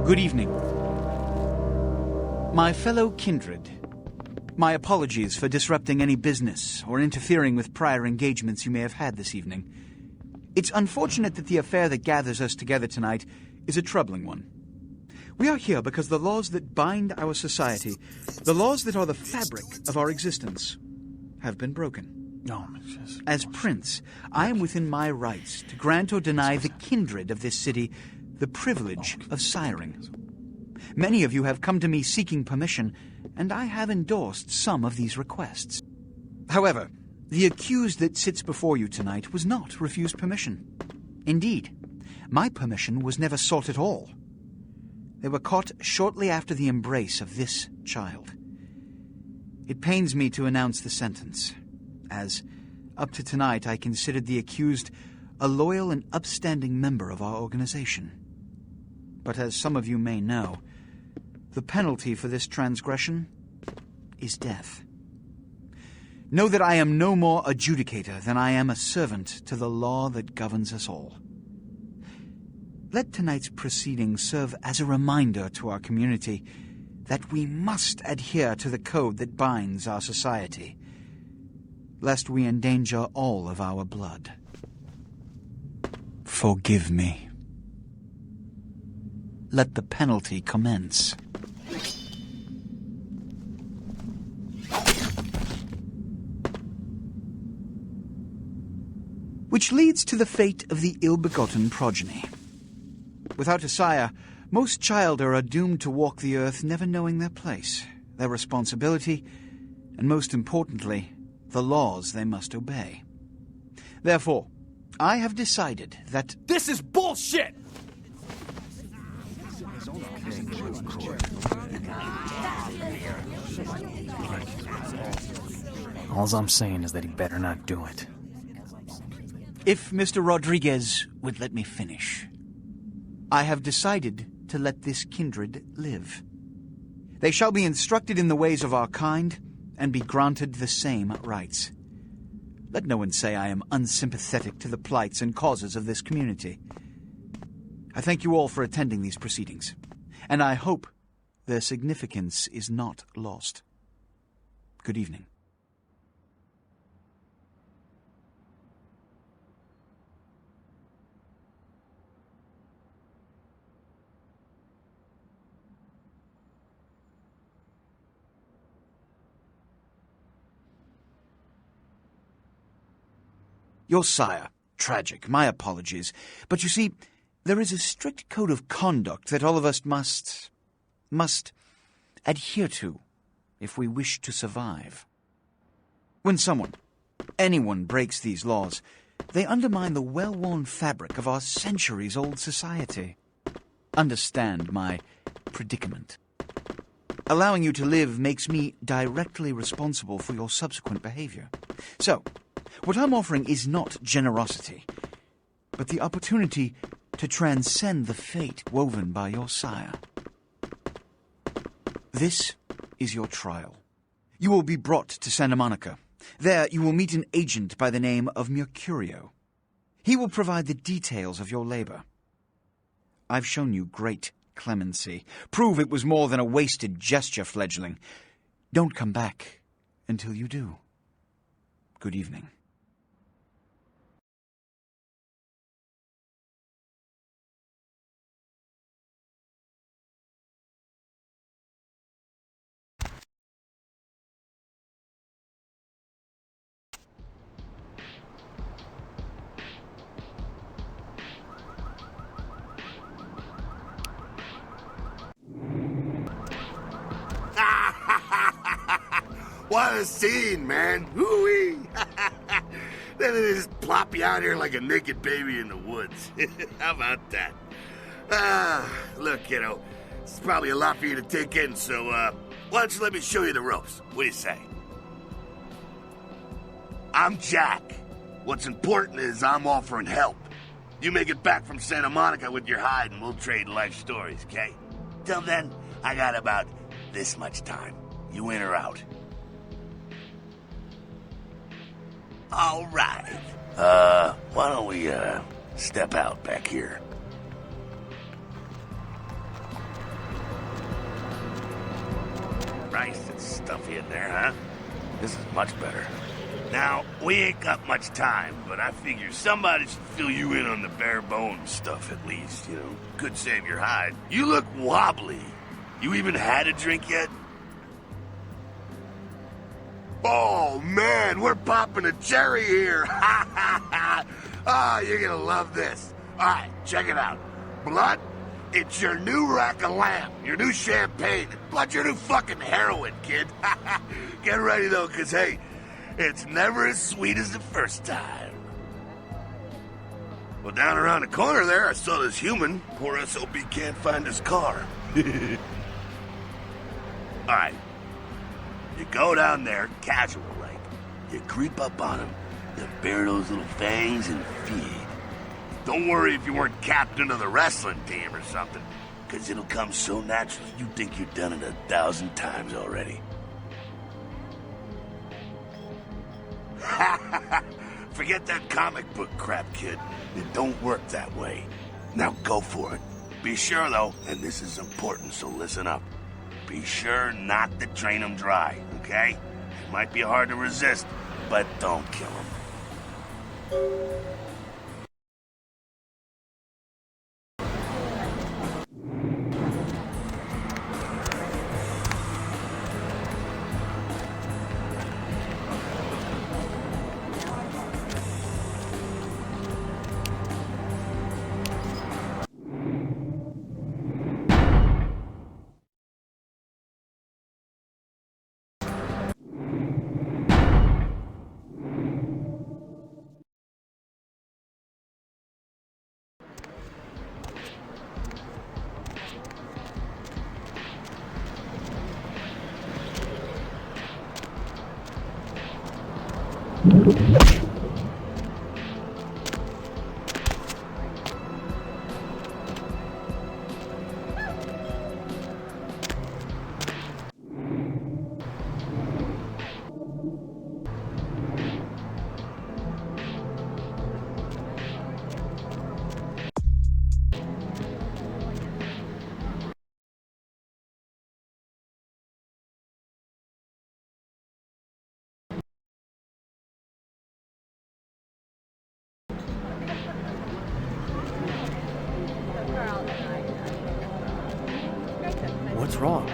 Good evening. My fellow kindred, my apologies for disrupting any business or interfering with prior engagements you may have had this evening. It's unfortunate that the affair that gathers us together tonight is a troubling one. We are here because the laws that bind our society, the laws that are the fabric of our existence, have been broken. No, As Prince, I am within my rights to grant or deny the kindred of this city the privilege of siring. Many of you have come to me seeking permission, and I have endorsed some of these requests. However, the accused that sits before you tonight was not refused permission. Indeed, my permission was never sought at all. They were caught shortly after the embrace of this child. It pains me to announce the sentence, as, up to tonight, I considered the accused a loyal and upstanding member of our organization. But as some of you may know, the penalty for this transgression is death. Know that I am no more adjudicator than I am a servant to the law that governs us all. Let tonight's proceedings serve as a reminder to our community that we must adhere to the code that binds our society, lest we endanger all of our blood. Forgive me. Let the penalty commence. Which leads to the fate of the ill-begotten progeny. Without a sire, most childer are doomed to walk the earth never knowing their place, their responsibility, and most importantly, the laws they must obey. Therefore, I have decided that... This is bullshit! All I'm saying is that he better not do it. If Mr. Rodriguez would let me finish. I have decided to let this kindred live. They shall be instructed in the ways of our kind and be granted the same rights. Let no one say I am unsympathetic to the plights and causes of this community. I thank you all for attending these proceedings, and I hope their significance is not lost. Good evening. Your sire, tragic, my apologies. But you see, there is a strict code of conduct that all of us must adhere to if we wish to survive. When anyone breaks these laws, they undermine the well-worn fabric of our centuries-old society. Understand my predicament. Allowing you to live makes me directly responsible for your subsequent behavior. So, what I'm offering is not generosity, but the opportunity to transcend the fate woven by your sire. This is your trial. You will be brought to Santa Monica. There you will meet an agent by the name of Mercurio. He will provide the details of your labor. I've shown you great clemency. Prove it was more than a wasted gesture, fledgling. Don't come back until you do. Good evening. What a scene, man. Hoo-wee. Then they just plop you out here like a naked baby in the woods. How about that? Look, kiddo, it's probably a lot for you to take in, so, why don't you let me show you the ropes? What do you say? I'm Jack. What's important is I'm offering help. You make it back from Santa Monica with your hide and we'll trade life stories, okay? Till then, I got about this much time. You in or out? All right. Why don't we, step out back here? coffee in there, huh? This is much better. Now, we ain't got much time, but I figure somebody should fill you in on the bare bones stuff at least, you know? Could save your hide. You look wobbly. You even had a drink yet? Oh, man, we're popping a cherry here. Ha, ha, ha. Ah, you're gonna love this. All right, check it out. Blood, it's your new rack of lamb, your new champagne. Blood, your new fucking heroin, kid. Get ready, though, because, hey, it's never as sweet as the first time. Well, down around the corner there, I saw this human. Poor SOB can't find his car. All right. You go down there, casual like. You creep up on him. You bare those little fangs and feed. Don't worry if you weren't captain of the wrestling team or something, because it'll come so natural you think you've done it 1,000 times already. Forget that comic book crap, kid. It don't work that way. Now go for it. Be sure, though, and this is important, so listen up. Be sure not to drain him dry, okay? It might be hard to resist, but don't kill him. What's wrong?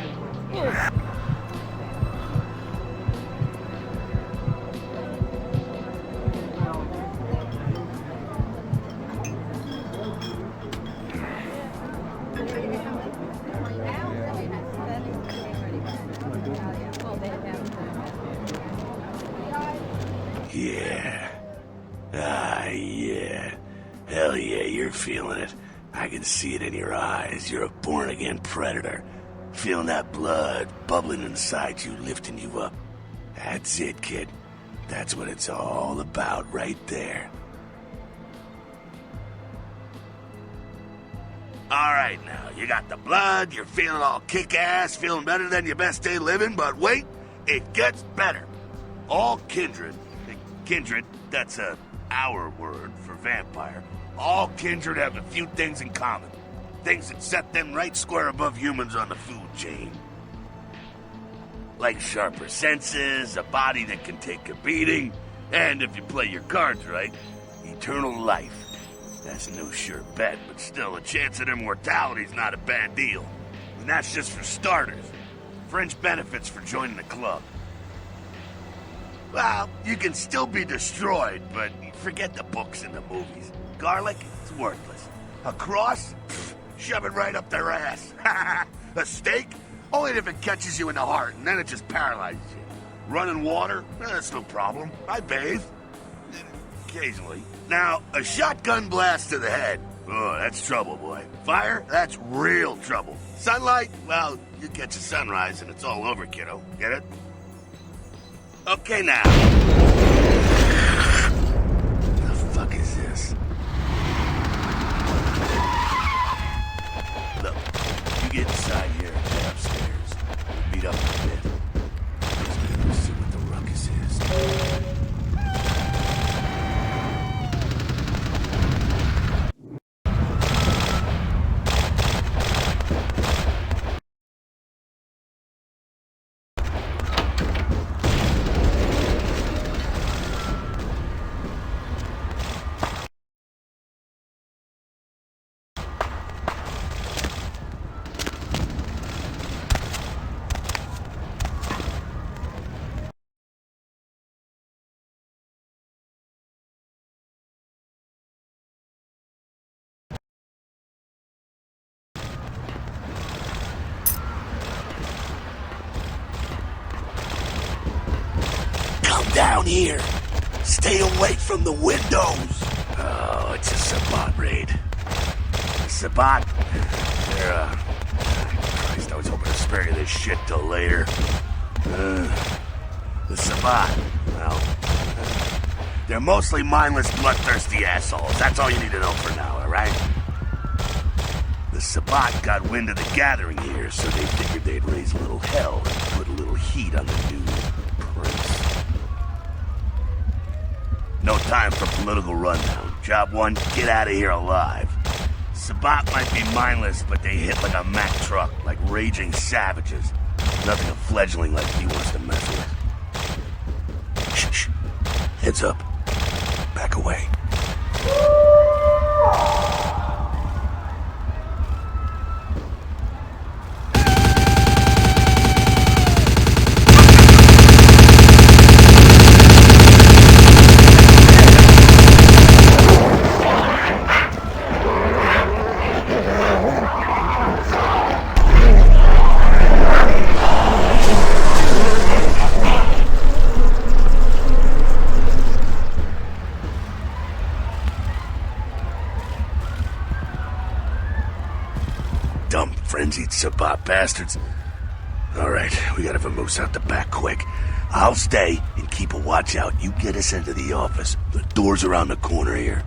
Yeah. Ah, yeah. Hell yeah, you're feeling it. I can see it in your eyes. You're a born-again predator. Feeling that blood bubbling inside you, lifting you up. That's it, kid. That's what it's all about right there. All right, now, you got the blood, you're feeling all kick-ass, feeling better than your best day living, but wait, it gets better. All kindred, that's our word for vampire, all kindred have a few things in common. Things that set them right square above humans on the food chain. Like sharper senses, a body that can take a beating, and if you play your cards right, eternal life. That's no sure bet, but still, a chance at immortality's not a bad deal. And that's just for starters. Fringe benefits for joining the club. Well, you can still be destroyed, but forget the books and the movies. Garlic, it's worthless. A cross? Pfft, shove it right up their ass. A steak? Only if it catches you in the heart, and then it just paralyzes you. Running water? That's no problem. I bathe. Occasionally. Now, a shotgun blast to the head. Oh, that's trouble, boy. Fire? That's real trouble. Sunlight? Well, you catch a sunrise and it's all over, kiddo. Get it? Okay, now. What the fuck is this? Look, you get inside here and head upstairs. Meet up in a bit. Let's go see what the ruckus is. down here. Stay away from the windows. Oh, it's a Sabbat raid. Sabbat? They're, Christ, I was hoping to spare you this shit till later. The Sabbat, well, they're mostly mindless, bloodthirsty assholes. That's all you need to know for now, alright? The Sabbat got wind of the gathering here, so they figured they'd raise a little hell and put a little heat on the new prince. No time for political rundown. Job one, get out of here alive. Sabbat might be mindless, but they hit like a Mack truck, like raging savages. Nothing a fledgling like he wants to mess with. Shh. Heads up. Back away. Dumb, frenzied Sabbat bastards. Alright, we gotta vamoose out the back quick. I'll stay and keep a watch out. You get us into the office. The door's around the corner here.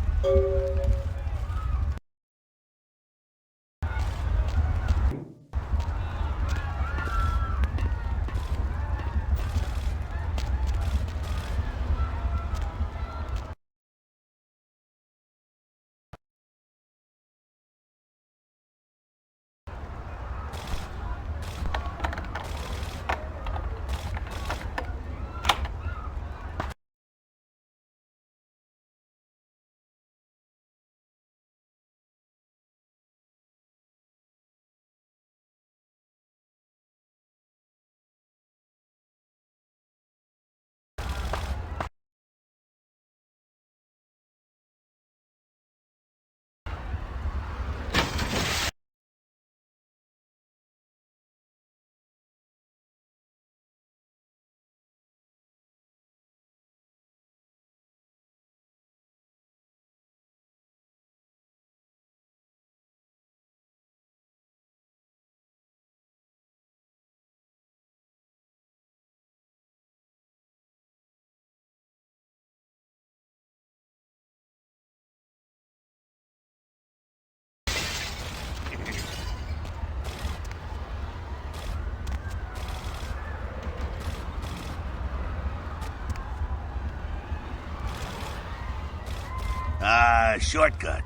Shortcut.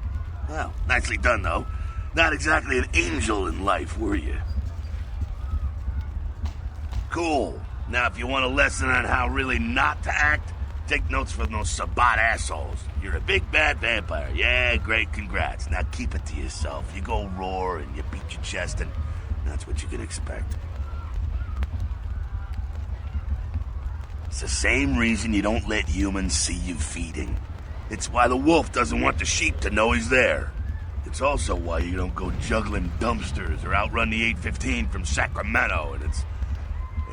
Well, nicely done, though. Not exactly an angel in life, were you? Cool. Now, if you want a lesson on how really not to act, take notes from those Sabbat assholes. You're a big bad vampire. Yeah, great, congrats. Now keep it to yourself. You go roar and you beat your chest, and that's what you can expect. It's the same reason you don't let humans see you feeding. It's why the wolf doesn't want the sheep to know he's there. It's also why you don't go juggling dumpsters or outrun the 815 from Sacramento, and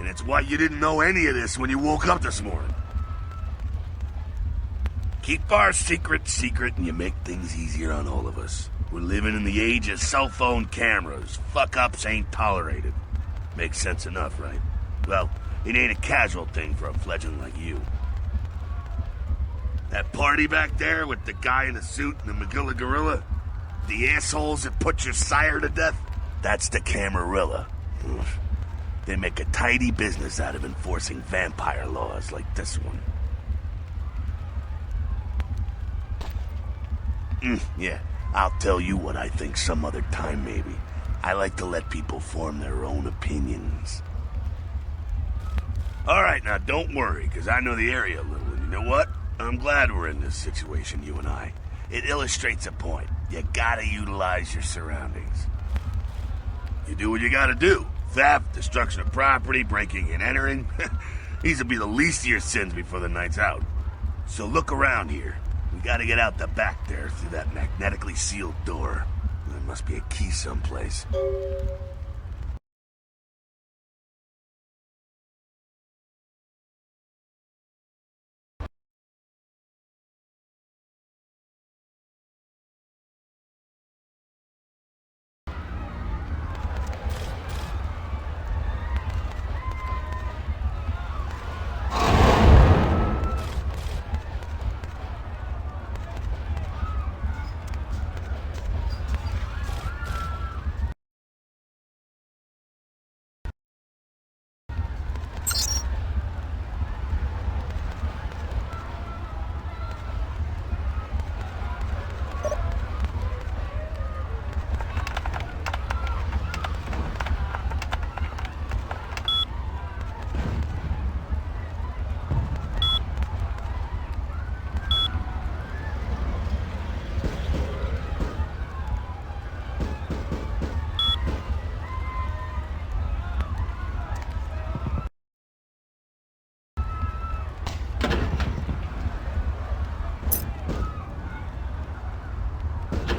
it's why you didn't know any of this when you woke up this morning. Keep our secret secret and you make things easier on all of us. We're living in the age of cell phone cameras. Fuck-ups ain't tolerated. Makes sense enough, right? Well, it ain't a casual thing for a fledgling like you. That party back there with the guy in the suit and the Magilla gorilla? The assholes that put your sire to death? That's the Camarilla. They make a tidy business out of enforcing vampire laws like this one. Yeah, I'll tell you what I think some other time, maybe. I like to let people form their own opinions. Alright, now don't worry, because I know the area a little, and you know what? I'm glad we're in this situation, you and I. It illustrates a point. You gotta utilize your surroundings. You do what you gotta do. Theft, destruction of property, breaking and entering. These will be the least of your sins before the night's out. So look around here. We gotta get out the back there through that magnetically sealed door. There must be a key someplace.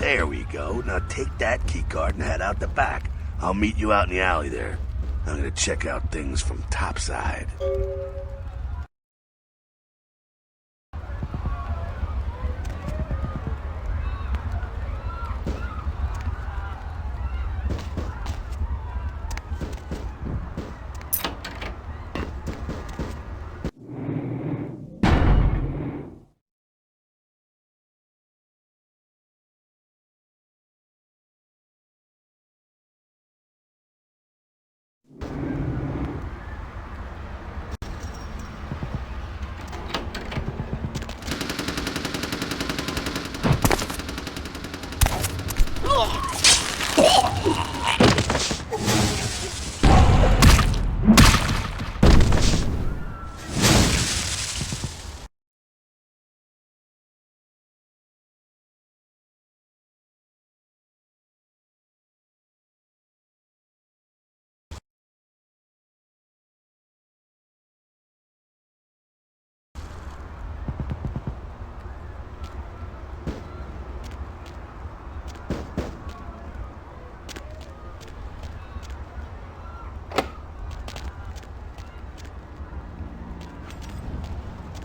There we go. Now take that keycard and head out the back. I'll meet you out in the alley there. I'm gonna check out things from topside.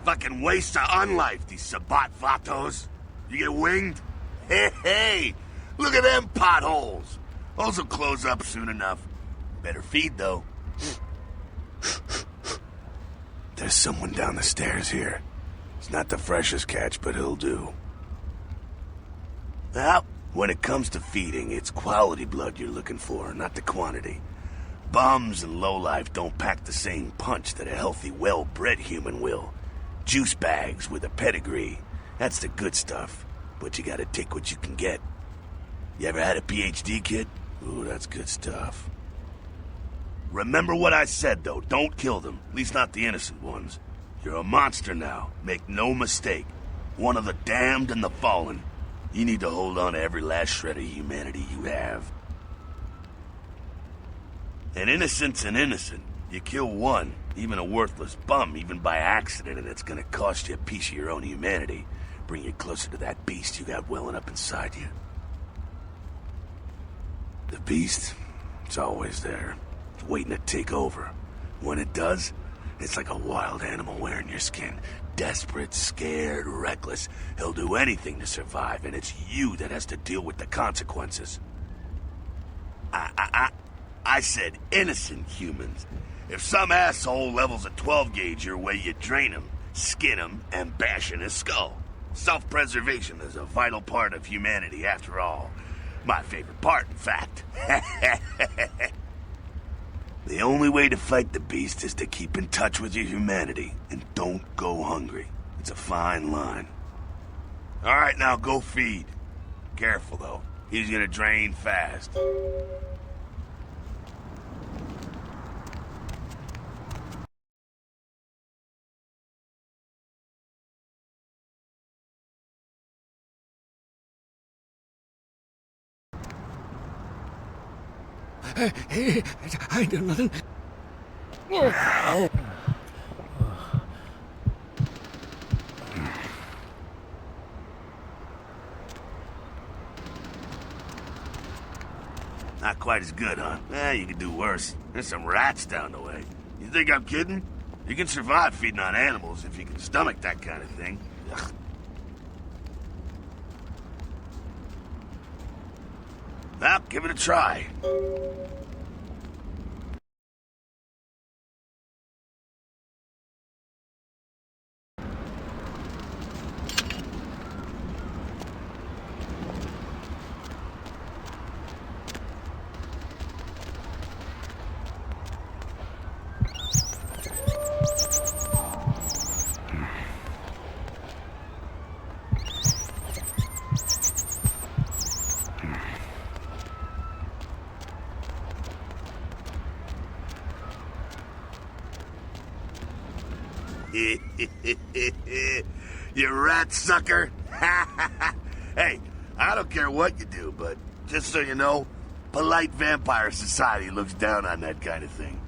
Fucking waste of unlife, these Sabat Vatos. You get winged? Hey, look at them potholes. Those will close up soon enough. Better feed, though. There's someone down the stairs here. It's not the freshest catch, but he'll do. Well, when it comes to feeding, it's quality blood you're looking for, not the quantity. Bums and lowlife don't pack the same punch that a healthy, well-bred human will. Juice bags with a pedigree. That's the good stuff. But you gotta take what you can get. You ever had a PhD, kid? Ooh, that's good stuff. Remember what I said, though. Don't kill them. At least not the innocent ones. You're a monster now. Make no mistake. One of the damned and the fallen. You need to hold on to every last shred of humanity you have. An innocent's an innocent. You kill one, even a worthless bum, even by accident, and it's gonna cost you a piece of your own humanity. Bring you closer to that beast you got welling up inside you. The beast, it's always there. It's waiting to take over. When it does, it's like a wild animal wearing your skin. Desperate, scared, reckless. He'll do anything to survive, and it's you that has to deal with the consequences. I said innocent humans. If some asshole levels a 12 gauge your way, you drain him, skin him, and bash in his skull. Self-preservation is a vital part of humanity, after all. My favorite part, in fact. The only way to fight the beast is to keep in touch with your humanity, and don't go hungry. It's a fine line. All right, now go feed. Careful, though. He's gonna drain fast. Hey, I did nothing. Not quite as good, huh? You could do worse. There's some rats down the way. You think I'm kidding? You can survive feeding on animals if you can stomach that kind of thing. Ugh. Well, give it a try. You rat sucker. Hey, I don't care what you do, but just so you know, polite vampire society looks down on that kind of thing.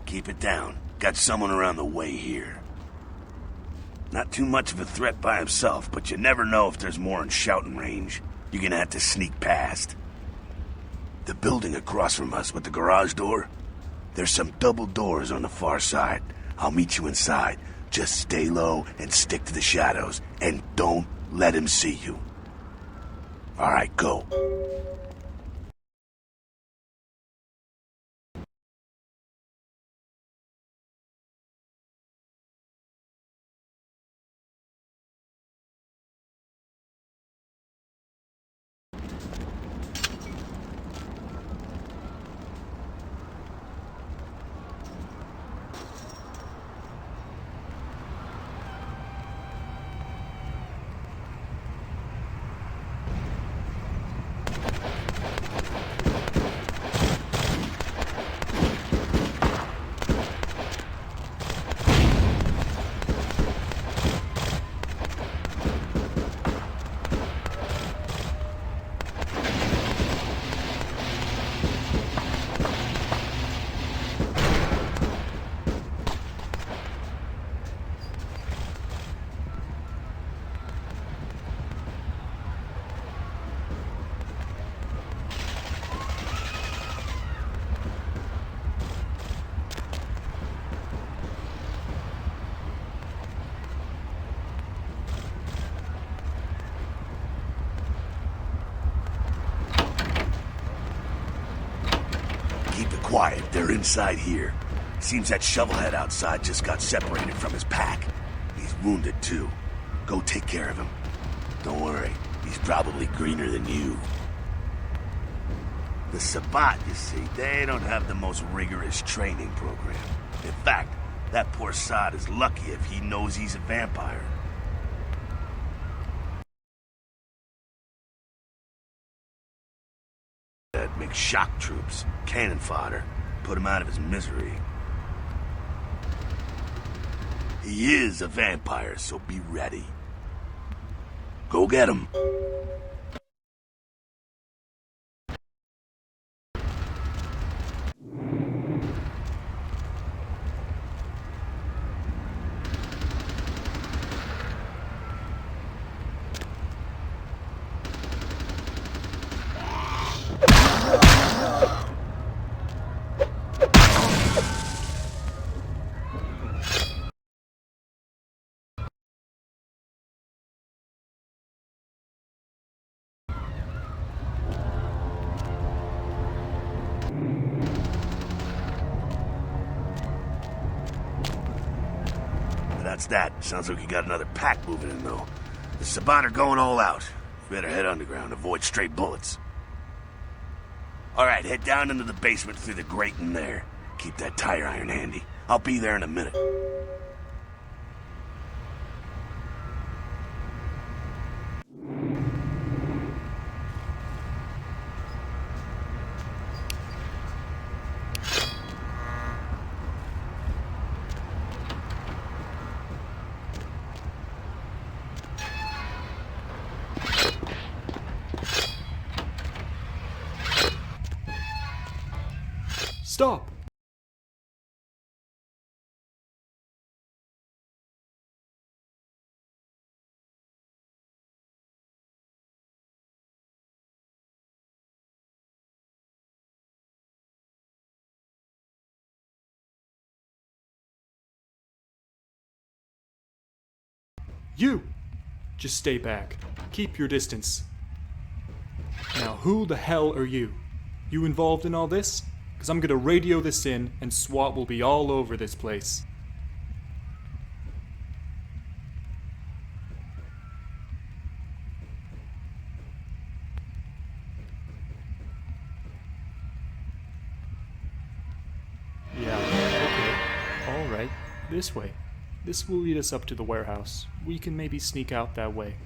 Keep it down. Got someone around the way here. Not too much of a threat by himself, but you never know if there's more in shouting range. You're gonna have to sneak past. The building across from us with the garage door, there's some double doors on the far side. I'll meet you inside. Just stay low and stick to the shadows, and don't let him see you. All right, go. Quiet, they're inside here. Seems that shovelhead outside just got separated from his pack. He's wounded too. Go take care of him. Don't worry, he's probably greener than you. The Sabbat, you see, they don't have the most rigorous training program. In fact, that poor sod is lucky if he knows he's a vampire. Make shock troops, cannon fodder, put him out of his misery. He is a vampire, so be ready. Go get him. That's that. Sounds like you got another pack moving in, though. The Sabbat are going all out. You better head underground, avoid stray bullets. Alright, head down into the basement through the grate in there. Keep that tire iron handy. I'll be there in a minute. Stop! You! Just stay back. Keep your distance. Now who the hell are you? You involved in all this? Because I'm gonna radio this in and SWAT will be all over this place. Yeah, okay. Alright, this way. This will lead us up to the warehouse. We can maybe sneak out that way.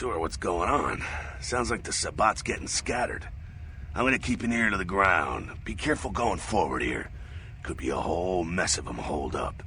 sure what's going on. Sounds like the Sabbat's getting scattered. I'm gonna keep an ear to the ground. Be careful going forward here. Could be a whole mess of them holed up.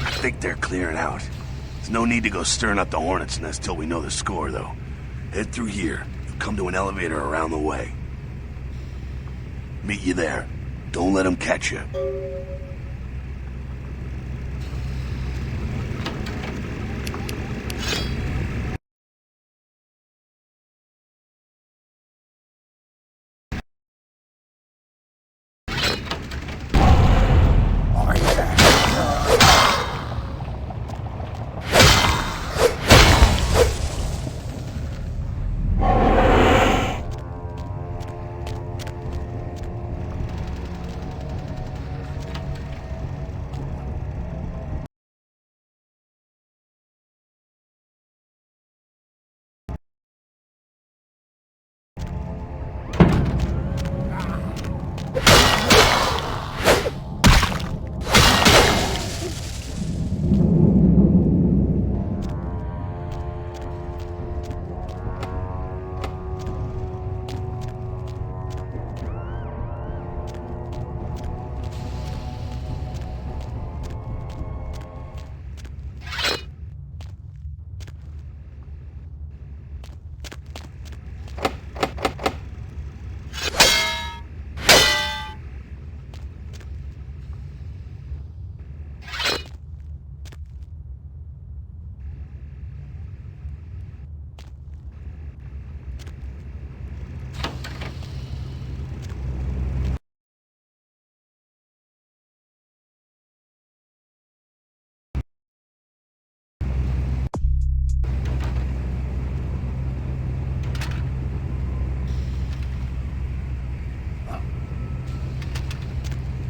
I think they're clearing out. There's no need to go stirring up the hornet's nest till we know the score, though. Head through here. Come to an elevator around the way. Meet you there. Don't let them catch you.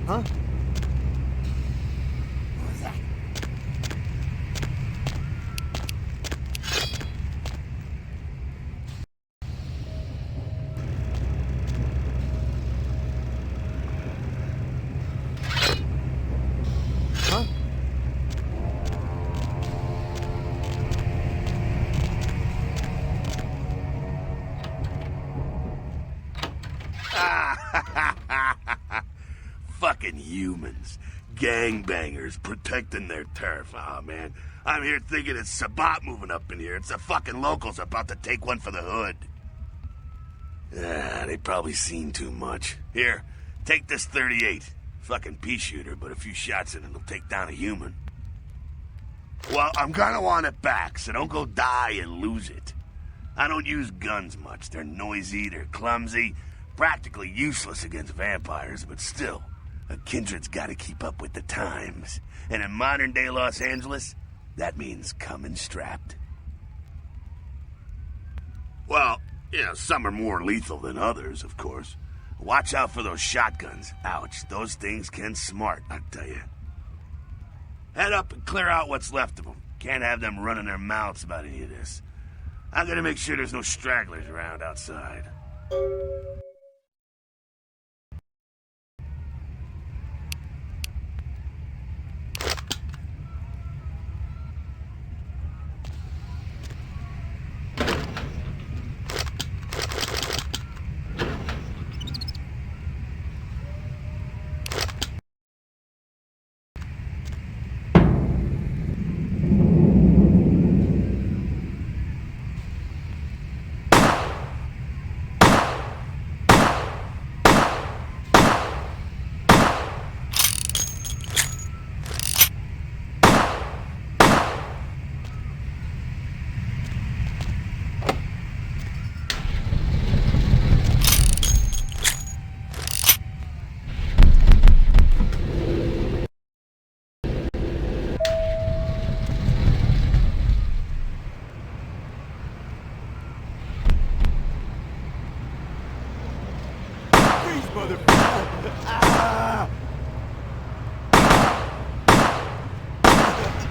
Huh? Fucking humans. Gangbangers protecting their turf. Aw, man. I'm here thinking it's Sabbat moving up in here. It's the fucking locals about to take one for the hood. They probably seen too much. Here, take this 38. Fucking pea shooter, but a few shots in it will take down a human. Well, I'm gonna want it back, so don't go die and lose it. I don't use guns much. They're noisy, they're clumsy, practically useless against vampires, but still, a kindred's gotta keep up with the times. And in modern-day Los Angeles, that means coming strapped. Well, yeah, some are more lethal than others, of course. Watch out for those shotguns. Ouch, those things can smart, I tell you. Head up and clear out what's left of them. Can't have them running their mouths about any of this. I'm gonna make sure there's no stragglers around outside.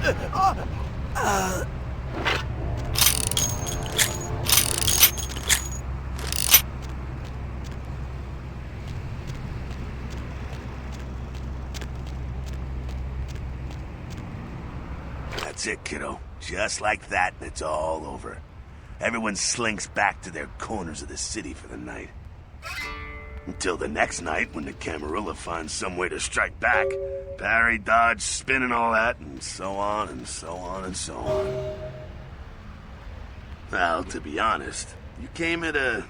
That's it, kiddo. Just like that, and it's all over. Everyone slinks back to their corners of the city for the night. Until the next night, when the Camarilla finds some way to strike back. Parry, dodge, spin, and all that, and so on, and so on, and so on. Well, to be honest, you came at an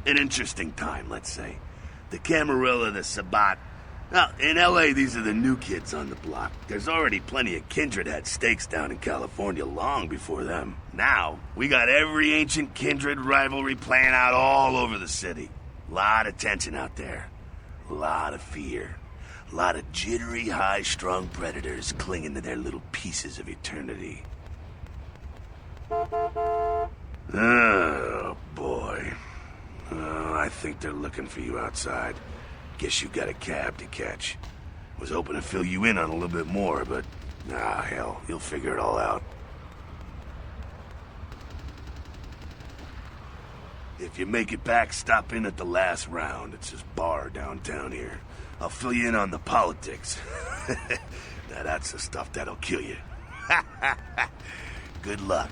interesting time, let's say. The Camarilla, the Sabbat. Now, in LA, these are the new kids on the block. There's already plenty of kindred had stakes down in California long before them. Now, we got every ancient kindred rivalry playing out all over the city. Lot of tension out there. A lot of fear. A lot of jittery, high-strung predators clinging to their little pieces of eternity. Oh, boy. Oh, I think they're looking for you outside. Guess you got a cab to catch. Was hoping to fill you in on a little bit more, but... hell, you'll figure it all out. If you make it back, stop in at the last round. It's this bar downtown here. I'll fill you in on the politics. Now that's the stuff that'll kill you. Good luck.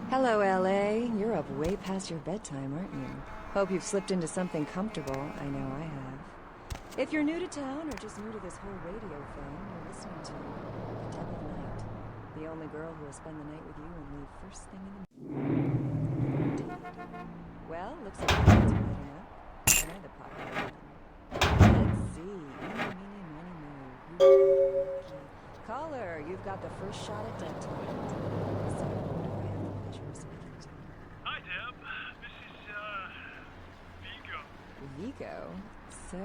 Hello, LA. You're up way past your bedtime, aren't you? Hope you've slipped into something comfortable. I know I have. If you're new to town or just new to this whole radio thing, you're listening to The Dead of Night. The only girl who will spend the night with you and leave first thing in the morning. Well, looks like the lights are lighting up. And I the pop. Let's see. Eeny, meeny, miny, moe. Caller, you've got the first shot at dead time. Hi, Deb. This is, Vigo. Vigo? So,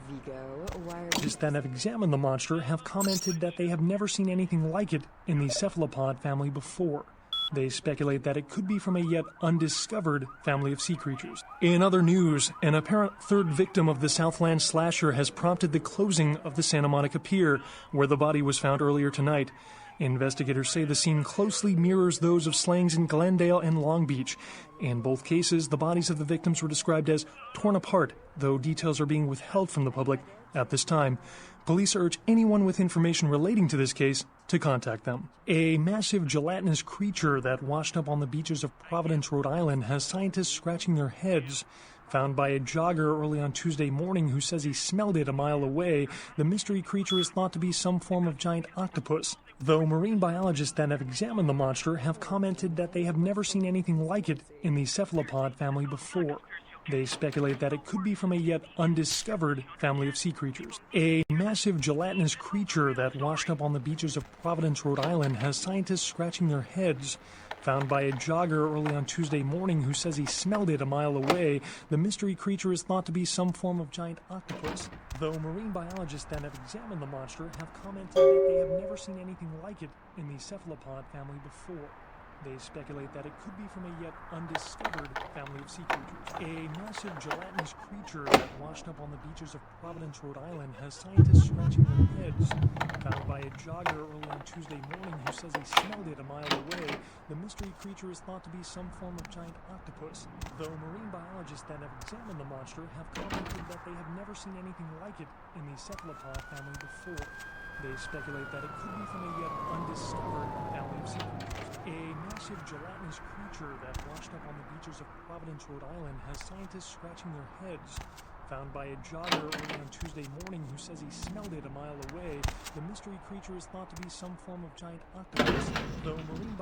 Vigo, why are Scientists that have examined the monster have commented that they have never seen anything like it in the cephalopod family before. They speculate that it could be from a yet undiscovered family of sea creatures. In other news, an apparent third victim of the Southland slasher has prompted the closing of the Santa Monica Pier, where the body was found earlier tonight. Investigators say the scene closely mirrors those of slayings in Glendale and Long Beach. In both cases, the bodies of the victims were described as torn apart, though details are being withheld from the public at this time. Police urge anyone with information relating to this case to contact them. A massive gelatinous creature that washed up on the beaches of Providence, Rhode Island, has scientists scratching their heads. Found by a jogger early on Tuesday morning who says he smelled it a mile away, the mystery creature is thought to be some form of giant octopus. Though marine biologists that have examined the monster have commented that they have never seen anything like it in the cephalopod family before. They speculate that it could be from a yet undiscovered family of sea creatures. A massive gelatinous creature that washed up on the beaches of Providence, Rhode Island, has scientists scratching their heads. Found by a jogger early on Tuesday morning who says he smelled it a mile away, the mystery creature is thought to be some form of giant octopus. Though marine biologists that have examined the monster have commented that they have never seen anything like it in the cephalopod family before. They speculate that it could be from a yet undiscovered family of sea creatures. A massive gelatinous creature that washed up on the beaches of Providence, Rhode Island, has scientists scratching their heads. Found by a jogger early on Tuesday morning who says he smelled it a mile away, the mystery creature is thought to be some form of giant octopus. Though marine biologists that have examined the monster have commented that they have never seen anything like it in the cephalopod family before. They speculate that it could be from a yet undiscovered family of sea creatures. A massive gelatinous creature that washed up on the beaches of Providence, Rhode Island, has scientists scratching their heads. Found by a jogger early on Tuesday morning who says he smelled it a mile away, the mystery creature is thought to be some form of giant octopus. Though marine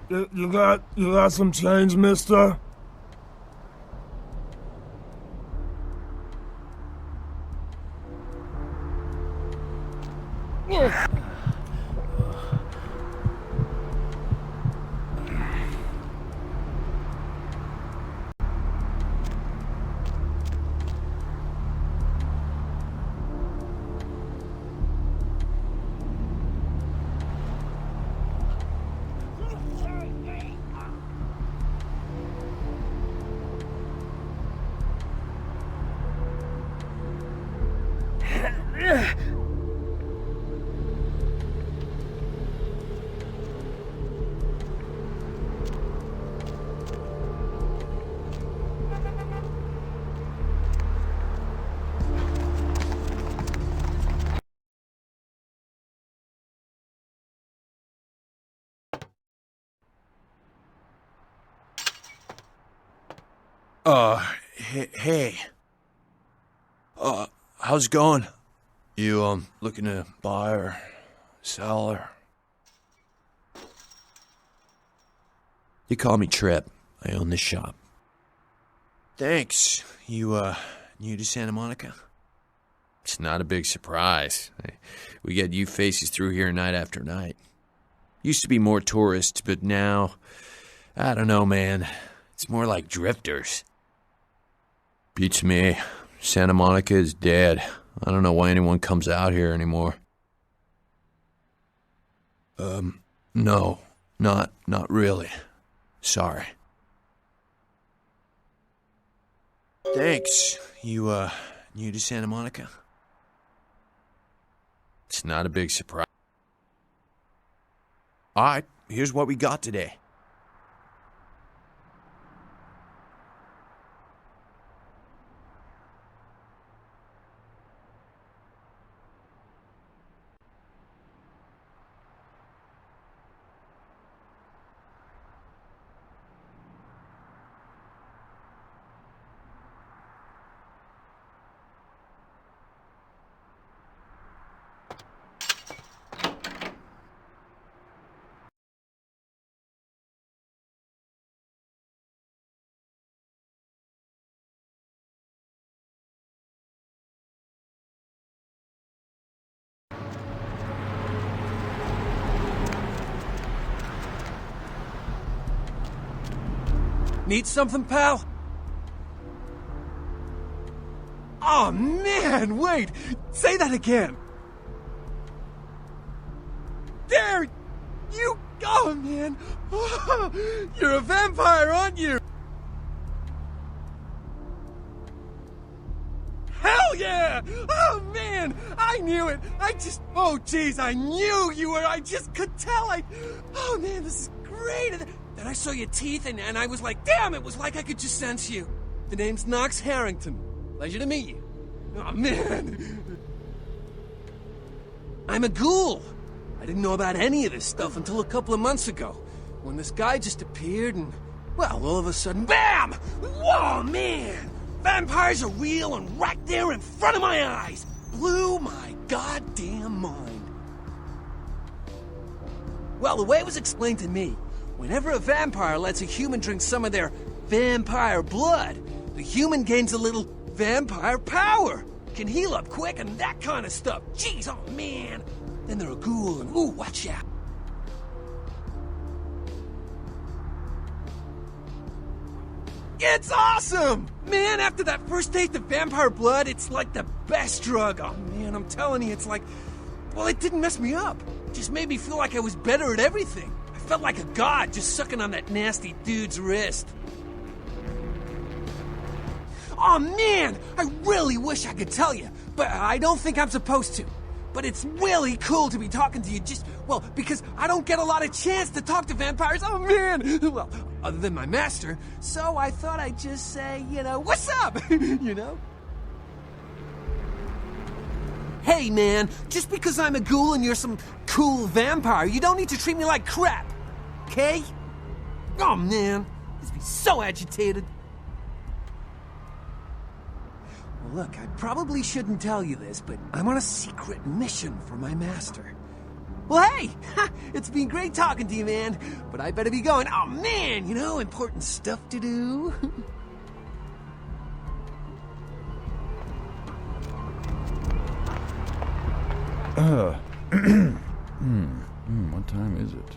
You got some change, mister? Hey. How's it going? You, looking to buy or sell or... You call me Trip. I own this shop. Thanks. You, new to Santa Monica? It's not a big surprise. We get you faces through here night after night. Used to be more tourists, but now... I don't know, man. It's more like drifters. Beats me. Santa Monica is dead. I don't know why anyone comes out here anymore. No. Not really. Sorry. Thanks. You, new to Santa Monica? It's not a big surprise. Alright, here's what we got today. Need something, pal? Oh, man, wait! Say that again! There! You go, man! You're a vampire, aren't you? Hell yeah! Oh, man! I knew it! Oh, jeez, I knew you were! I just could tell! Oh, man, this is great! Then I saw your teeth, and I was like, damn, it was like I could just sense you. The name's Knox Harrington. Pleasure to meet you. Oh, man. I'm a ghoul. I didn't know about any of this stuff until a couple of months ago, when this guy just appeared and, well, all of a sudden, BAM! Whoa, man! Vampires are real and right there in front of my eyes. Blew my goddamn mind. Well, the way it was explained to me, whenever a vampire lets a human drink some of their vampire blood, the human gains a little vampire power. Can heal up quick and that kind of stuff. Jeez, oh man. Then they're a ghoul and ooh, watch out. It's awesome! Man, after that first taste of vampire blood, it's like the best drug. Oh man, I'm telling you, it's like... Well, it didn't mess me up. It just made me feel like I was better at everything. Felt like a god just sucking on that nasty dude's wrist. Oh man, I really wish I could tell you, but I don't think I'm supposed to. But it's really cool to be talking to you because I don't get a lot of chance to talk to vampires. Oh man, well, other than my master, so I thought I'd just say, what's up, Hey man, just because I'm a ghoul and you're some cool vampire, you don't need to treat me like crap. Okay? Oh man, this be so agitated. Well, look, I probably shouldn't tell you this, but I'm on a secret mission for my master. Well, hey! It's been great talking to you, man. But I better be going. Oh, man! Important stuff to do. What time is it?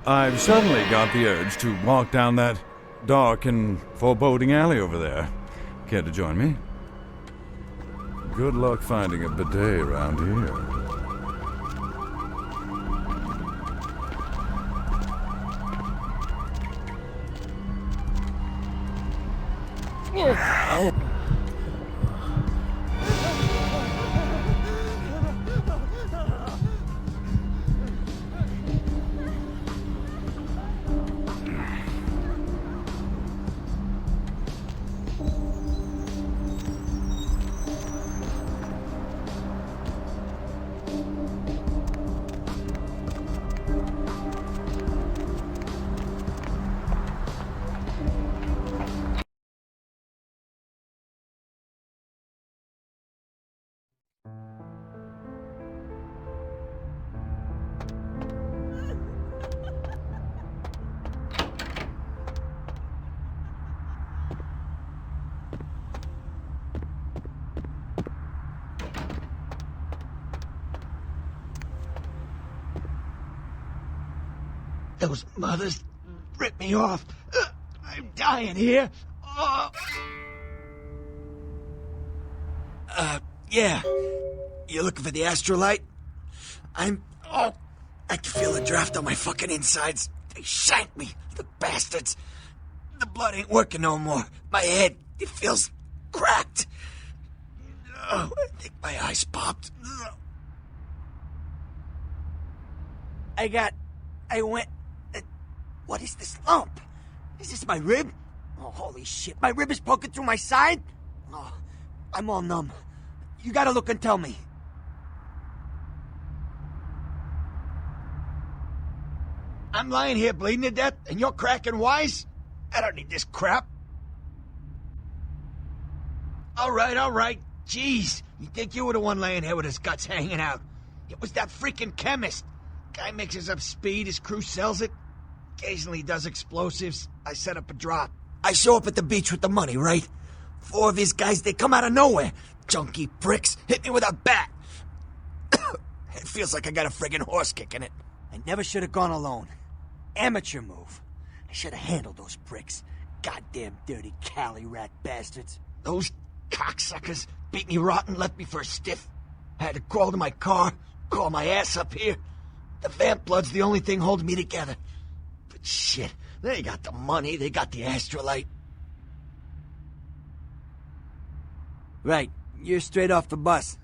I've suddenly got the urge to walk down that dark and foreboding alley over there. Care to join me? Good luck finding a bidet around here. Those mothers ripped me off. I'm dying here. Yeah. You looking for the astrolite? I can feel the draft on my fucking insides. They shanked me, the bastards. The blood ain't working no more. My head, it feels cracked. I think my eyes popped. What is this lump? Is this my rib? Oh, holy shit. My rib is poking through my side? Oh, I'm all numb. You gotta look and tell me. I'm lying here bleeding to death, and you're cracking wise? I don't need this crap. All right. Jeez, you think you were the one laying here with his guts hanging out. It was that freaking chemist. Guy mixes up speed, his crew sells it. Occasionally does explosives. I set up a drop. I show up at the beach with the money, right? 4 of his guys, they come out of nowhere. Junky pricks hit me with a bat. It feels like I got a friggin' horse kick in it. I never should have gone alone. Amateur move. I should have handled those pricks. Goddamn dirty Cali rat bastards. Those cocksuckers beat me rotten, left me for a stiff. I had to crawl to my car, crawl my ass up here. The vamp blood's the only thing holding me together. But shit, they got the money, they got the astrolite. Right, you're straight off the bus.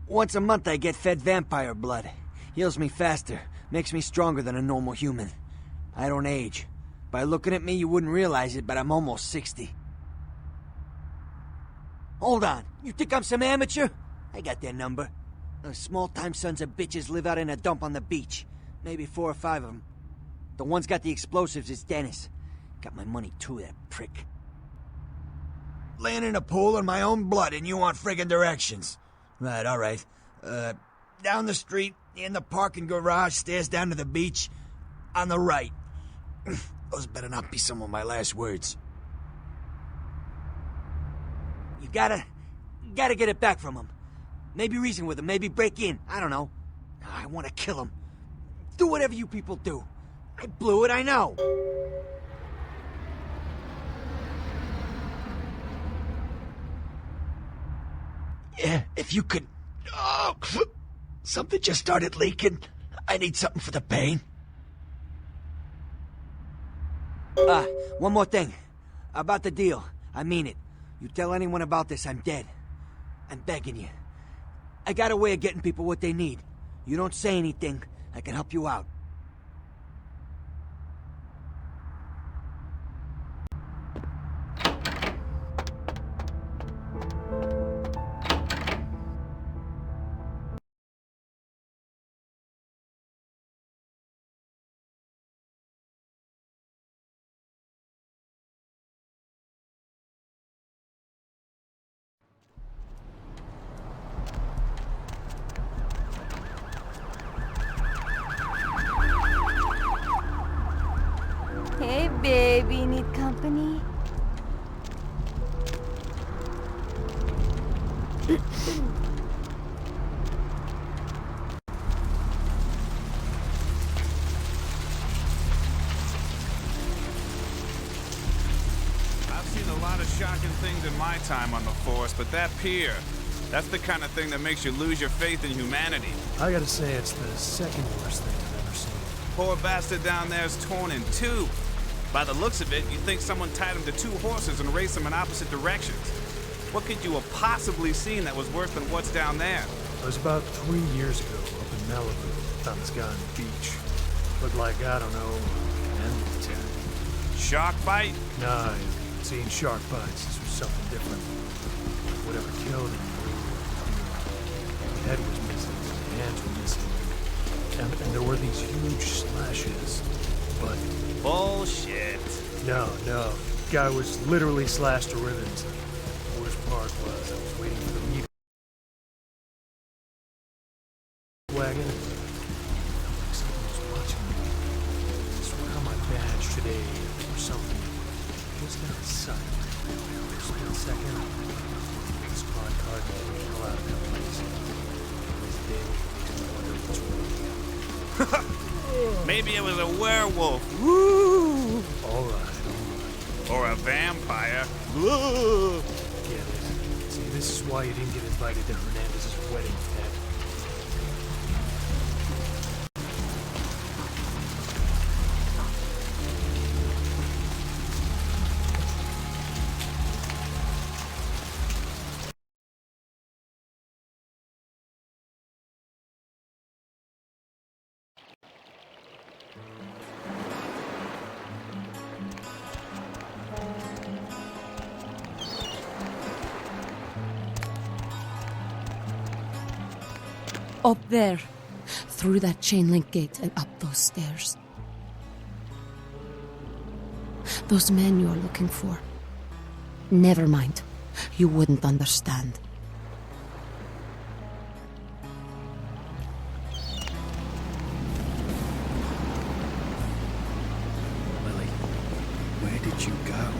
Once a month I get fed vampire blood. Heals me faster, makes me stronger than a normal human. I don't age. By looking at me, you wouldn't realize it, but I'm almost 60. Hold on, you think I'm some amateur? I got their number. Those small-time sons of bitches live out in a dump on the beach. Maybe 4 or 5 of them. The one's got the explosives is Dennis. Got my money too, that prick. Laying in a pool in my own blood and you want friggin' directions. Right, all right. Down the street, in the parking garage, stairs down to the beach. On the right. Those better not be some of my last words. You gotta get it back from him. Maybe reason with him, maybe break in. I don't know. I want to kill him. Do whatever you people do. I blew it, I know. Yeah, if you could... Oh, something just started leaking. I need something for the pain. One more thing. About the deal. I mean it. You tell anyone about this, I'm dead. I'm begging you. I got a way of getting people what they need. You don't say anything, I can help you out. shocking things in my time on the force, but that pier, that's the kind of thing that makes you lose your faith in humanity. I gotta say, it's the second worst thing I've ever seen. Poor bastard down there's torn in two. By the looks of it, you think someone tied him to two horses and raced them in opposite directions. What could you have possibly seen that was worse than what's down there? It was about 3 years ago, up in Malibu. Found this guy on the beach. Looked like, I don't know, an animal attack. Shark bite? Nah, I haven't seen shark bites. This was something different. Whatever killed him, the head was missing, the hands were missing. And there were these huge slashes, but... Bullshit. No. Guy was literally slashed to ribbons. The worst part was I was waiting for the meat wagon. Something was watching me. I swear on my badge today or something. Just out of sight. For a split second, the squad car came the hell out of that place. This day makes me wonder what's wrong. Maybe it was a werewolf. Woo! All right. Or a vampire. Get it. See, this is why you didn't get invited to Hernandez's wedding, Ted. Up there, through that chain link gate and up those stairs. Those men you are looking for. Never mind. You wouldn't understand. Lily, where did you go?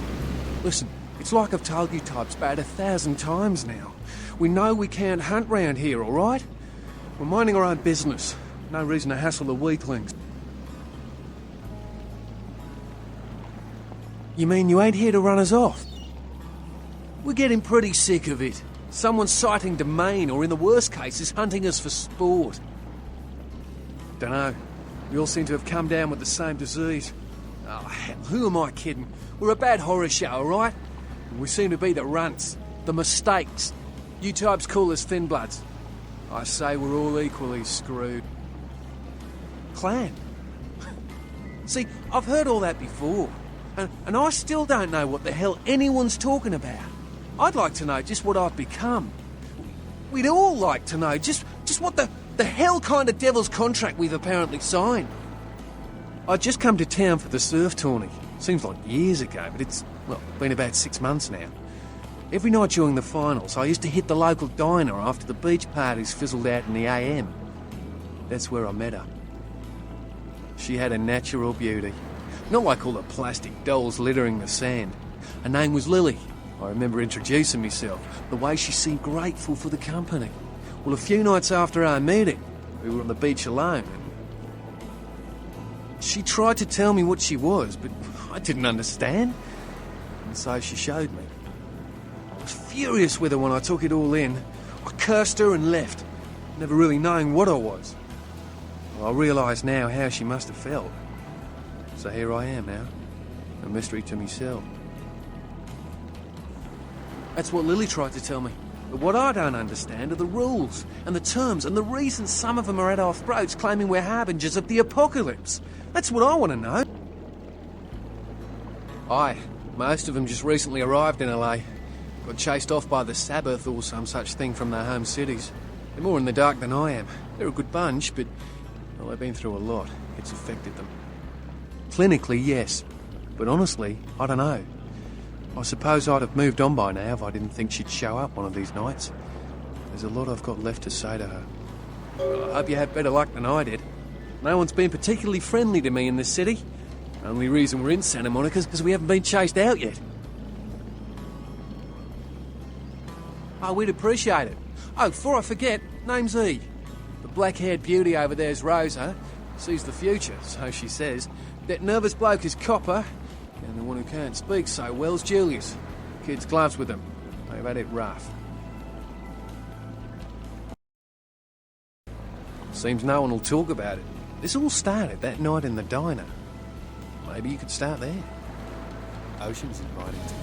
Listen, it's like I've told you types about 1,000 times now. We know we can't hunt round here, all right? We're minding our own business. No reason to hassle the weaklings. You mean you ain't here to run us off? We're getting pretty sick of it. Someone's sighting domain, or in the worst cases, hunting us for sport. Dunno. We all seem to have come down with the same disease. Oh, hell, who am I kidding? We're a bad horror show, all right? And we seem to be the runts, the mistakes. You types call us thin bloods. I say we're all equally screwed. Clan? See, I've heard all that before, and I still don't know what the hell anyone's talking about. I'd like to know just what I've become. We'd all like to know just what the hell kind of devil's contract we've apparently signed. I'd just come to town for the surf tourney. Seems like years ago, but it's, well, been about 6 months now. Every night during the finals, I used to hit the local diner after the beach parties fizzled out in the AM. That's where I met her. She had a natural beauty. Not like all the plastic dolls littering the sand. Her name was Lily. I remember introducing myself, the way she seemed grateful for the company. Well, a few nights after our meeting, we were on the beach alone. She tried to tell me what she was, but I didn't understand. And so she showed me. I was furious with her when I took it all in. I cursed her and left, never really knowing what I was. Well, I realise now how she must have felt. So here I am now, a mystery to myself. That's what Lily tried to tell me. But what I don't understand are the rules, and the terms, and the reasons some of them are at our throats claiming we're harbingers of the apocalypse. That's what I want to know. Aye, most of them just recently arrived in LA. Got chased off by the Sabbath or some such thing from their home cities. They're more in the dark than I am. They're a good bunch, but, well, they've been through a lot. It's affected them. Clinically, yes. But honestly, I don't know. I suppose I'd have moved on by now if I didn't think she'd show up one of these nights. There's a lot I've got left to say to her. Well, I hope you have better luck than I did. No one's been particularly friendly to me in this city. Only reason we're in Santa Monica is because we haven't been chased out yet. Oh, we'd appreciate it. Oh, before I forget, name's E. The black-haired beauty over there's Rosa. Sees the future, so she says. That nervous bloke is Copper. And the one who can't speak so well's Julius. Kids' gloves with them. They've had it rough. Seems no one will talk about it. This all started that night in the diner. Maybe you could start there. Ocean's inviting to.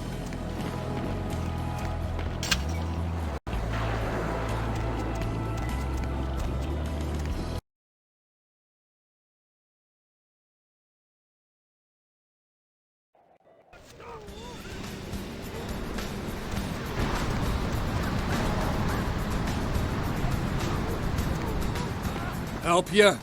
Help you?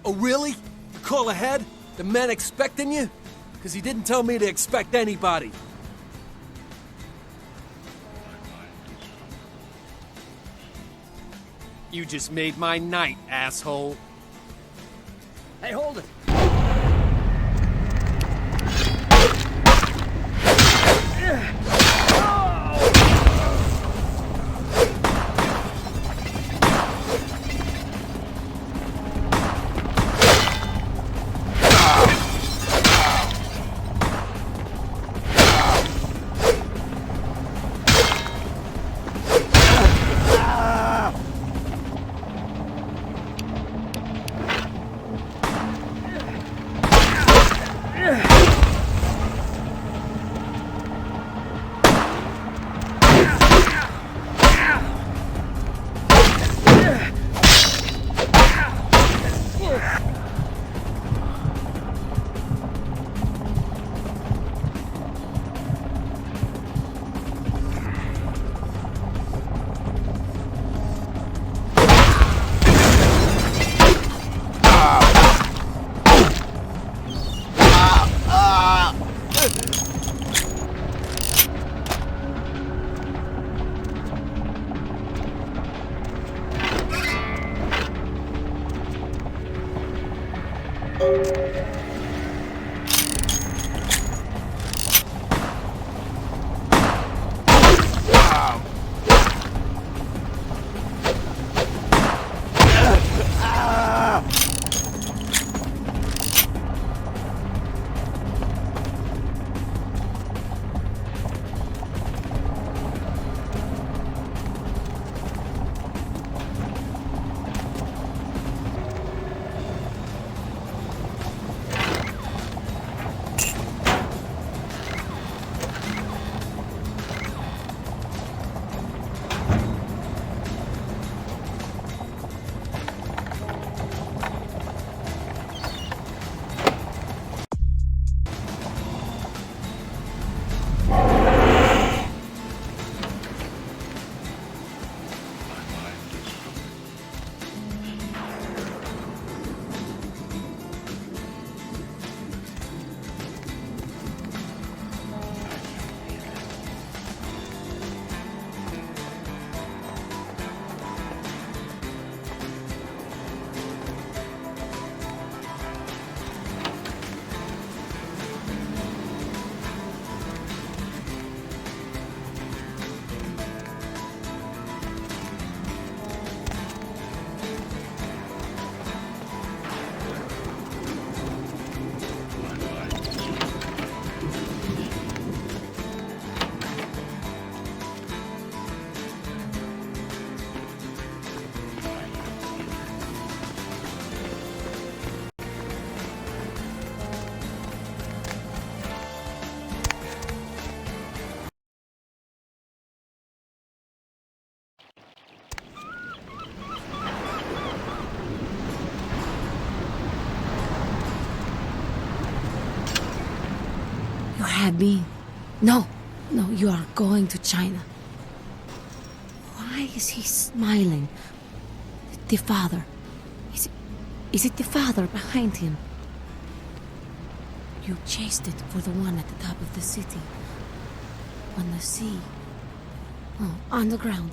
Oh, really? Call ahead? The man expecting you? Because he didn't tell me to expect anybody. You just made my night, asshole. Hey, hold it. Had me. No, you are going to China. Why is he smiling? The father. Is it the father behind him? You chased it for the one at the top of the city. On the sea. Oh, on the ground.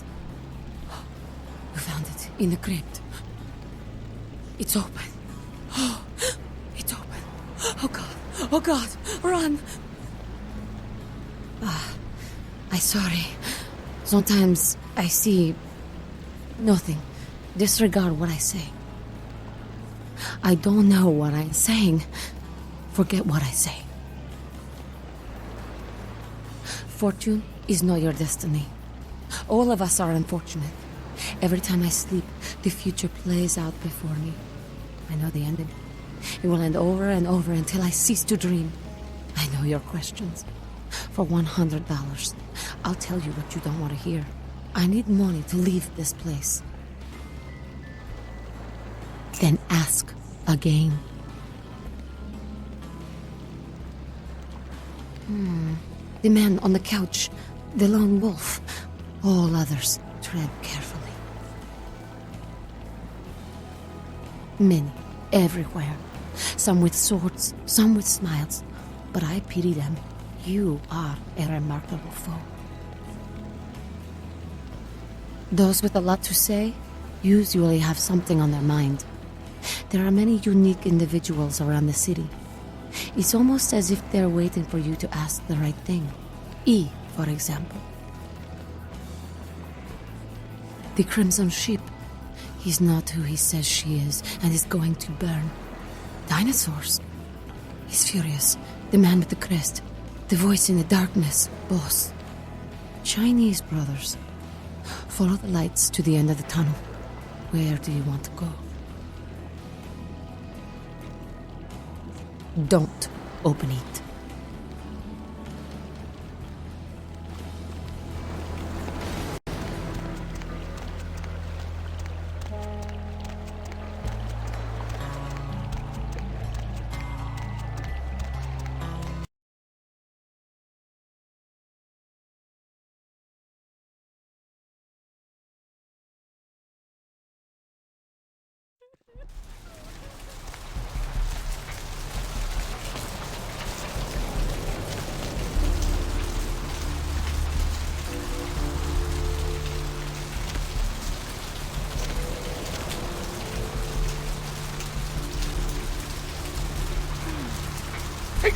You found it in the crypt. It's open. Oh, it's open. Oh God. Oh God. Run. I'm sorry. Sometimes I see nothing. Disregard what I say. I don't know what I'm saying. Forget what I say. Fortune is not your destiny. All of us are unfortunate. Every time I sleep, the future plays out before me. I know the ending. It will end over and over until I cease to dream. I know your questions. For $100, I'll tell you what you don't want to hear. I need money to leave this place. Then ask again. The man on the couch, the lone wolf. All others, tread carefully. Many, everywhere. Some with swords, some with smiles. But I pity them. You are a remarkable foe. Those with a lot to say usually have something on their mind. There are many unique individuals around the city. It's almost as if they're waiting for you to ask the right thing. E, for example. The Crimson Sheep. He's not who he says she is, and is going to burn. Dinosaurs. He's furious. The man with the crest. The voice in the darkness. Boss. Chinese brothers. Follow the lights to the end of the tunnel. Where do you want to go? Don't open it.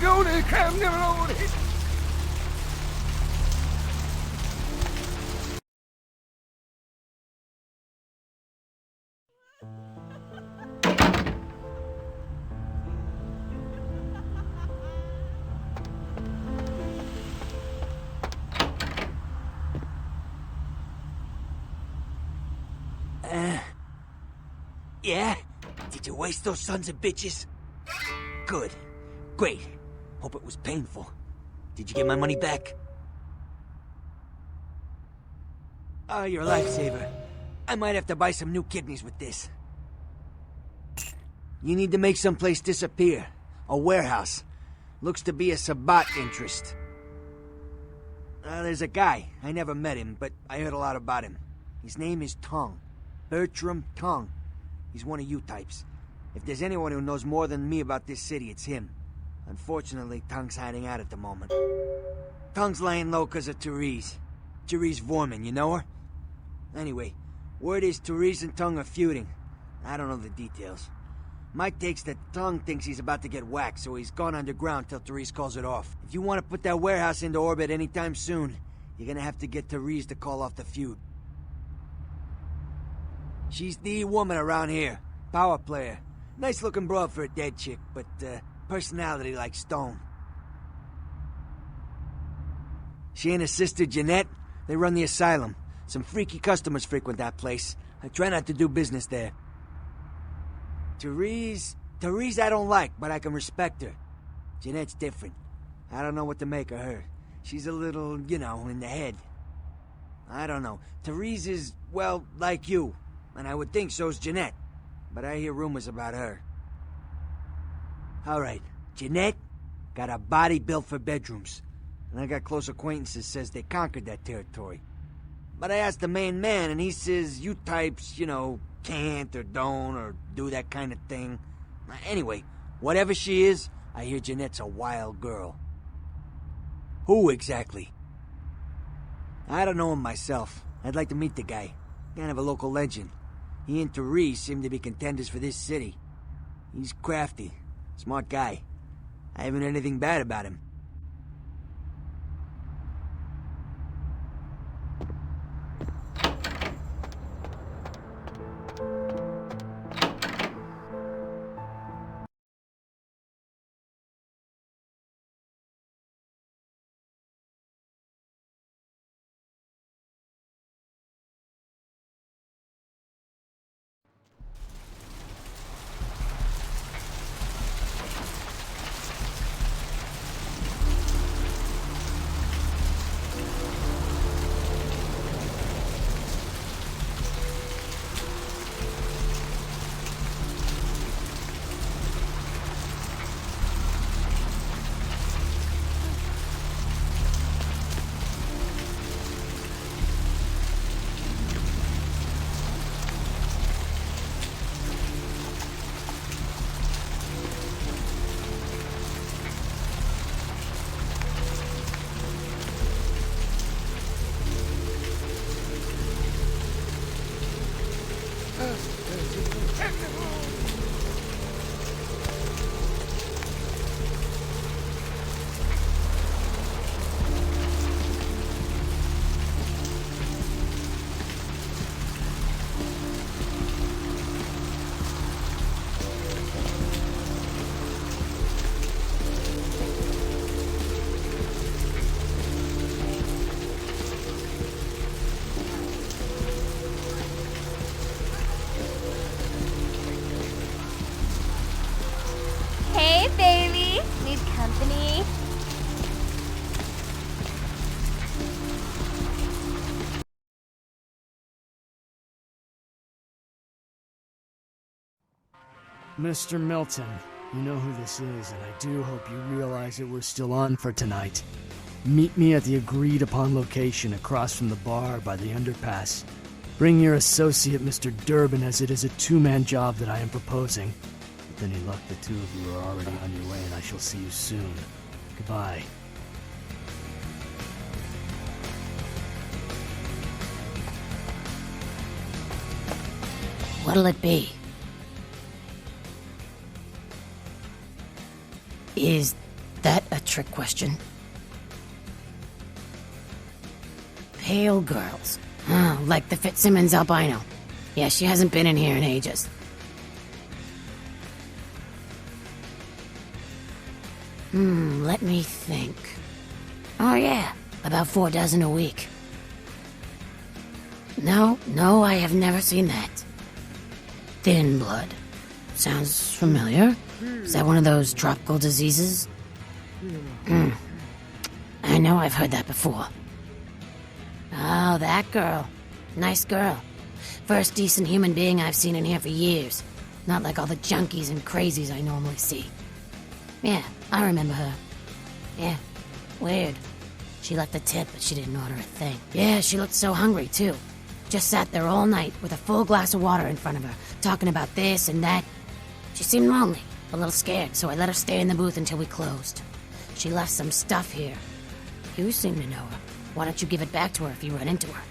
Go to the crowd, never know what it is. Yeah? Did you waste those sons of bitches? Good. Great. Hope it was painful. Did you get my money back? Oh, you're a lifesaver. I might have to buy some new kidneys with this. You need to make someplace disappear. A warehouse. Looks to be a Sabbat interest. There's a guy. I never met him, but I heard a lot about him. His name is Tongue. Bertram Tongue. He's one of you types. If there's anyone who knows more than me about this city, it's him. Unfortunately, Tongue's hiding out at the moment. Tongue's laying low because of Therese. Therese Vorman, you know her? Anyway, word is Therese and Tongue are feuding. I don't know the details. Mike takes that Tongue thinks he's about to get whacked, so he's gone underground till Therese calls it off. If you want to put that warehouse into orbit anytime soon, you're gonna have to get Therese to call off the feud. She's the woman around here. Power player. Nice looking broad for a dead chick, but, personality like stone. She and her sister Jeanette, they run the asylum. Some freaky customers frequent that place. I try not to do business there. Therese I don't like, but I can respect her. Jeanette's different. I don't know what to make of her. She's a little, you know, in the head. I don't know. Therese is, well, like you. And I would think so's Jeanette. But I hear rumors about her. Alright, Jeanette got a body built for bedrooms. And I got close acquaintances says they conquered that territory. But I asked the main man and he says you types, you know, can't or don't or do that kind of thing. Anyway, whatever she is, I hear Jeanette's a wild girl. Who exactly? I don't know him myself. I'd like to meet the guy. Kind of a local legend. He and Therese seem to be contenders for this city. He's crafty. Smart guy. I haven't heard anything bad about him. Hey, baby. Need company? Mr. Milton, you know who this is, and I do hope you realize that we're still on for tonight. Meet me at the agreed-upon location across from the bar by the underpass. Bring your associate, Mr. Durbin, as it is a two-man job that I am proposing. With any luck, the two of you are already on your way, and I shall see you soon. Goodbye. What'll it be? Is that a trick question? Pale girls. Oh, like the Fitzsimmons albino. Yeah, she hasn't been in here in ages. Let me think. Oh yeah, about 4 dozen a week. No, I have never seen that. Thin blood. Sounds familiar. Is that one of those tropical diseases? I know I've heard that before. Oh, that girl. Nice girl. First decent human being I've seen in here for years. Not like all the junkies and crazies I normally see. Yeah, I remember her. Yeah, weird. She left a tip, but she didn't order a thing. Yeah, she looked so hungry, too. Just sat there all night with a full glass of water in front of her, talking about this and that. She seemed lonely, a little scared, so I let her stay in the booth until we closed. She left some stuff here. You seem to know her. Why don't you give it back to her if you run into her?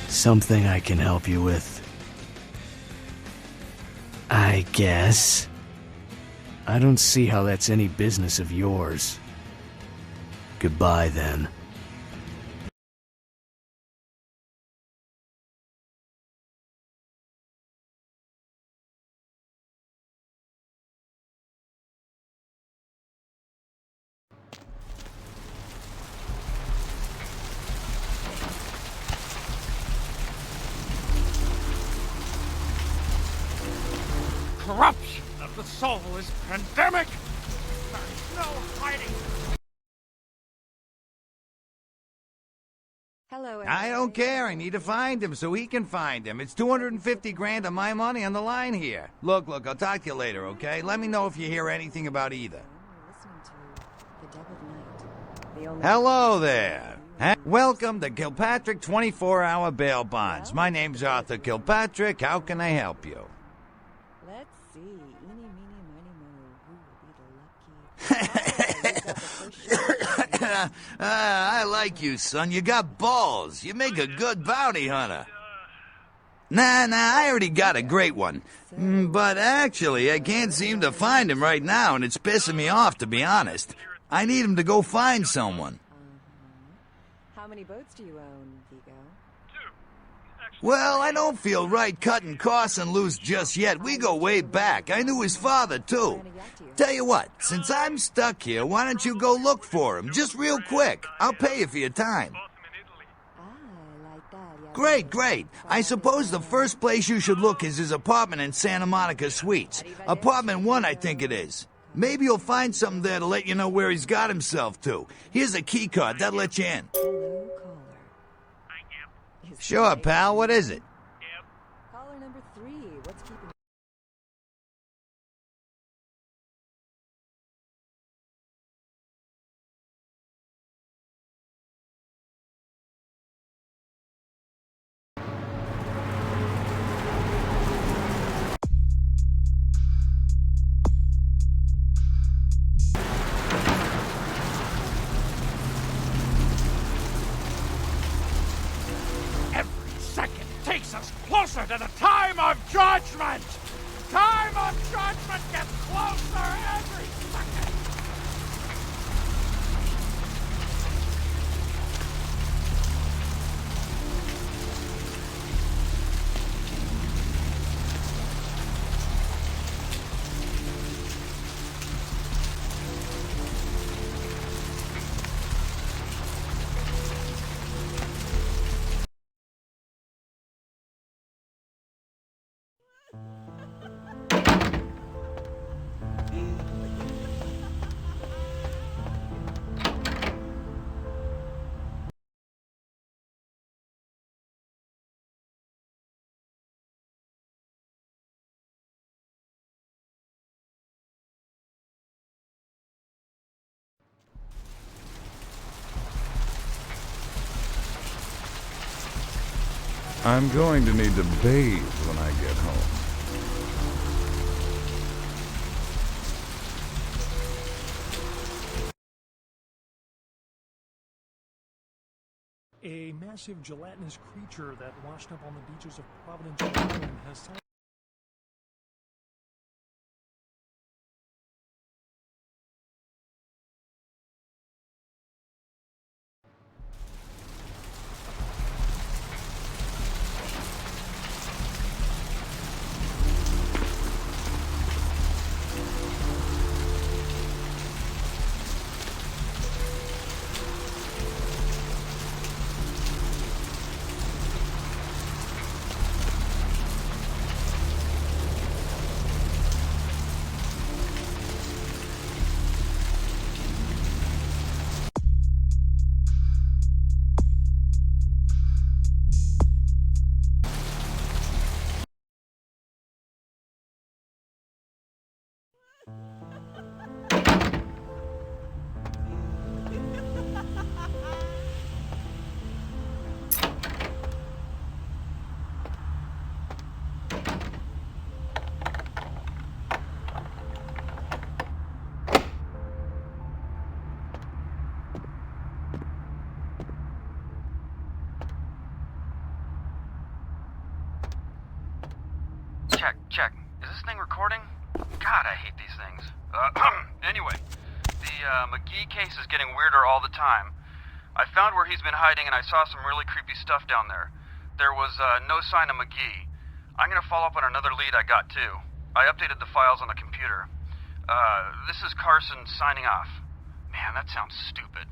Something I can help you with, I guess. I don't see how that's any business of yours. Goodbye, then. Corruption of the soul is pandemic! There's no hiding! Hello, I don't care. I need to find him so he can find him. It's 250 grand of my money on the line here. Look, I'll talk to you later, okay? Let me know if you hear anything about either. Hello there. Welcome to Kilpatrick 24-hour bail bonds. My name's Arthur Kilpatrick. How can I help you? Let's see. Eeny, meeny, miny, moe. I like you, son. You got balls. You make a good bounty hunter. Nah, I already got a great one. But actually, I can't seem to find him right now, and it's pissing me off, to be honest. I need him to go find someone. How many boats do you own, Vigo? Well, I don't feel right cutting costs and loose just yet. We go way back. I knew his father, too. Tell you what, since I'm stuck here, why don't you go look for him, just real quick. I'll pay you for your time. Great. I suppose the first place you should look is his apartment in Santa Monica Suites. Apartment 1, I think it is. Maybe you'll find something there to let you know where he's got himself to. Here's a key card. That'll let you in. Hello, caller. Sure, pal. What is it? Caller number 3. What's keeping... Every second takes us closer to the time of judgment! Time of judgment gets closer every second! I'm going to need to bathe when I get home. A massive gelatinous creature that washed up on the beaches of Providence, Rhode Island has... Check. Is this thing recording? God, I hate these things. Anyway, the McGee case is getting weirder all the time. I found where he's been hiding and I saw some really creepy stuff down there. There was no sign of McGee. I'm gonna follow up on another lead I got too. I updated the files on the computer. This is Carson signing off. Man, that sounds stupid.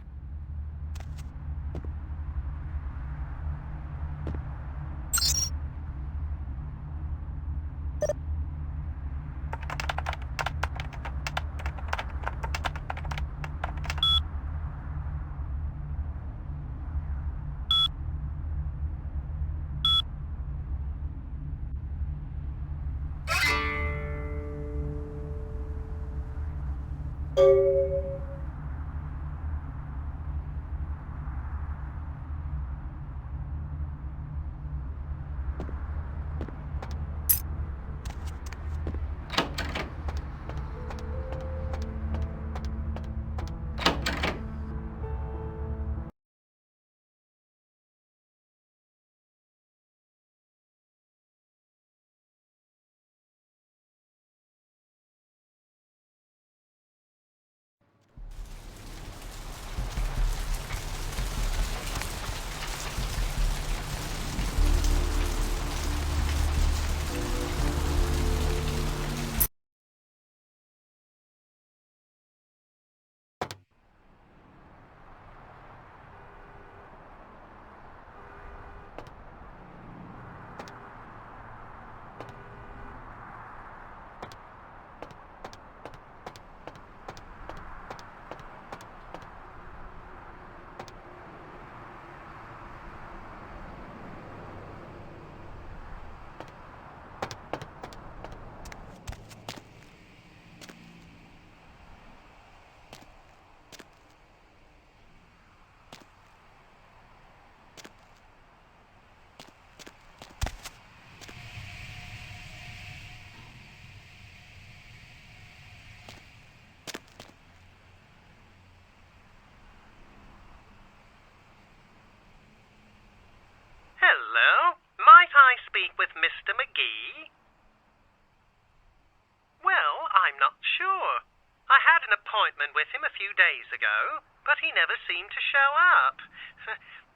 with him a few days ago, but he never seemed to show up.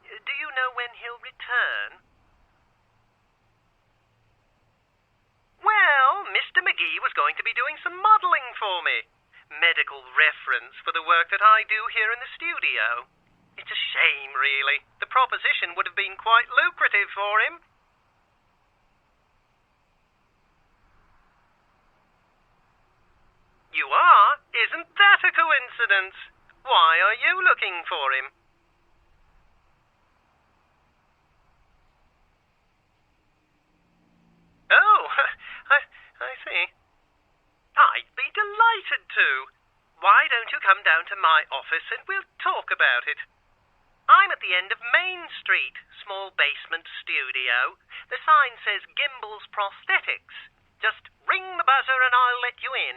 Do you know when he'll return? Well, Mr. McGee was going to be doing some modeling for me. Medical reference for the work that I do here in the studio. It's a shame, really. The proposition would have been quite lucrative for him. You are? Isn't that a coincidence? Why are you looking for him? Oh, I see. I'd be delighted to. Why don't you come down to my office and we'll talk about it? I'm at the end of Main Street, small basement studio. The sign says Gimbel's Prosthetics. Just ring the buzzer and I'll let you in.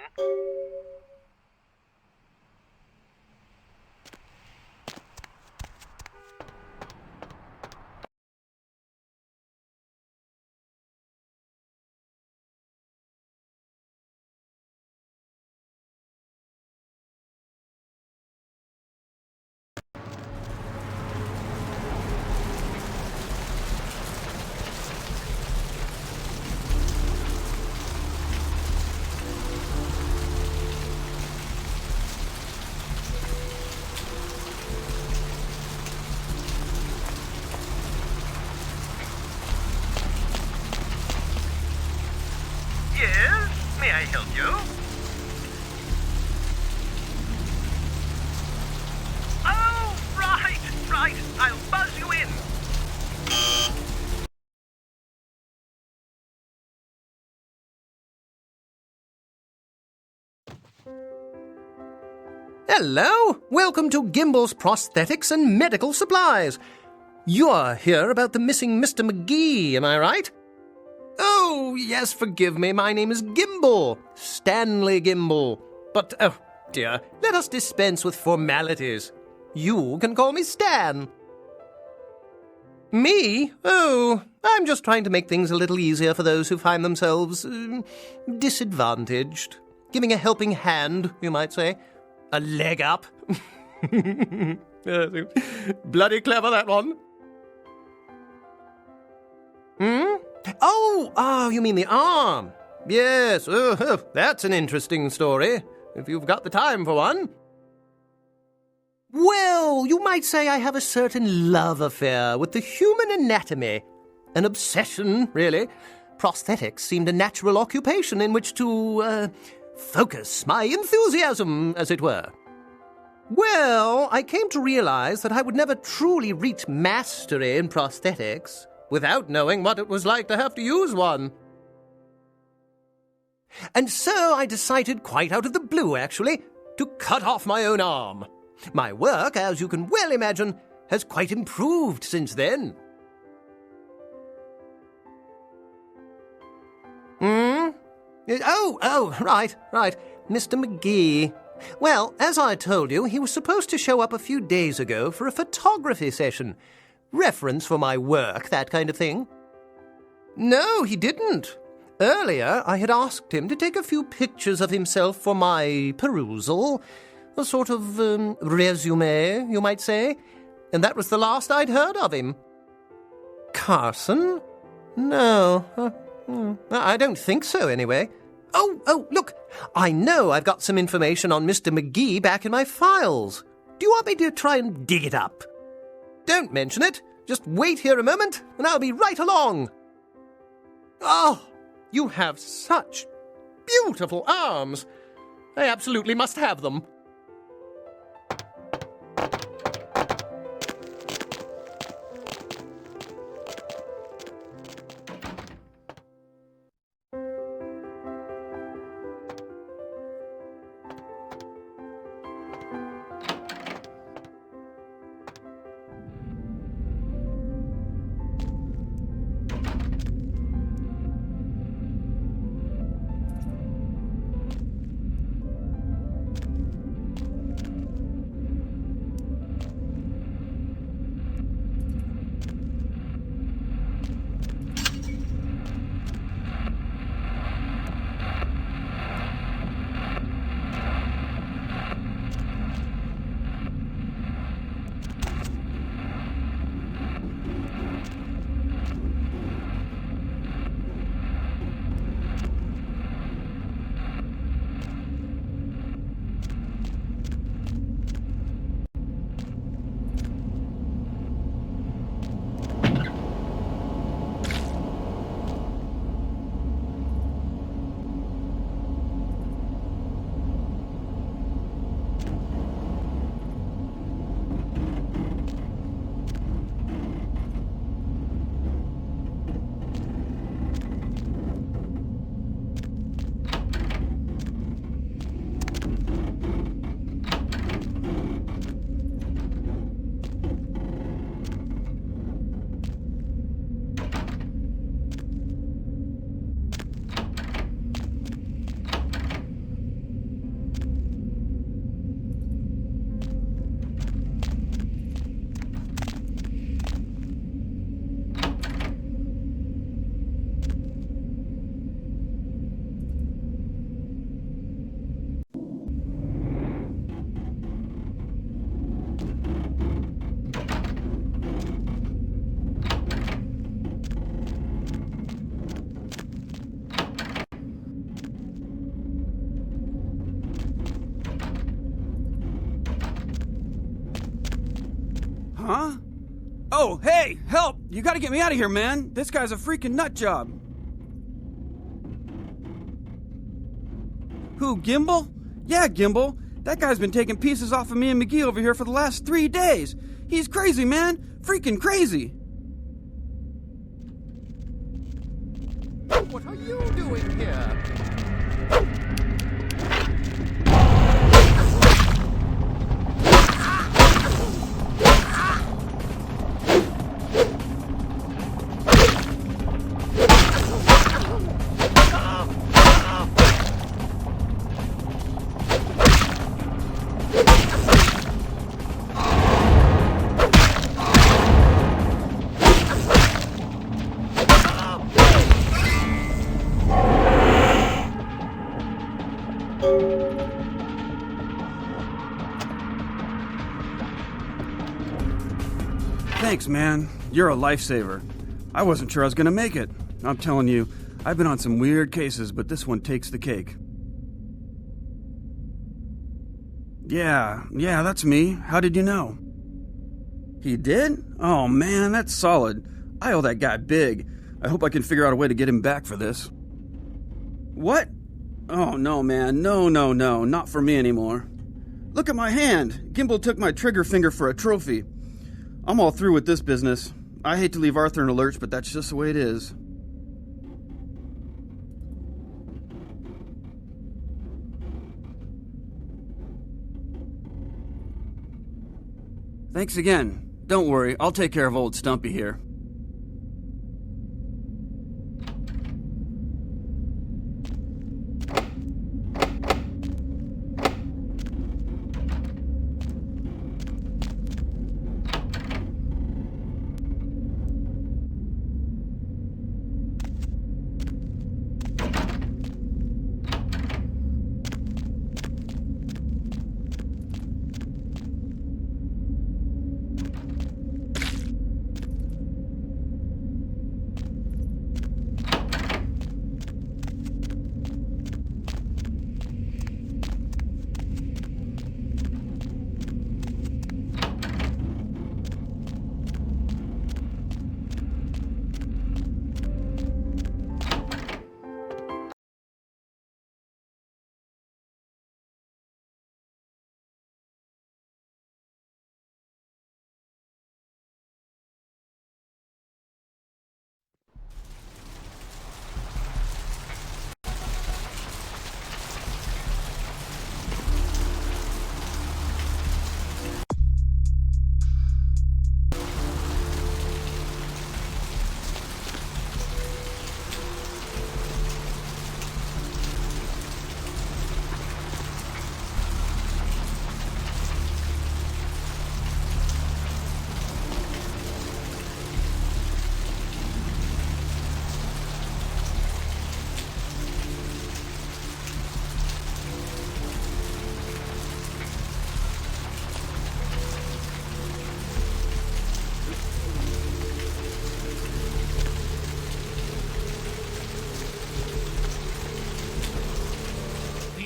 Yes? May I help you? Oh, right. I'll buzz you in. Hello! Welcome to Gimbel's Prosthetics and Medical Supplies. You're here about the missing Mr. McGee, am I right? Oh, yes, forgive me. My name is Gimbel. Stanley Gimbel. But, oh, dear, let us dispense with formalities. You can call me Stan. Me? Oh, I'm just trying to make things a little easier for those who find themselves disadvantaged. Giving a helping hand, you might say. A leg up. Bloody clever, that one. Oh, you mean the arm. Yes, that's an interesting story, if you've got the time for one. Well, you might say I have a certain love affair with the human anatomy. An obsession, really. Prosthetics seemed a natural occupation in which to, focus my enthusiasm, as it were. Well, I came to realize that I would never truly reach mastery in prosthetics without knowing what it was like to have to use one. And so I decided, quite out of the blue actually, to cut off my own arm. My work, as you can well imagine, has quite improved since then. Oh, right. Mr. McGee. Well, as I told you, he was supposed to show up a few days ago for a photography session. Reference for my work, that kind of thing. No, he didn't. Earlier, I had asked him to take a few pictures of himself for my perusal. A sort of resume, you might say. And that was the last I'd heard of him. Carson? No. I don't think so, anyway. Oh, look. I know I've got some information on Mr. McGee back in my files. Do you want me to try and dig it up? Don't mention it. Just wait here a moment, and I'll be right along. Oh, you have such beautiful arms. I absolutely must have them. Huh? Oh, hey, help! You gotta get me out of here, man! This guy's a freaking nut job! Who, Gimbal? Yeah, Gimbal. That guy's been taking pieces off of me and McGee over here for the last 3 days. He's crazy, man! Freaking crazy! What are you doing here? Thanks, man. You're a lifesaver. I wasn't sure I was gonna make it. I'm telling you, I've been on some weird cases, but this one takes the cake. Yeah, that's me. How did you know? He did? Oh man, that's solid. I owe that guy big. I hope I can figure out a way to get him back for this. What? Oh no, man. No, not for me anymore. Look at my hand. Gimbal took my trigger finger for a trophy. I'm all through with this business. I hate to leave Arthur in a lurch, but that's just the way it is. Thanks again. Don't worry, I'll take care of old Stumpy here.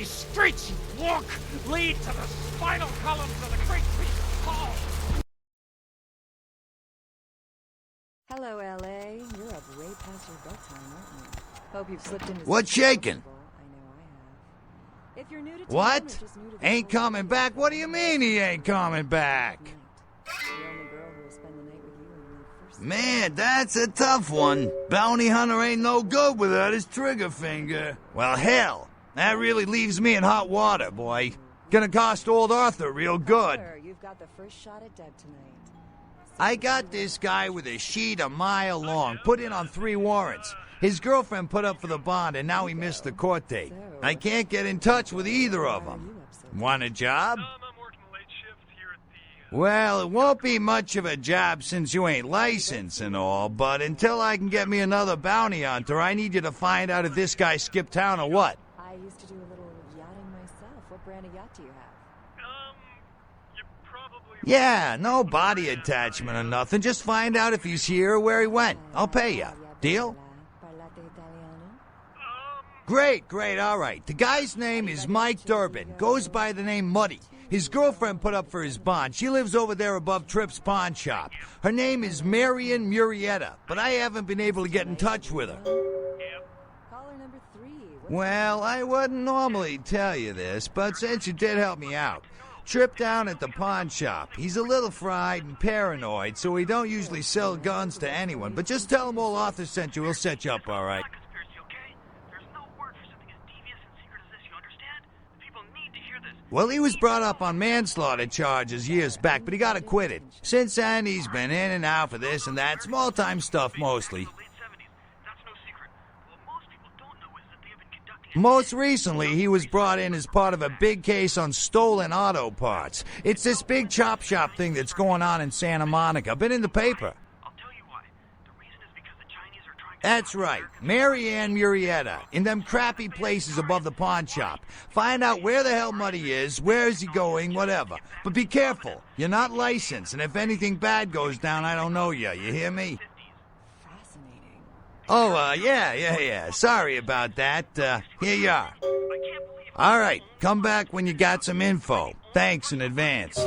Streets, you walk, lead to the spinal columns of the great beast of Paul. Hello, L.A. You're up way past your bedtime, aren't you? Hope you've slipped into... What's shaking? If you're new to What? town or just new to this Ain't whole coming back? What do you mean he ain't coming back? The only girl who will spend the night with you when you first... Man, that's a tough one. Bounty hunter ain't no good without his trigger finger. Well, hell, that really leaves me in hot water, boy. Gonna cost old Arthur real good. You've got the first shot at Deb tonight. I got this guy with a sheet a mile long, put in on 3 warrants. His girlfriend put up for the bond, and now he missed the court date. I can't get in touch with either of them. Want a job? Well, it won't be much of a job since you ain't licensed and all, but until I can get me another bounty hunter, I need you to find out if this guy skipped town or what. I used to do a little yachting myself. What brand of yacht do you have? Yeah, no body attachment or nothing. Just find out if he's here or where he went. I'll pay you. Deal? Great, all right. The guy's name is Mike Durbin. Goes by the name Muddy. His girlfriend put up for his bond. She lives over there above Tripp's pawn shop. Her name is Marion Murrieta, but I haven't been able to get in touch with her. Caller number 3. Well, I wouldn't normally tell you this, but since you did help me out, Tripp down at the pawn shop. He's a little fried and paranoid, so he don't usually sell guns to anyone, but just tell him old Arthur sent you. He'll set you up all right. Well, he was brought up on manslaughter charges years back, but he got acquitted. Since then, he's been in and out for this and that, small-time stuff mostly. Most recently, he was brought in as part of a big case on stolen auto parts. It's this big chop shop thing that's going on in Santa Monica. Been in the paper. That's right, Marianne Murrieta, in them crappy places above the pawn shop. Find out where the hell money is, where is he going, whatever. But be careful, you're not licensed, and if anything bad goes down, I don't know you hear me? Fascinating. Oh, yeah. Sorry about that. Here you are. All right, come back when you got some info. Thanks in advance.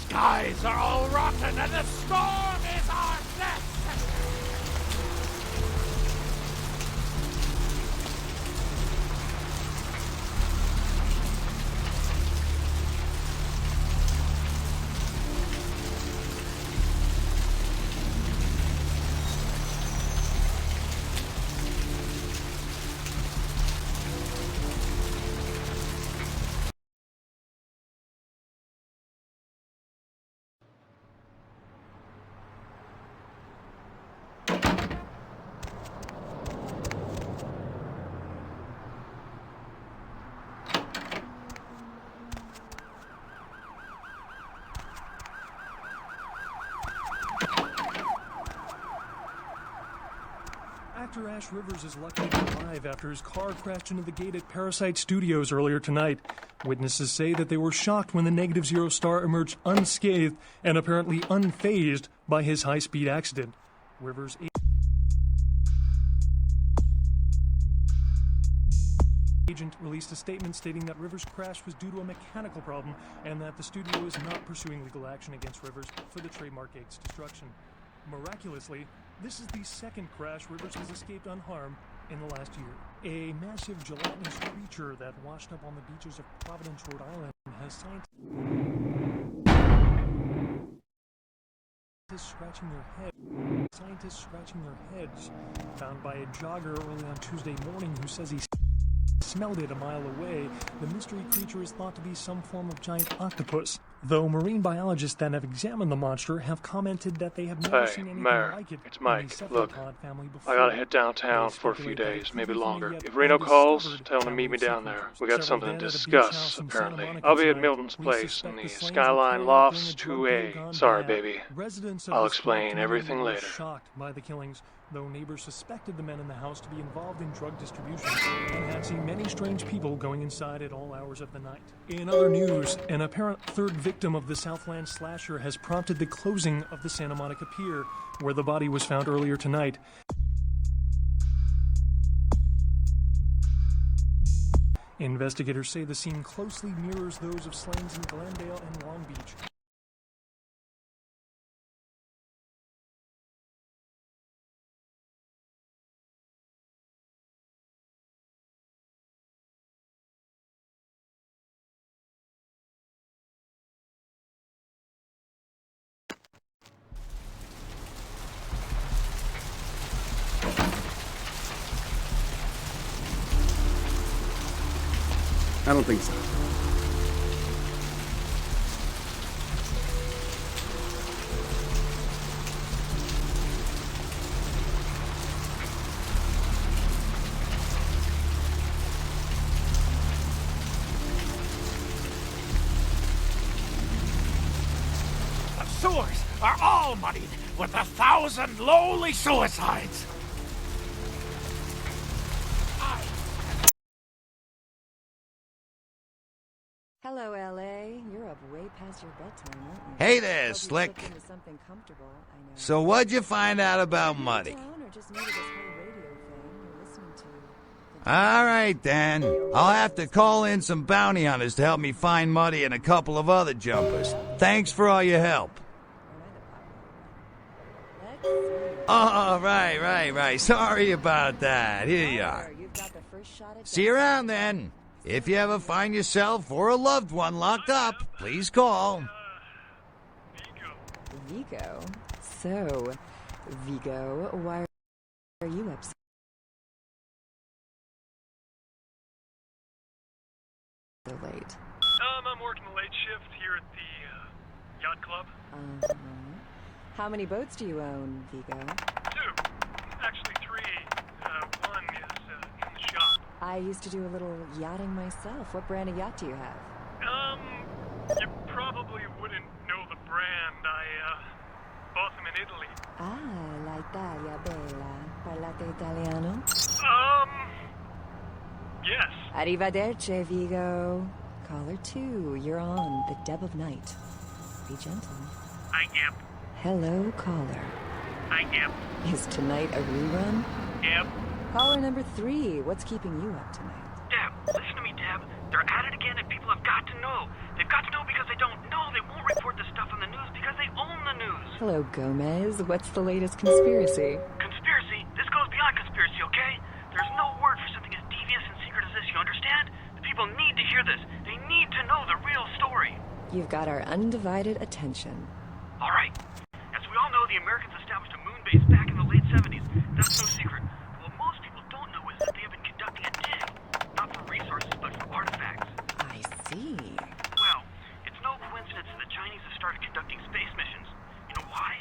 Skies are all rotten and the storm is our destiny! Actor Ash Rivers is lucky to be alive after his car crashed into the gate at Parasite Studios earlier tonight. Witnesses say that they were shocked when the Negative Zero star emerged unscathed and apparently unfazed by his high-speed accident. Rivers' agent released a statement stating that Rivers' crash was due to a mechanical problem and that the studio is not pursuing legal action against Rivers for the trademark gate's destruction. Miraculously, this is the second crash Rivers has escaped unharmed in the last year. A massive gelatinous creature that washed up on the beaches of Providence, Rhode Island has scientists scratching their heads, found by a jogger early on Tuesday morning who says he smelled it a mile away. The mystery creature is thought to be some form of giant octopus, though marine biologists that have examined the monster have commented that they have never seen anything like it. It's Mike. Look, I gotta head downtown for a few days, maybe longer. If Reno calls, tell him to meet me down there. We got something to discuss, apparently. I'll be at Milton's place in the Skyline Lofts 2A. Sorry, baby. I'll explain everything later. Shocked by the killings, though neighbors suspected the men in the house to be involved in drug distribution and had seen many strange people going inside at all hours of the night. In other news, an apparent third victim of the Southland slasher has prompted the closing of the Santa Monica Pier, where the body was found earlier tonight. Investigators say the scene closely mirrors those of slayings in Glendale and Long Beach. I don't think so. sewers are all muddied with 1,000 lowly suicides. Hello, LA. You're up way past your bedtime, aren't you? Hey there, Hope you Slick. slipped into something comfortable, I know. So what'd you find out about Muddy? Town or just new to this whole radio thing you're listening to? All right, then. I'll have to call in some bounty hunters to help me find Muddy and a couple of other jumpers. Thanks for all your help. Oh, right. Sorry about that. Here you are. See you around, then. If you ever find yourself or a loved one locked up, please call. Vigo? So, Vigo, why are you up so late? I'm working the late shift here at the yacht club. How many boats do you own, Vigo? 2. Actually 3. One is in the shop. I used to do a little yachting myself. What brand of yacht do you have? You probably wouldn't know the brand. I bought them in Italy. Ah, la Italia bella. Parlate italiano? Yes. Arrivederci, Vigo. Caller 2, you're on the Deb of Night. Be gentle. I am. Hello, caller. I am. Is tonight a rerun? Deb. Caller number 3, what's keeping you up tonight? Deb, listen to me, Deb. They're at it again and people have got to know. They've got to know because they don't know. They won't report this stuff on the news because they own the news. Hello, Gomez. What's the latest conspiracy? Conspiracy? This goes beyond conspiracy, okay? There's no word for something as devious and secret as this, you understand? The people need to hear this. They need to know the real story. You've got our undivided attention. All right. As we all know, the Americans established a moon base back in the late 70s. That's no secret. What most people don't know is that they have been conducting a dig. Not for resources, but for artifacts. I see. Well, it's no coincidence that the Chinese have started conducting space missions. You know why?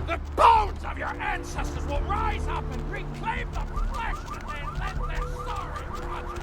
The bones of your ancestors will rise up and reclaim the flesh that they lent their sorry project.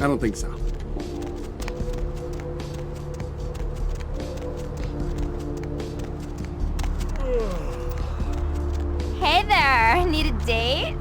don't think so. Hey there, need a date?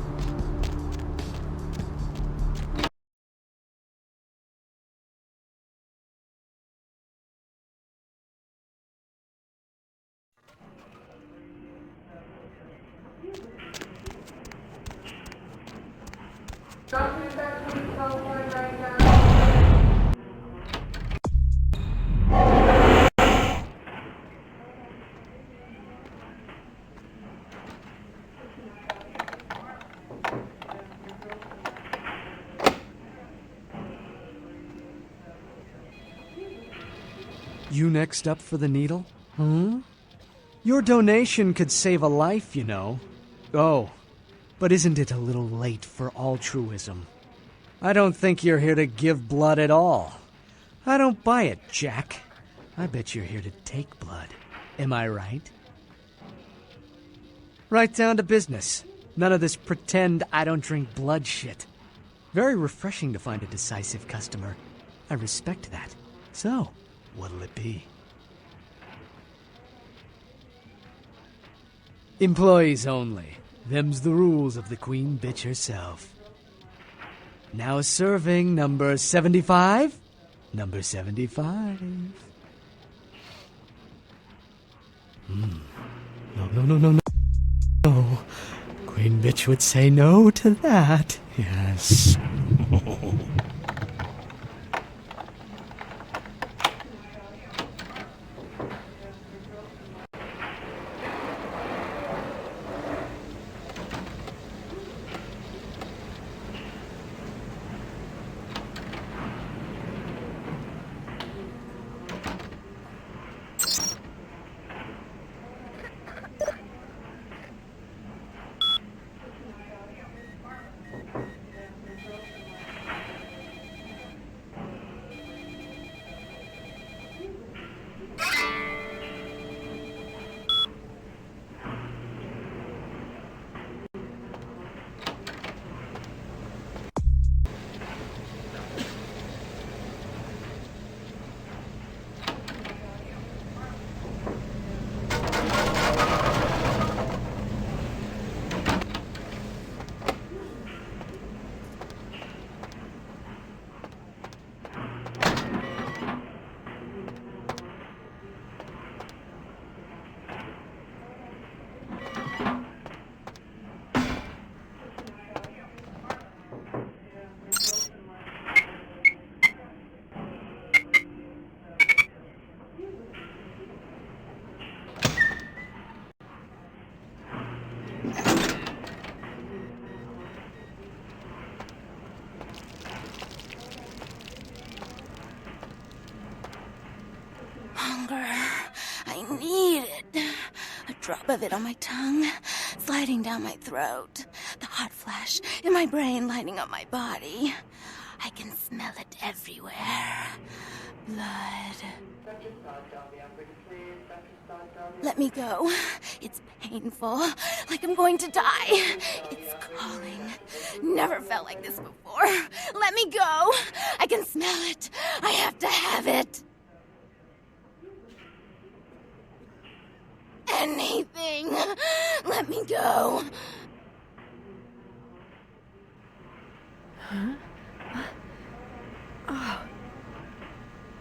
You next up for the needle? Your donation could save a life, you know. Oh, but isn't it a little late for altruism? I don't think you're here to give blood at all. I don't buy it, Jack. I bet you're here to take blood. Am I right? Right down to business. None of this pretend I don't drink blood shit. Very refreshing to find a decisive customer. I respect that. So, what'll it be? Employees only. Them's the rules of the Queen Bitch herself. Now serving number 75? Number 75. No. No. Queen Bitch would say no to that. Yes. I need it. A drop of it on my tongue, sliding down my throat. The hot flash in my brain lighting up my body. I can smell it everywhere. Blood. Let me go. It's painful, like I'm going to die. It's calling. Never felt like this before. Let me go. I can smell it. I have to have it. Anything. Let me go. Huh? Oh.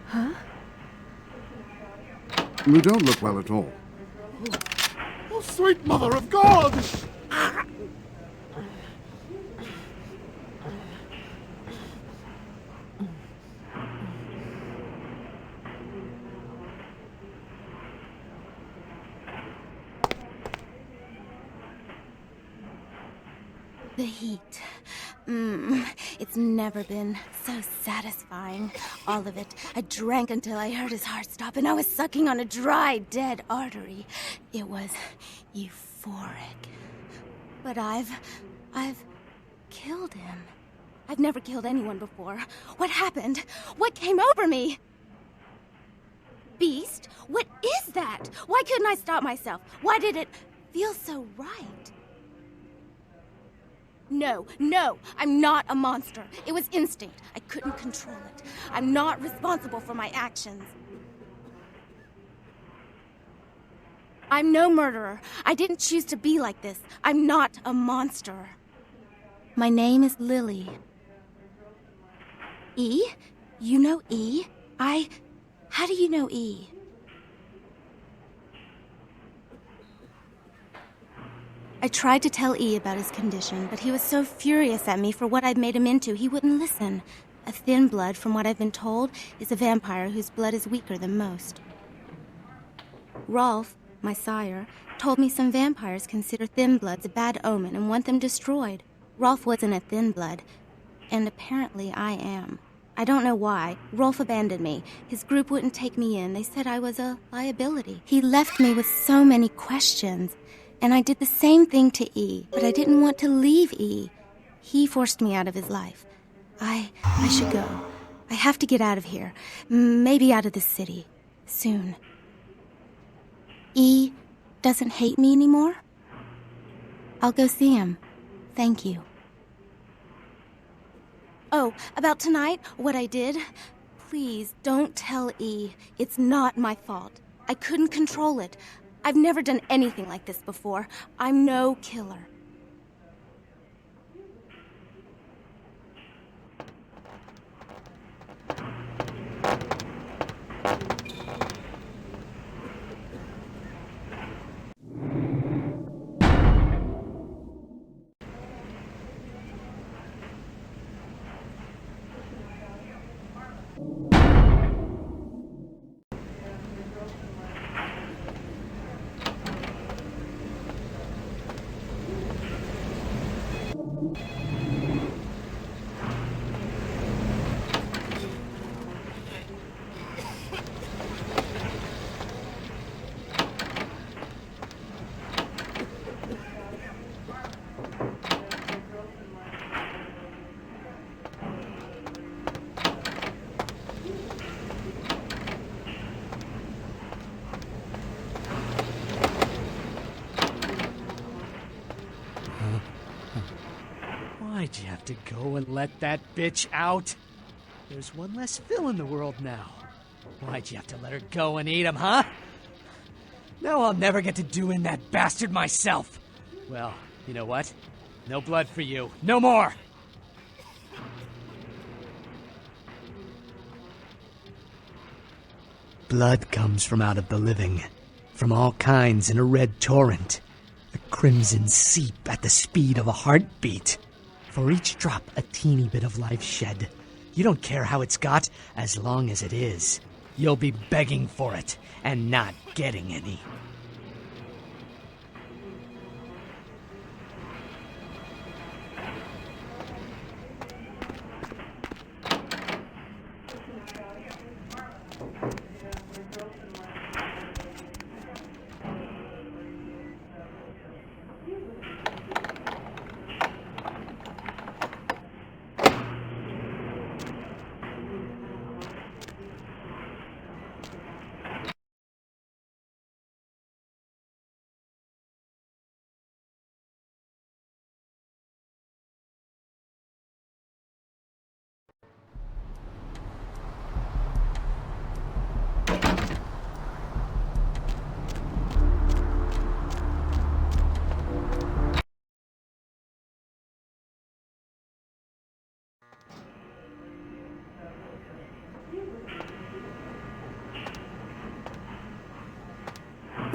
Huh? You don't look well at all. Oh, sweet mother of God! The heat. It's never been so satisfying. All of it. I drank until I heard his heart stop, and I was sucking on a dry, dead artery. It was euphoric. But I've killed him. I've never killed anyone before. What happened? What came over me? Beast? What is that? Why couldn't I stop myself? Why did it feel so right? No, I'm not a monster. It was instinct. I couldn't control it. I'm not responsible for my actions. I'm no murderer. I didn't choose to be like this. I'm not a monster. My name is Lily. E? You know E? How do you know E? I tried to tell E about his condition, but he was so furious at me for what I'd made him into, he wouldn't listen. A thin blood, from what I've been told, is a vampire whose blood is weaker than most. Rolf, my sire, told me some vampires consider thin bloods a bad omen and want them destroyed. Rolf wasn't a thin blood, and apparently I am. I don't know why. Rolf abandoned me. His group wouldn't take me in. They said I was a liability. He left me with so many questions, and I did the same thing to E, but I didn't want to leave E. He forced me out of his life. I should go. I have to get out of here. Maybe out of the city. Soon. E doesn't hate me anymore? I'll go see him. Thank you. Oh, about tonight, what I did? Please, don't tell E. It's not my fault. I couldn't control it. I've never done anything like this before. I'm no killer. Why'd you have to go and let that bitch out? There's one less Phil in the world now. Why'd you have to let her go and eat him, huh? Now I'll never get to doing that bastard myself. Well, you know what? No blood for you. No more! Blood comes from out of the living. From all kinds in a red torrent. The crimson seep at the speed of a heartbeat. For each drop, a teeny bit of life shed. You don't care how it's got, as long as it is. You'll be begging for it, and not getting any.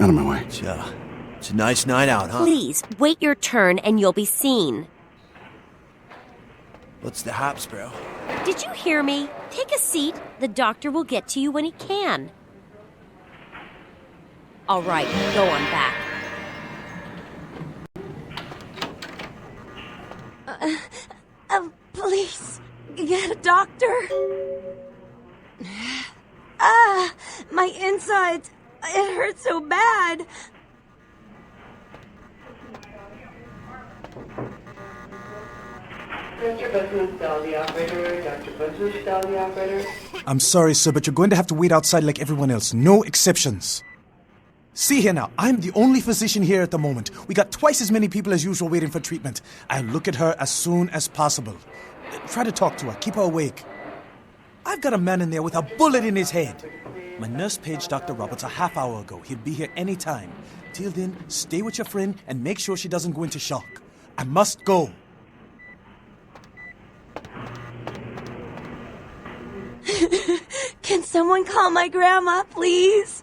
Out of my way. It's a nice night out, huh? Please, wait your turn and you'll be seen. What's the hops, bro? Did you hear me? Take a seat. The doctor will get to you when he can. All right, go on back. Please, get a doctor. My insides. It hurts so bad. I'm sorry, sir, but you're going to have to wait outside like everyone else. No exceptions. See here now, I'm the only physician here at the moment. We got twice as many people as usual waiting for treatment. I'll look at her as soon as possible. Try to talk to her, keep her awake. I've got a man in there with a bullet in his head. My nurse paged Dr. Roberts a half hour ago. He'll be here any time. Till then, stay with your friend and make sure she doesn't go into shock. I must go. Can someone call my grandma, please?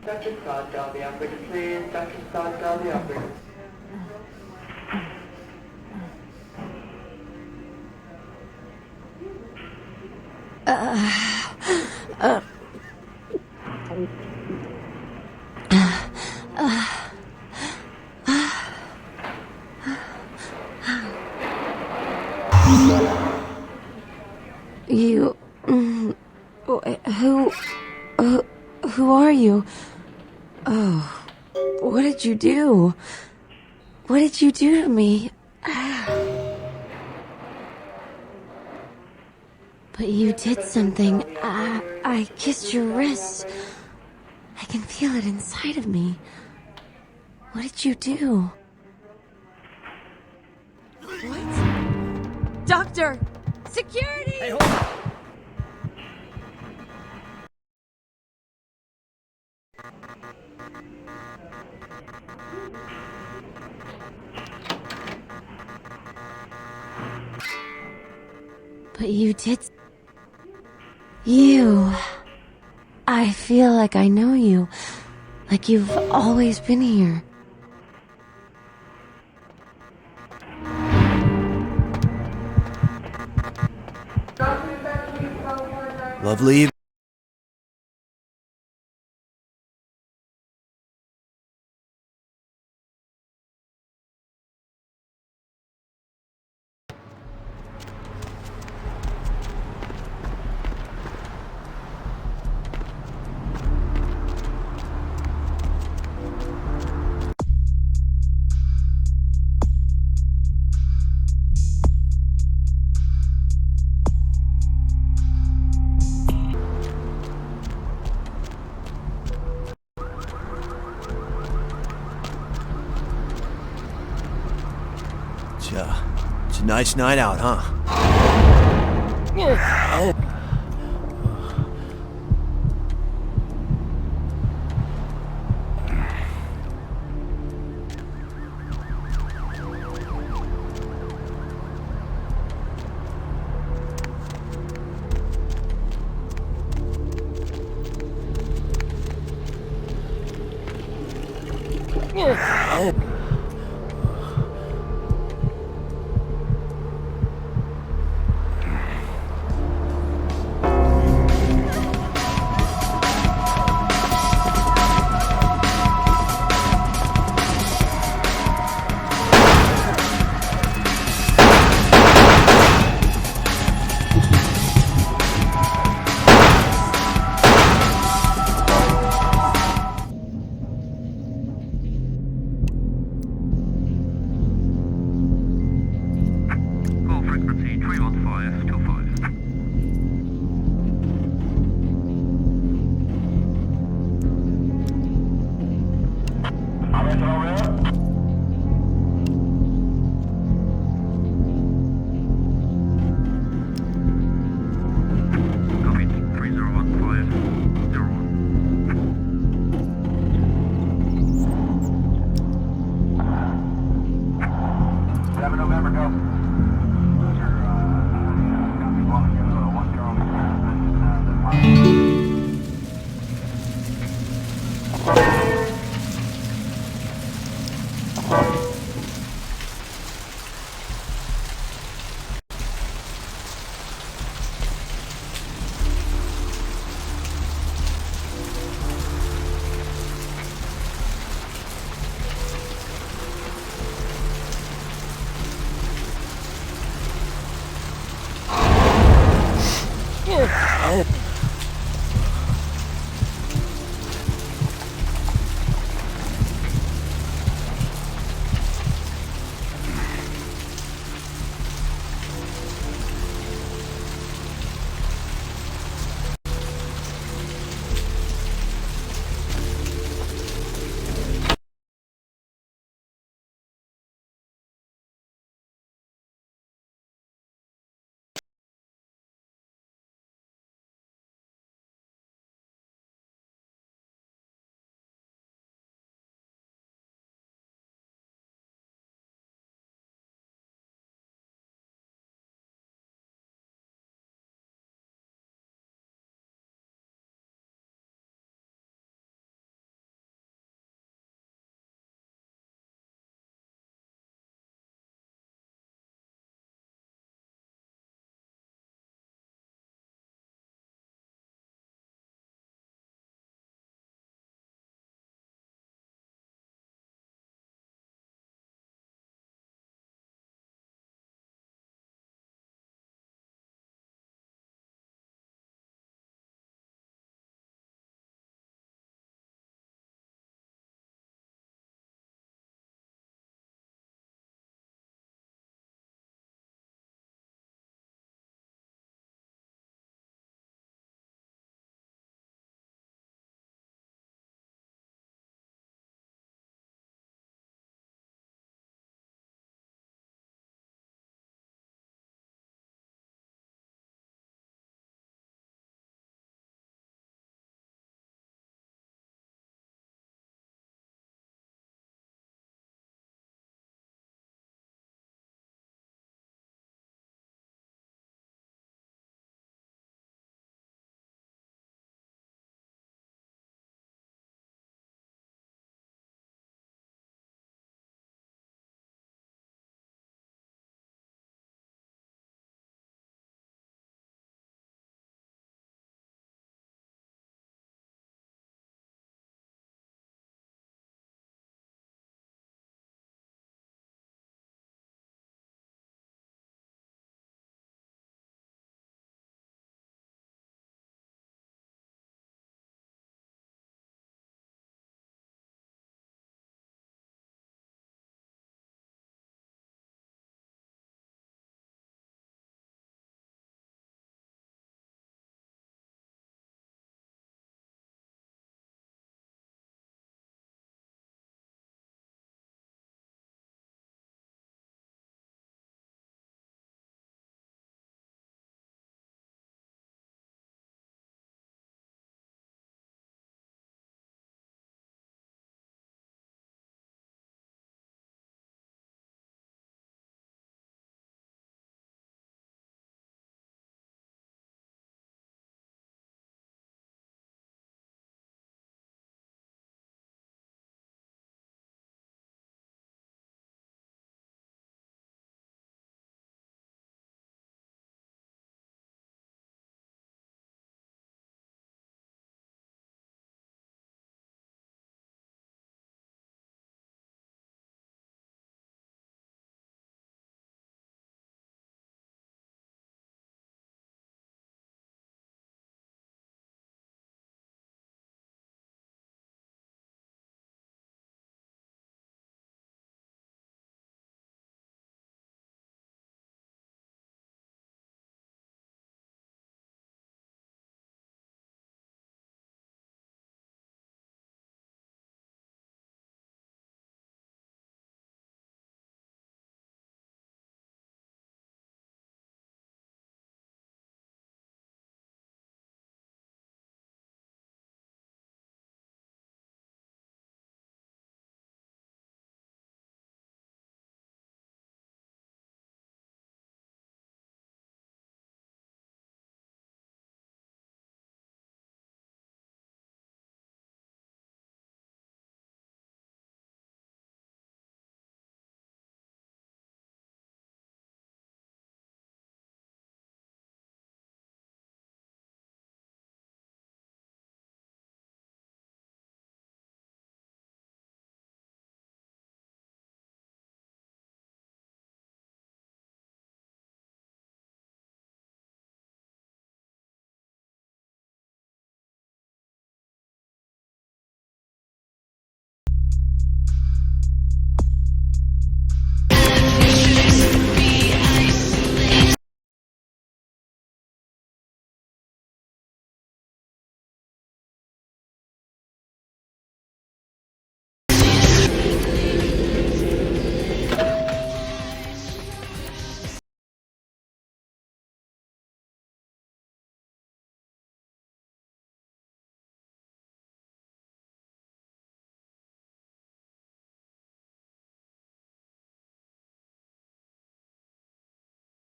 Dr. Scott, dial the operator, please. Dr. Scott, dial the operator. You... Who are you? Oh, what did you do? What did you do to me? But you did something. I kissed your wrist. I can feel it inside of me. What did you do? What? Doctor! Security! Hey, hold on! But you did... You... I feel like I know you. Like you've always been here. Lovely. It's a nice night out, huh?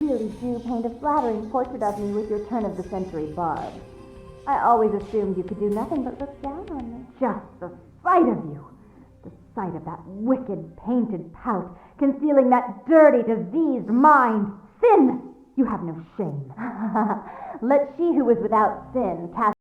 really do paint a flattering portrait of me with your turn-of-the-century bard. I always assumed you could do nothing but look down on me. Just the sight of you. The sight of that wicked painted pout, concealing that dirty, diseased mind. Sin! You have no shame. Let she who is without sin cast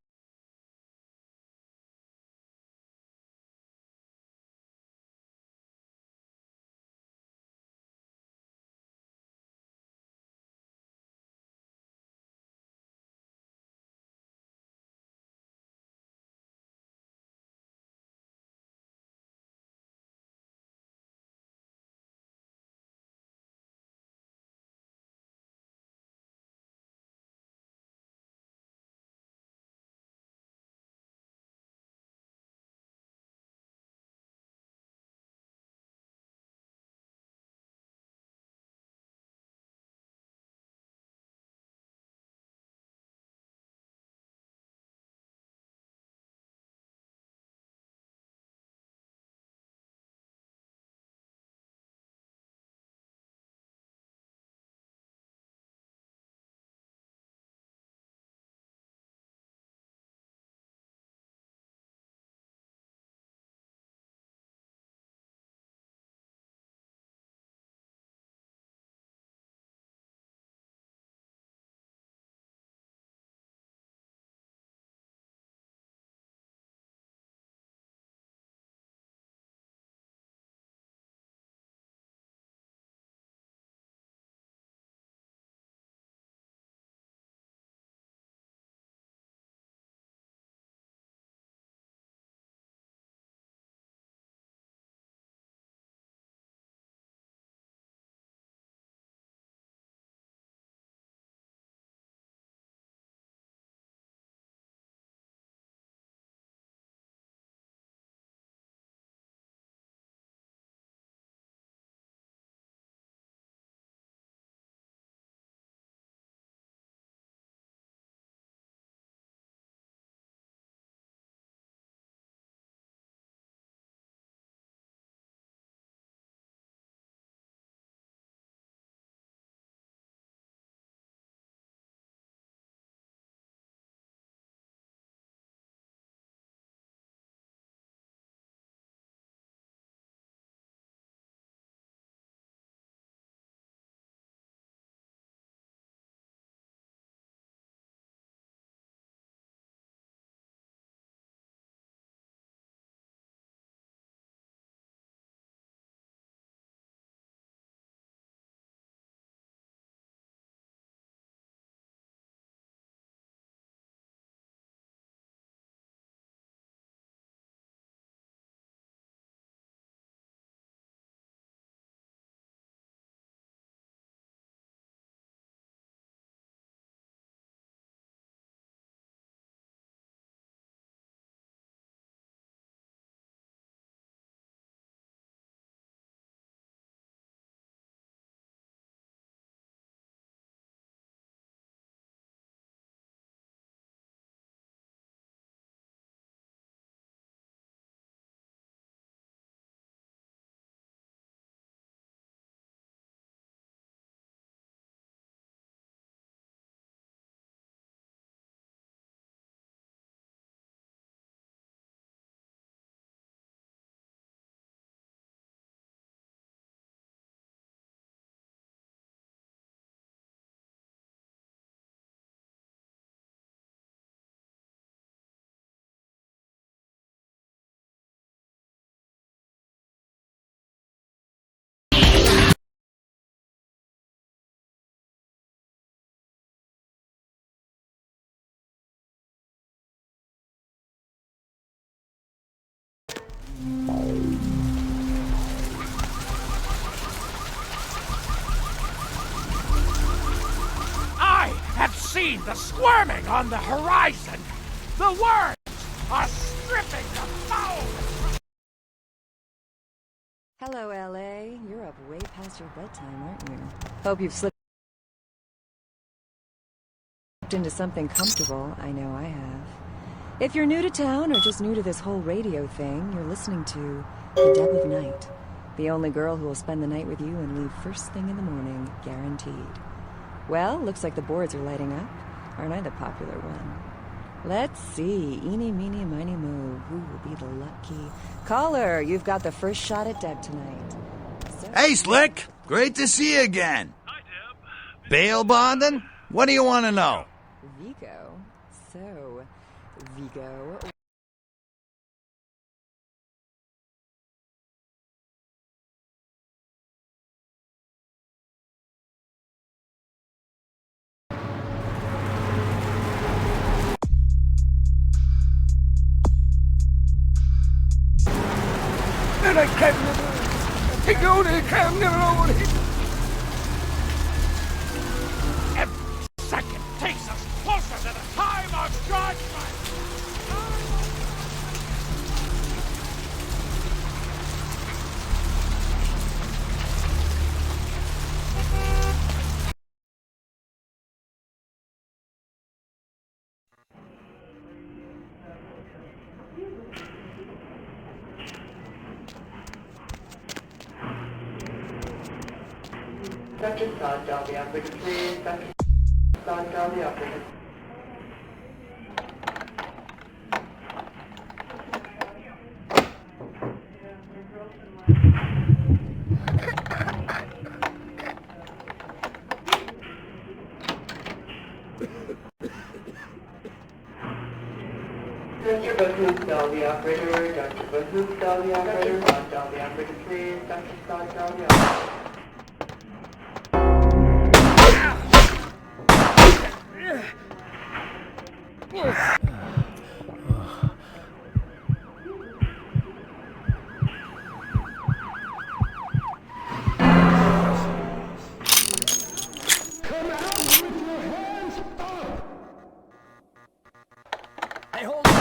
I have seen the squirming on the horizon. The worms are stripping the foul. Hello, LA. You're up way past your bedtime, aren't you? Hope you've slipped into something comfortable. I know I have. If you're new to town or just new to this whole radio thing, you're listening to The Depth of Night. The only girl who will spend the night with you and leave first thing in the morning, guaranteed. Well, looks like the boards are lighting up. Aren't I the popular one? Let's see. Eeny, meeny, miny, moo. Who will be the lucky... Caller, you've got the first shot at Deb tonight. Hey, Slick! Great to see you again. Hi, Deb. Bail bonding? What do you want to know? Vigo. So, Vigo... And I can never take on it, can never on it. Every second takes us closer to the time of judgment. Dr. Scott, Dolby operator, please. Dr. Scott, Dolby operator. Dr. Bahoop, Dolby operator. Dr. Bahoop, Dolby operator. Scott, Dolby operator, please. Dr. Scott, Dolby operator. Hey, hold on.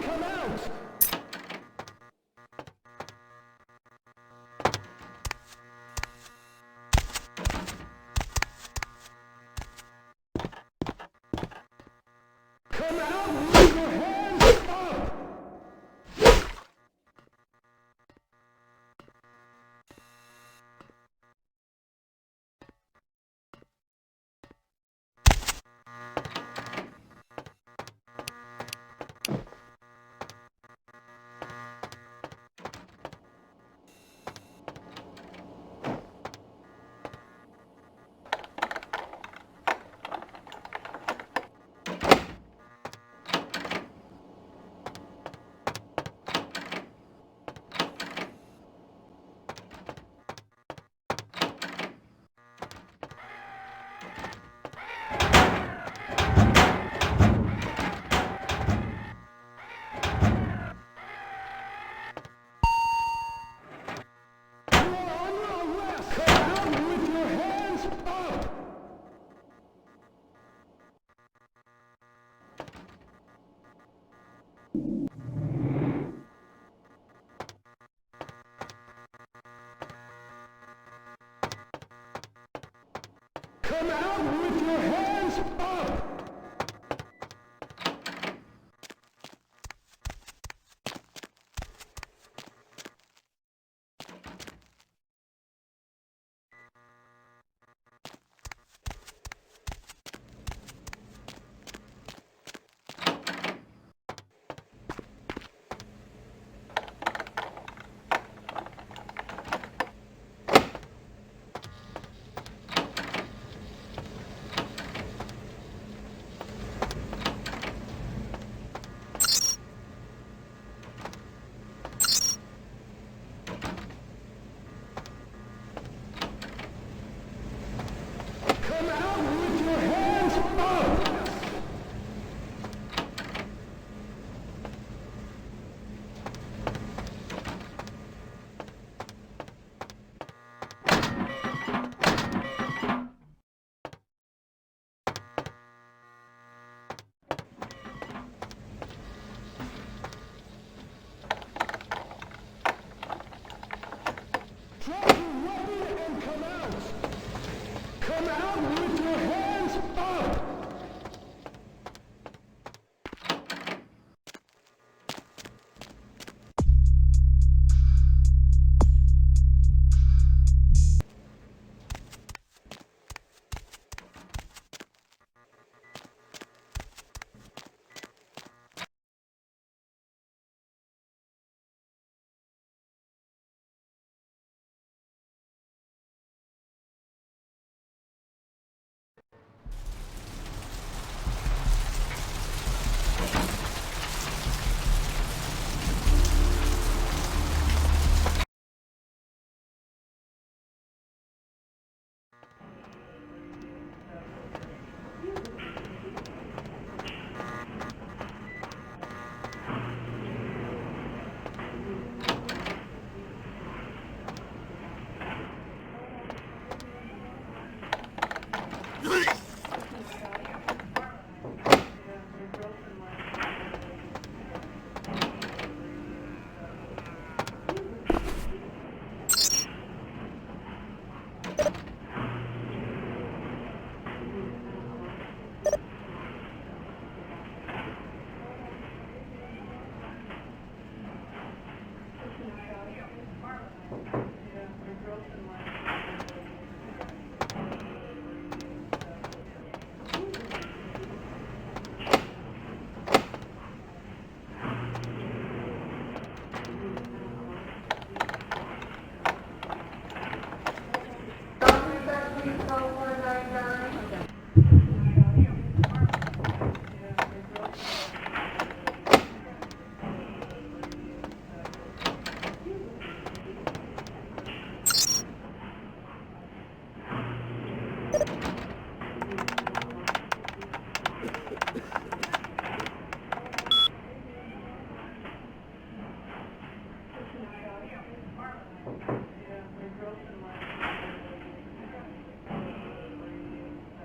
come out! Come out with your hands up! Come out with your hands up! Come out with your hands up! Drop your weapon and come out! Come out with your hands up!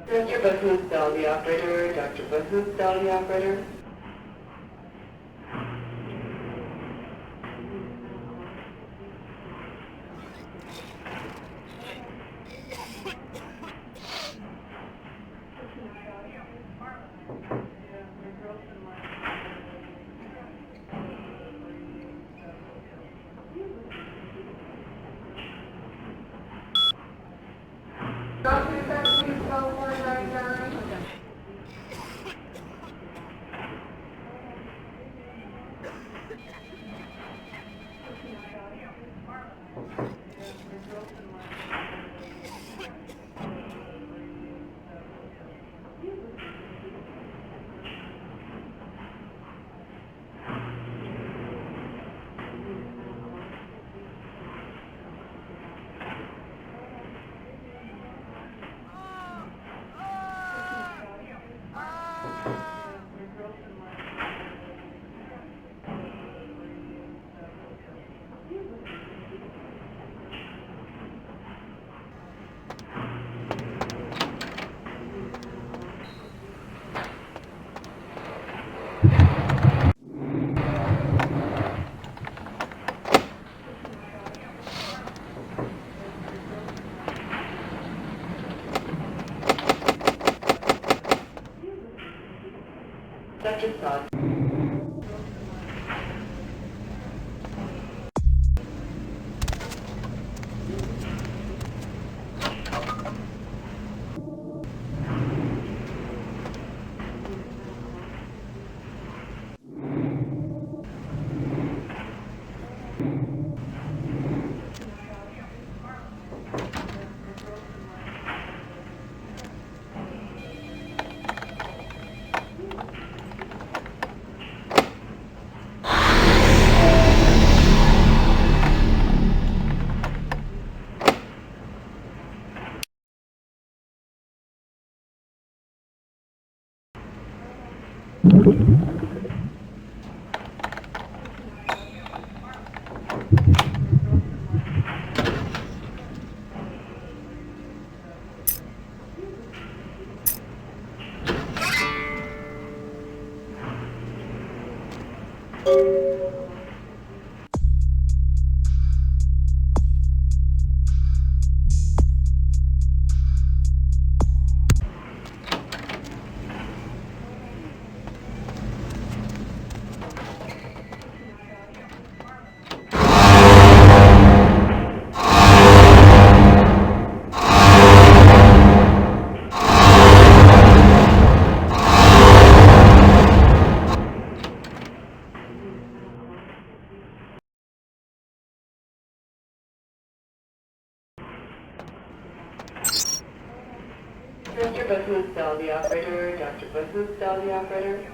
Dr. Bahood, Dolly operator. Dr. Bahood, Dolly operator. Subject thought. Mr. Booth, tell the operator. Dr. Booth, tell the operator.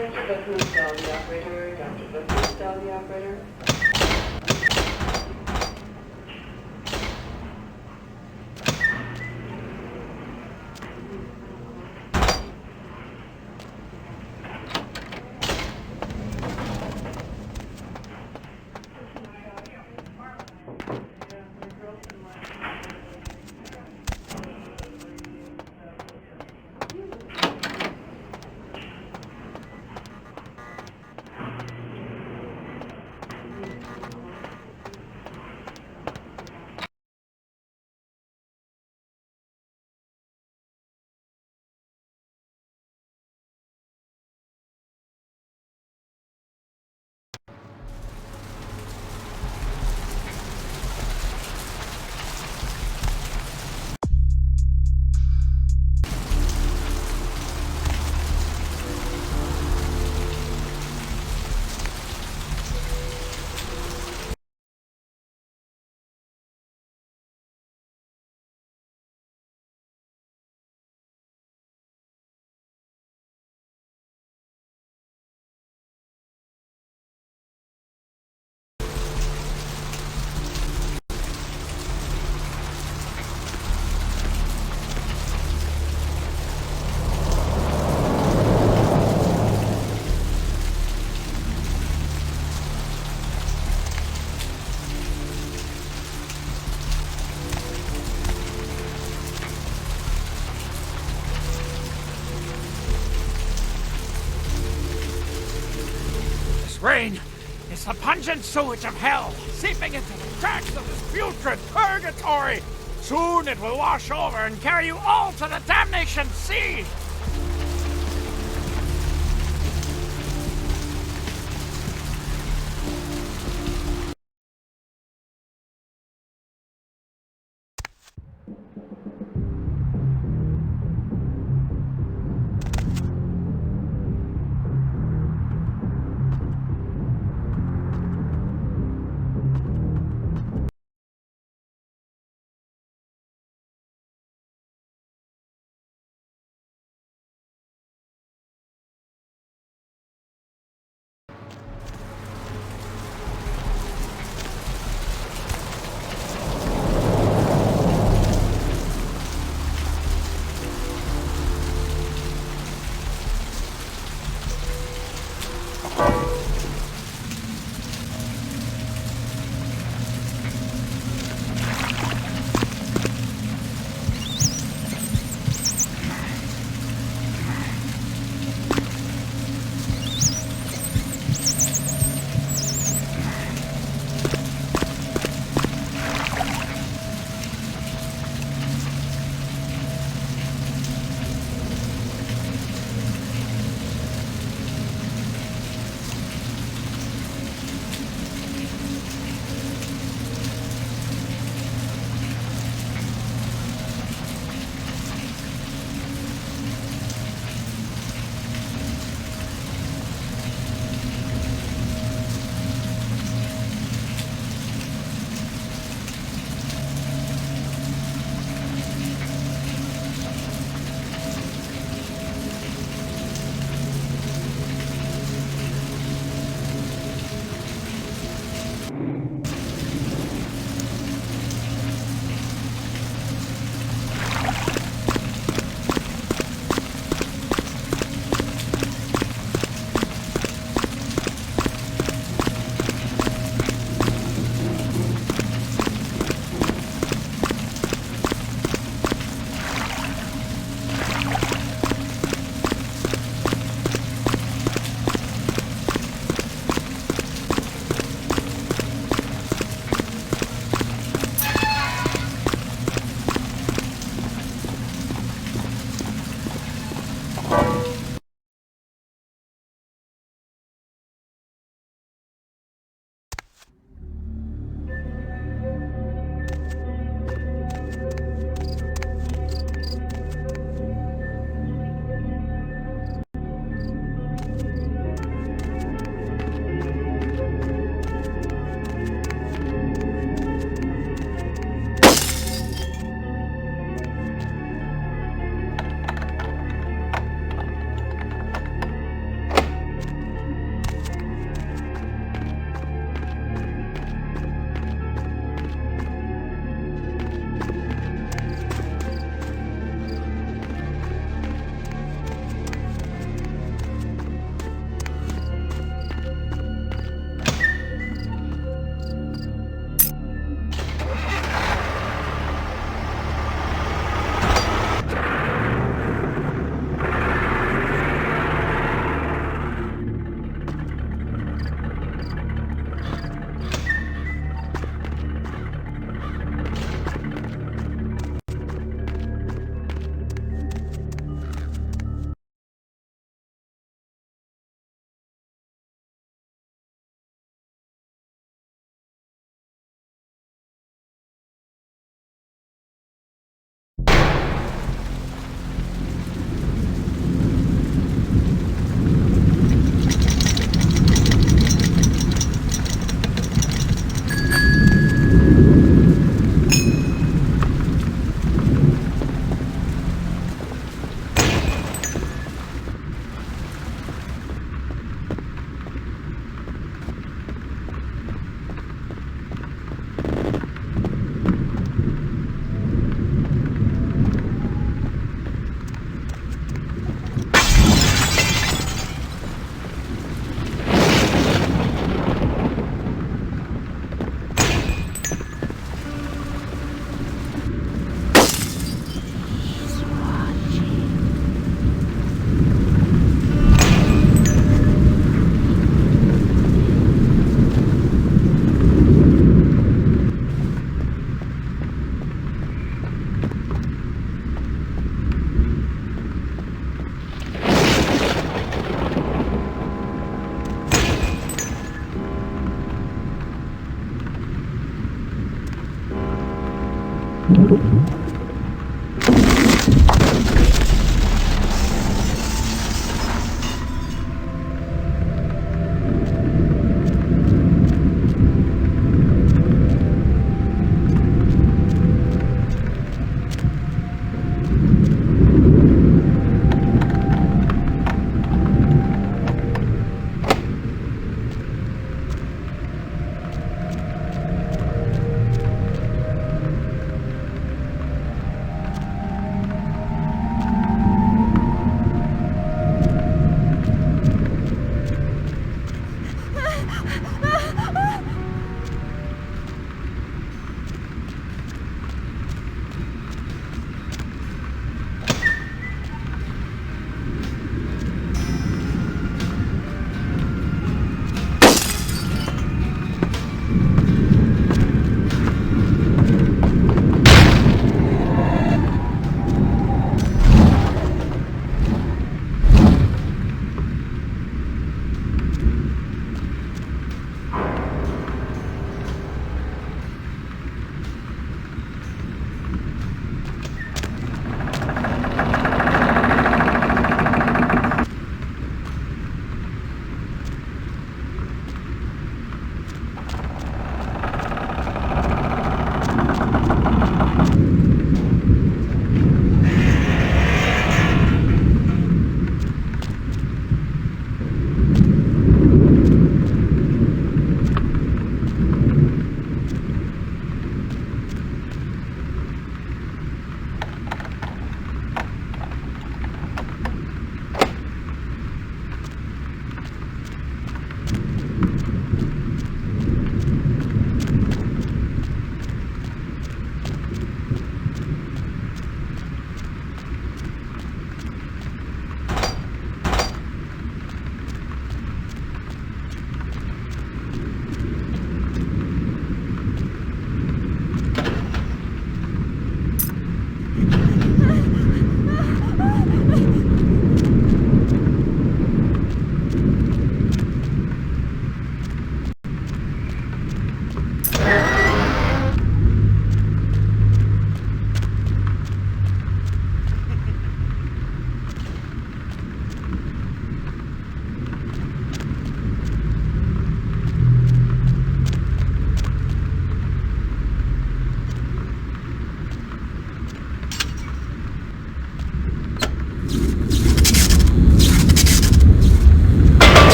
Mr. Booth, tell the operator. Dr. Booth, tell the operator. rain. It's the pungent sewage of hell, seeping into the cracks of this putrid purgatory. Soon it will wash over and carry you all to the damnation sea.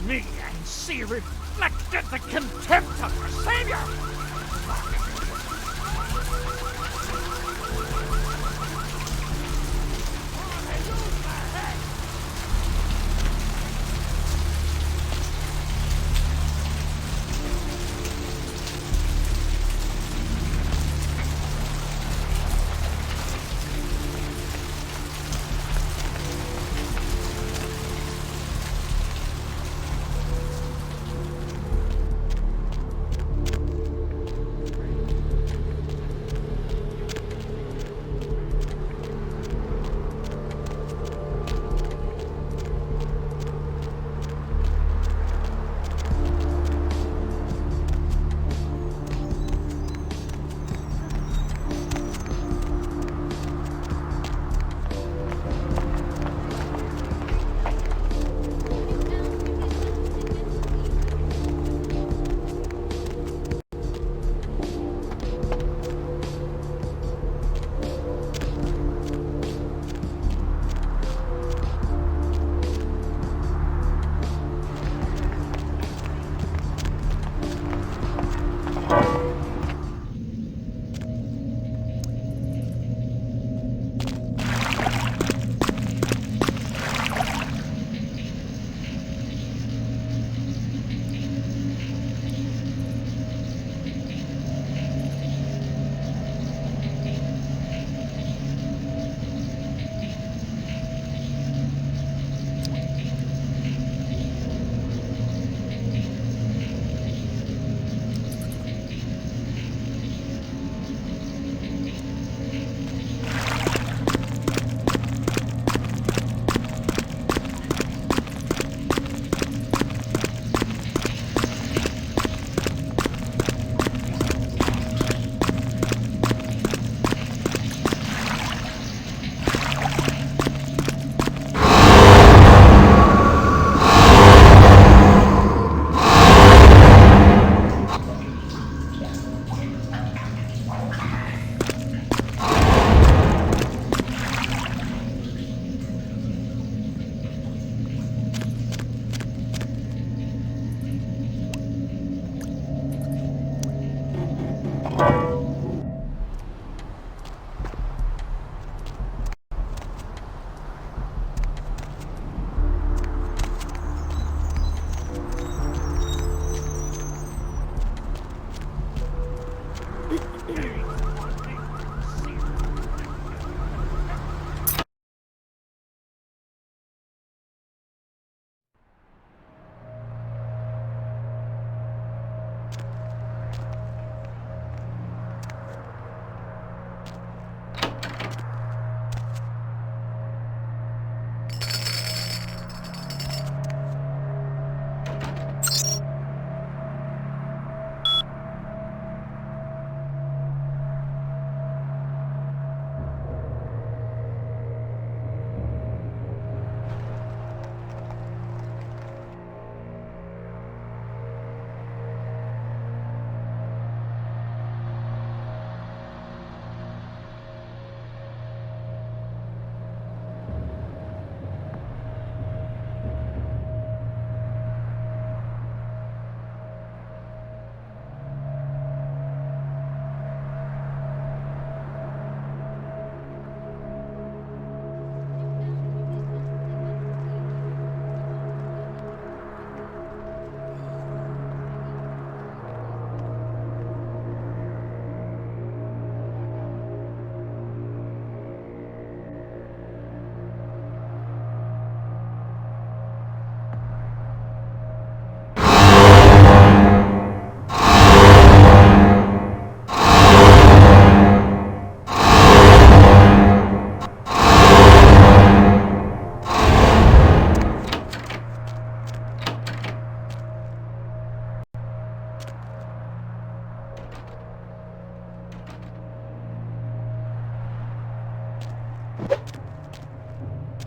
me and see reflected the contempt of your savior!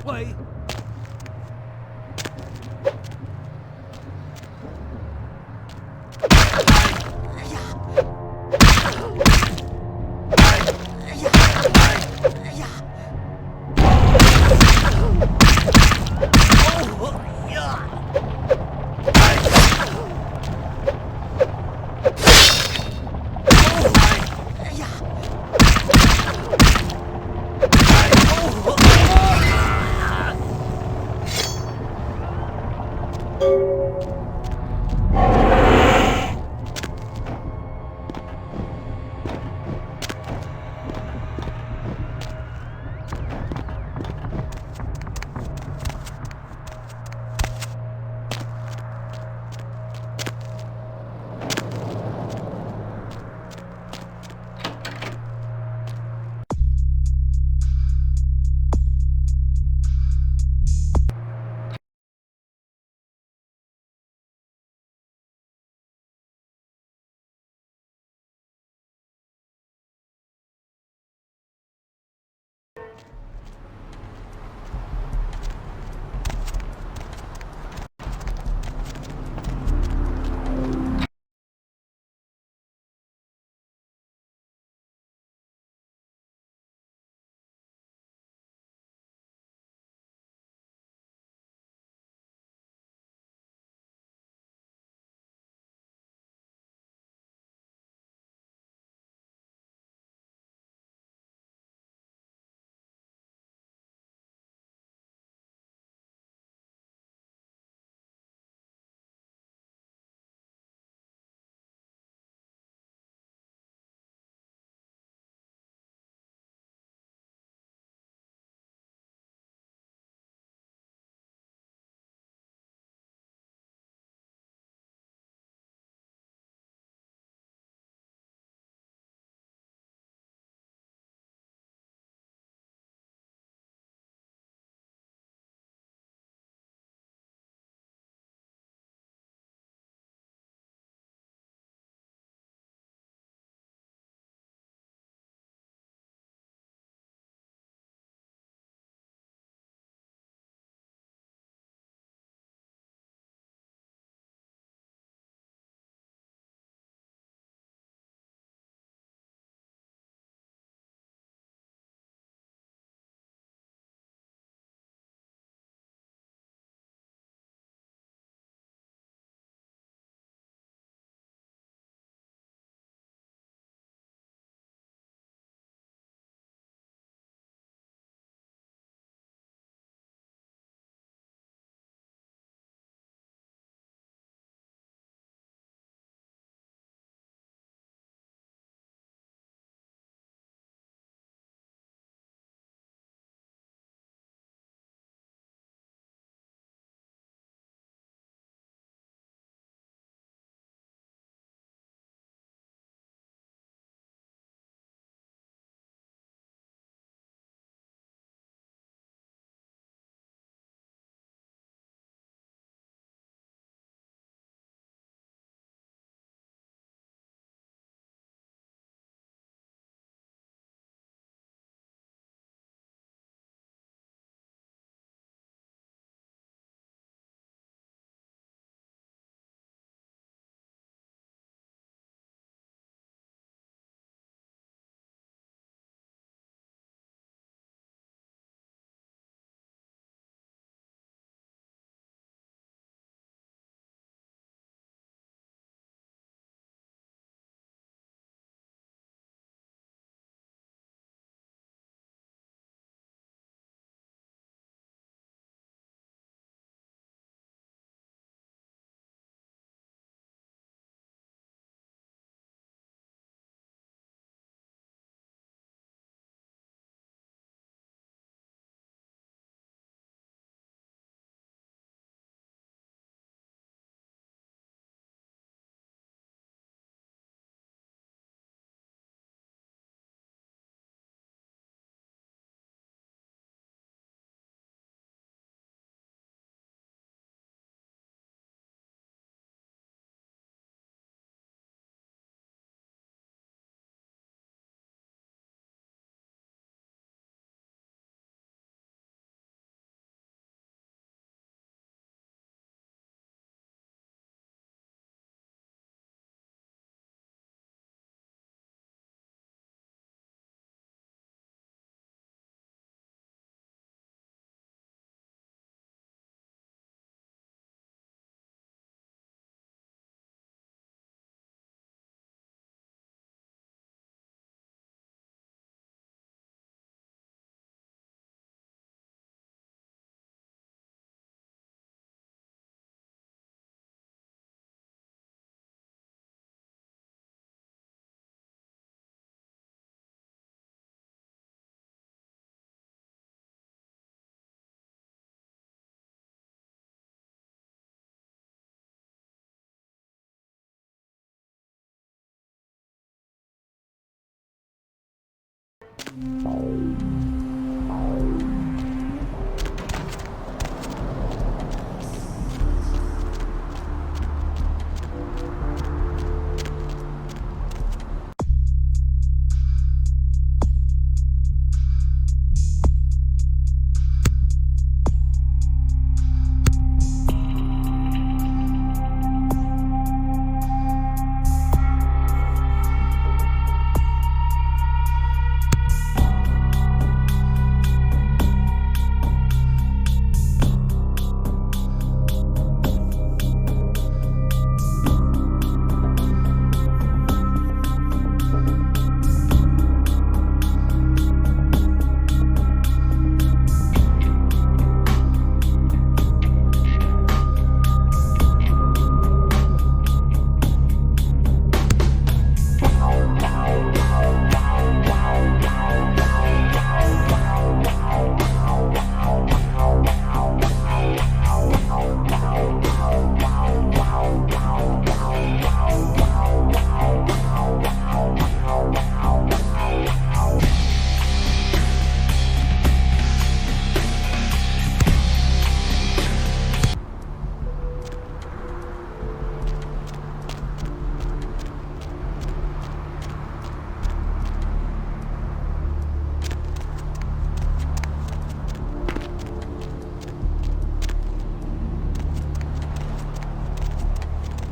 Play.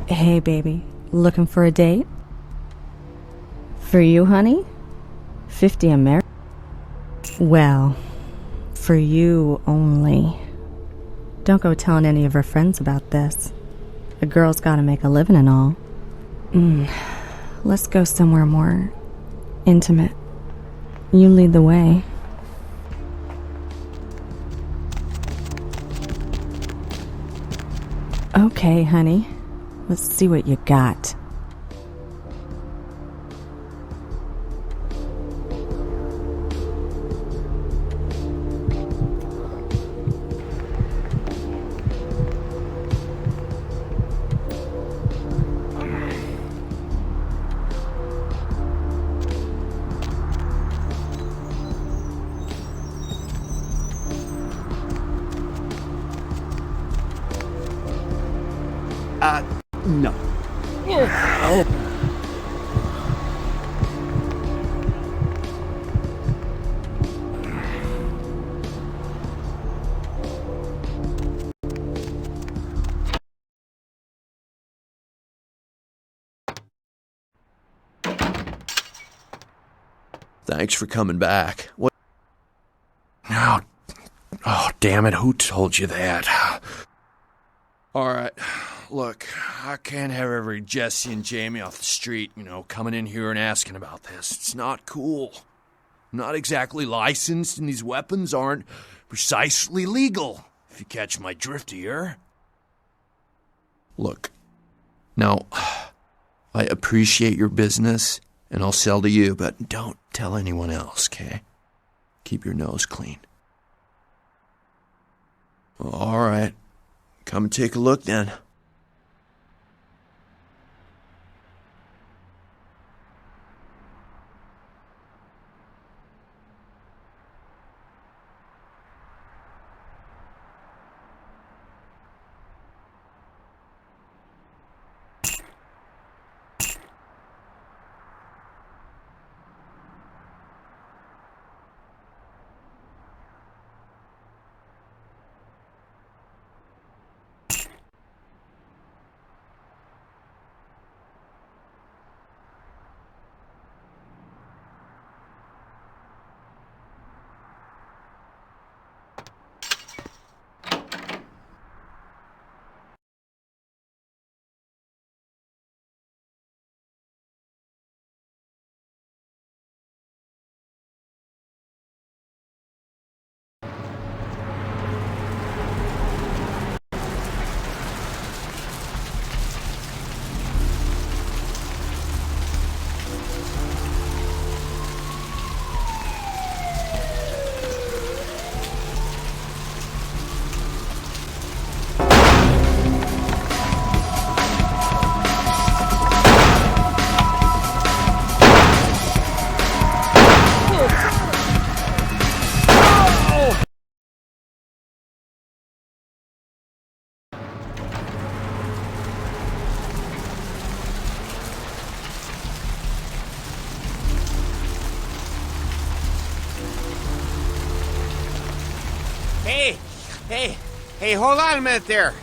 Hey, baby. Looking for a date? For you, honey? 50 American? Well, for you only. Don't go telling any of her friends about this. A girl's gotta make a living and all. Let's go somewhere more intimate. You lead the way. Okay, honey. Let's see what you got. No. Thanks for coming back. What? Oh, damn it, who told you that? Alright, look, I can't have every Jesse and Jamie off the street, coming in here and asking about this. It's not cool. I'm not exactly licensed, and these weapons aren't precisely legal, if you catch my drift here. Look, now, I appreciate your business, and I'll sell to you, but don't tell anyone else, okay? Keep your nose clean. All right. Come and take a look then. Hey, hold on a minute there.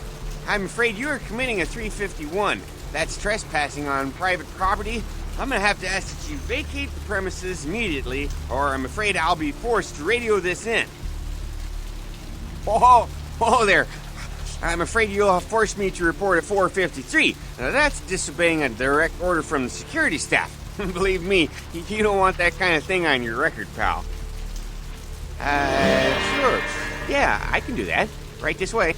I'm afraid you are committing a 351. That's trespassing on private property. I'm gonna have to ask that you vacate the premises immediately, or I'm afraid I'll be forced to radio this in. Oh there. I'm afraid you'll have forced me to report a 453. Now that's disobeying a direct order from the security staff. Believe me, you don't want that kind of thing on your record, pal. Sure. Yeah, I can do that. Right this way.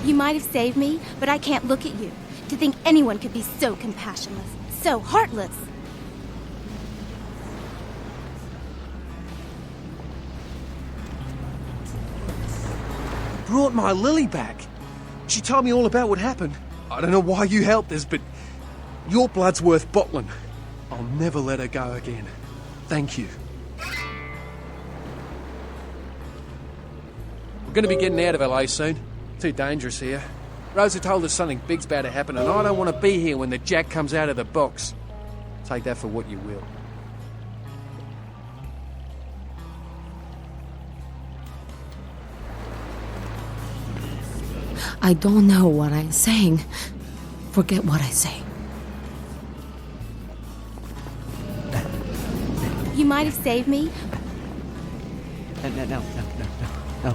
You might have saved me, but I can't look at you. To think anyone could be so compassionless, so heartless. Brought my Lily back. She told me all about what happened. I don't know why you helped us, but your blood's worth bottling. I'll never let her go again. Thank you. We're gonna be getting out of LA soon. Too dangerous here. Rosa told us something big's about to happen, and I don't want to be here when the jack comes out of the box. Take that for what you will. I don't know what I'm saying. Forget what I say. You might have saved me. No.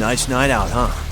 Nice night out, huh?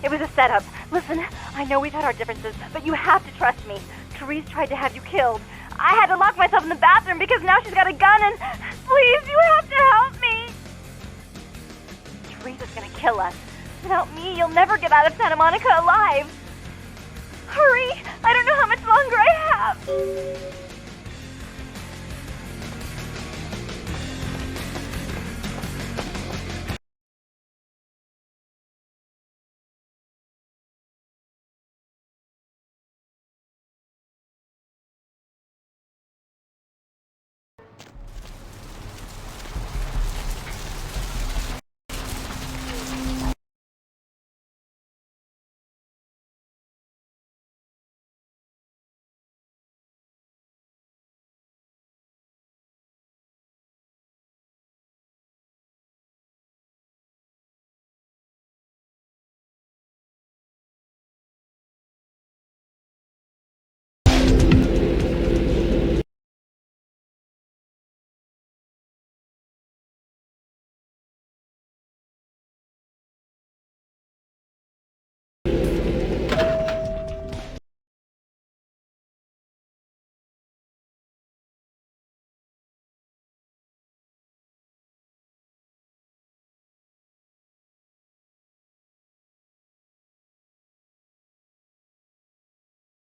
It was a setup. Listen, I know we've had our differences, but you have to trust me. Therese tried to have you killed. I had to lock myself in the bathroom because now she's got a gun and... Please, you have to help me! Therese is gonna kill us. Without me, you'll never get out of Santa Monica alive. Hurry! I don't know how much longer I have.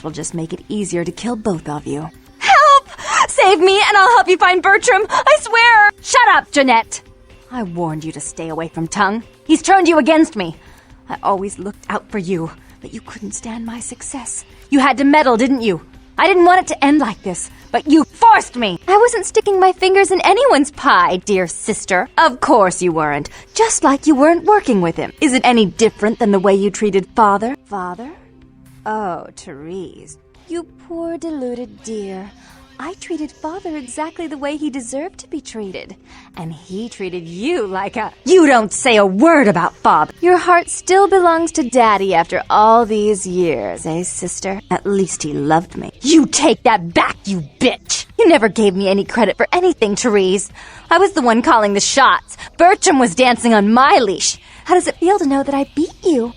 Will just make it easier to kill both of you. Help! Save me and I'll help you find Bertram! I swear! Shut up, Jeanette! I warned you to stay away from Tongue. He's turned you against me. I always looked out for you, but you couldn't stand my success. You had to meddle, didn't you? I didn't want it to end like this, but you forced me! I wasn't sticking my fingers in anyone's pie, dear sister. Of course you weren't. Just like you weren't working with him. Is it any different than the way you treated Father? Father? Oh, Therese, you poor deluded dear. I treated Father exactly the way he deserved to be treated. And he treated you like a... You don't say a word about Father. Your heart still belongs to Daddy after all these years, eh, sister? At least he loved me. You take that back, you bitch! You never gave me any credit for anything, Therese. I was the one calling the shots. Bertram was dancing on my leash. How does it feel to know that I beat you?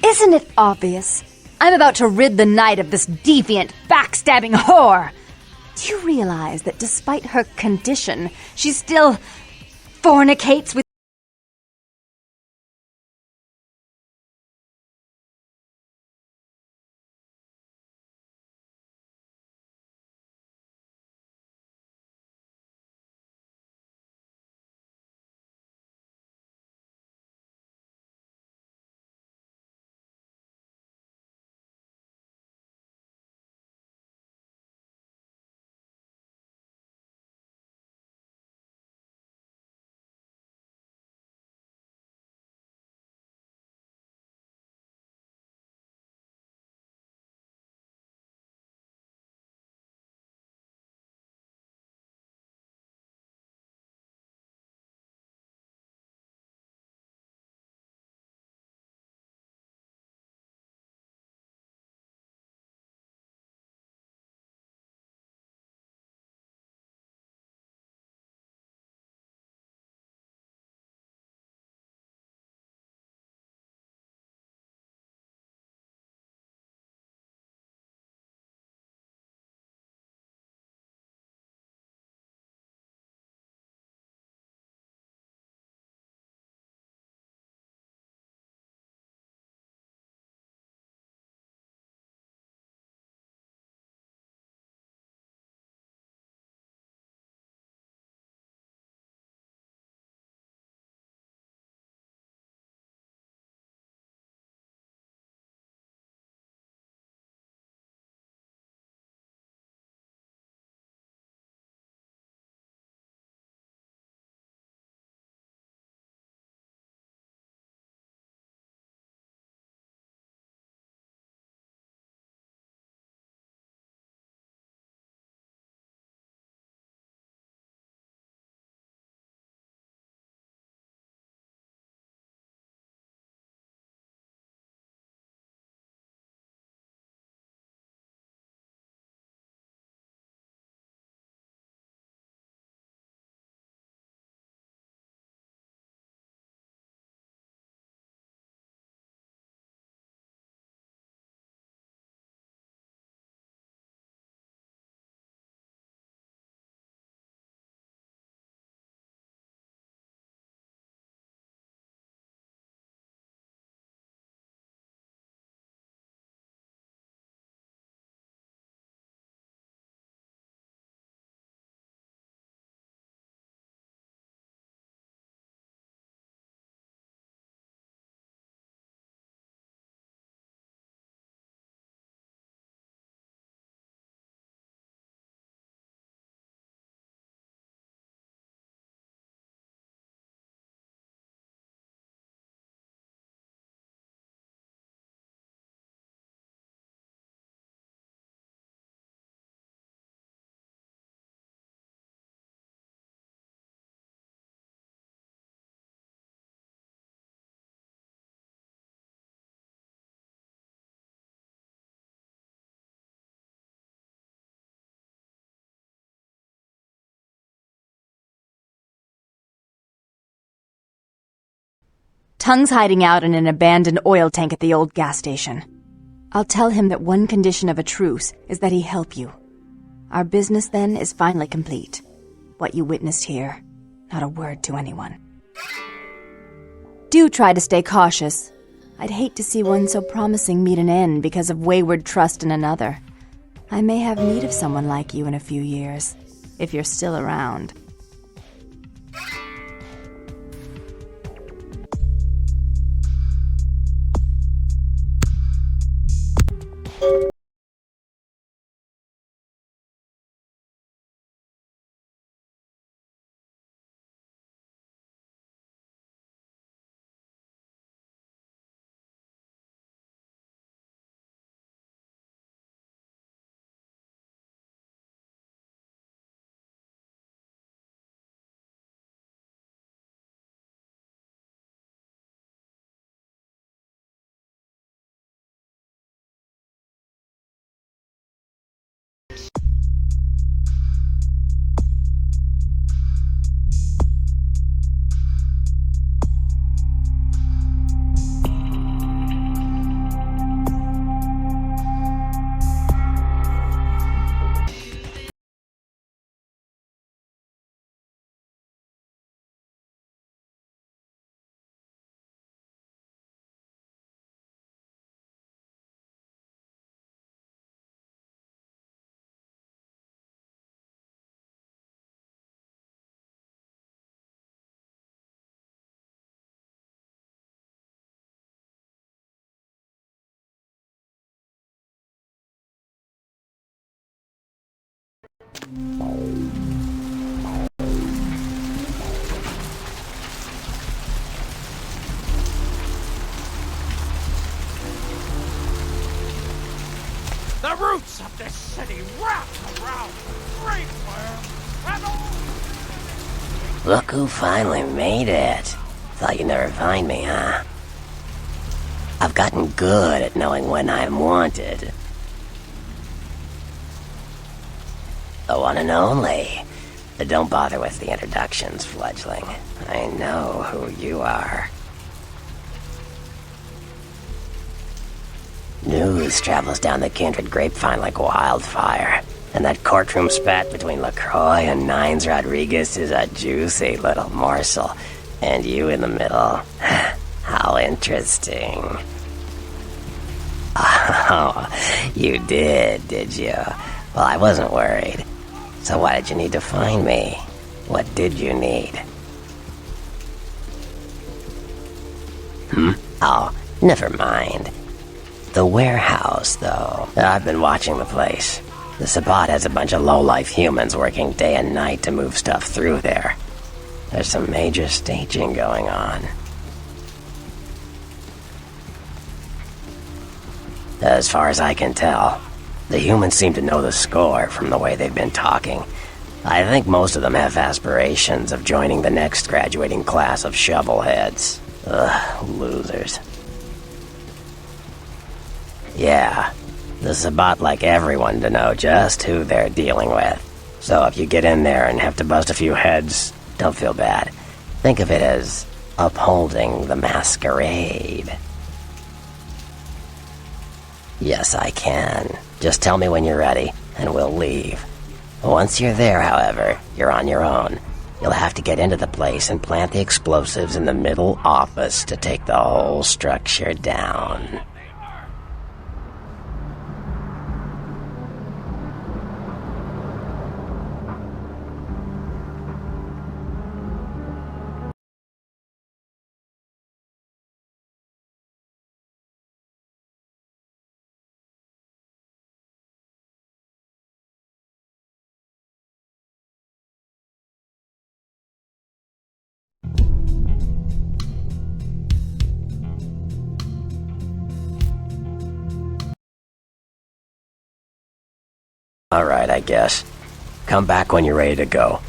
Isn't it obvious? I'm about to rid the night of this deviant, backstabbing whore. Do you realize that despite her condition, she still fornicates with Tung's hiding out in an abandoned oil tank at the old gas station. I'll tell him that one condition of a truce is that he help you. Our business then is finally complete. What you witnessed here, not a word to anyone. Do try to stay cautious. I'd hate to see one so promising meet an end because of wayward trust in another. I may have need of someone like you in a few years, if you're still around. The roots of this city wrap around the Great Fire and all... Look who finally made it. Thought you'd never find me, huh? I've gotten good at knowing when I'm wanted. The one and only. But don't bother with the introductions, fledgling. I know who you are. News travels down the kindred grapevine like wildfire. And that courtroom spat between LaCroix and Nines Rodriguez is a juicy little morsel. And you in the middle. How interesting. Oh, you did you? Well, I wasn't worried. So why did you need to find me? What did you need? Oh, never mind. The warehouse, though. I've been watching the place. The Sabbat has a bunch of low-life humans working day and night to move stuff through there. There's some major staging going on. As far as I can tell, the humans seem to know the score from the way they've been talking. I think most of them have aspirations of joining the next graduating class of shovelheads. Ugh, losers. Yeah, the Sabbat like everyone to know just who they're dealing with. So if you get in there and have to bust a few heads, don't feel bad. Think of it as upholding the Masquerade. Yes, I can. Just tell me when you're ready, and we'll leave. Once you're there, however, you're on your own. You'll have to get into the place and plant the explosives in the middle office to take the whole structure down. Alright, I guess. Come back when you're ready to go.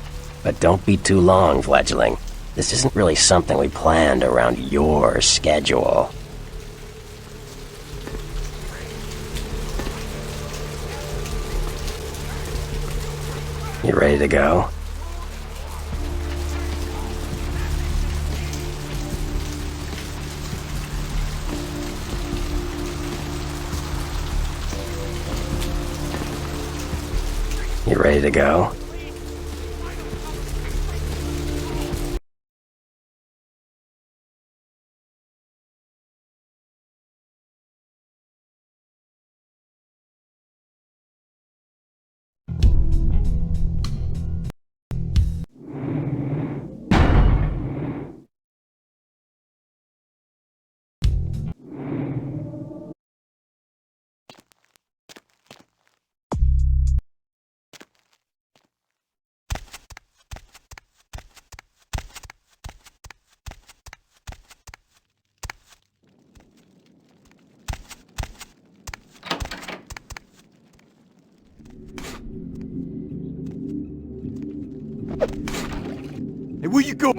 But don't be too long, fledgling. This isn't really something we planned around your schedule. You ready to go? You ready to go? Hey, where you go?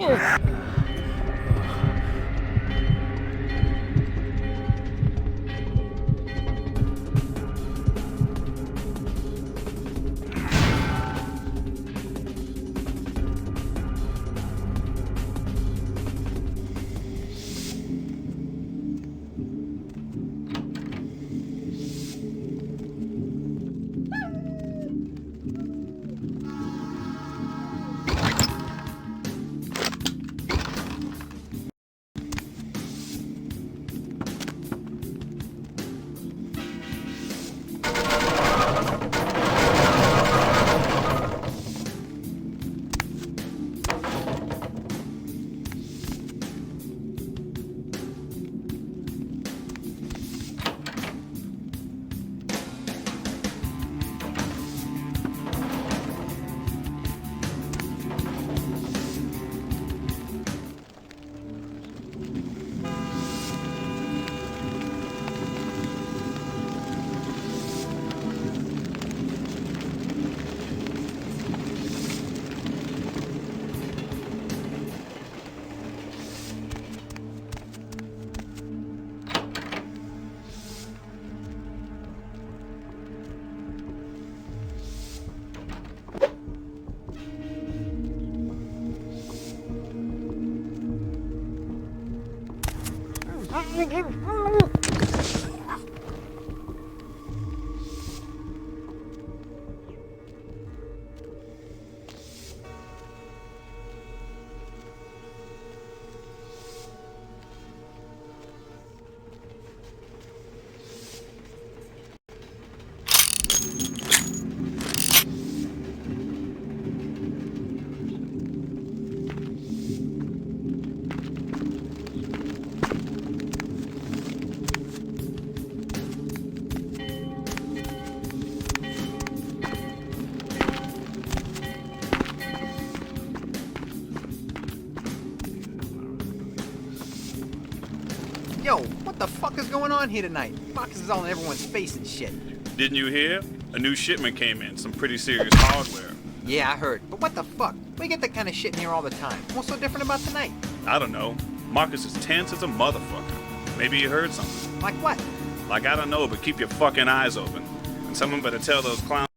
Yo, what the fuck is going on here tonight? Marcus is all in everyone's face and shit. Didn't you hear? A new shipment came in, some pretty serious hardware. Yeah, I heard. But what the fuck? We get that kind of shit in here all the time. What's so different about tonight? I don't know. Marcus is tense as a motherfucker. Maybe you heard something. Like what? Like, I don't know, but keep your fucking eyes open. And someone better tell those clowns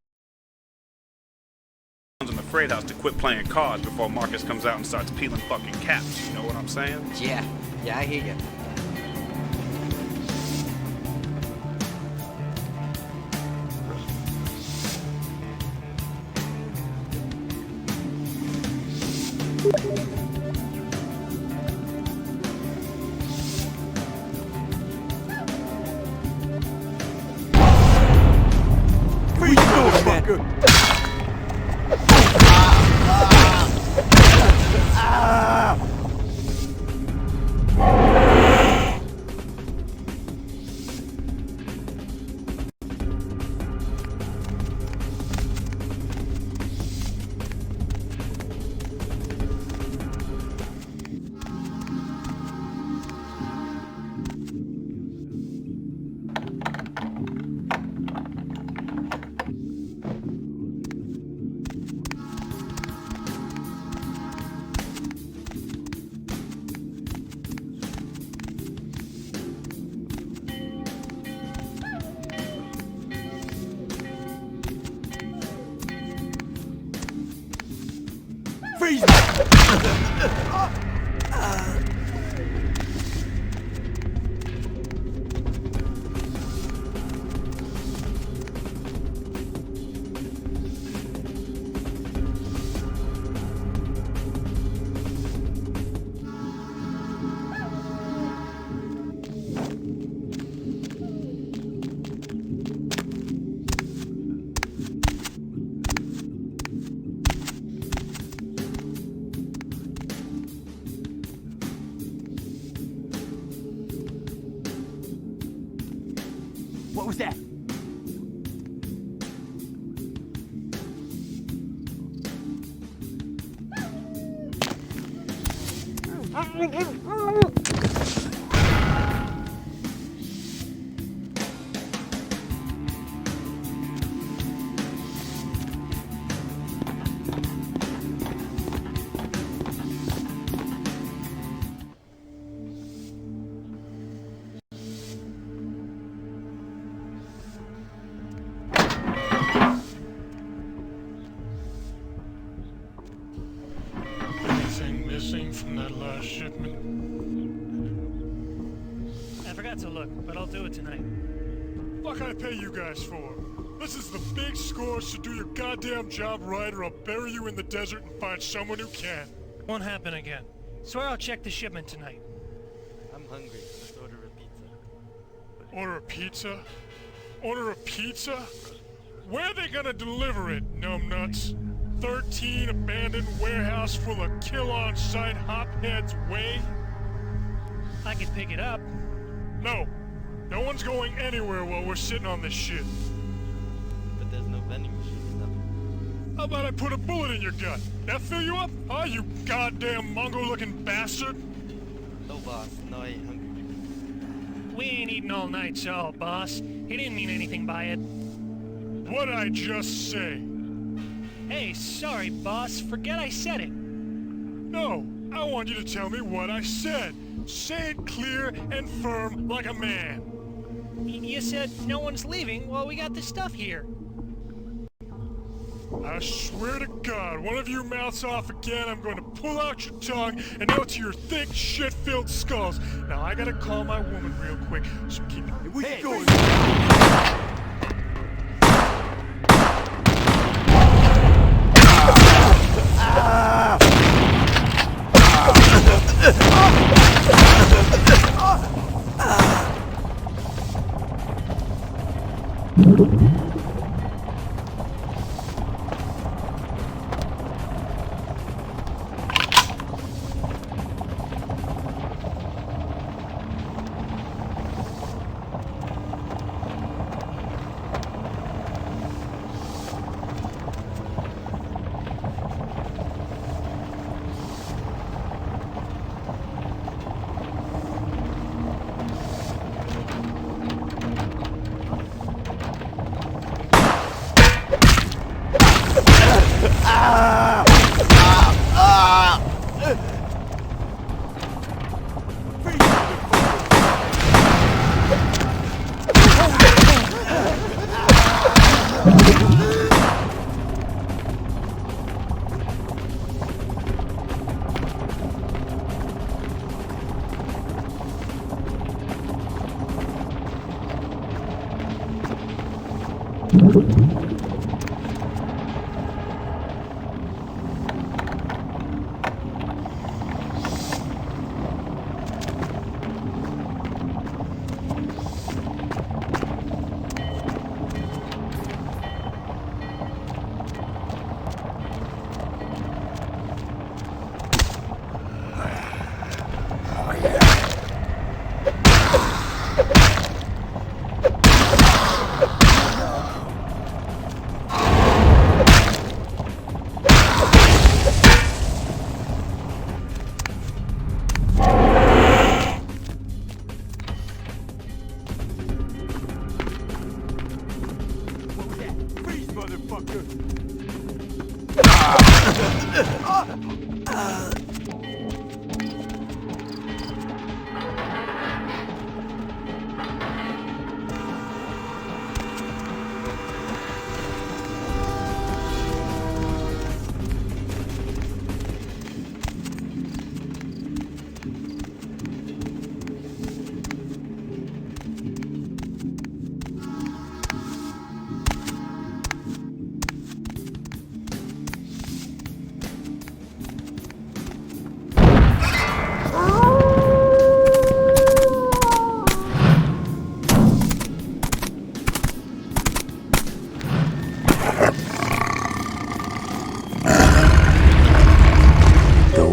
in the freight house to quit playing cards before Marcus comes out and starts peeling fucking caps. You know what I'm saying? Yeah, I hear you. Where you going, fucker? Freeze! What was that? Anything missing from that last shipment? I forgot to look, but I'll do it tonight. What can I pay you guys for? This is the big score, so do your goddamn job right or I'll bury you in the desert and find someone who can. Won't happen again. Swear I'll check the shipment tonight. I'm hungry. Let's order a pizza. Order a pizza? Order a pizza? Where are they gonna deliver it, numbnuts? 13 abandoned warehouse full of kill-on-sight hopheads way? I could pick it up. No. No one's going anywhere while we're sitting on this shit. But there's no vending machine or nothing. How about I put a bullet in your gut? That fill you up? Huh, you goddamn Mongo-looking bastard? No, boss. No, I ain't hungry. We ain't eating all night, so, boss. He didn't mean anything by it. What'd I just say? Hey, sorry, boss. Forget I said it. No, I want you to tell me what I said. Say it clear and firm like a man. You said no one's leaving while we got this stuff here. I swear to God, one of you mouths off again, I'm going to pull out your tongue and nail it to your thick, shit-filled skulls. Now, I gotta call my woman real quick, so keep it. We going.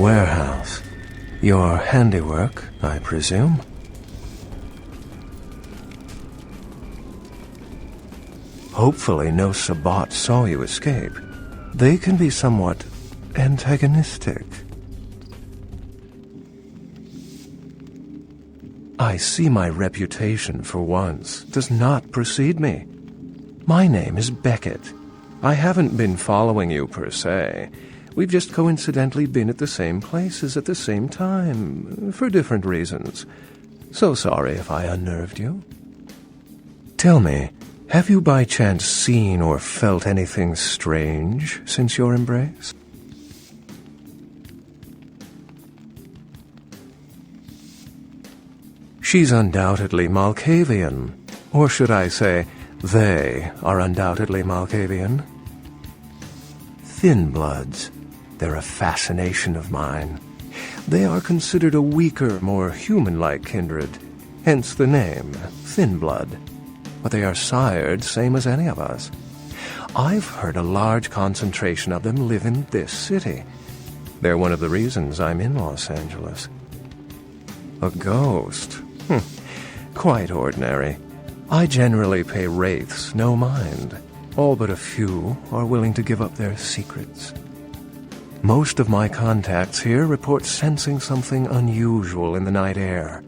Warehouse. Your handiwork, I presume? Hopefully no Sabbat saw you escape. They can be somewhat antagonistic. I see my reputation, for once, does not precede me. My name is Beckett. I haven't been following you per se. We've just coincidentally been at the same places at the same time, for different reasons. So sorry if I unnerved you. Tell me, have you by chance seen or felt anything strange since your embrace? She's undoubtedly Malkavian. Or should I say, they are undoubtedly Malkavian. Thin bloods. They're a fascination of mine. They are considered a weaker, more human-like kindred, hence the name, Thin Blood. But they are sired same as any of us. I've heard a large concentration of them live in this city. They're one of the reasons I'm in Los Angeles. A ghost? Quite ordinary. I generally pay wraiths no mind. All but a few are willing to give up their secrets. Most of my contacts here report sensing something unusual in the night air,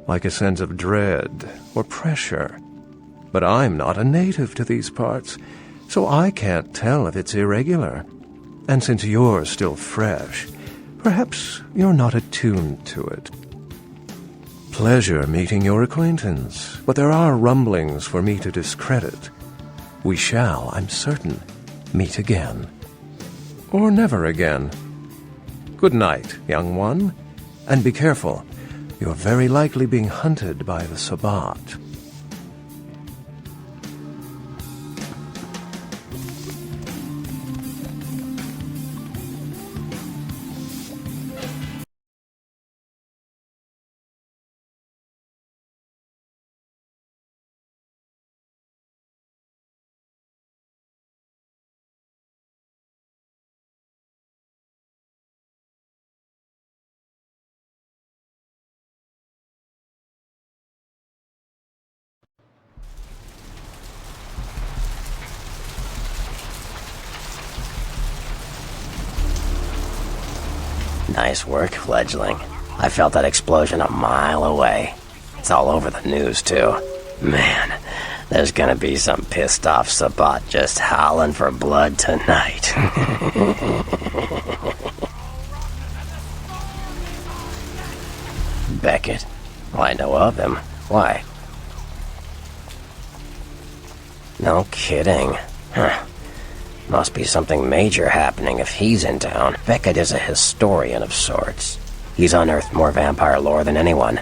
like a sense of dread or pressure. But I'm not a native to these parts, so I can't tell if it's irregular. And since you're still fresh, perhaps you're not attuned to it. Pleasure meeting your acquaintance, but there are rumblings for me to discredit. We shall, I'm certain, meet again. Or never again. Good night, young one, and be careful. You're very likely being hunted by the Sabbat. Nice work, fledgling. I felt that explosion a mile away. It's all over the news, too. Man, there's gonna be some pissed off Sabbat just howling for blood tonight. Beckett. Well, I know of him. Why? No kidding. Huh. Must be something major happening if he's in town. Beckett is a historian of sorts. He's unearthed more vampire lore than anyone.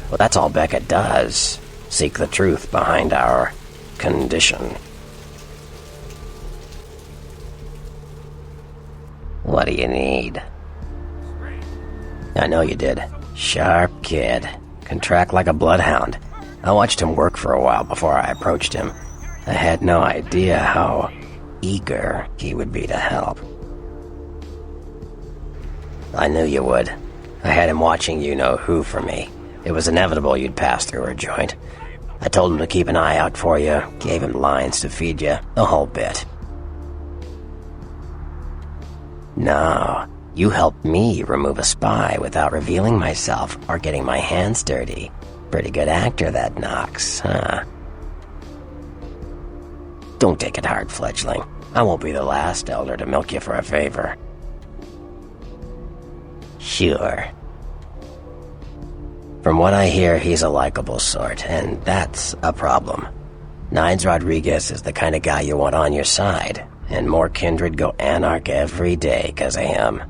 Well, that's all Beckett does. Seek the truth behind our condition. What do you need? I know you did. Sharp kid. Can track like a bloodhound. I watched him work for a while before I approached him. I had no idea how eager he would be to help. I knew you would. I had him watching you-know-who for me. It was inevitable you'd pass through her joint. I told him to keep an eye out for you, gave him lines to feed you, the whole bit. No, you helped me remove a spy without revealing myself or getting my hands dirty. Pretty good actor, that Knox, huh? Don't take it hard, fledgling. I won't be the last elder to milk you for a favor. Sure. From what I hear, he's a likable sort, and that's a problem. Nines Rodriguez is the kind of guy you want on your side, and more kindred go anarch every day 'cause of him.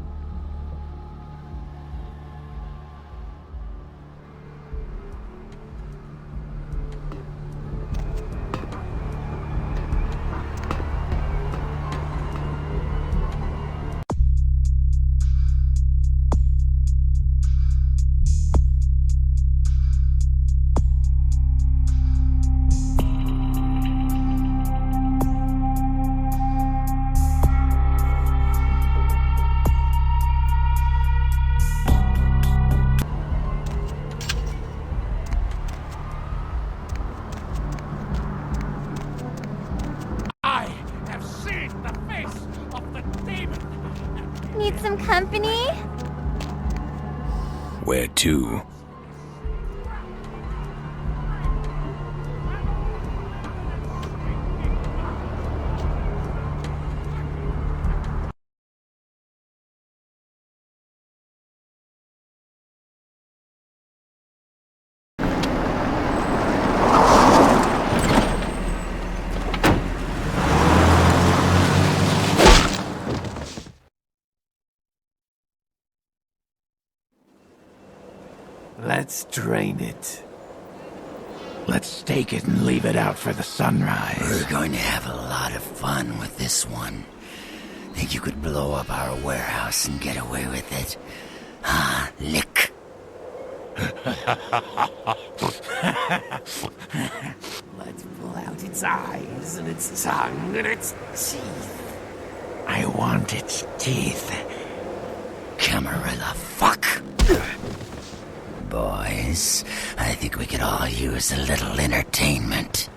the face of the demon. Need some company? Where to? Let's drain it. Let's take it and leave it out for the sunrise. We're going to have a lot of fun with this one. Think you could blow up our warehouse and get away with it? Ah, lick. Let's pull out its eyes and its tongue and its teeth. I want its teeth. Camarilla, fuck. Boys, I think we could all use a little entertainment.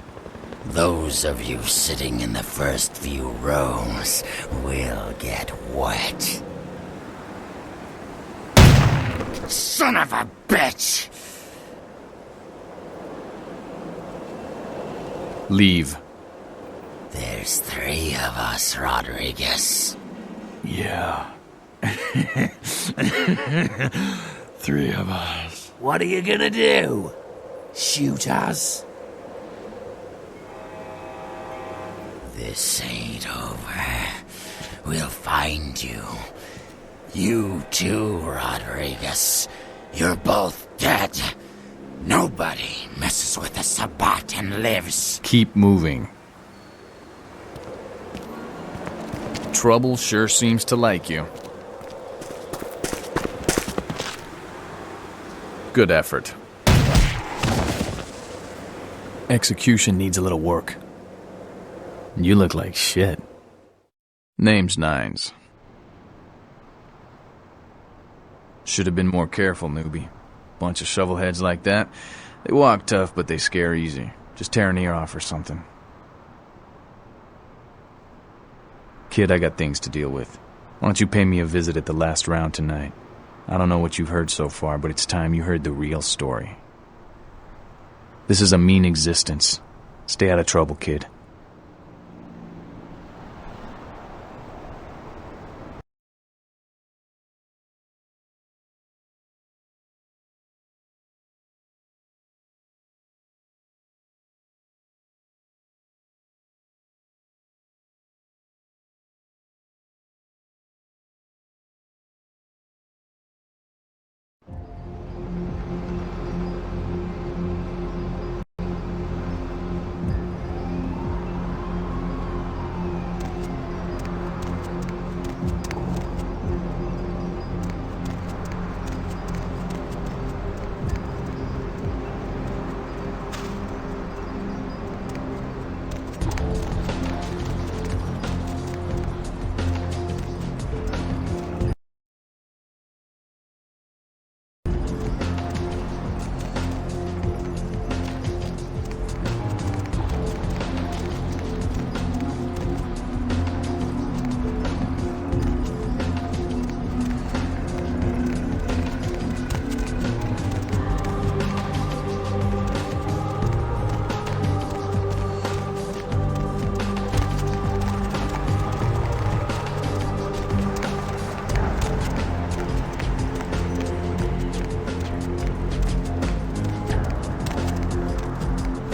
Those of you sitting in the first few rows will get wet. Son of a bitch! Leave. There's 3 of us, Rodriguez. Yeah. 3 of us. What are you gonna do? Shoot us? This ain't over. We'll find you. You too, Rodriguez. You're both dead. Nobody messes with a Sabbat and lives. Keep moving. Trouble sure seems to like you. Good effort. Execution needs a little work. You look like shit. Name's Nines. Should have been more careful, newbie. Bunch of shovelheads like that. They walk tough, but they scare easy. Just tear an ear off or something. Kid, I got things to deal with. Why don't you pay me a visit at the last round tonight? I don't know what you've heard so far, but it's time you heard the real story. This is a mean existence. Stay out of trouble, kid.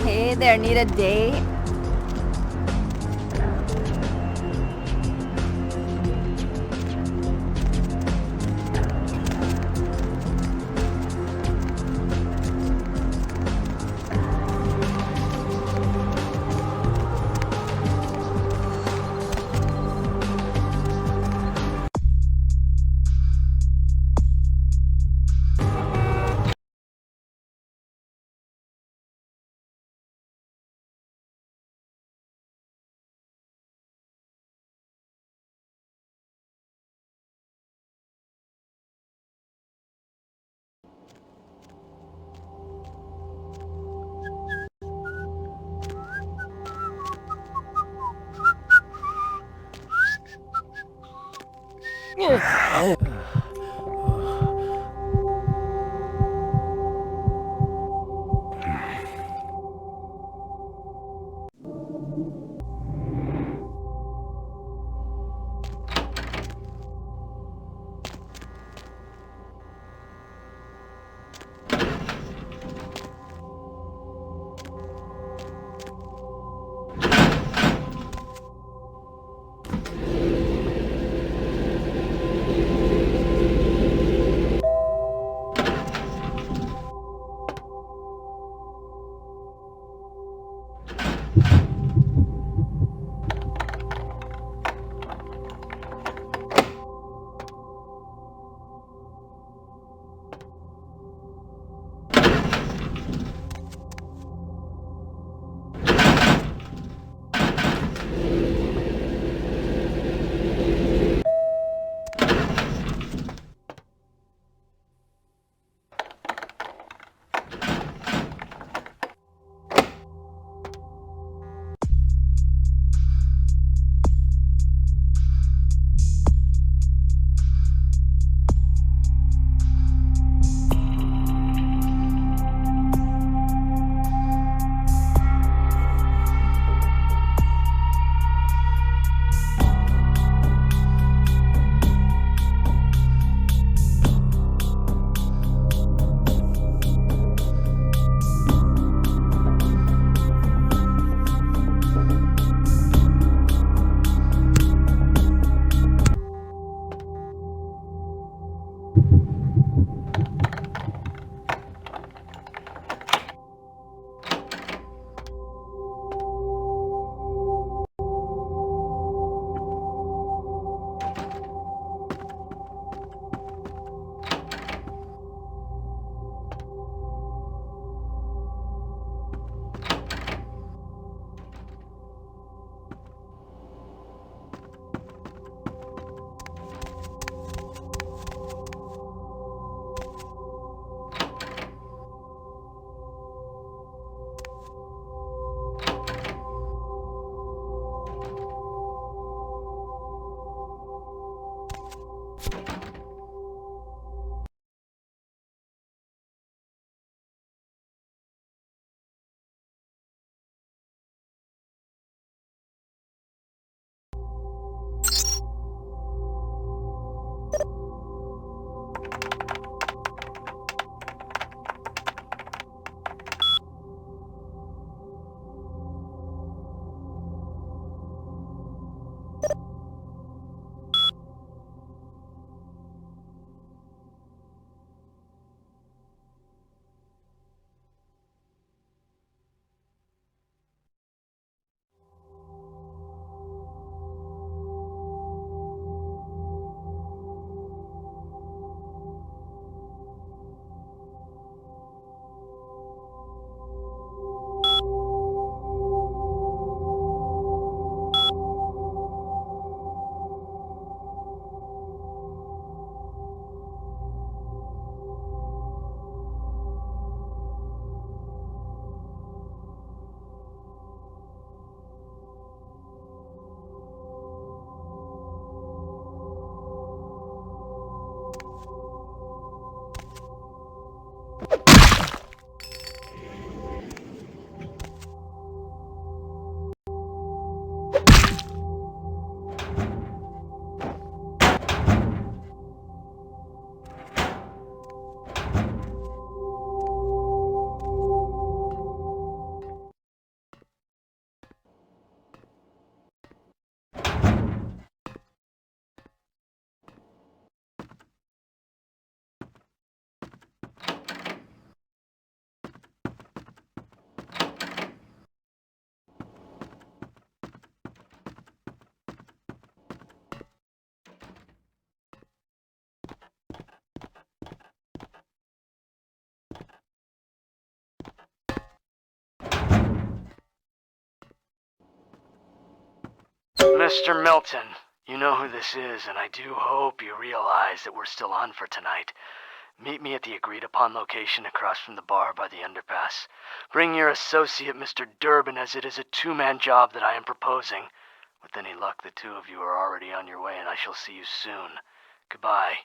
Hey there, need a date? Mr. Milton, you know who this is, and I do hope you realize that we're still on for tonight. Meet me at the agreed-upon location across from the bar by the underpass. Bring your associate, Mr. Durbin, as it is a two-man job that I am proposing. With any luck, the two of you are already on your way, and I shall see you soon. Goodbye.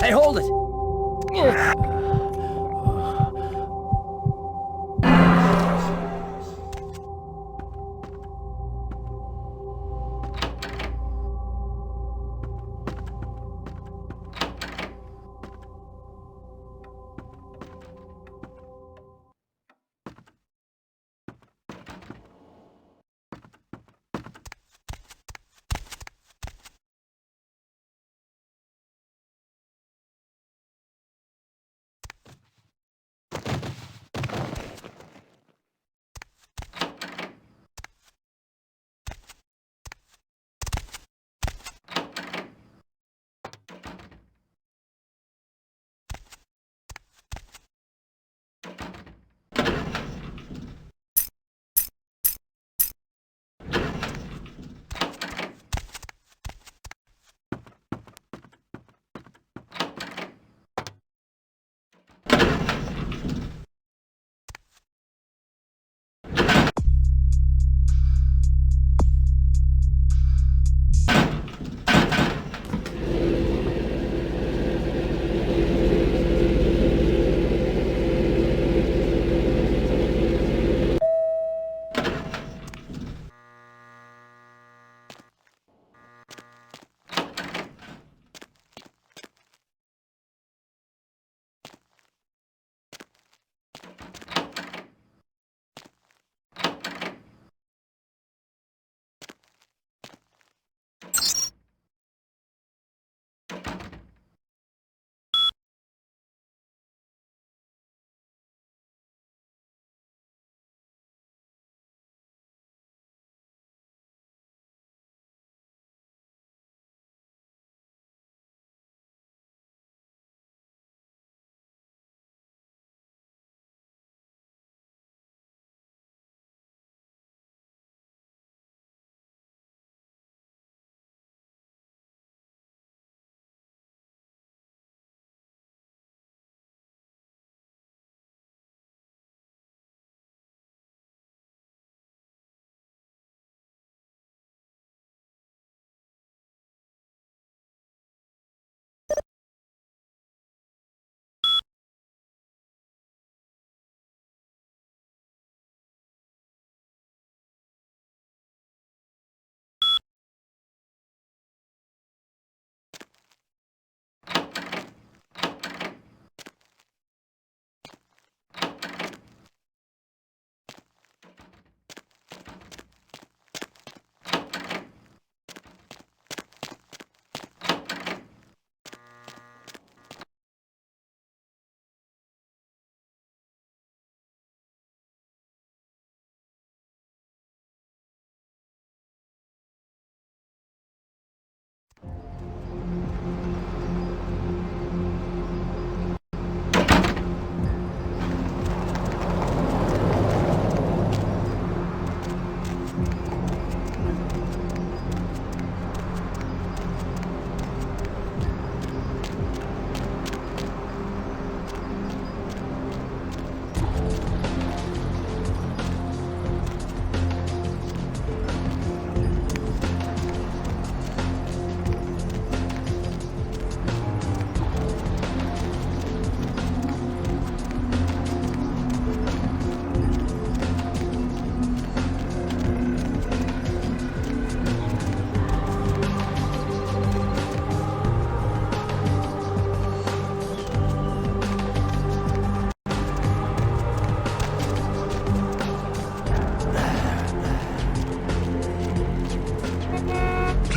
Hey, hold it!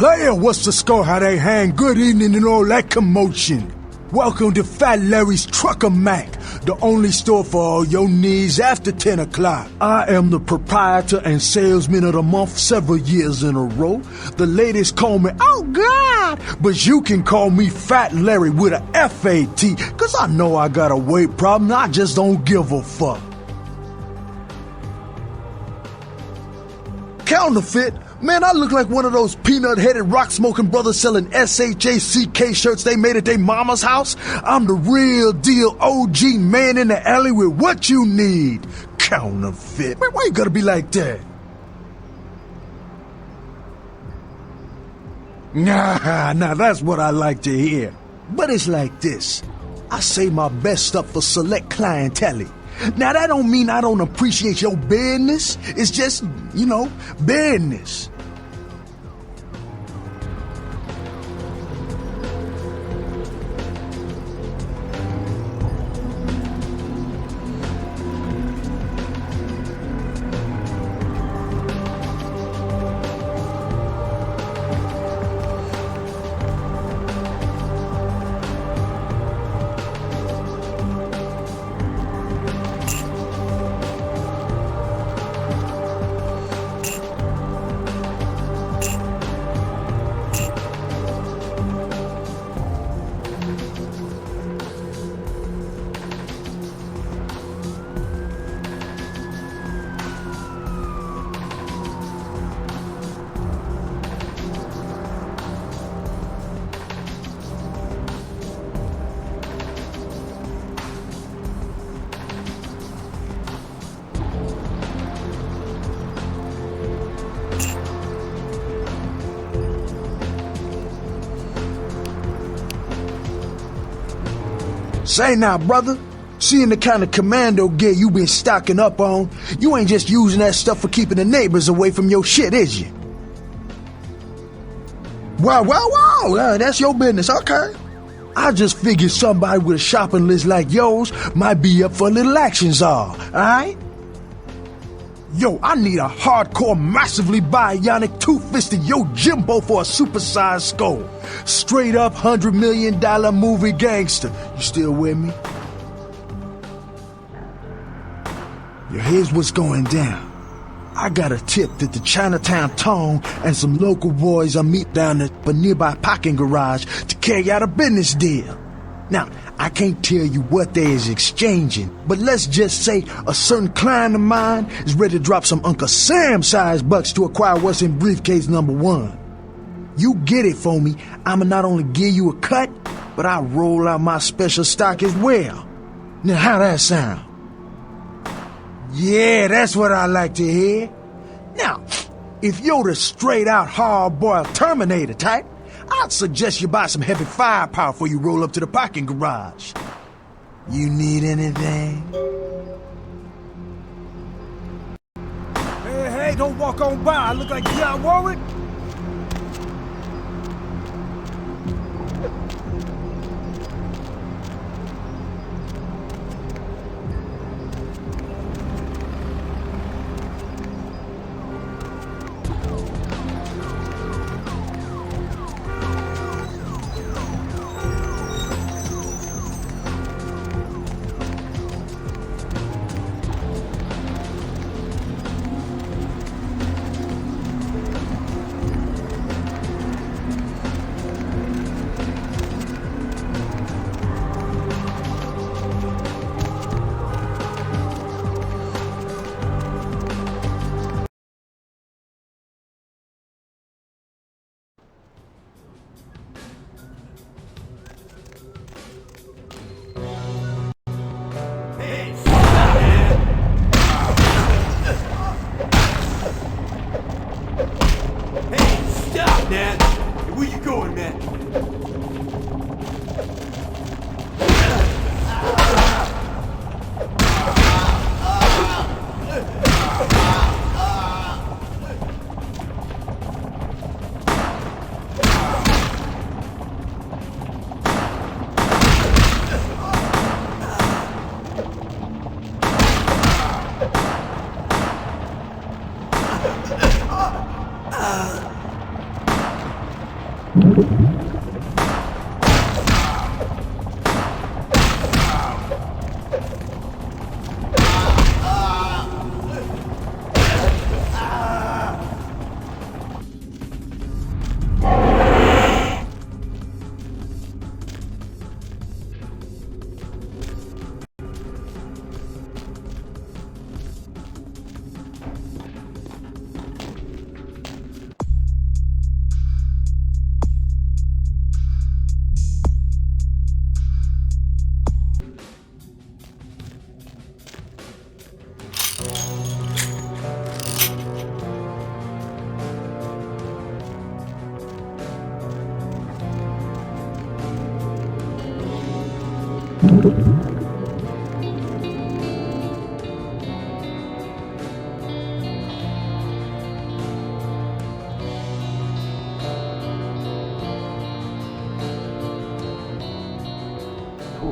player, what's the score? How they hang? Good evening and all that commotion. Welcome to Fat Larry's Trucker Mac, the only store for all your needs after 10 o'clock. I am the proprietor and salesman of the month several years in a row. The ladies call me, oh God, but you can call me Fat Larry with a F-A-T, cause I know I got a weight problem, I just don't give a fuck. Counterfeit? Man, I look like one of those peanut-headed rock-smoking brothers selling SHACK shirts they made at their mama's house. I'm the real deal OG man in the alley with what you need. Counterfeit. Man, why you gotta be like that? Nah, that's what I like to hear. But it's like this. I save my best stuff for select clientele. Now, that don't mean I don't appreciate your business. It's just, business. Say now, brother, seeing the kind of commando gear you been stocking up on, you ain't just using that stuff for keeping the neighbors away from your shit, is you? Wow, that's your business, okay. I just figured somebody with a shopping list like yours might be up for a little action czar, alright? Yo, I need a hardcore, massively bionic, two-fisted Yojimbo for a supersized skull. Straight up $100 million movie gangster. You still with me? Yo, here's what's going down. I got a tip that the Chinatown Tone and some local boys are meet down at a nearby parking garage to carry out a business deal. Now, I can't tell you what they is exchanging, but let's just say a certain client of mine is ready to drop some Uncle Sam-sized bucks to acquire what's in briefcase number 1. You get it for me, I'ma not only give you a cut, but I'll roll out my special stock as well. Now, how that sound? Yeah, that's what I like to hear. Now, if you're the straight-out hard-boiled Terminator type, I'd suggest you buy some heavy firepower before you roll up to the parking garage. You need anything? Hey, don't walk on by. I look like John Warwick. Too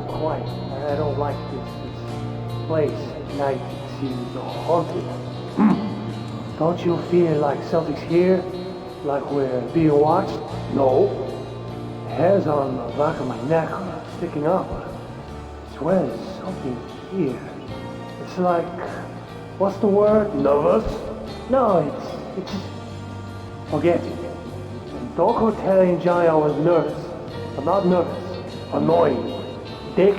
quiet. I don't like this place at night. It seems haunted. Don't you feel like something's here? Like we're being watched? No. Hairs on the back of my neck are sticking up. I swear there's something here. It's like, what's the word? Nervous? No, it's just, forget it. Don't go telling Johnny I was nervous. I'm not nervous. Annoying. Dick.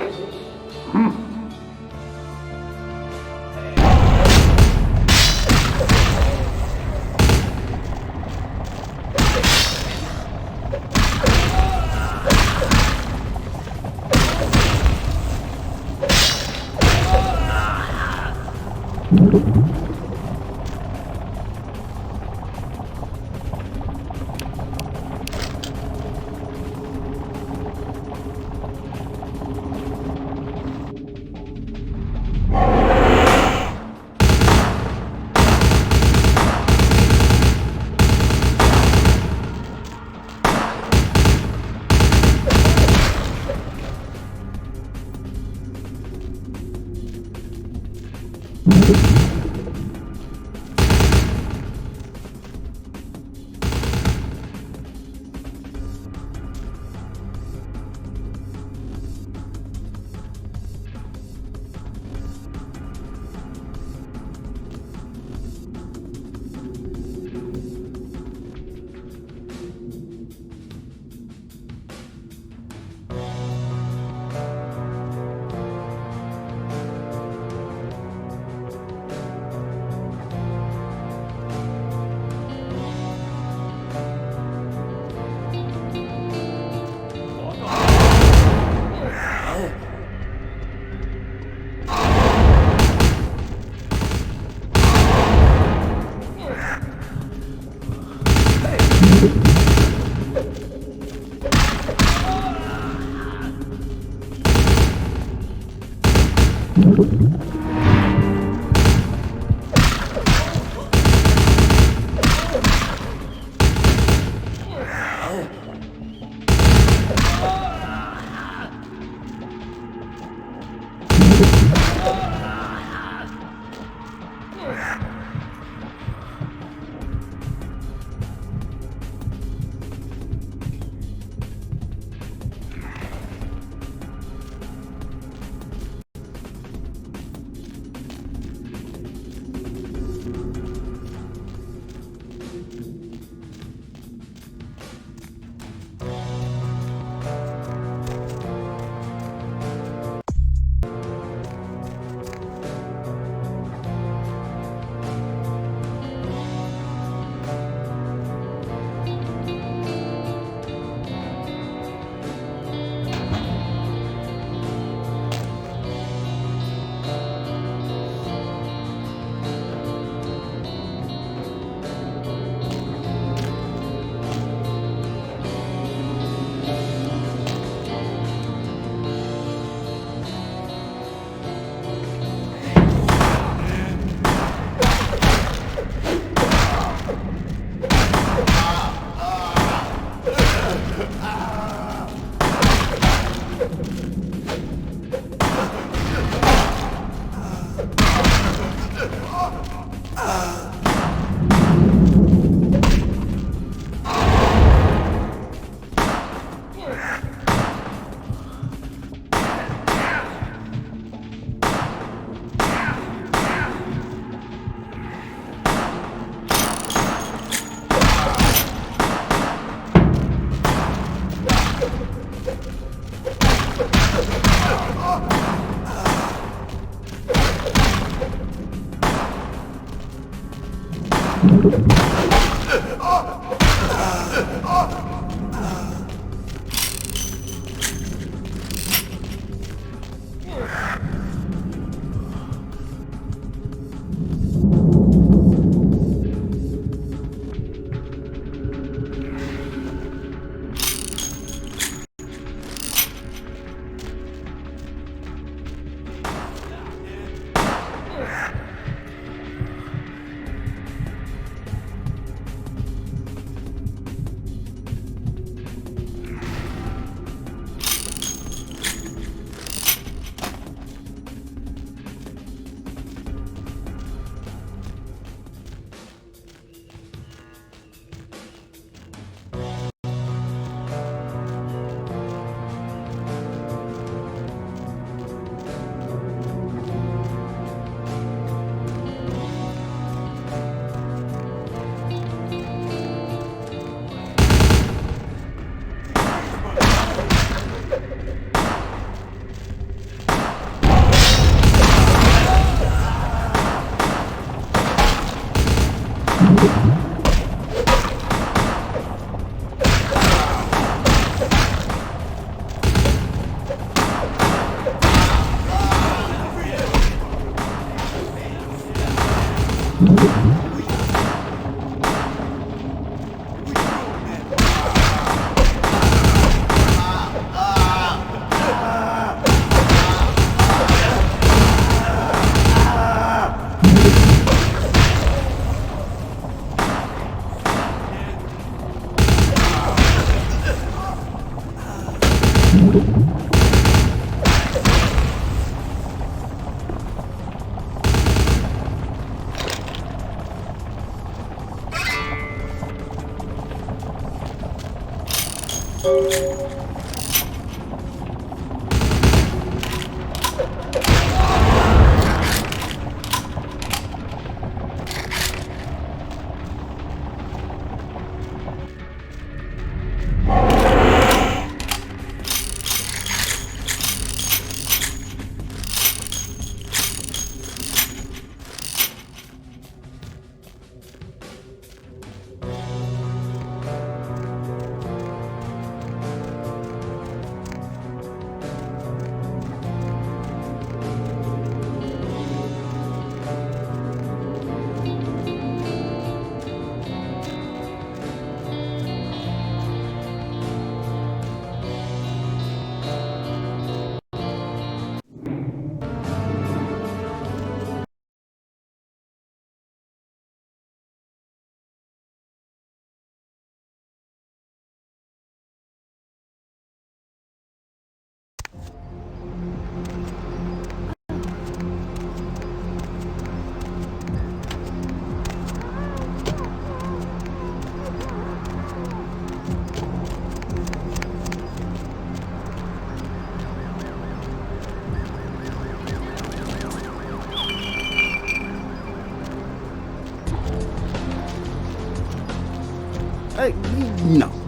No.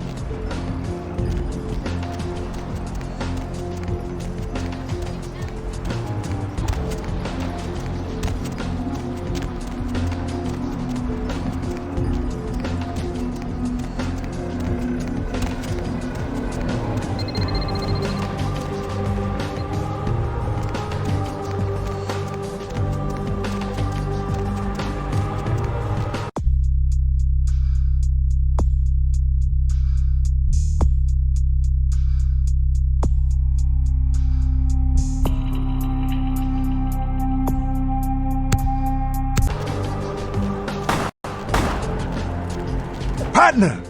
Partner!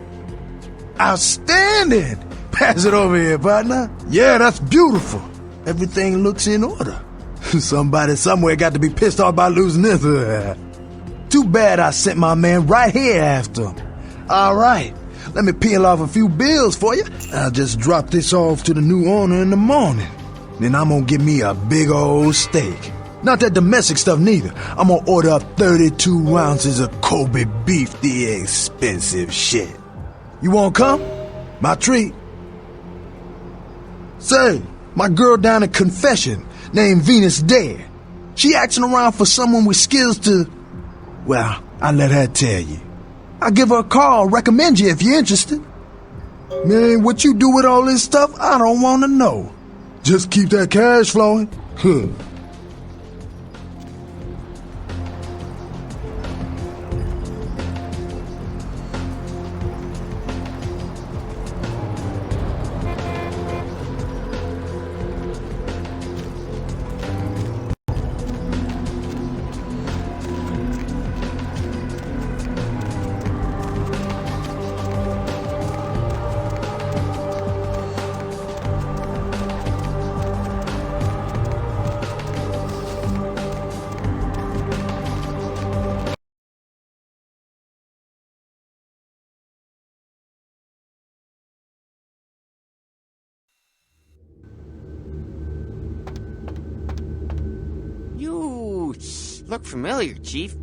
Outstanding! Pass it over here, partner. Yeah, that's beautiful. Everything looks in order. Somebody somewhere got to be pissed off by losing this. Too bad I sent my man right here after him. All right, let me peel off a few bills for you. I'll just drop this off to the new owner in the morning. Then I'm gonna get me a big old steak. Not that domestic stuff neither. I'm gonna order up 32 ounces of Kobe beef, the expensive shit. You wanna come? My treat. Say, my girl down at Confession, named Venus Dare. She asking around for someone with skills to... Well, I'll let her tell you. I'll give her a call, recommend you if you're interested. Man, what you do with all this stuff, I don't want to know. Just keep that cash flowing. Huh. You look familiar, Chief.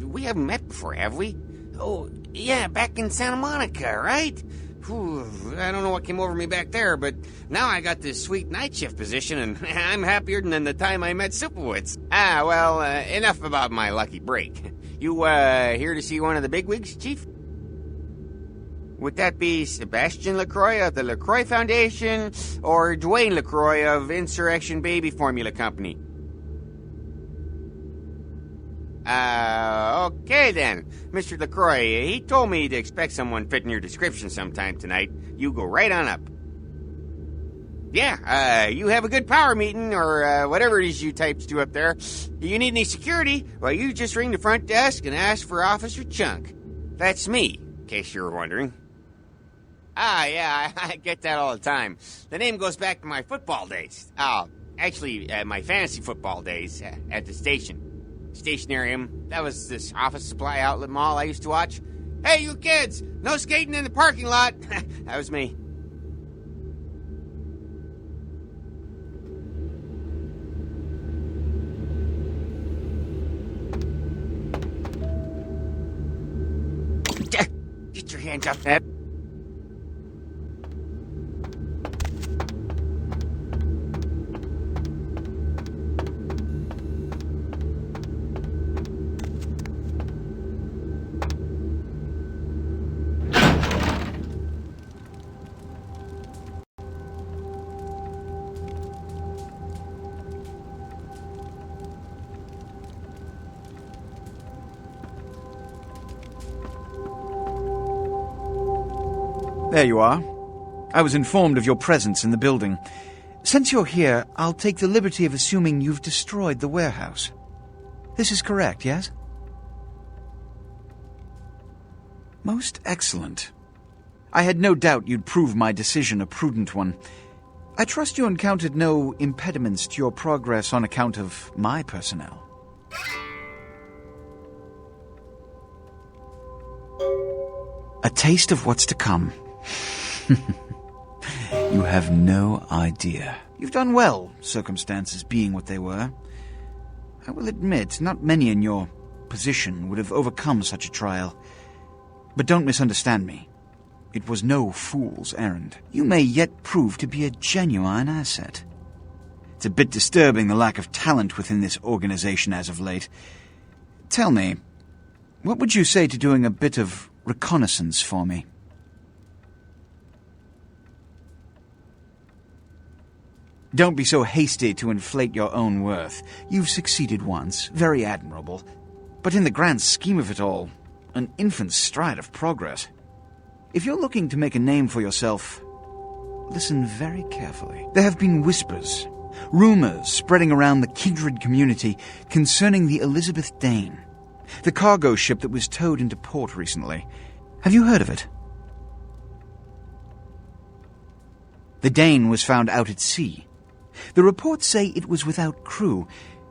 We haven't met before, have we? Oh, yeah, back in Santa Monica, right? Whew, I don't know what came over me back there, but now I got this sweet night shift position, and I'm happier than the time I met Supowitz. Well, enough about my lucky break. You, here to see one of the bigwigs, Chief? Would that be Sebastian LaCroix of the LaCroix Foundation, or Dwayne LaCroix of Insurrection Baby Formula Company? Okay then. Mr. LaCroix, he told me to expect someone fitting your description sometime tonight. You go right on up. Yeah, you have a good power meeting, or whatever it is you types do up there. You need any security? Well, you just ring the front desk and ask for Officer Chunk. That's me, in case you were wondering. Yeah, I get that all the time. The name goes back to my football days. Actually, my fantasy football days at the station. Stationarium. That was this office supply outlet mall I used to watch. Hey, you kids! No skating in the parking lot! That was me. Get your hands off that. There you are. I was informed of your presence in the building. Since you're here, I'll take the liberty of assuming you've destroyed the warehouse. This is correct, yes? Most excellent. I had no doubt you'd prove my decision a prudent one. I trust you encountered no impediments to your progress on account of my personnel. A taste of what's to come. You have no idea. You've done well, circumstances being what they were. I will admit, not many in your position would have overcome such a trial. But don't misunderstand me. It was no fool's errand. You may yet prove to be a genuine asset. It's a bit disturbing the lack of talent within this organization as of late. Tell me, what would you say to doing a bit of reconnaissance for me? Don't be so hasty to inflate your own worth. You've succeeded once, very admirable. But in the grand scheme of it all, an infant's stride of progress. If you're looking to make a name for yourself, listen very carefully. There have been whispers, rumors spreading around the kindred community concerning the Elizabeth Dane, the cargo ship that was towed into port recently. Have you heard of it? The Dane was found out at sea. The reports say it was without crew,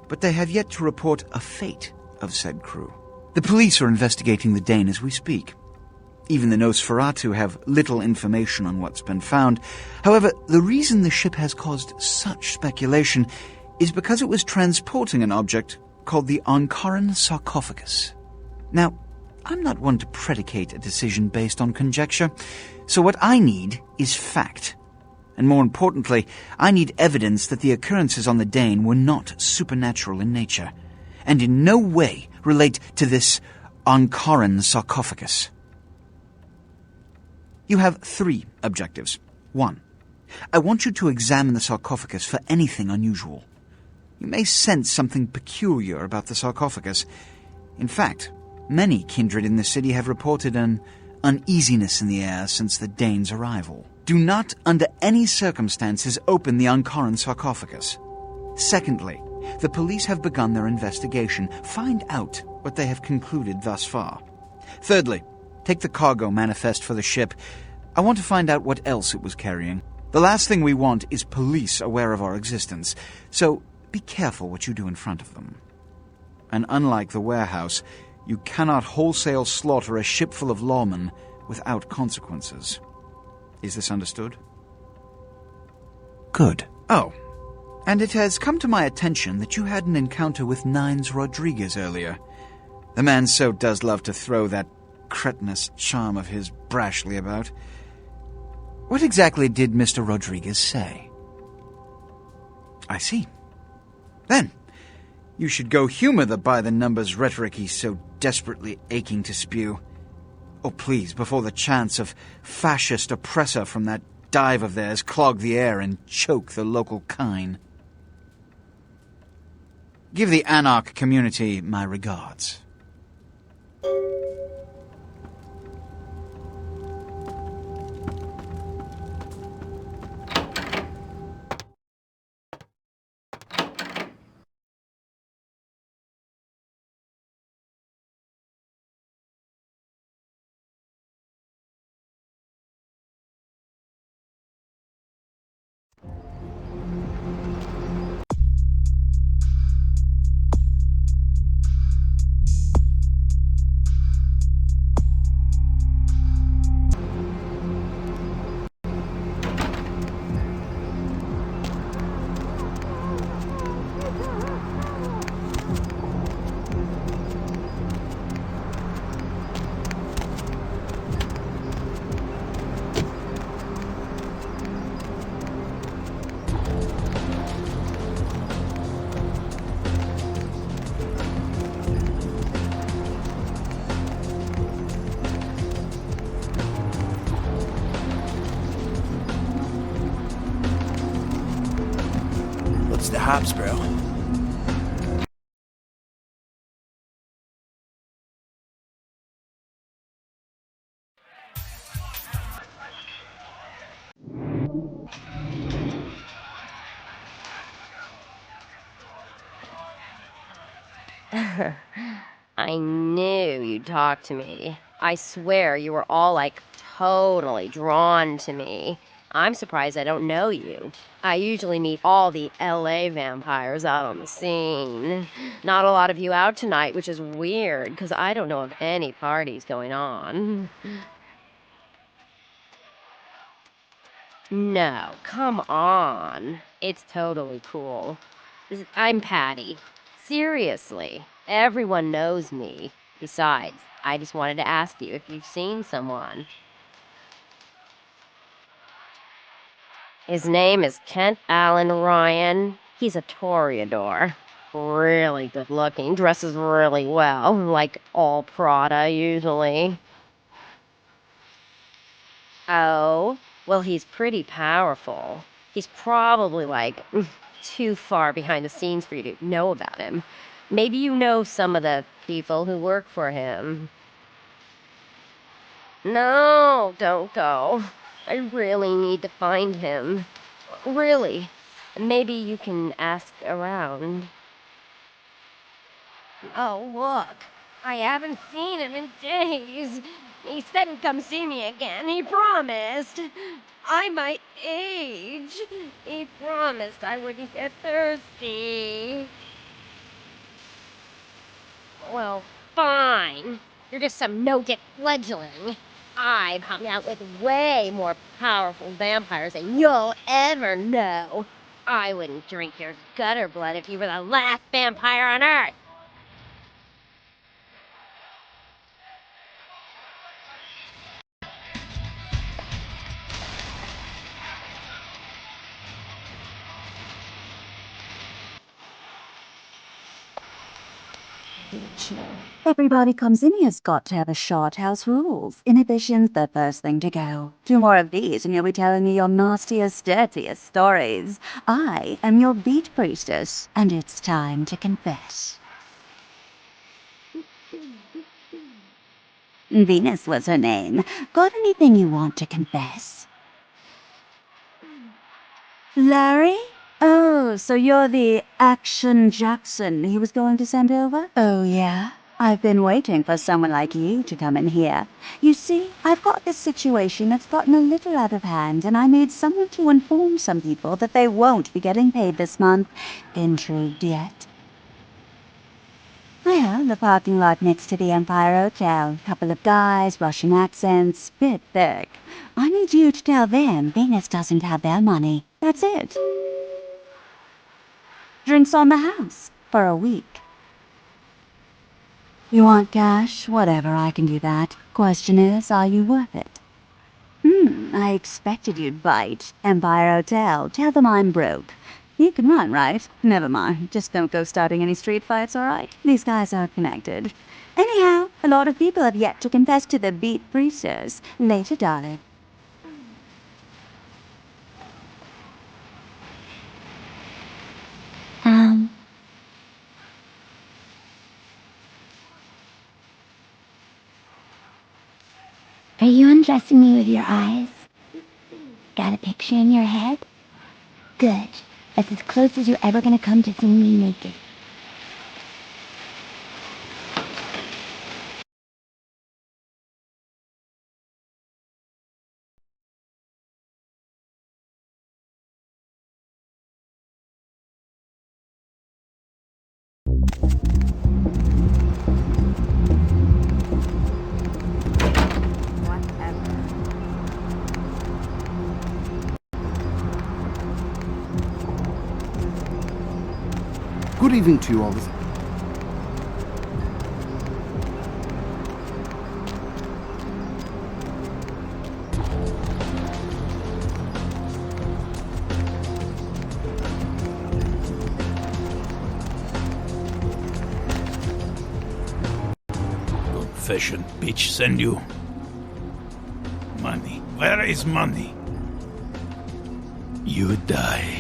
but they have yet to report a fate of said crew. The police are investigating the Dane as we speak. Even the Nosferatu have little information on what's been found. However, the reason the ship has caused such speculation is because it was transporting an object called the Ankaran sarcophagus. Now, I'm not one to predicate a decision based on conjecture, so what I need is fact. And more importantly, I need evidence that the occurrences on the Dane were not supernatural in nature, and in no way relate to this Ankaran sarcophagus. You have 3 objectives. 1. I want you to examine the sarcophagus for anything unusual. You may sense something peculiar about the sarcophagus. In fact, many kindred in the city have reported an uneasiness in the air since the Danes' arrival. Do not, under any circumstances, open the Ankaran sarcophagus. Secondly, the police have begun their investigation. Find out what they have concluded thus far. Thirdly, take the cargo manifest for the ship. I want to find out what else it was carrying. The last thing we want is police aware of our existence, so be careful what you do in front of them. And unlike the warehouse, you cannot wholesale slaughter a ship full of lawmen without consequences. Is this understood? Good. Oh, and it has come to my attention that you had an encounter with Nines Rodriguez earlier. The man so does love to throw that cretinous charm of his brashly about. What exactly did Mr. Rodriguez say? I see. Then, you should go humor the by-the-numbers rhetoric he's so desperately aching to spew. Oh, please, before the chance of fascist oppressor from that dive of theirs clog the air and choke the local kine. Give the Anarch community my regards. What's the hops, bro? I knew you'd talk to me. I swear you were all like totally drawn to me. I'm surprised I don't know you. I usually meet all the LA vampires out on the scene. Not a lot of you out tonight, which is weird because I don't know of any parties going on. No, come on. It's totally cool. I'm Patty. Seriously, everyone knows me. Besides, I just wanted to ask you if you've seen someone. His name is Kent Allen Ryan. He's a Toreador. Really good looking, dresses really well, like all Prada usually. Oh, well, he's pretty powerful. He's probably like too far behind the scenes for you to know about him. Maybe you know some of the people who work for him. No, don't go. I really need to find him. Really. Maybe you can ask around. Oh, look. I haven't seen him in days. He said he'd come see me again. He promised. I might age. He promised I wouldn't get thirsty. Well, fine. You're just some no-dick fledgling. I've hung out with way more powerful vampires than you'll ever know. I wouldn't drink your gutter blood if you were the last vampire on Earth. Everybody comes in here's got to have a shot. House rules. Inhibition's the first thing to go. 2 more of these and you'll be telling me your nastiest, dirtiest stories. I am your beat priestess, and it's time to confess. Venus was her name. Got anything you want to confess? Larry? Oh, so you're the Action Jackson he was going to send over? Oh, yeah? I've been waiting for someone like you to come in here. You see, I've got this situation that's gotten a little out of hand, and I need someone to inform some people that they won't be getting paid this month. Intrigued yet? Well, the parking lot next to the Empire Hotel. Couple of guys, Russian accents, bit thick. I need you to tell them Venus doesn't have their money. That's it. Drinks on the house for a week. You want cash? Whatever, I can do that. Question is, are you worth it? I expected you'd bite. Empire Hotel. Tell them I'm broke. You can run, right? Never mind. Just don't go starting any street fights, alright? These guys are connected. Anyhow, a lot of people have yet to confess to the beat priestess. Later, darling. Are you undressing me with your eyes? Got a picture in your head? Good. That's as close as you're ever gonna come to seeing me naked. Good evening to you all. Good fashion bitch send you. Money. Where is money? You die.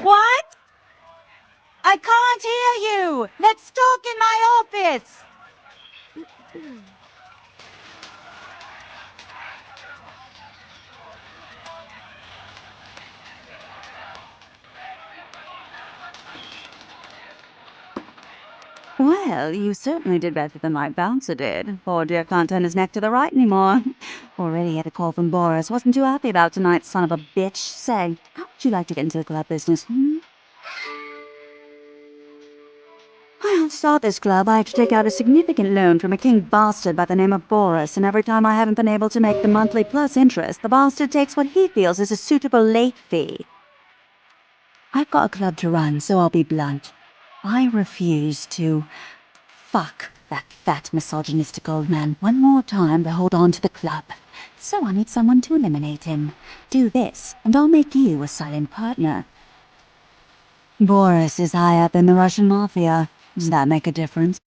What? I can't hear you! Let's talk in my office! Well, you certainly did better than my bouncer did. Poor dear can't turn his neck to the right anymore. Already had a call from Boris. Wasn't too happy about tonight, son of a bitch. Say, how would you like to get into the club business, Well, to start this club, I had to take out a significant loan from a king bastard by the name of Boris, and every time I haven't been able to make the monthly plus interest, the bastard takes what he feels is a suitable late fee. I've got a club to run, so I'll be blunt. I refuse to fuck that fat misogynistic old man one more time to hold on to the club. So I need someone to eliminate him. Do this, and I'll make you a silent partner. Boris is high up in the Russian mafia. Does that make a difference?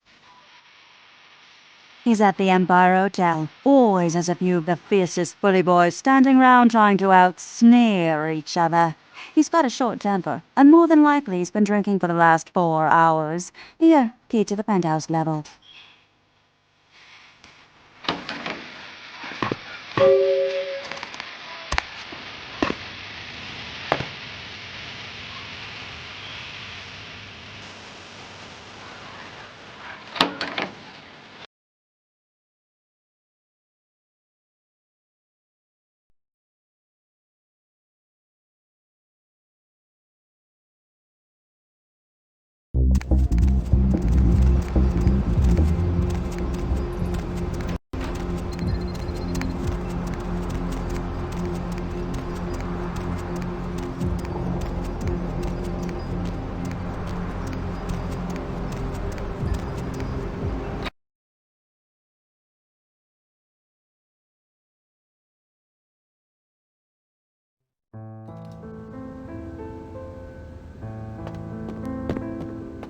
He's at the Empire Hotel, always has a few of the fiercest bully boys standing round trying to out-sneer each other. He's got a short temper, and more than likely he's been drinking for the last 4 hours. Here, key to the penthouse level.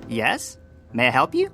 Yes? May I help you?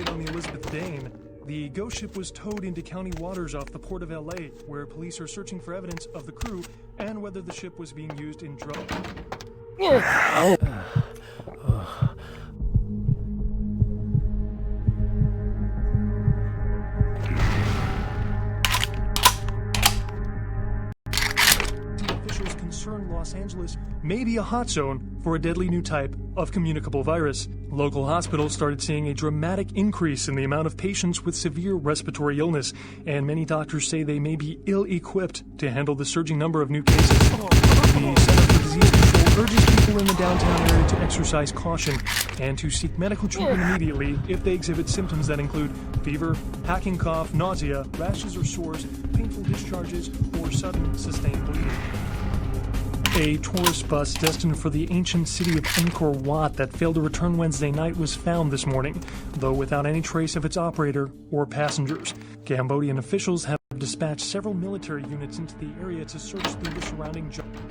On the Elizabeth Dane, the ghost ship was towed into county waters off the port of LA, where police are searching for evidence of the crew and whether the ship was being used in drug. Officials concerned Los Angeles may be a hot zone for a deadly new type of communicable virus. Local hospitals started seeing a dramatic increase in the amount of patients with severe respiratory illness, and many doctors say they may be ill-equipped to handle the surging number of new cases. The Center for Disease Control urges people in the downtown area to exercise caution and to seek medical treatment immediately if they exhibit symptoms that include fever, hacking cough, nausea, rashes or sores, painful discharges, or sudden sustained bleeding. A tourist bus destined for the ancient city of Angkor Wat that failed to return Wednesday night was found this morning, though without any trace of its operator or passengers. Cambodian officials have dispatched several military units into the area to search through the surrounding jungle.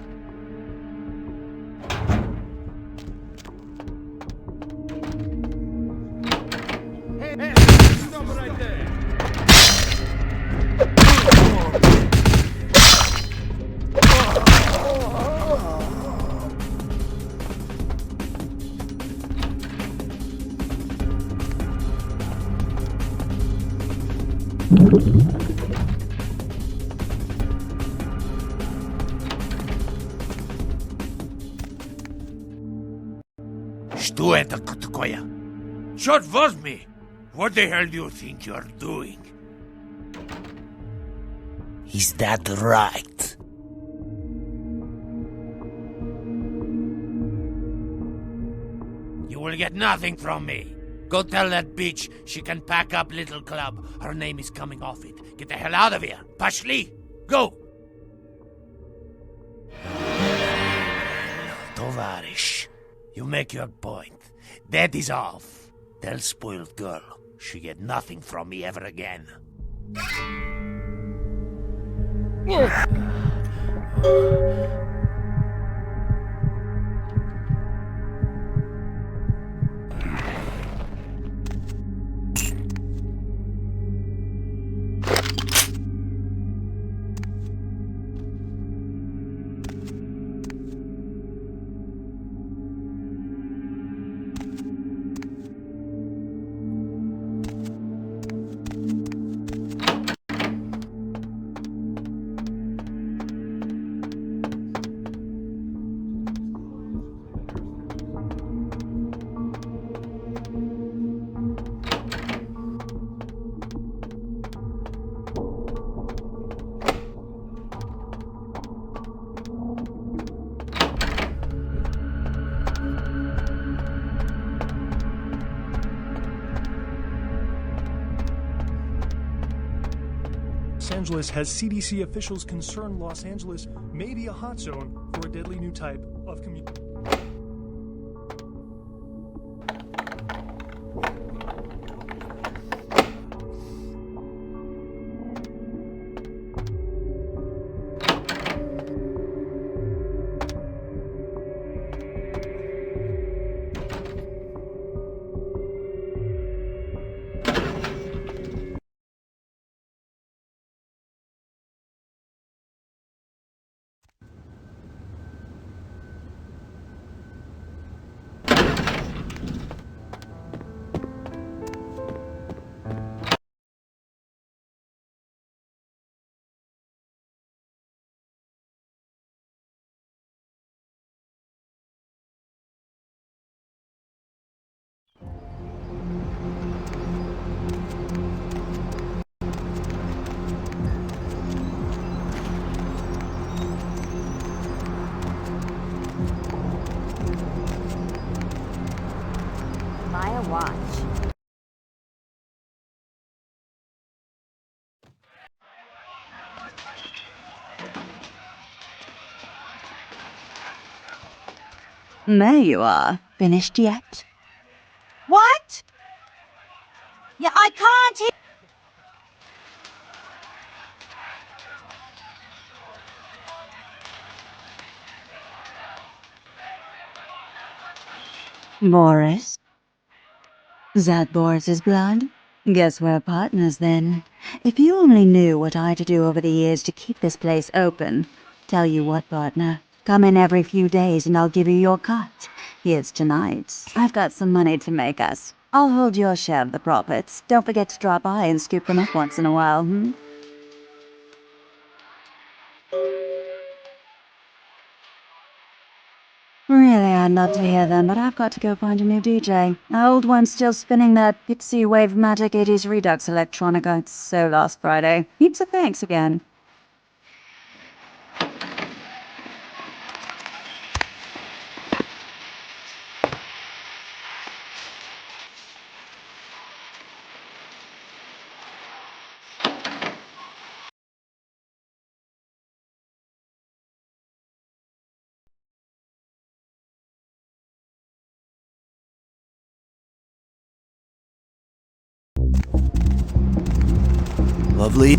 Hey, stop right there! Что это такое? Черт возьми! What the hell do you think you're doing? Is that right? You will get nothing from me. Go tell that bitch she can pack up Little Club. Her name is coming off it. Get the hell out of here. Pashli, go! Tovarish, you make your point. That is off. Tell spoiled girl she get nothing from me ever again. Los Angeles has CDC officials concerned Los Angeles may be a hot zone for a deadly new type of community. Buy a watch. There you are. Finished yet? What? Yeah, I can't hear. Boris? That Boris's blood? Guess we're partners then. If you only knew what I had to do over the years to keep this place open. Tell you what, partner. Come in every few days and I'll give you your cut. Here's tonight's. I've got some money to make us. I'll hold your share of the profits. Don't forget to drop by and scoop them up once in a while, Really, I'd love to hear them, but I've got to go find a new DJ. The old one's still spinning that Pixie Wave Magic 80s Redux electronica. It's so last Friday. Heaps of thanks again. Lovely.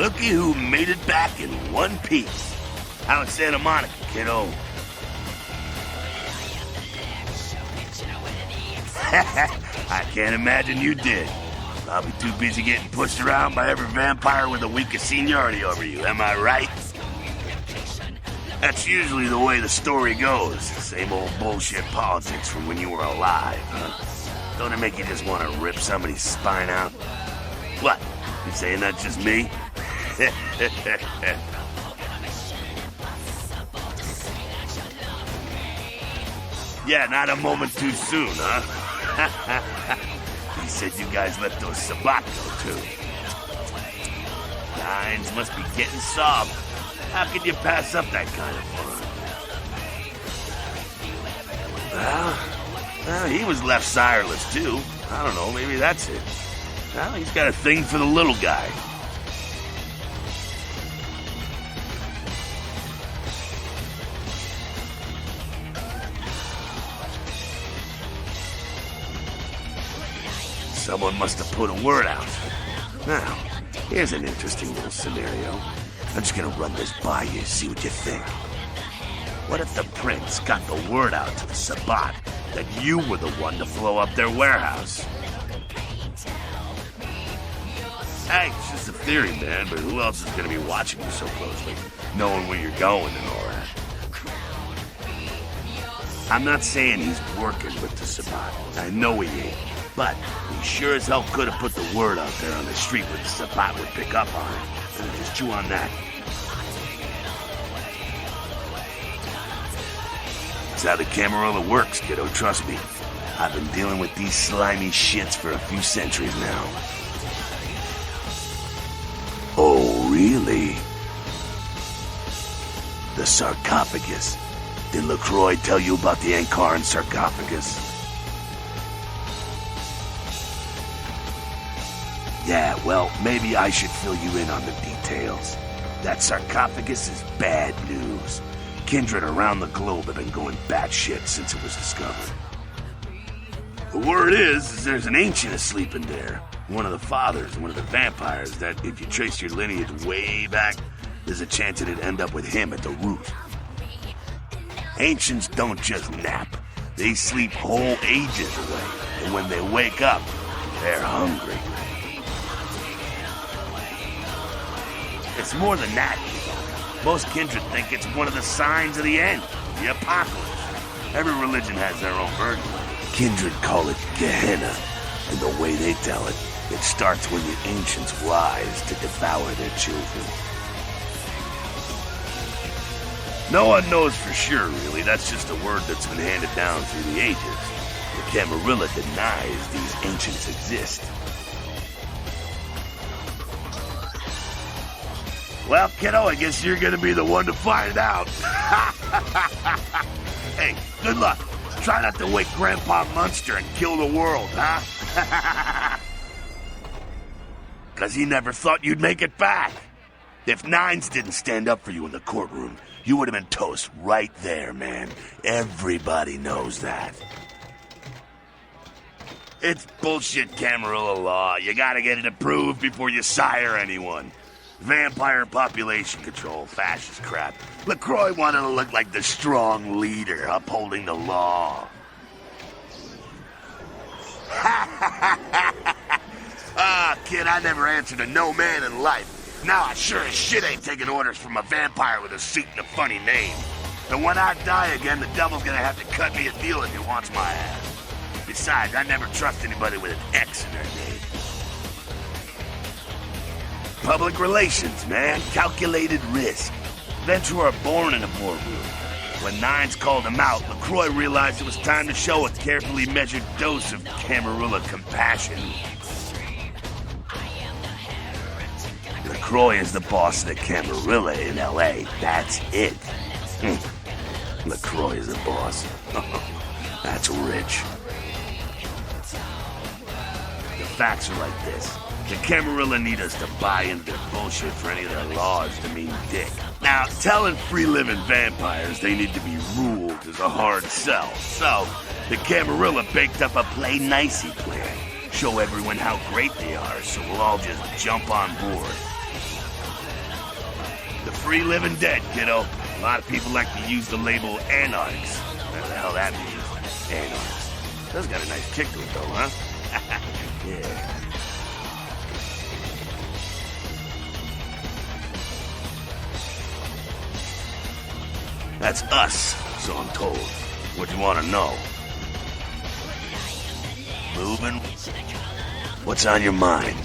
Looky who made it back in one piece. Out in Santa Monica, kiddo. I can't imagine you did. Probably too busy getting pushed around by every vampire with the weakest seniority over you, am I right? That's usually the way the story goes. Same old bullshit politics from when you were alive, huh? Don't it make you just want to rip somebody's spine out? What? You saying that's just me? Yeah, not a moment too soon, huh? He said you guys let those Sabat go, too. Nines must be getting soft. How could you pass up that kind of fun? Well, he was left sireless, too. I don't know, maybe that's it. Well, he's got a thing for the little guy. Someone must have put a word out. Now, here's an interesting little scenario. I'm just gonna run this by you, see what you think. What if the prince got the word out to the Sabat that you were the one to blow up their warehouse? Hey, it's just a theory, man, but who else is gonna be watching you so closely, knowing where you're going and all that? I'm not saying he's working with the Sabat. I know he ain't. But he sure as hell could have put the word out there on the street where the Sabat would pick up on it. And just chew on that. That's how the Camarilla works, kiddo, trust me. I've been dealing with these slimy shits for a few centuries now. Oh, really? The sarcophagus. Did LaCroix tell you about the Ankaran sarcophagus? Yeah, well, maybe I should fill you in on the details. That sarcophagus is bad news. Kindred around the globe have been going batshit since it was discovered. The word is there's an ancient asleep in there. One of the fathers, one of the vampires, that if you trace your lineage way back, there's a chance it'd end up with him at the root. Ancients don't just nap. They sleep whole ages away. And when they wake up, they're hungry. It's more than that. Most kindred think it's one of the signs of the end, the apocalypse. Every religion has their own version. Kindred call it Gehenna, and the way they tell it, it starts when the ancients rise to devour their children. No one knows for sure, really. That's just a word that's been handed down through the ages. The Camarilla denies these ancients exist. Well, kiddo, I guess you're gonna be the one to find out. Hey, good luck. Try not to wake Grandpa Munster and kill the world, huh? Because he never thought you'd make it back. If Nines didn't stand up for you in the courtroom, you would have been toast right there, man. Everybody knows that. It's bullshit Camarilla law. You gotta get it approved before you sire anyone. Vampire population control, fascist crap. LaCroix wanted to look like the strong leader upholding the law. Ah, kid, I never answered to no man in life. Now I sure as shit ain't taking orders from a vampire with a seat and a funny name. And when I die again, the devil's gonna have to cut me a deal if he wants my ass. Besides, I never trust anybody with an X in their name. Public relations, man. Calculated risk. Venturer are born in a boardroom. When Nines called him out, LaCroix realized it was time to show a carefully measured dose of Camarilla compassion. LaCroix is the boss of the Camarilla in L.A. That's it. LaCroix is the boss. That's rich. The facts are like this. The Camarilla need us to buy into their bullshit for any of their laws to mean dick. Now, telling free-living vampires they need to be ruled is a hard sell. So, the Camarilla baked up a play-nicey plan. Show everyone how great they are, so we'll all just jump on board. free living dead, kiddo. A lot of people like to use the label anarchs. What the hell that means? Anarchs. That's got a nice kick to it, though, huh? Yeah. That's us, so I'm told. What do you want to know? Moving? What's on your mind?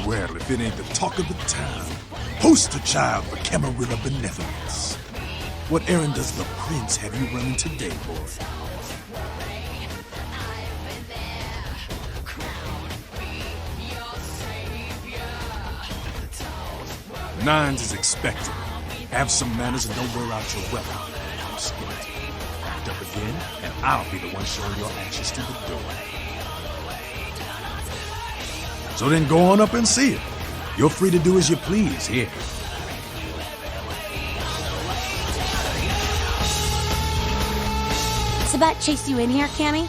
Well, if it ain't the talk of the town, poster child for Camarilla benevolence. What errand does the prince have you running today, boy? Nines is expected. Have some manners and don't wear out your weapon. I'm scared. Act up again, and I'll be the one showing your ashes to the door. So then go on up and see it. You're free to do as you please here. Sabat chased you in here, Cammy?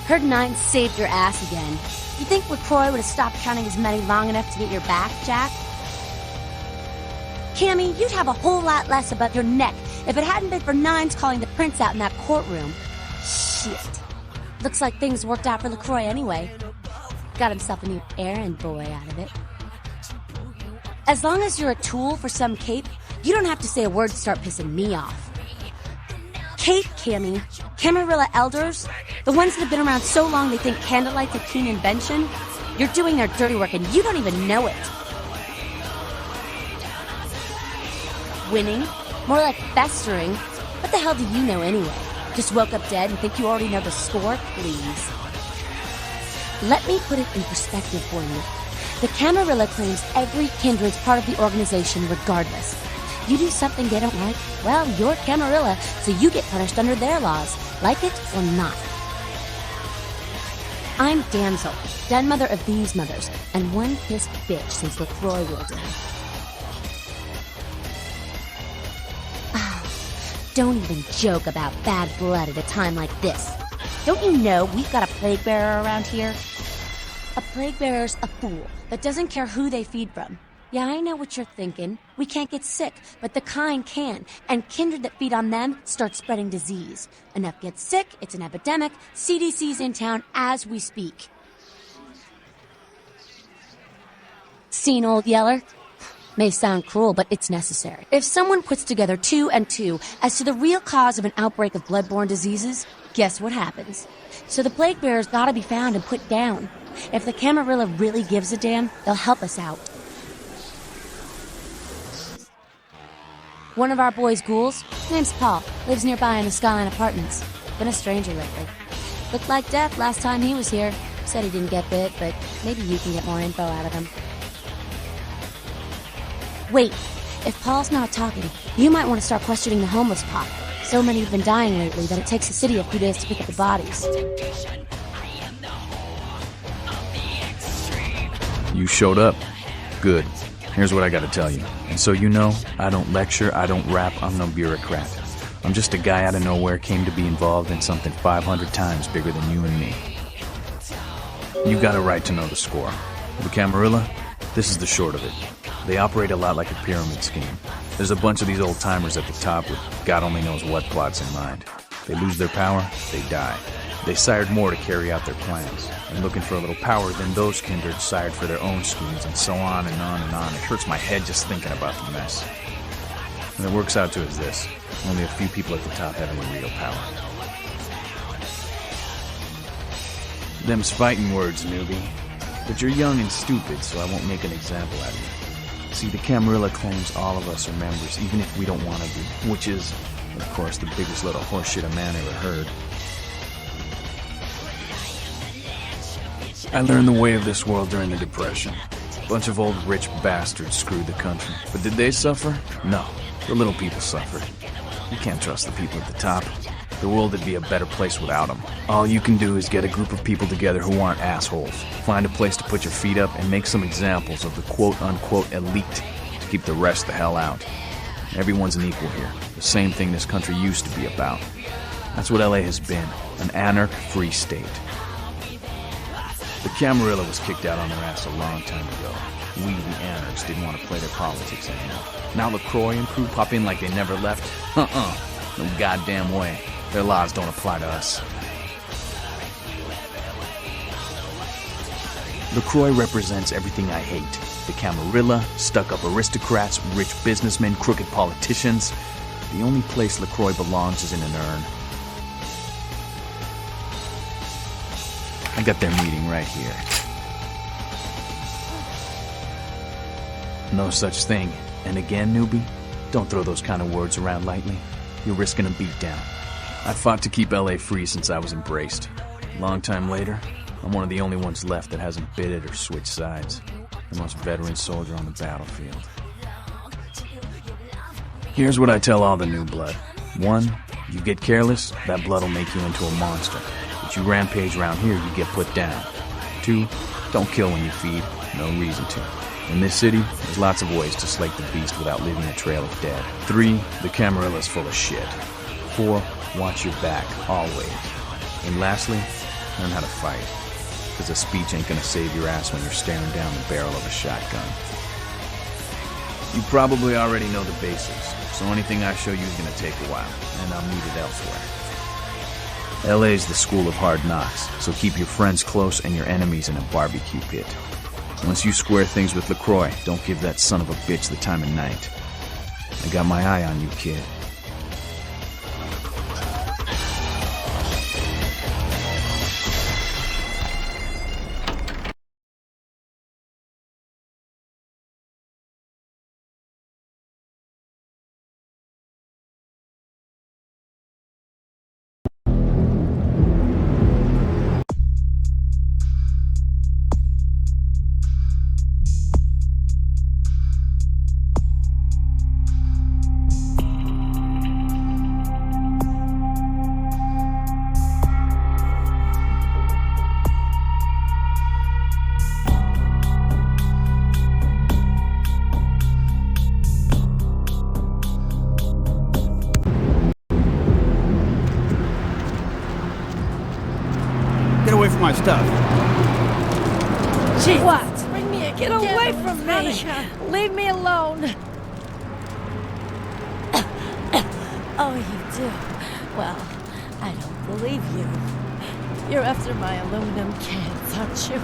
Heard Nine saved your ass again. You think LaCroix would have stopped counting his money long enough to get your back, Jack? Cammy, you'd have a whole lot less above your neck if it hadn't been for Nines calling the prince out in that courtroom. Shit. Looks like things worked out for LaCroix anyway. Got himself a new errand boy out of it. As long as you're a tool for some cape, you don't have to say a word to start pissing me off. Cape, Cammy. Camarilla elders, the ones that have been around so long they think candlelight's a keen invention, you're doing their dirty work and you don't even know it. Winning? More like festering. What the hell do you know anyway? Just woke up dead and think you already know the score? Please. Let me put it in perspective for you. The Camarilla claims every kindred's part of the organization regardless. You do something they don't like, well, you're Camarilla, so you get punished under their laws, like it or not. I'm Damsel, den mother of these mothers, and one pissed bitch since LaCroix rolled in. Don't even joke about bad blood at a time like this. Don't you know we've got a plague bearer around here? A plague bearer's a fool that doesn't care who they feed from. Yeah, I know what you're thinking. We can't get sick, but the kind can. And kindred that feed on them start spreading disease. Enough get sick, it's an epidemic. CDC's in town as we speak. Seen Old Yeller? May sound cruel, but it's necessary. If someone puts together 2 and 2 as to the real cause of an outbreak of bloodborne diseases, guess what happens? So the plague bearers gotta be found and put down. If the Camarilla really gives a damn, they'll help us out. One of our boys' ghouls, name's Paul, lives nearby in the Skyline Apartments. Been a stranger lately. Looked like death last time he was here. Said he didn't get bit, but maybe you can get more info out of him. Wait, if Paul's not talking, you might want to start questioning the homeless pop. So many have been dying lately that it takes the city a few days to pick up the bodies. You showed up. Good. Here's what I gotta tell you. And so you know, I don't lecture, I don't rap, I'm no bureaucrat. I'm just a guy out of nowhere came to be involved in something 500 times bigger than you and me. You got a right to know the score. The Camarilla, this is the short of it. They operate a lot like a pyramid scheme. There's a bunch of these old-timers at the top with God only knows what plots in mind. They lose their power, they die. They sired more to carry out their plans, and looking for a little power, then those kindred sired for their own schemes, and so on and on and on. It hurts my head just thinking about the mess. And it works out to is this. Only a few people at the top have any real power. Them's fighting words, newbie. But you're young and stupid, so I won't make an example out of you. See, the Camarilla claims all of us are members, even if we don't want to be, which is, of course, the biggest load of horseshit a man ever heard. I learned the way of this world during the Depression. A bunch of old rich bastards screwed the country. But did they suffer? No. The little people suffered. You can't trust the people at the top. The world would be a better place without them. All you can do is get a group of people together who aren't assholes. Find a place to put your feet up and make some examples of the quote-unquote elite to keep the rest the hell out. Everyone's an equal here. The same thing this country used to be about. That's what LA has been, an anarch-free state. The Camarilla was kicked out on their ass a long time ago. We, the anarchs, didn't want to play their politics anymore. Now LaCroix and crew pop in like they never left? No goddamn way. Their laws don't apply to us. LaCroix represents everything I hate. The Camarilla, stuck-up aristocrats, rich businessmen, crooked politicians. The only place LaCroix belongs is in an urn. I got their meeting right here. No such thing. And again, newbie, don't throw those kind of words around lightly. You're risking a beatdown. I fought to keep LA free since I was embraced. Long time later, I'm one of the only ones left that hasn't bid it or switched sides. The most veteran soldier on the battlefield. Here's what I tell all the new blood. 1, you get careless, that blood will make you into a monster. But you rampage around here, you get put down. 2, don't kill when you feed. No reason to. In this city, there's lots of ways to slake the beast without leaving a trail of dead. 3, the Camarilla's full of shit. 4, watch your back, always. And lastly, learn how to fight. Because a speech ain't gonna save your ass when you're staring down the barrel of a shotgun. You probably already know the basics, so anything I show you is gonna take a while, and I'll need it elsewhere. LA's the school of hard knocks, so keep your friends close and your enemies in a barbecue pit. Once you square things with LaCroix, don't give that son of a bitch the time of night. I got my eye on you, kid. My stuff. Chief, What? Bring me Get away from me! Leave me alone! Oh, you do? Well, I don't believe you. You're after my aluminum cans, aren't you?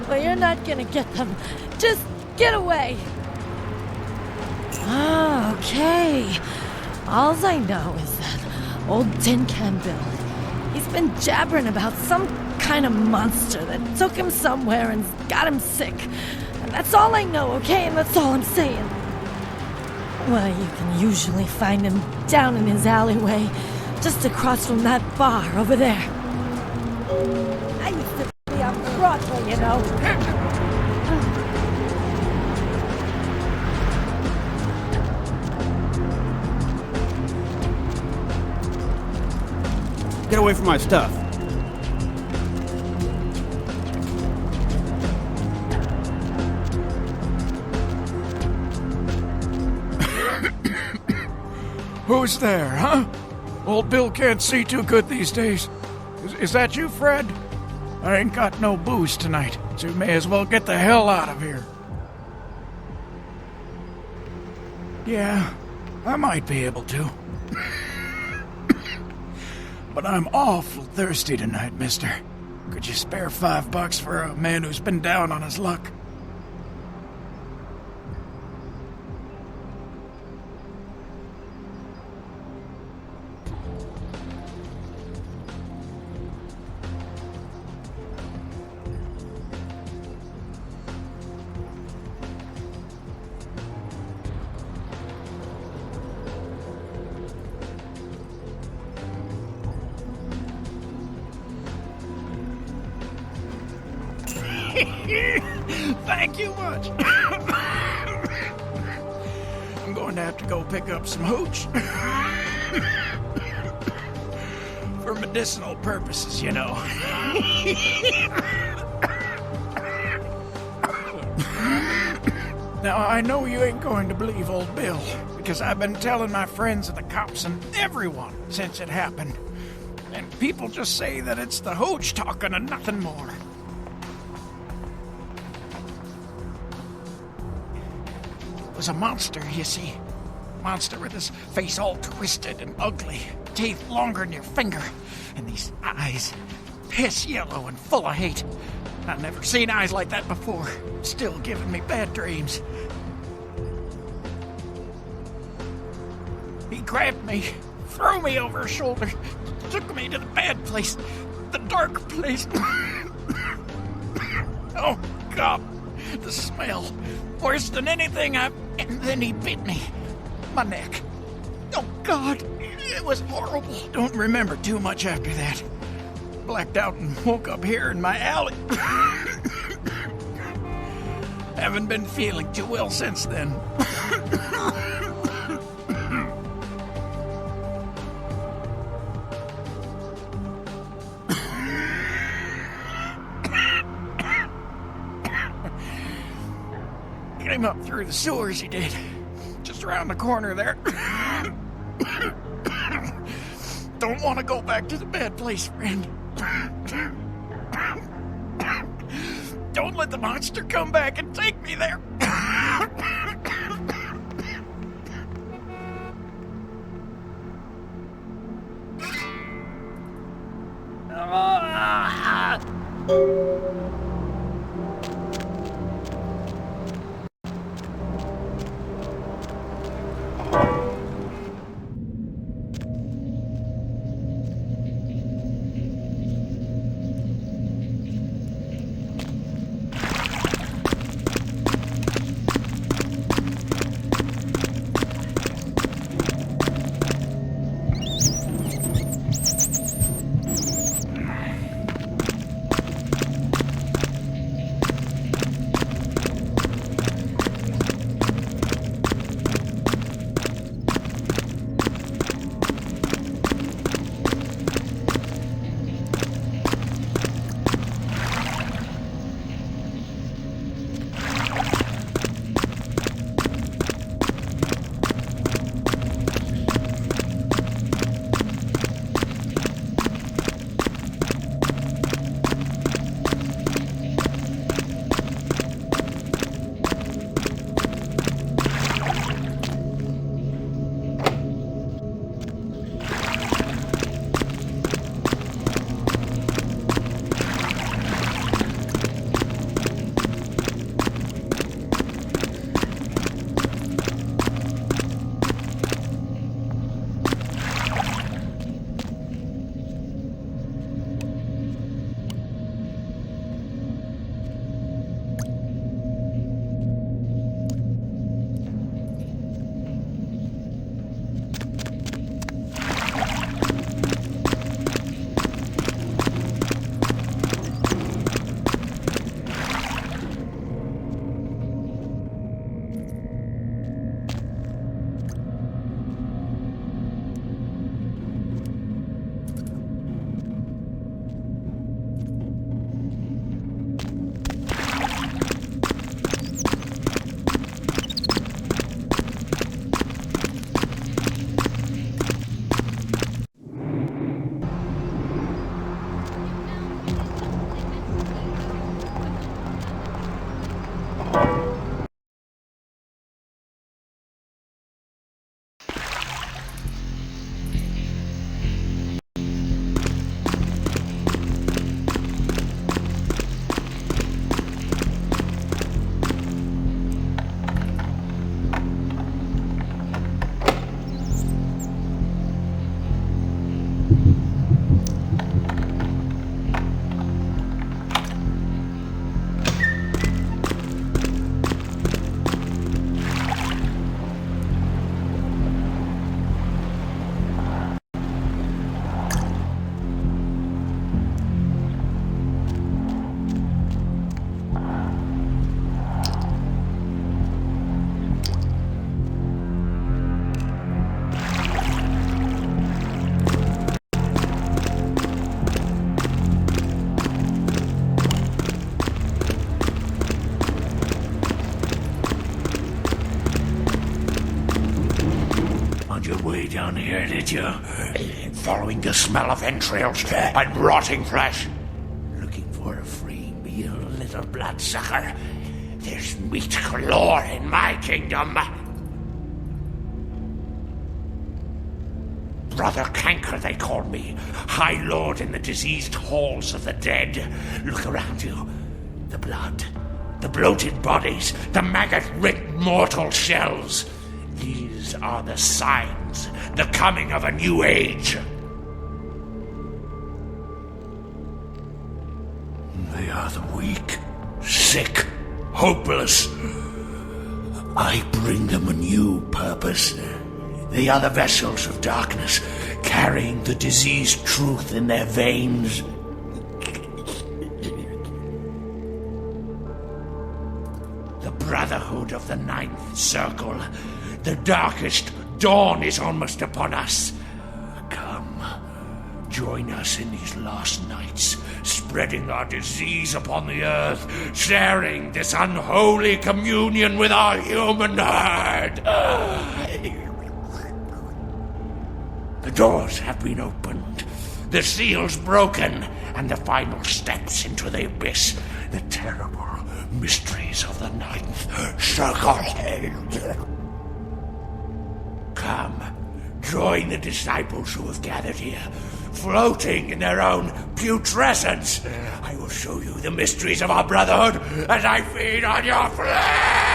Well, you're not gonna get them. Just get away! Ah, okay. Alls I know is that old Tin Can Bill. He's been jabbering about some kind of monster that took him somewhere and got him sick. And that's all I know, okay? And that's all I'm saying. Well, you can usually find him down in his alleyway, just across from that bar over there. I used to be on Broadway, you know. Get away from my stuff. Who's there, huh? Old Bill can't see too good these days. Is that you, Fred? I ain't got no booze tonight, so you may as well get the hell out of here. Yeah, I might be able to. But I'm awful thirsty tonight, mister. Could you spare $5 for a man who's been down on his luck? Thank you much. I'm going to have to go pick up some hooch. For medicinal purposes, you know. Now, I know you ain't going to believe old Bill. because I've been telling my friends and the cops and everyone since it happened. And people just say that it's the hooch talking and nothing more. It was a monster, you see. Monster with his face all twisted and ugly, teeth longer than your finger, and these eyes, piss yellow and full of hate. I've never seen eyes like that before. Still giving me bad dreams. He grabbed me, threw me over his shoulder, took me to the bad place, the dark place. Oh, God, the smell. Worse than anything I've... And then he bit me. My neck. Oh, God, it was horrible. Don't remember too much after that. Blacked out and woke up here in my alley. Haven't been feeling too well since then. Came up through the sewers, he did. Just around the corner there. Don't want to go back to the bad place, friend. Don't let the monster come back and take me there. found your way down here, did you? Following the smell of entrails and rotting flesh. Looking for a free meal, little bloodsucker. There's meat galore in my kingdom. Brother Canker, they call me. High Lord in the diseased halls of the dead. Look around you. The blood. The bloated bodies. The maggot-riddled mortal shells. These are the signs. The coming of a new age. They are the weak, sick, hopeless. I bring them a new purpose. They are the vessels of darkness, carrying the diseased truth in their veins. The Brotherhood of the Ninth Circle. The darkest dawn is almost upon us. Come, join us in these last nights, spreading our disease upon the earth, sharing this unholy communion with our human herd. The doors have been opened, the seals broken, and the final steps into the abyss, the terrible mysteries of the Ninth Circle. Come, join the disciples who have gathered here, floating in their own putrescence. I will show you the mysteries of our brotherhood as I feed on your flesh!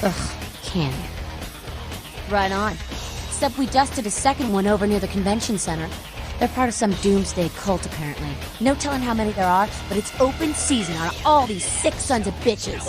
Ugh, candy. Right on. Except we just did a second one over near the convention center. They're part of some doomsday cult, apparently. No telling how many there are, but it's open season on all these sick sons of bitches.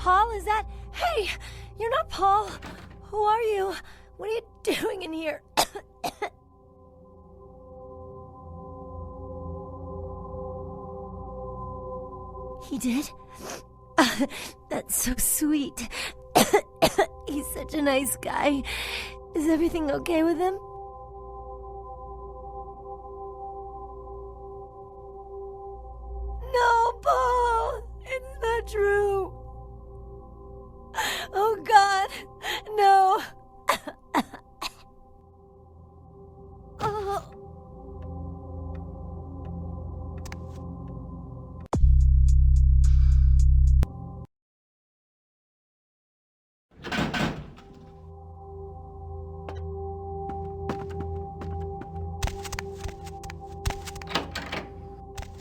Paul, is that... Hey! You're not Paul! Who are you? What are you doing in here? He did? That's so sweet. He's such a nice guy. Is everything okay with him? No, Paul! It's not true! Oh, God! No! Oh.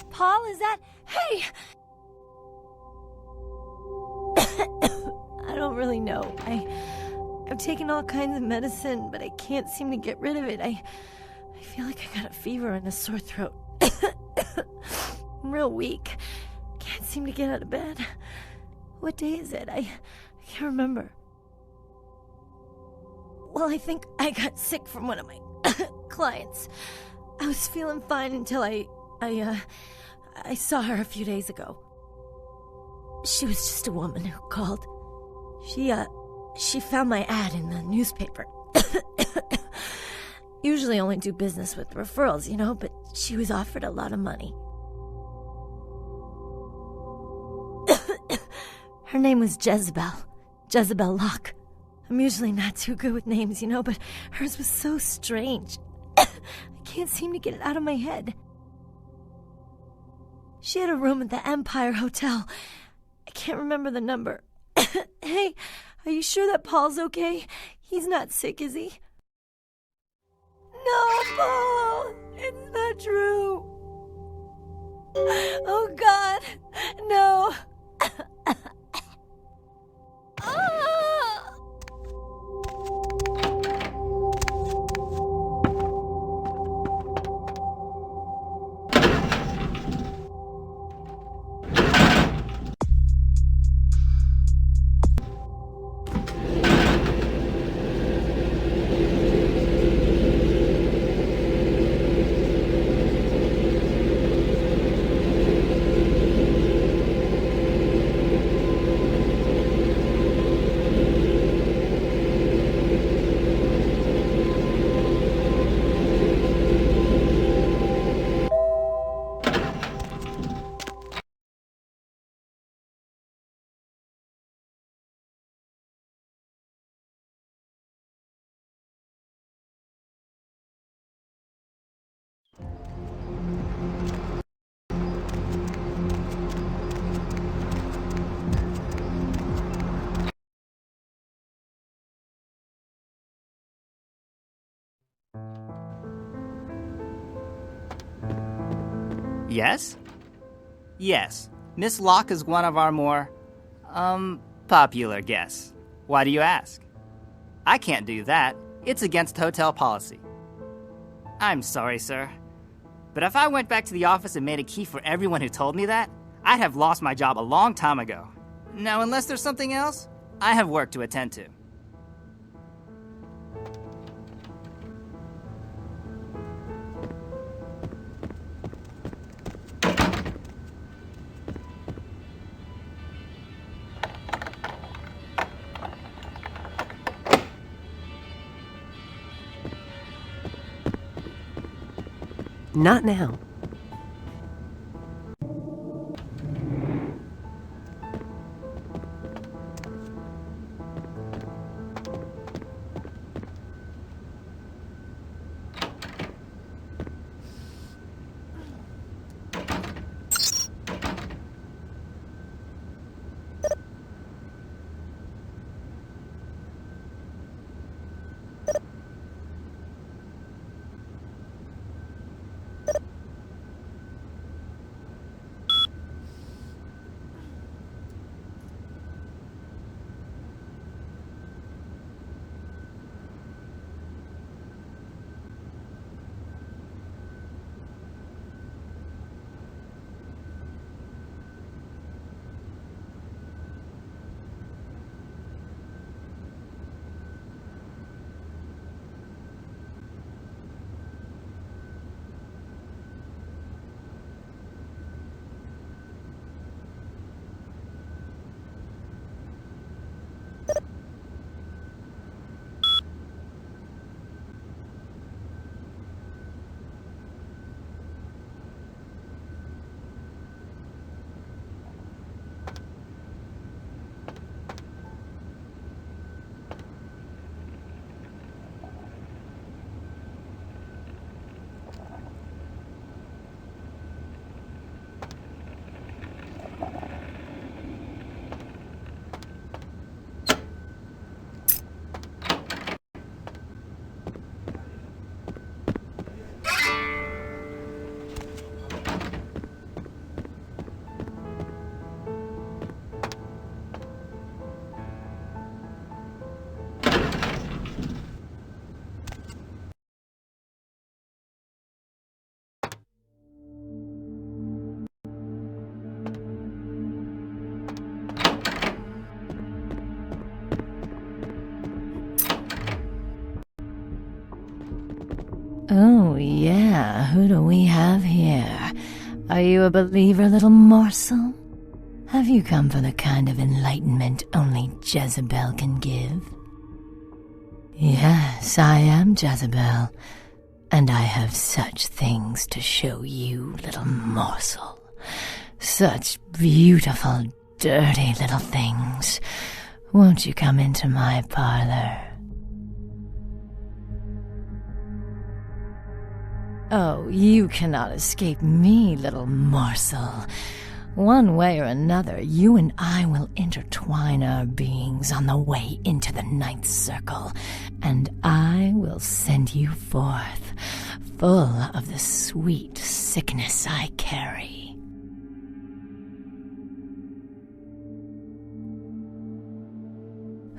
Paul, is that... Hey! I don't really know. I've taken all kinds of medicine, but I can't seem to get rid of it. I feel like I got a fever and a sore throat. I'm real weak. Can't seem to get out of bed. What day is it? I can't remember. Well, I think I got sick from one of my clients. I was feeling fine until I saw her a few days ago. She was just a woman who called. She found my ad in the newspaper. Usually only do business with referrals, you know, but she was offered a lot of money. Her name was Jezebel Locke. I'm usually not too good with names, you know, but hers was so strange. I can't seem to get it out of my head. She had a room at the Empire Hotel. I can't remember the number. Hey, are you sure that Paul's okay? He's not sick, is he? No, Paul! It's not true! Oh, God! No! Yes? Yes. Miss Locke is one of our more, popular guests. Why do you ask? I can't do that. It's against hotel policy. I'm sorry, sir. But if I went back to the office and made a key for everyone who told me that, I'd have lost my job a long time ago. Now, unless there's something else, I have work to attend to. Not now. Oh, yeah, who do we have here? Are you a believer, little morsel? Have you come for the kind of enlightenment only Jezebel can give? Yes, I am Jezebel, and I have such things to show you, little morsel. Such beautiful, dirty little things. Won't you come into my parlor? Oh, you cannot escape me, little morsel. One way or another, you and I will intertwine our beings on the way into the ninth circle, and I will send you forth, full of the sweet sickness I carry.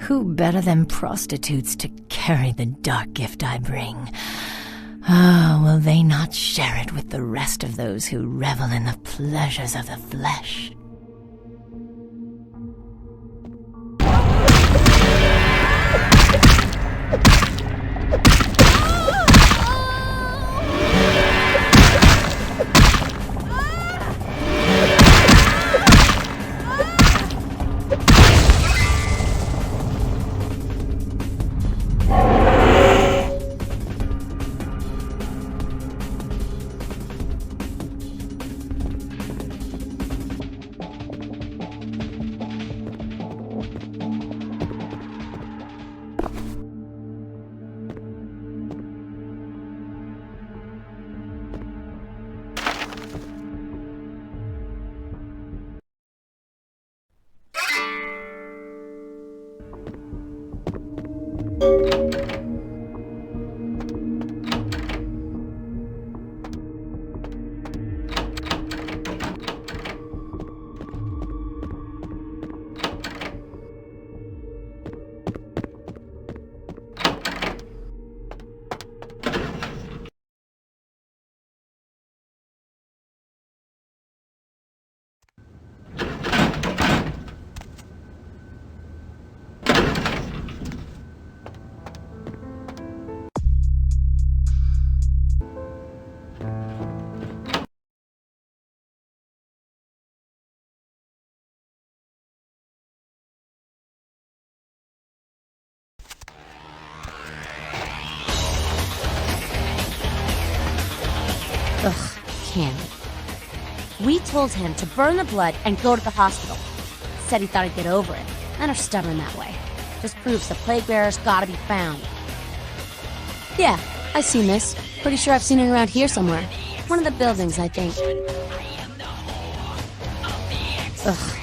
Who better than prostitutes to carry the dark gift I bring? Ah, will they not share it with the rest of those who revel in the pleasures of the flesh? Ugh, Kim. We told him to burn the blood and go to the hospital. Said he thought he'd get over it. Men are stubborn that way. Just proves the plague bearer's gotta be found. Yeah, I've seen this. Pretty sure I've seen it around here somewhere. One of the buildings, I think. Ugh.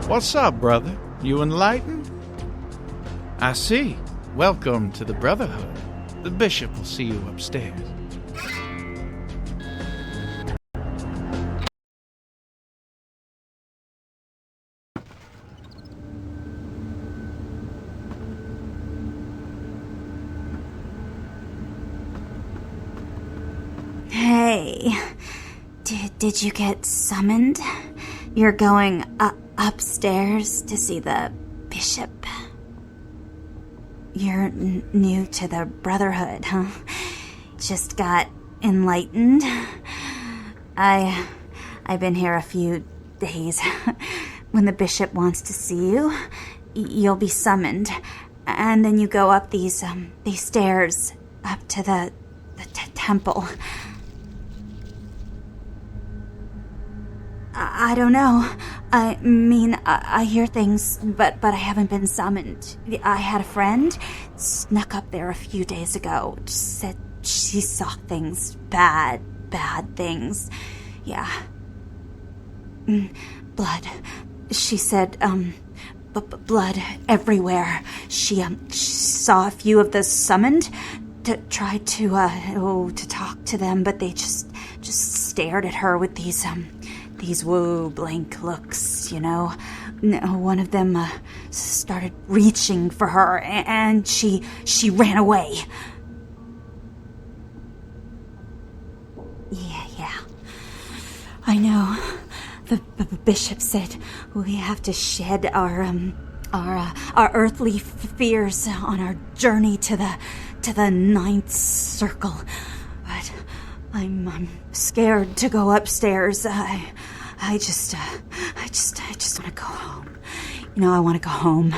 What's up, brother? You enlightened? I see. Welcome to the Brotherhood. The bishop will see you upstairs. Hey, did you get summoned? You're going upstairs to see the bishop. You're new to the Brotherhood, huh? Just got enlightened. I've been here a few days. When the bishop wants to see you, you'll be summoned, and then you go up these stairs up to the temple. I don't know. I mean, I hear things, but I haven't been summoned. I had a friend snuck up there a few days ago. Said she saw things, bad things. Yeah. Blood. She said, blood everywhere. She saw a few of the summoned to try to talk to them, but they just stared at her with these blank looks, you know. One of them started reaching for her, and she ran away. Yeah. I know. The bishop said we have to shed our earthly fears on our journey to the ninth circle. But I'm scared to go upstairs. I just want to go home. You know, I want to go home.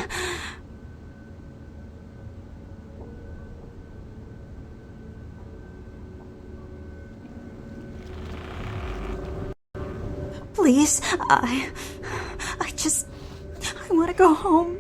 Please, I want to go home.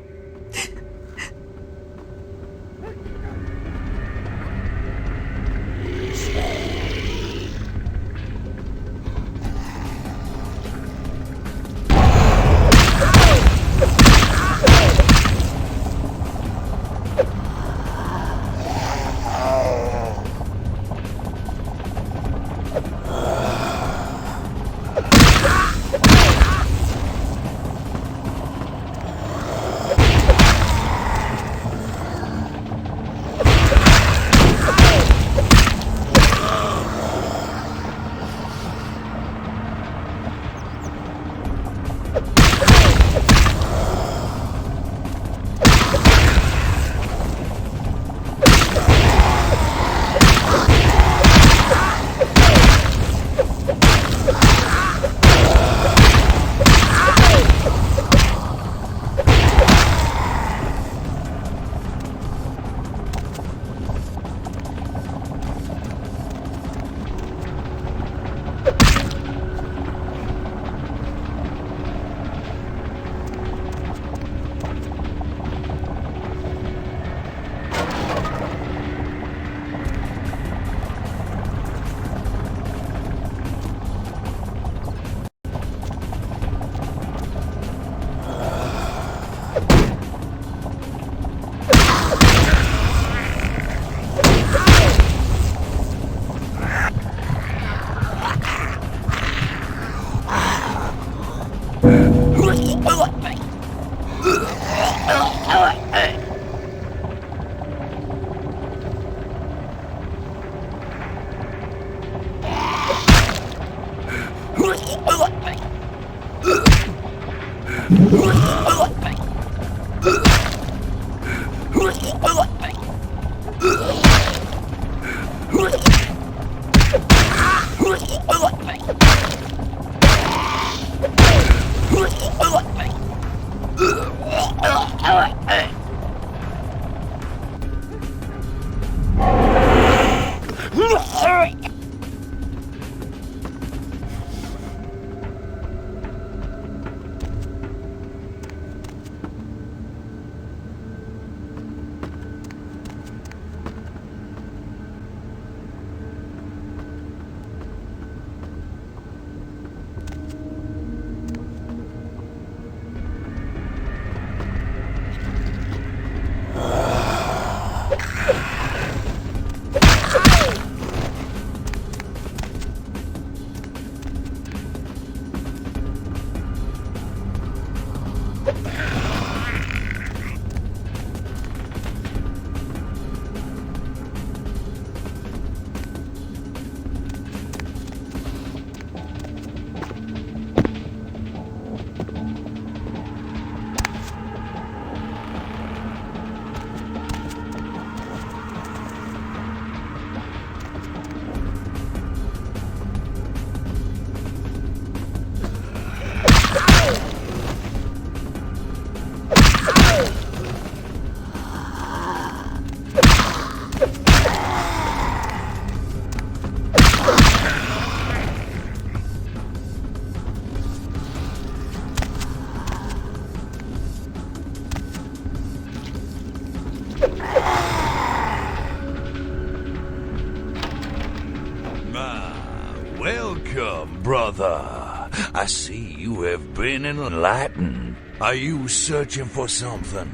brother. I see you have been enlightened. Are you searching for something?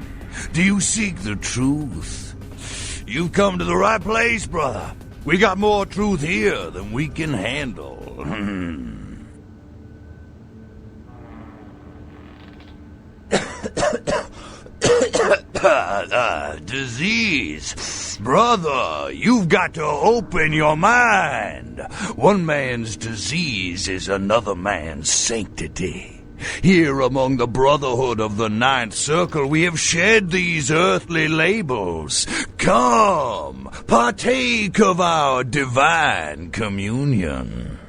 Do you seek the truth? You've come to the right place, brother. We got more truth here than we can handle. Disease. Brother, you've got to open your mind. One man's disease is another man's sanctity. Here among the Brotherhood of the Ninth Circle, we have shed these earthly labels. Come, partake of our divine communion.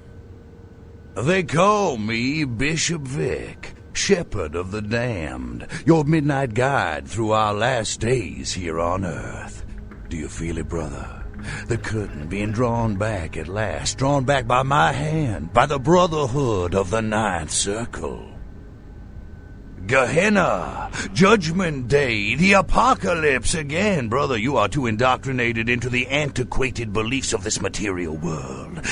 They call me Bishop Vic, Shepherd of the Damned, your midnight guide through our last days here on Earth. Do you feel it, brother? The curtain being drawn back at last, drawn back by my hand, by the Brotherhood of the Ninth Circle. Gehenna, Judgment Day, the Apocalypse again. Brother, you are too indoctrinated into the antiquated beliefs of this material world.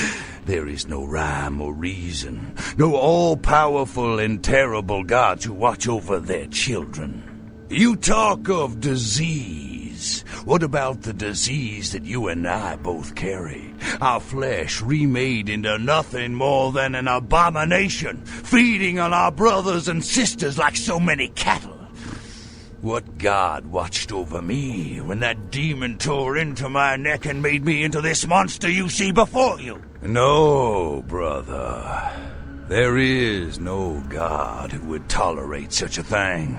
There is no rhyme or reason, no all-powerful and terrible gods who watch over their children. You talk of disease. What about the disease that you and I both carry? Our flesh remade into nothing more than an abomination, feeding on our brothers and sisters like so many cattle. What god watched over me when that demon tore into my neck and made me into this monster you see before you? No, brother. There is no god who would tolerate such a thing.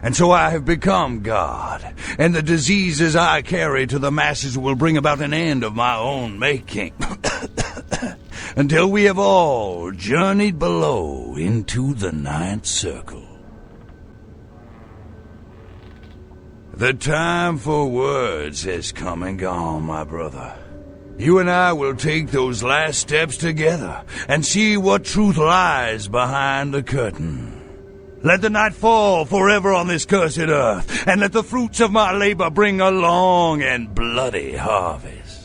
And so I have become God, and the diseases I carry to the masses will bring about an end of my own making. Until we have all journeyed below into the Ninth Circle. The time for words has come and gone, my brother. You and I will take those last steps together and see what truth lies behind the curtain. Let the night fall forever on this cursed earth, and let the fruits of my labor bring a long and bloody harvest.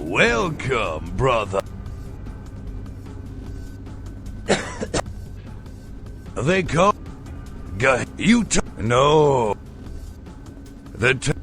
Welcome, brother. They call... You No. The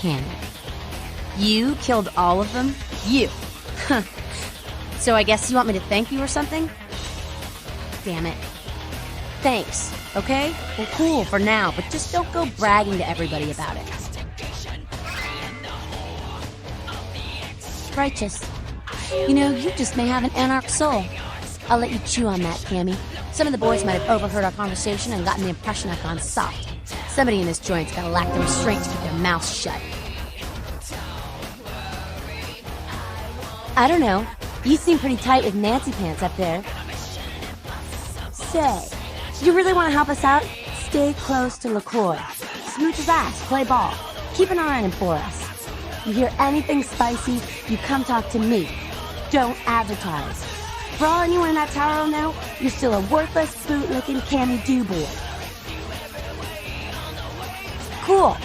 Cammy. You killed all of them? You. So I guess you want me to thank you or something? Damn it. Thanks, okay? Well, cool for now, but just don't go bragging to everybody about it. Righteous. You know, you just may have an anarch soul. I'll let you chew on that, Cammy. Some of the boys might have overheard our conversation and gotten the impression I've gone soft. Somebody in this joint's gotta lack the restraint to keep their mouths shut. I don't know. You seem pretty tight with Nancy Pants up there. Say, you really want to help us out? Stay close to LaCroix. Smooch his ass, play ball. Keep an eye on him for us. You hear anything spicy, you come talk to me. Don't advertise. For all anyone in that tower will know, you're still a worthless, bootlicking Cammy do-boy. Cool.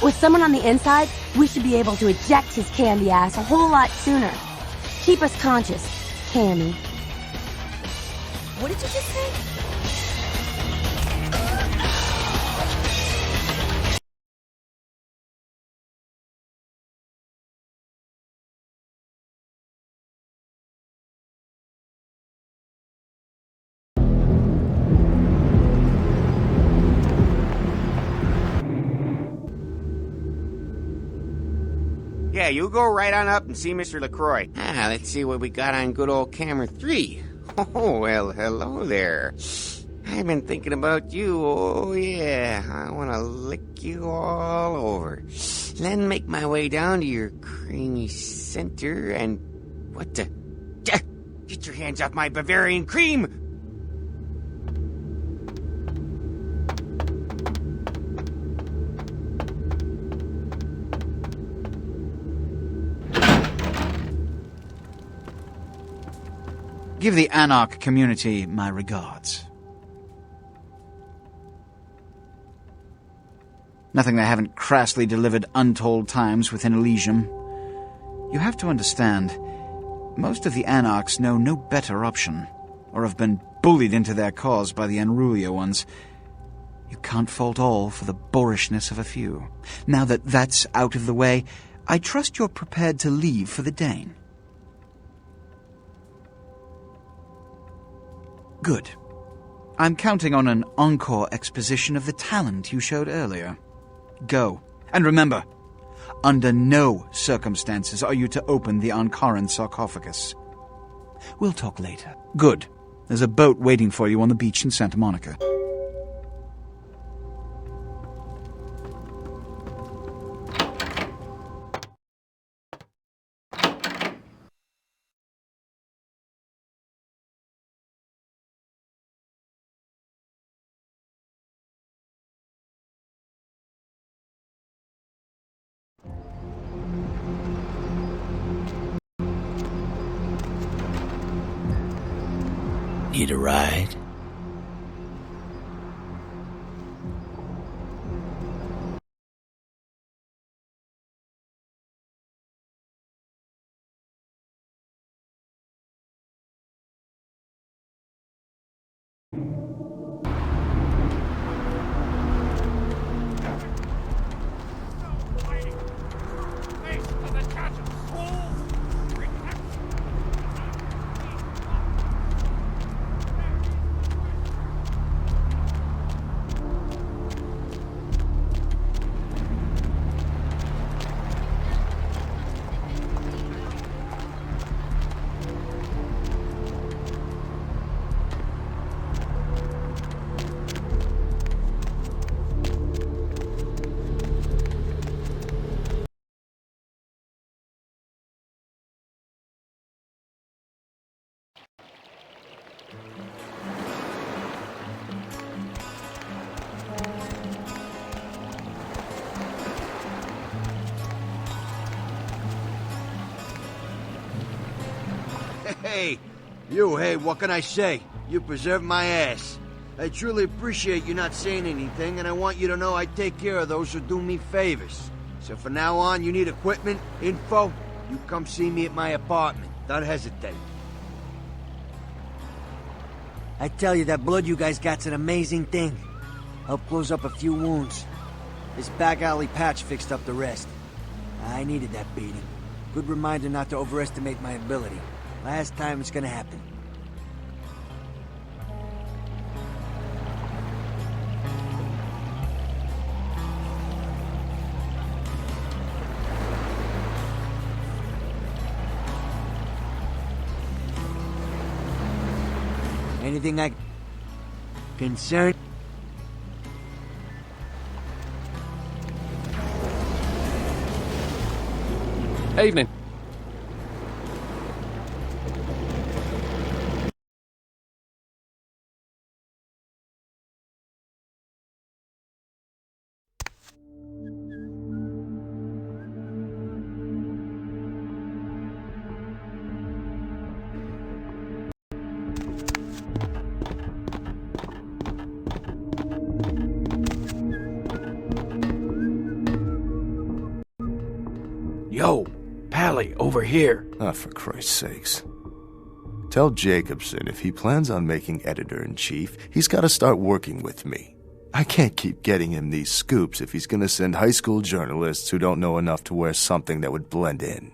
With someone on the inside, we should be able to eject his candy ass a whole lot sooner. Keep us conscious, Cammy. What did you just say? Yeah, you go right on up and see Mr. LaCroix. Let's see what we got on good old camera 3. Oh, well, hello there. I've been thinking about you, oh yeah. I want to lick you all over. Then make my way down to your creamy center and... What the... Get your hands off my Bavarian cream! Give the Anarch community my regards. Nothing they haven't crassly delivered untold times within Elysium. You have to understand, most of the Anarchs know no better option, or have been bullied into their cause by the unrulier ones. You can't fault all for the boorishness of a few. Now that that's out of the way, I trust you're prepared to leave for the Dane. Good. I'm counting on an encore exposition of the talent you showed earlier. Go. And remember, under no circumstances are you to open the Ankaran sarcophagus. We'll talk later. Good. There's a boat waiting for you on the beach in Santa Monica. Need a ride? Hey, what can I say? You preserved my ass. I truly appreciate you not saying anything, and I want you to know I take care of those who do me favors. So from now on, you need equipment, info, you come see me at my apartment. Don't hesitate. I tell you, that blood you guys got's an amazing thing. Helped close up a few wounds. This back alley patch fixed up the rest. I needed that beating. Good reminder not to overestimate my ability. Last time it's gonna happen. Anything I... concern? Evening. Yo, Pally, over here. Ah, for Christ's sakes. Tell Jacobson if he plans on making editor-in-chief, he's got to start working with me. I can't keep getting him these scoops if he's going to send high school journalists who don't know enough to wear something that would blend in.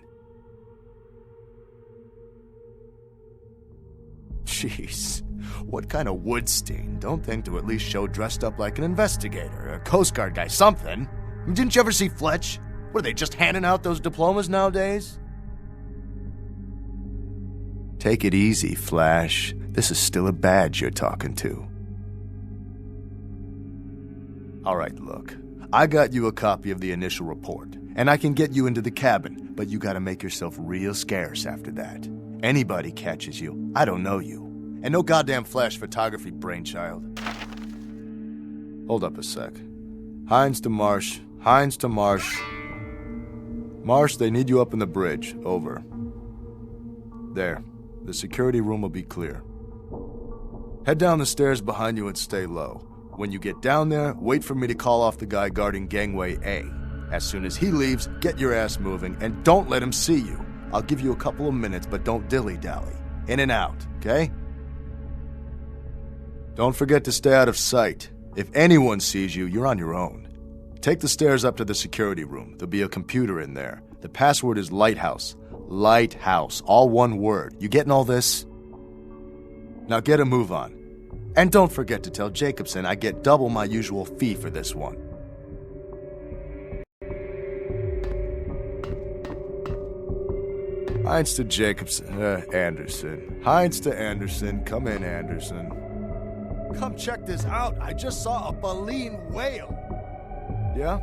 Jeez, what kind of Woodstein don't think to at least show dressed up like an investigator, a Coast Guard guy, something? Didn't you ever see Fletch? What, are they just handing out those diplomas nowadays? Take it easy, Flash. This is still a badge you're talking to. Alright, look. I got you a copy of the initial report, and I can get you into the cabin, but you gotta make yourself real scarce after that. Anybody catches you, I don't know you. And no goddamn flash photography, brainchild. Hold up a sec. Hines to Marsh. Hines to Marsh. Marsh, they need you up in the bridge. Over. There. The security room will be clear. Head down the stairs behind you and stay low. When you get down there, wait for me to call off the guy guarding Gangway A. As soon as he leaves, get your ass moving, and don't let him see you. I'll give you a couple of minutes, but don't dilly-dally. In and out, okay? Don't forget to stay out of sight. If anyone sees you, you're on your own. Take the stairs up to the security room. There'll be a computer in there. The password is Lighthouse. Lighthouse. All one word. You getting all this? Now get a move on. And don't forget to tell Jacobson I get double my usual fee for this one. Hines to Jacobson. Anderson. Hines to Anderson. Come in, Anderson. Come check this out. I just saw a baleen whale. Yeah?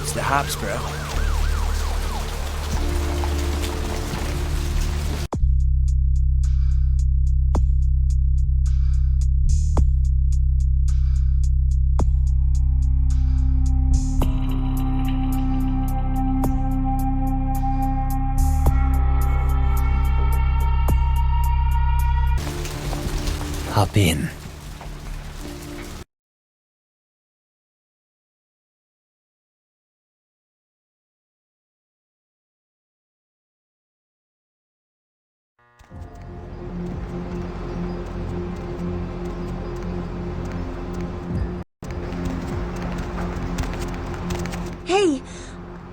It's the hops, bro. hop in. Hey,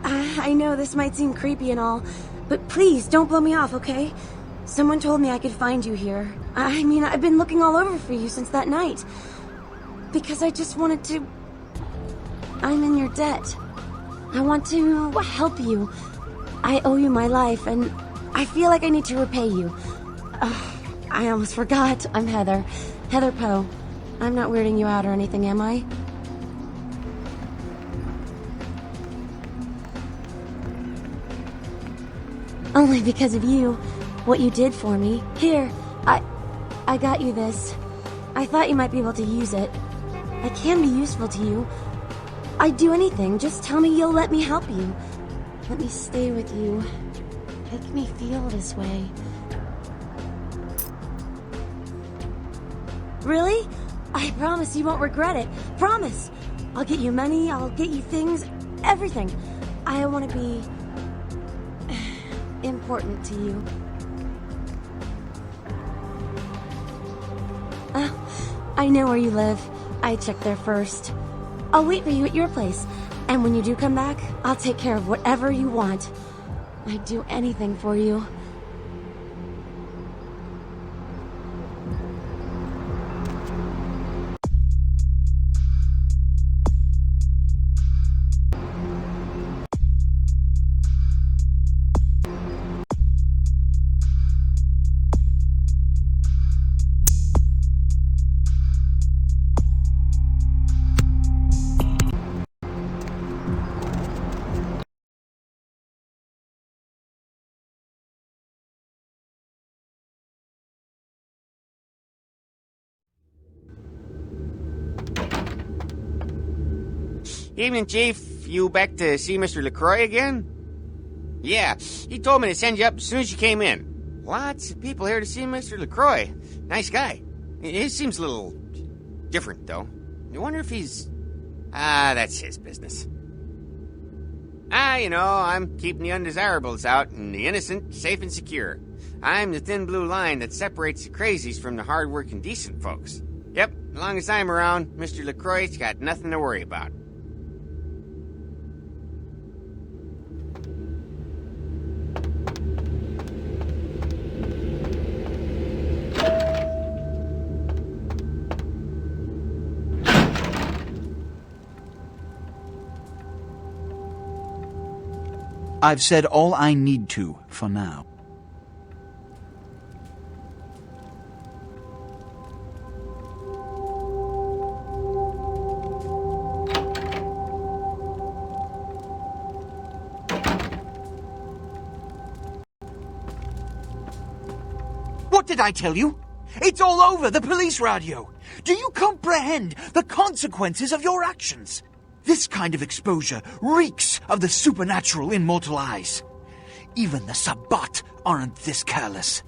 I know this might seem creepy and all, but please don't blow me off, okay? Someone told me I could find you here. I mean, I've been looking all over for you since that night. Because I just wanted to... I'm in your debt. I want to help you. I owe you my life, and I feel like I need to repay you. I almost forgot. I'm Heather. Heather Poe. I'm not weirding you out or anything, am I? Only because of you. What you did for me. Here, I got you this. I thought you might be able to use it. I can be useful to you. I'd do anything. Just tell me you'll let me help you. Let me stay with you. Make me feel this way. Really? I promise you won't regret it. Promise! I'll get you money, I'll get you things, everything. I want to be... important to you. I know where you live. I checked there first. I'll wait for you at your place. And when you do come back, I'll take care of whatever you want. I'd do anything for you. Evening, Chief. You back to see Mr. LaCroix again? Yeah, he told me to send you up as soon as you came in. Lots of people here to see Mr. LaCroix. Nice guy. He seems a little different, though. I wonder if he's... that's his business. You know, I'm keeping the undesirables out and the innocent safe and secure. I'm the thin blue line that separates the crazies from the hard-working decent folks. Yep, as long as I'm around, Mr. LaCroix's got nothing to worry about. I've said all I need to for now. What did I tell you? It's all over the police radio. Do you comprehend the consequences of your actions? This kind of exposure reeks of the supernatural in mortal eyes. Even the Sabbat aren't this careless.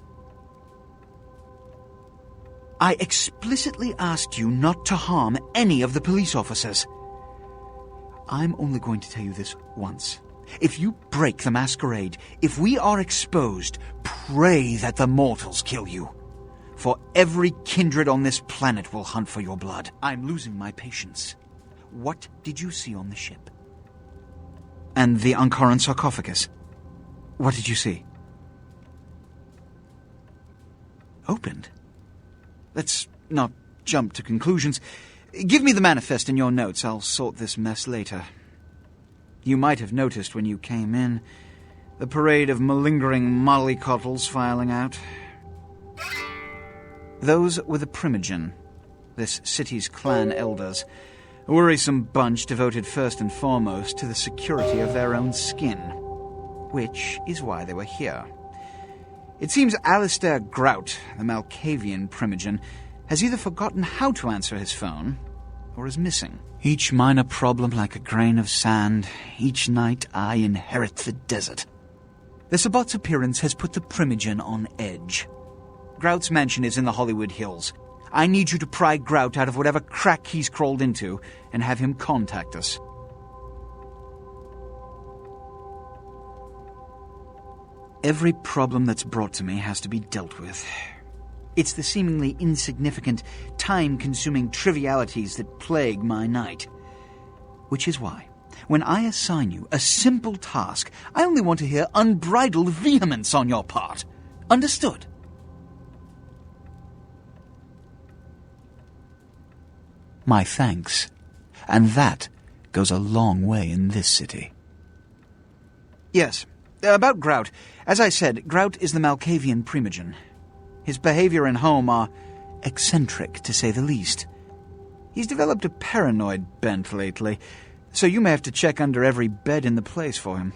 I explicitly asked you not to harm any of the police officers. I'm only going to tell you this once. If you break the Masquerade, if we are exposed, pray that the mortals kill you. For every kindred on this planet will hunt for your blood. I'm losing my patience. What did you see on the ship? And the Ankaran sarcophagus? What did you see? Opened? Let's not jump to conclusions. Give me the manifest in your notes. I'll sort this mess later. You might have noticed when you came in the parade of malingering mollycoddles filing out. Those were the Primogen, this city's clan elders. A worrisome bunch devoted first and foremost to the security of their own skin, which is why they were here. It seems Alistair Grout, the Malkavian Primogen, has either forgotten how to answer his phone, or is missing. Each minor problem like a grain of sand, each night I inherit the desert. The Sabbat's appearance has put the Primogen on edge. Grout's mansion is in the Hollywood Hills. I need you to pry Grout out of whatever crack he's crawled into and have him contact us. Every problem that's brought to me has to be dealt with. It's the seemingly insignificant, time-consuming trivialities that plague my night. Which is why, when I assign you a simple task, I only want to hear unbridled vehemence on your part. Understood? My thanks. And that goes a long way in this city. Yes, about Grout. As I said, Grout is the Malkavian primogen. His behavior and home are eccentric, to say the least. He's developed a paranoid bent lately, so you may have to check under every bed in the place for him.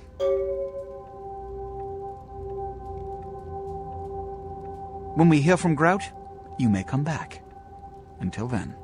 When we hear from Grout, you may come back. Until then.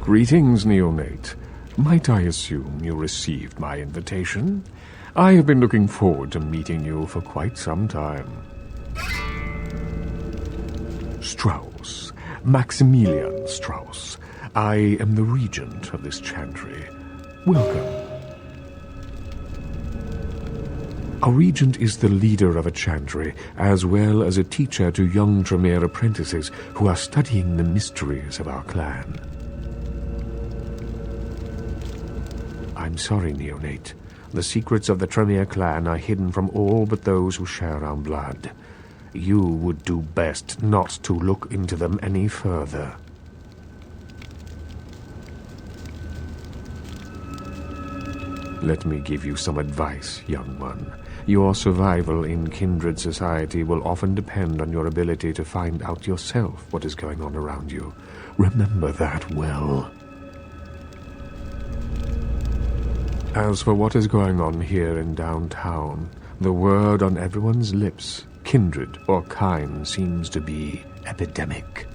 Greetings, neonate. Might I assume you received my invitation? I have been looking forward to meeting you for quite some time. Strauss. Maximilian Strauss. I am the regent of this chantry. Welcome. A regent is the leader of a chantry, as well as a teacher to young Tremere apprentices who are studying the mysteries of our clan. I'm sorry, neonate. The secrets of the Tremere clan are hidden from all but those who share our blood. You would do best not to look into them any further. Let me give you some advice, young one. Your survival in kindred society will often depend on your ability to find out yourself what is going on around you. Remember that well. As for what is going on here in downtown, the word on everyone's lips, kindred or kind, seems to be epidemic.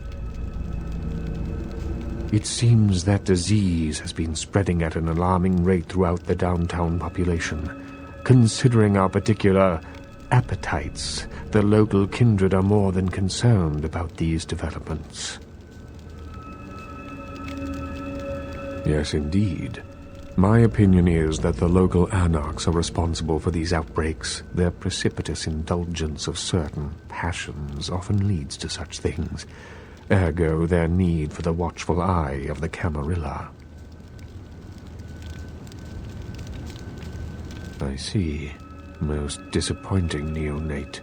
It seems that disease has been spreading at an alarming rate throughout the downtown population. Considering our particular appetites, the local kindred are more than concerned about these developments. Yes, indeed. My opinion is that the local anarchs are responsible for these outbreaks. Their precipitous indulgence of certain passions often leads to such things. Ergo, their need for the watchful eye of the Camarilla. I see. Most disappointing, neonate.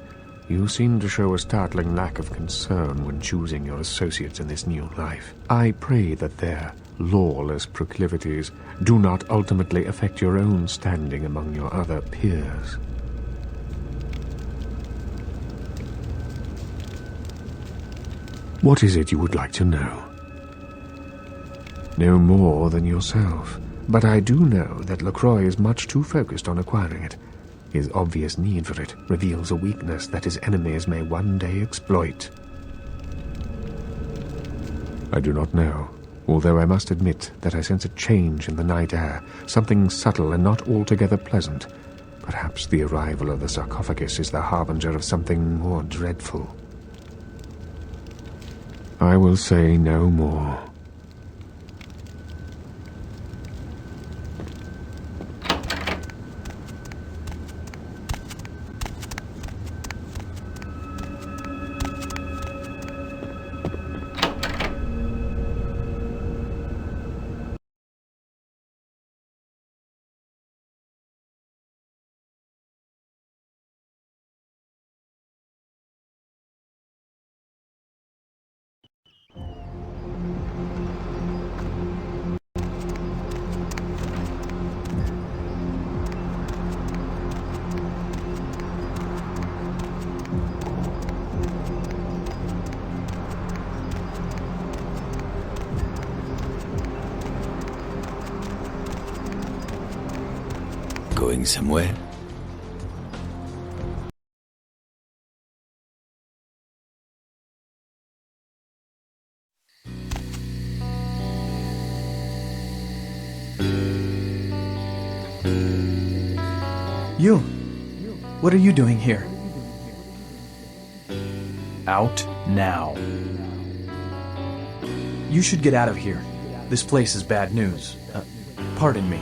You seem to show a startling lack of concern when choosing your associates in this new life. I pray that their lawless proclivities do not ultimately affect your own standing among your other peers. What is it you would like to know? no more than yourself. But I do know that LaCroix is much too focused on acquiring it. His obvious need for it reveals a weakness that his enemies may one day exploit. I do not know, although I must admit that I sense a change in the night air, something subtle and not altogether pleasant. Perhaps the arrival of the sarcophagus is the harbinger of something more dreadful. I will say no more. Going somewhere? You! What are you doing here? Out now. You should get out of here. This place is bad news. Pardon me.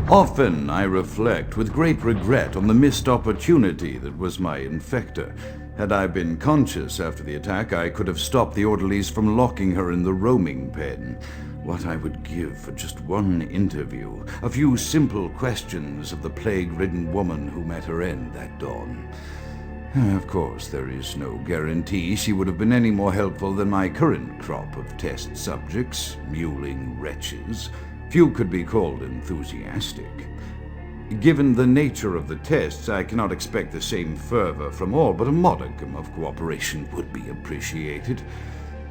Often I reflect with great regret on the missed opportunity that was my infector. Had I been conscious after the attack, I could have stopped the orderlies from locking her in the roaming pen. What I would give for just one interview, a few simple questions of the plague-ridden woman who met her end that dawn. Of course, there is no guarantee she would have been any more helpful than my current crop of test subjects, mewling wretches. Few could be called enthusiastic. Given the nature of the tests, I cannot expect the same fervor from all, but a modicum of cooperation would be appreciated.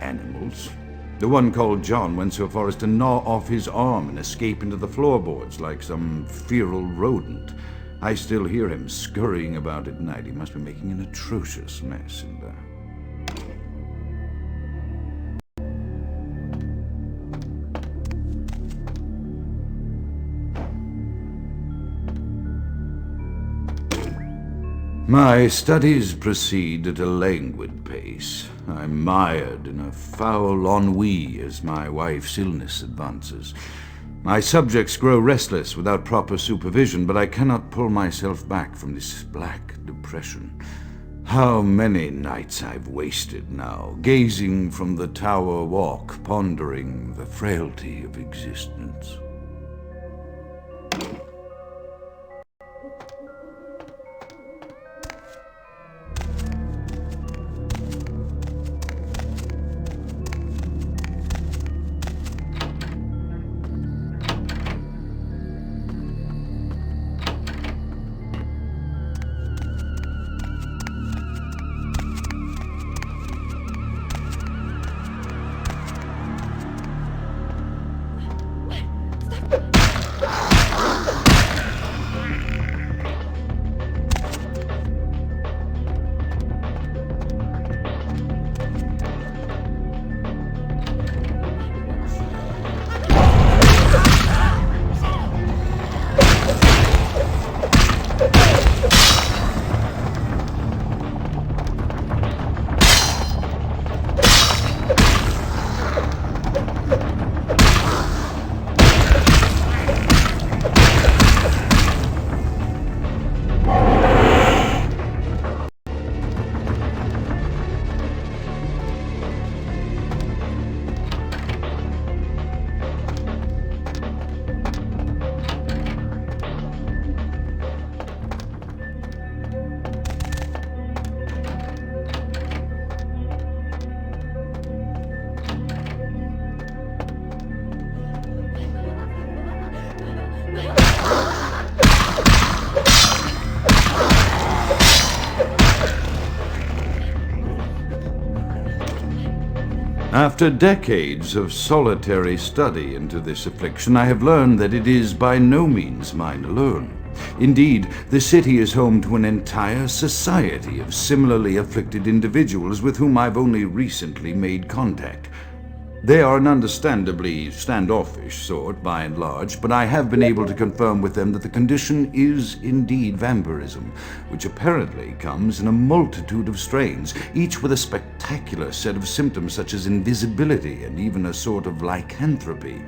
Animals. The one called John went so far as to gnaw off his arm and escape into the floorboards like some feral rodent. I still hear him scurrying about at night. He must be making an atrocious mess in there. My studies proceed at a languid pace. I'm mired in a foul ennui as my wife's illness advances. My subjects grow restless without proper supervision, but I cannot pull myself back from this black depression. How many nights I've wasted now, gazing from the tower walk, pondering the frailty of existence. After decades of solitary study into this affliction, I have learned that it is by no means mine alone. Indeed, the city is home to an entire society of similarly afflicted individuals with whom I've only recently made contact. They are an understandably standoffish sort, by and large, but I have been able to confirm with them that the condition is indeed vampirism, which apparently comes in a multitude of strains, each with a spectacular set of symptoms such as invisibility and even a sort of lycanthropy.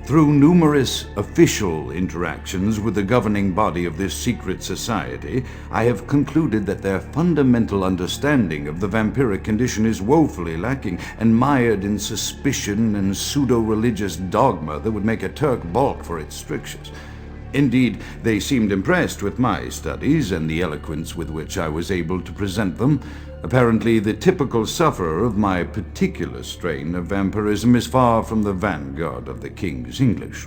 Through numerous official interactions with the governing body of this secret society, I have concluded that their fundamental understanding of the vampiric condition is woefully lacking and mired in suspicion and pseudo-religious dogma that would make a Turk balk for its strictures. Indeed, they seemed impressed with my studies and the eloquence with which I was able to present them. Apparently, the typical sufferer of my particular strain of vampirism is far from the vanguard of the King's English.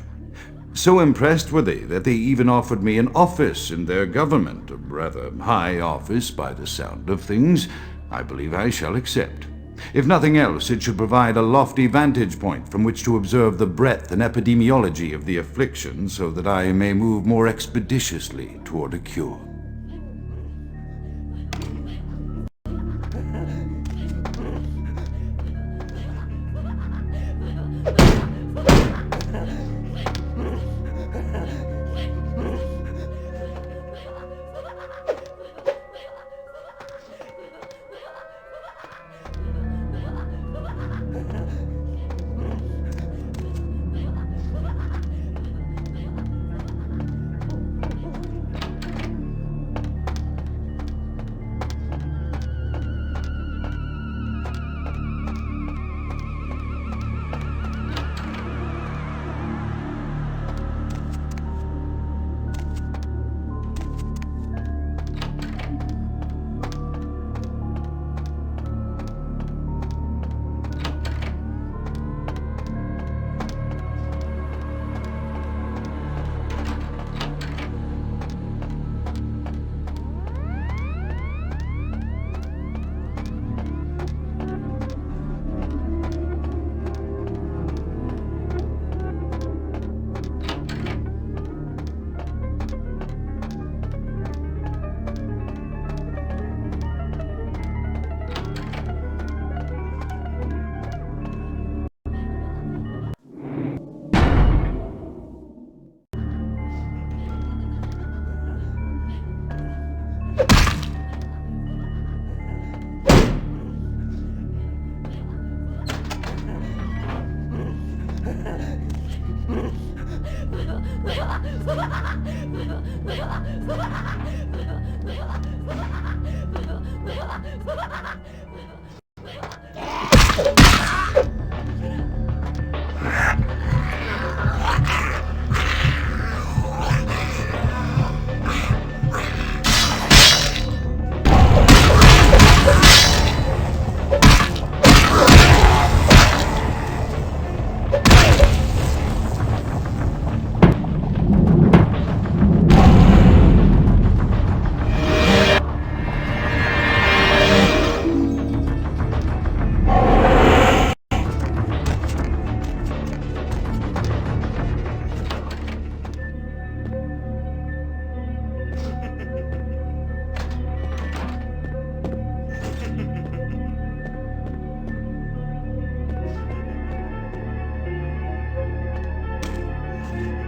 So impressed were they that they even offered me an office in their government, a rather high office by the sound of things. I believe I shall accept. If nothing else, it should provide a lofty vantage point from which to observe the breadth and epidemiology of the affliction so that I may move more expeditiously toward a cure.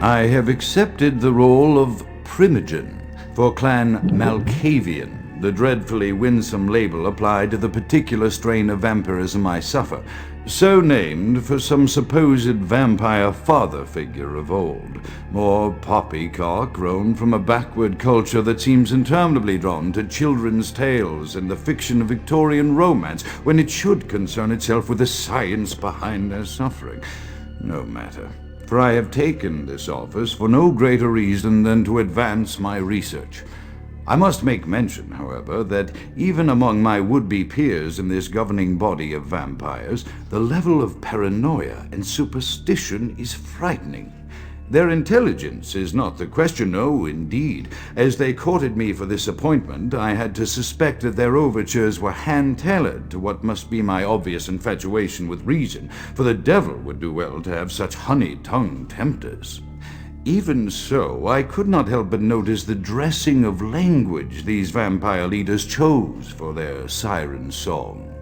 I have accepted the role of Primogen for Clan Malkavian, the dreadfully winsome label applied to the particular strain of vampirism I suffer, so named for some supposed vampire father figure of old, more poppycock grown from a backward culture that seems interminably drawn to children's tales and the fiction of Victorian romance when it should concern itself with the science behind their suffering. No matter. For I have taken this office for no greater reason than to advance my research. I must make mention, however, that even among my would-be peers in this governing body of vampires, the level of paranoia and superstition is frightening. Their intelligence is not the question, no, indeed. As they courted me for this appointment, I had to suspect that their overtures were hand-tailored to what must be my obvious infatuation with reason, for the devil would do well to have such honey-tongued tempters. Even so, I could not help but notice the dressing of language these vampire leaders chose for their siren song.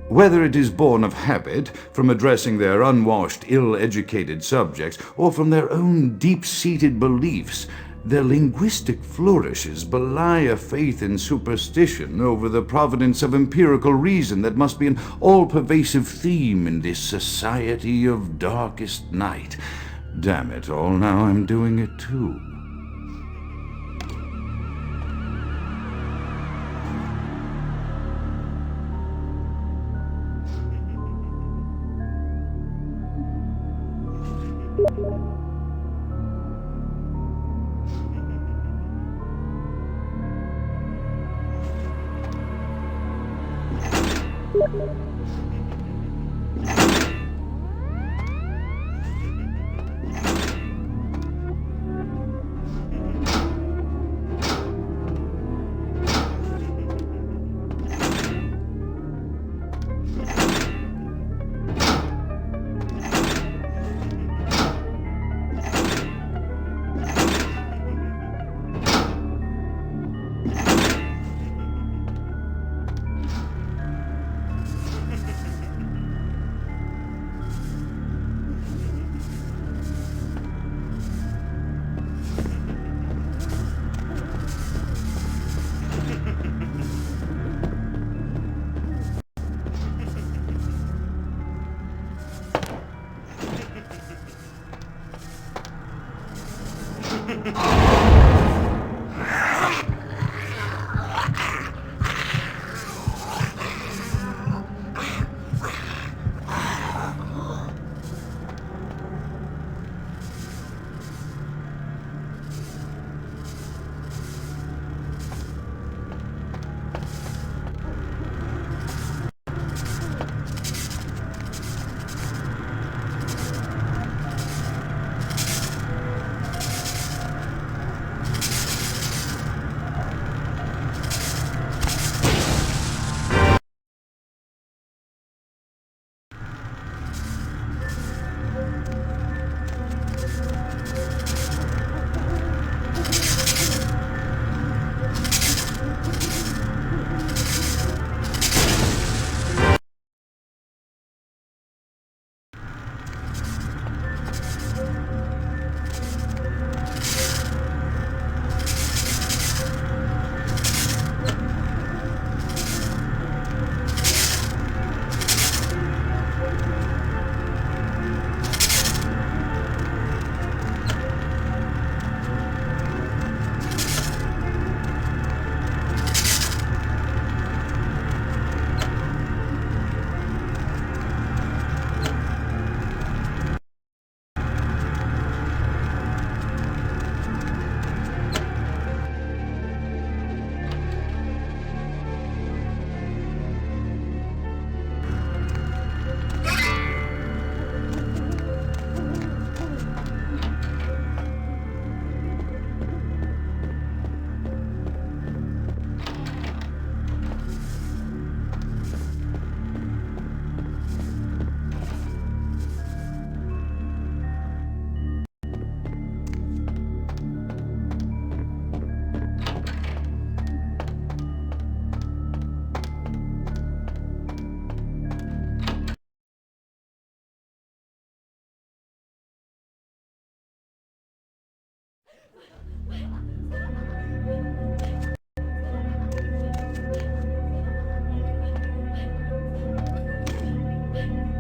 Whether it is born of habit, from addressing their unwashed, ill-educated subjects, or from their own deep-seated beliefs, their linguistic flourishes belie a faith in superstition over the providence of empirical reason that must be an all-pervasive theme in this society of darkest night. Damn it all, now I'm doing it too.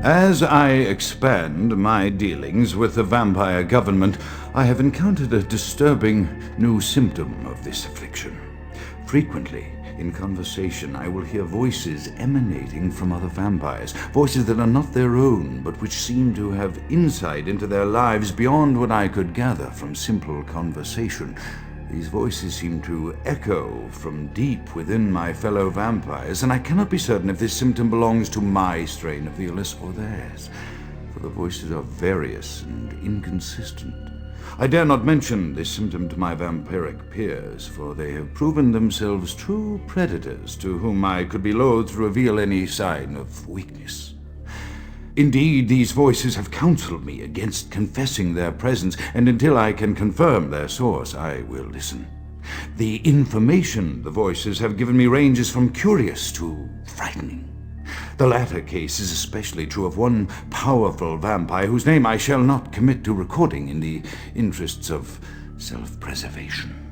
As I expand my dealings with the vampire government, I have encountered a disturbing new symptom of this affliction. Frequently, in conversation, I will hear voices emanating from other vampires, voices that are not their own, but which seem to have insight into their lives beyond what I could gather from simple conversation. These voices seem to echo from deep within my fellow vampires, and I cannot be certain if this symptom belongs to my strain of the illness or theirs, for the voices are various and inconsistent. I dare not mention this symptom to my vampiric peers, for they have proven themselves true predators to whom I could be loath to reveal any sign of weakness. Indeed, these voices have counseled me against confessing their presence, and until I can confirm their source, I will listen. The information the voices have given me ranges from curious to frightening. The latter case is especially true of one powerful vampire whose name I shall not commit to recording in the interests of self-preservation.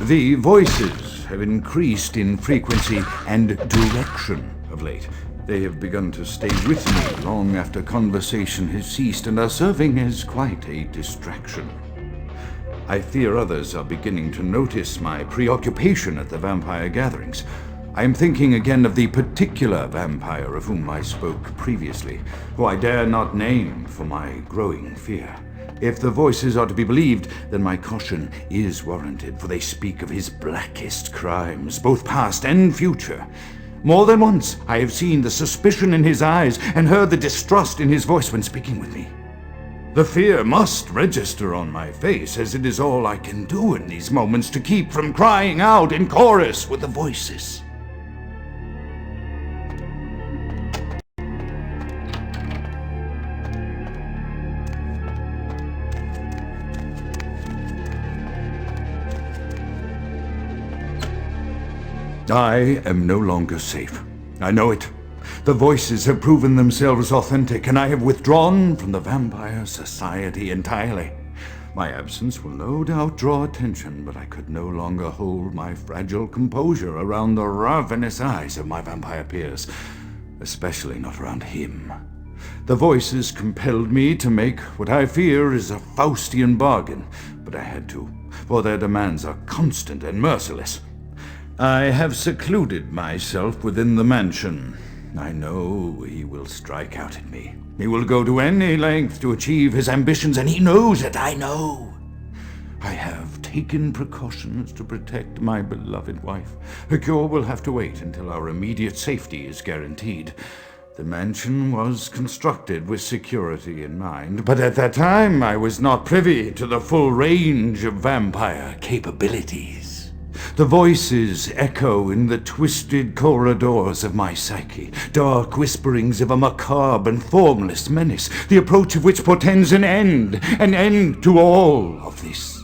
The voices have increased in frequency and direction of late. They have begun to stay with me long after conversation has ceased and are serving as quite a distraction. I fear others are beginning to notice my preoccupation at the vampire gatherings. I am thinking again of the particular vampire of whom I spoke previously, who I dare not name for my growing fear. If the voices are to be believed, then my caution is warranted, for they speak of his blackest crimes, both past and future. More than once I have seen the suspicion in his eyes and heard the distrust in his voice when speaking with me. The fear must register on my face, as it is all I can do in these moments to keep from crying out in chorus with the voices. I am no longer safe. I know it. The voices have proven themselves authentic, and I have withdrawn from the Vampire Society entirely. My absence will no doubt draw attention, but I could no longer hold my fragile composure around the ravenous eyes of my vampire peers, especially not around him. The voices compelled me to make what I fear is a Faustian bargain, but I had to, for their demands are constant and merciless. I have secluded myself within the mansion. I know he will strike out at me. He will go to any length to achieve his ambitions, and he knows it, I know. I have taken precautions to protect my beloved wife. Her cure will have to wait until our immediate safety is guaranteed. The mansion was constructed with security in mind, but at that time I was not privy to the full range of vampire capabilities. The voices echo in the twisted corridors of my psyche, dark whisperings of a macabre and formless menace, the approach of which portends an end to all of this.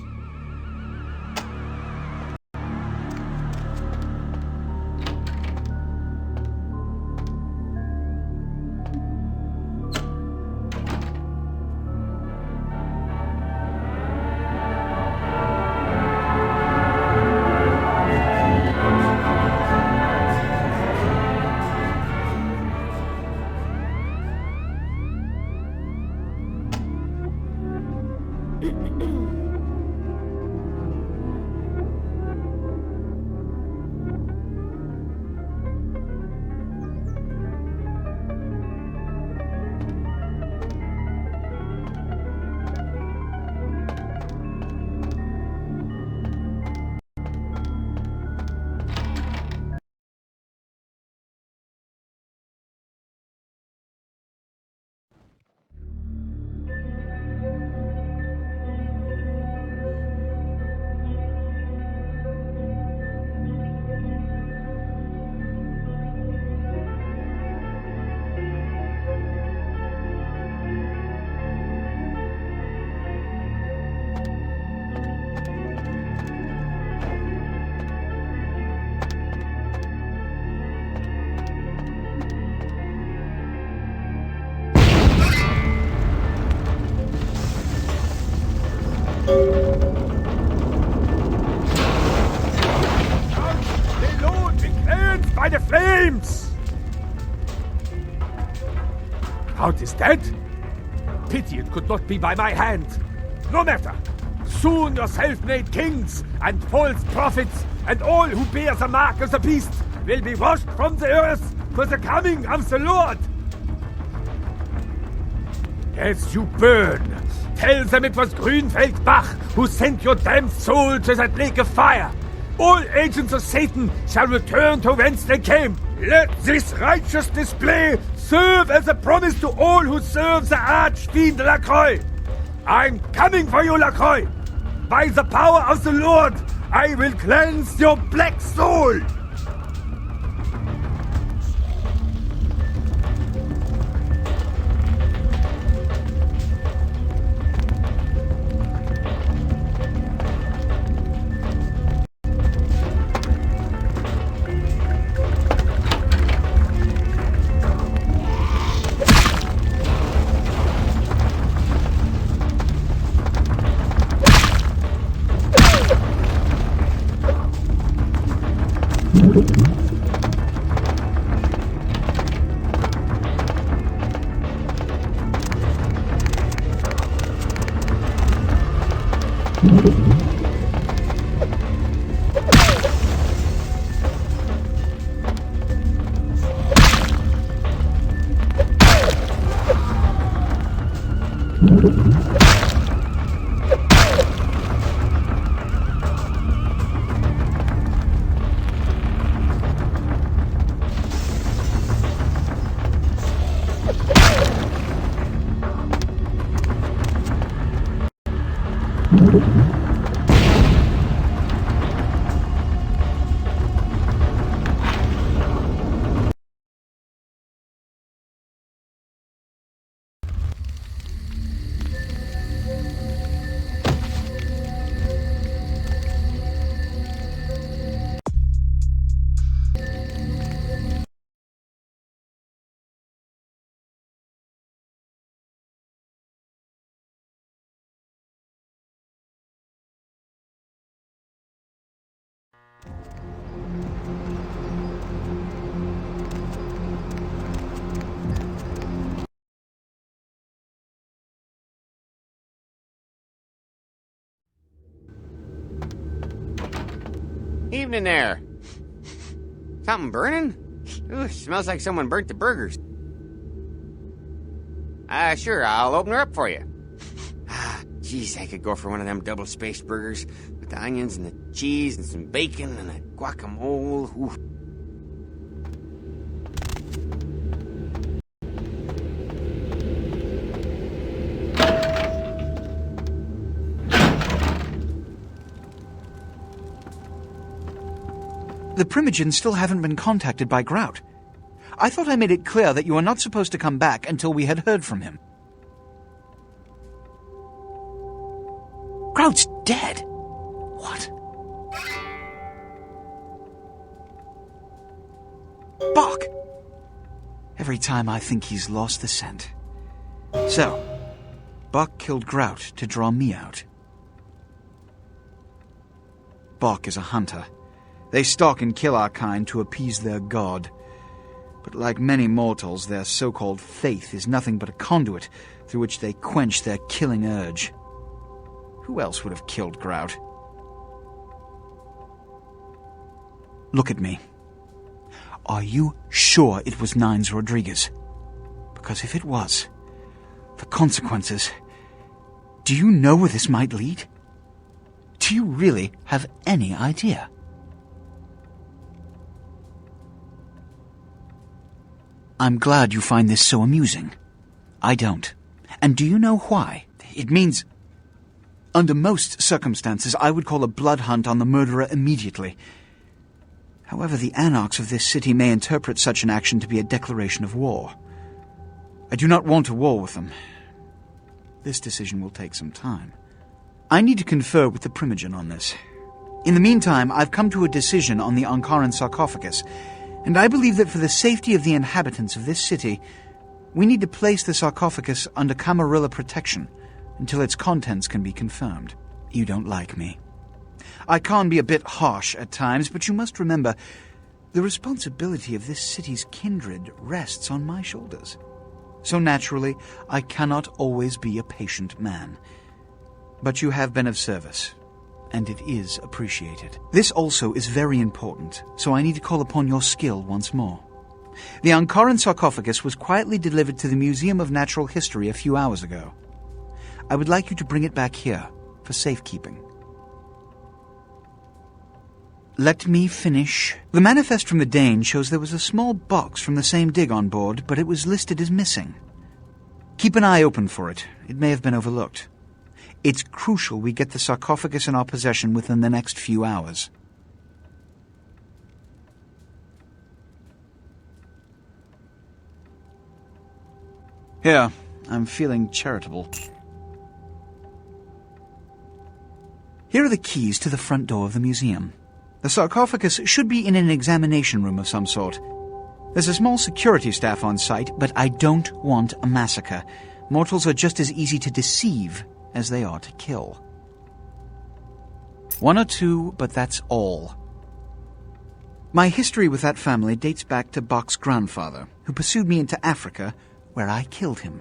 By the flames! Count is dead? Pity it could not be by my hand. No matter. Soon your self-made kings and false prophets and all who bear the mark of the beast will be washed from the earth for the coming of the Lord. As you burn, tell them it was Grünfeld Bach who sent your damned soul to that lake of fire. All agents of Satan shall return to whence they came. Let this righteous display serve as a promise to all who serve the Archfiend Lacroix. I'm coming for you, Lacroix. By the power of the Lord, I will cleanse your black soul. Evening there. Something burning? Ooh, smells like someone burnt the burgers. Sure, I'll open her up for you. Jeez, I could go for one of them double-spaced burgers with the onions and the cheese and some bacon and a guacamole. Ooh. The Primogens still haven't been contacted by Grout. I thought I made it clear that you were not supposed to come back until we had heard from him. Grout's dead? What? Bach! Every time I think he's lost the scent. So, Bach killed Grout to draw me out. Bach is a hunter. They stalk and kill our kind to appease their god. But like many mortals, their so-called faith is nothing but a conduit through which they quench their killing urge. Who else would have killed Grout? Look at me. Are you sure it was Nines Rodriguez? Because if it was, the consequences... Do you know where this might lead? Do you really have any idea? I'm glad you find this so amusing. I don't. And do you know why? It means... Under most circumstances, I would call a blood hunt on the murderer immediately. However, the anarchs of this city may interpret such an action to be a declaration of war. I do not want a war with them. This decision will take some time. I need to confer with the Primogen on this. In the meantime, I've come to a decision on the Ankaran sarcophagus, and I believe that for the safety of the inhabitants of this city, we need to place the sarcophagus under Camarilla protection until its contents can be confirmed. You don't like me. I can be a bit harsh at times, but you must remember, the responsibility of this city's kindred rests on my shoulders. So naturally, I cannot always be a patient man. But you have been of service, and it is appreciated. This also is very important, so I need to call upon your skill once more. The Ankaran sarcophagus was quietly delivered to the Museum of Natural History a few hours ago. I would like you to bring it back here for safekeeping. Let me finish. The manifest from the Dane shows there was a small box from the same dig on board, but it was listed as missing. Keep an eye open for it. It may have been overlooked. It's crucial we get the sarcophagus in our possession within the next few hours. Here, I'm feeling charitable. Here are the keys to the front door of the museum. The sarcophagus should be in an examination room of some sort. There's a small security staff on site, but I don't want a massacre. Mortals are just as easy to deceive as they are to kill. One or two, but that's all. My history with that family dates back to Bach's grandfather, who pursued me into Africa, where I killed him.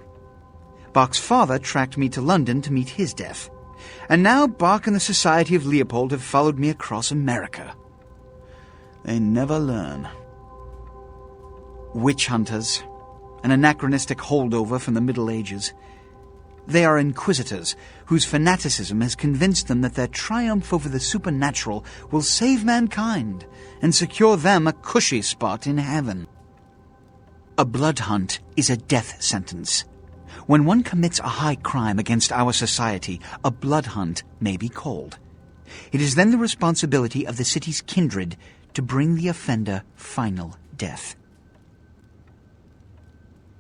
Bach's father tracked me to London to meet his death. And now Bach and the Society of Leopold have followed me across America. They never learn. Witch hunters, an anachronistic holdover from the Middle Ages. They are inquisitors, whose fanaticism has convinced them that their triumph over the supernatural will save mankind and secure them a cushy spot in heaven. A blood hunt is a death sentence. When one commits a high crime against our society, a blood hunt may be called. It is then the responsibility of the city's kindred to bring the offender final death.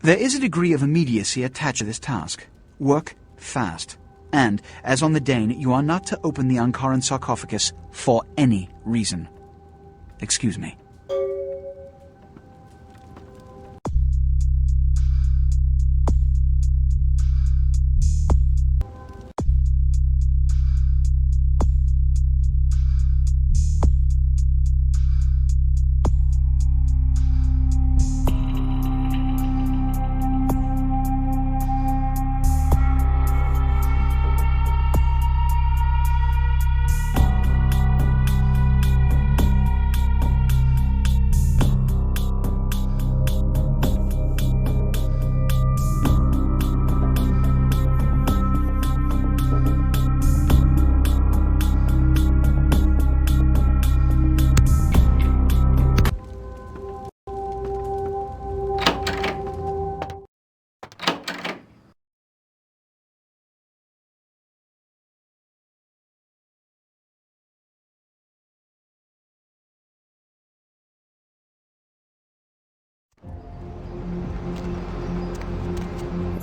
There is a degree of immediacy attached to this task. Work fast. And, as on the Dane, you are not to open the Ankaran sarcophagus for any reason. Excuse me.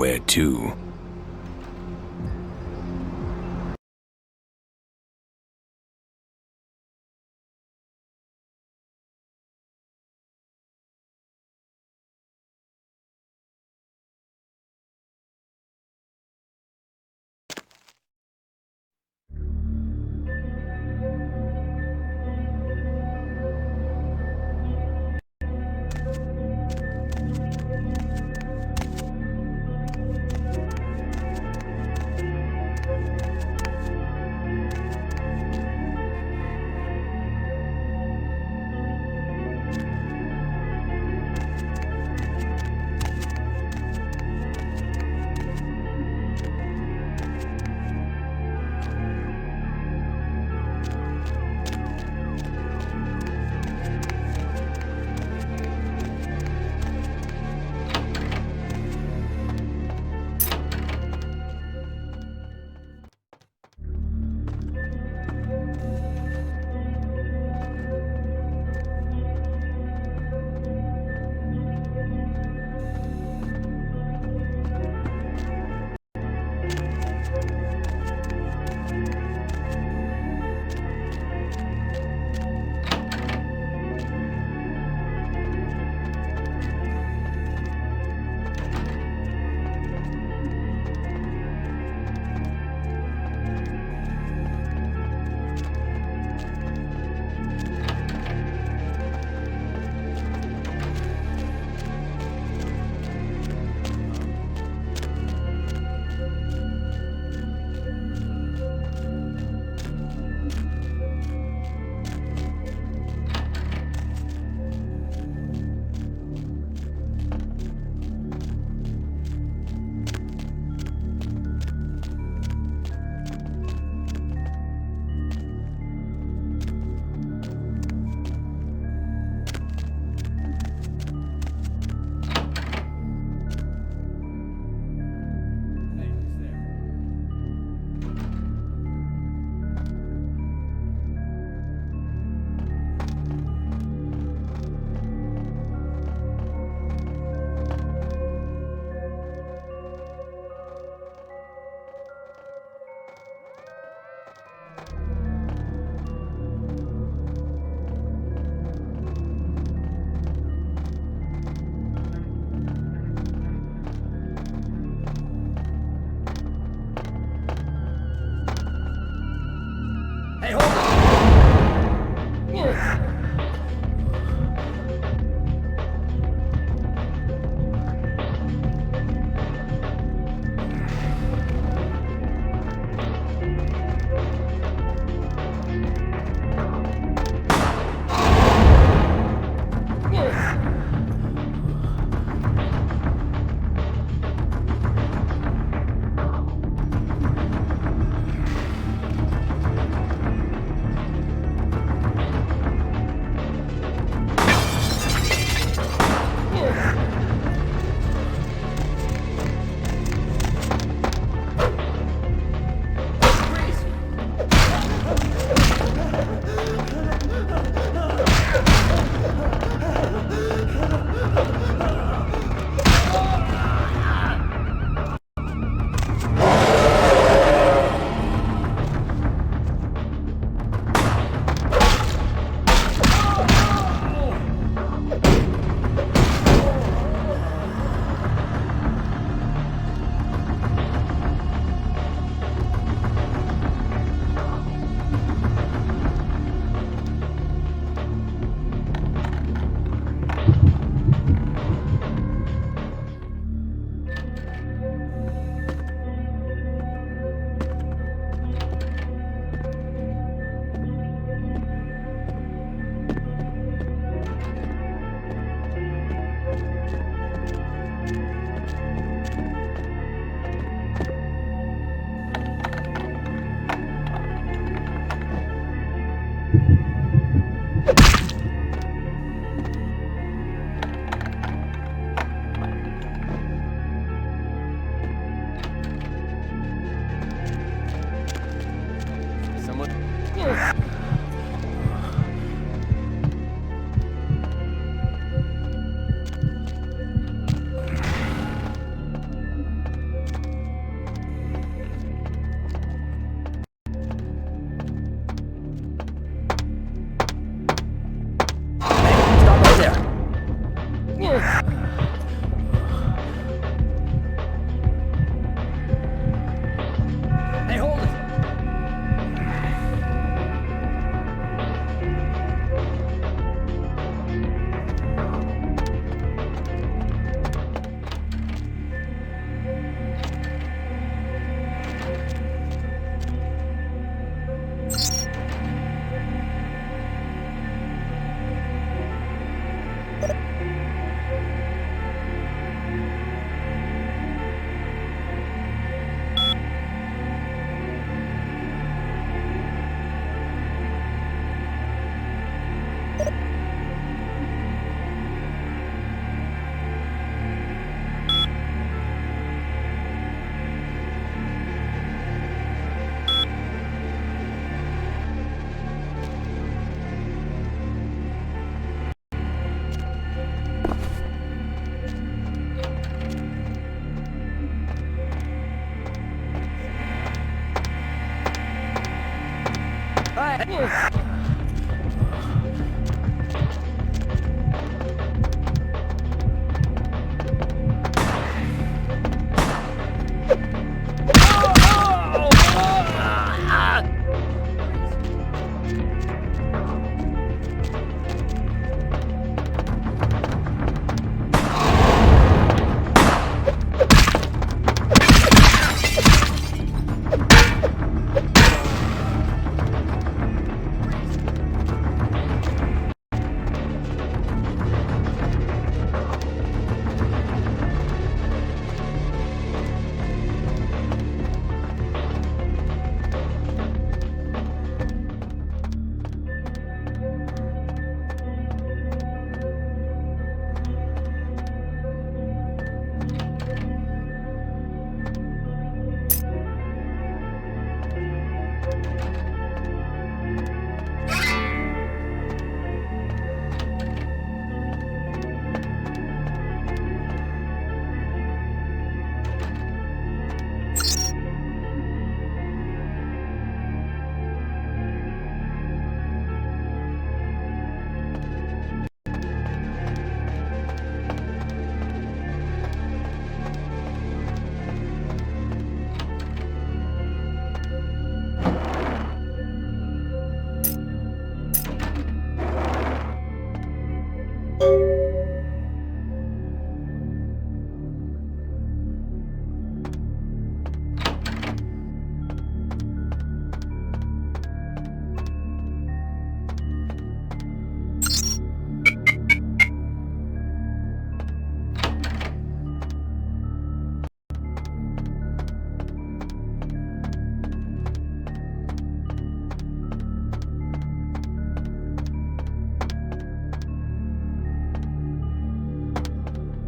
Where to?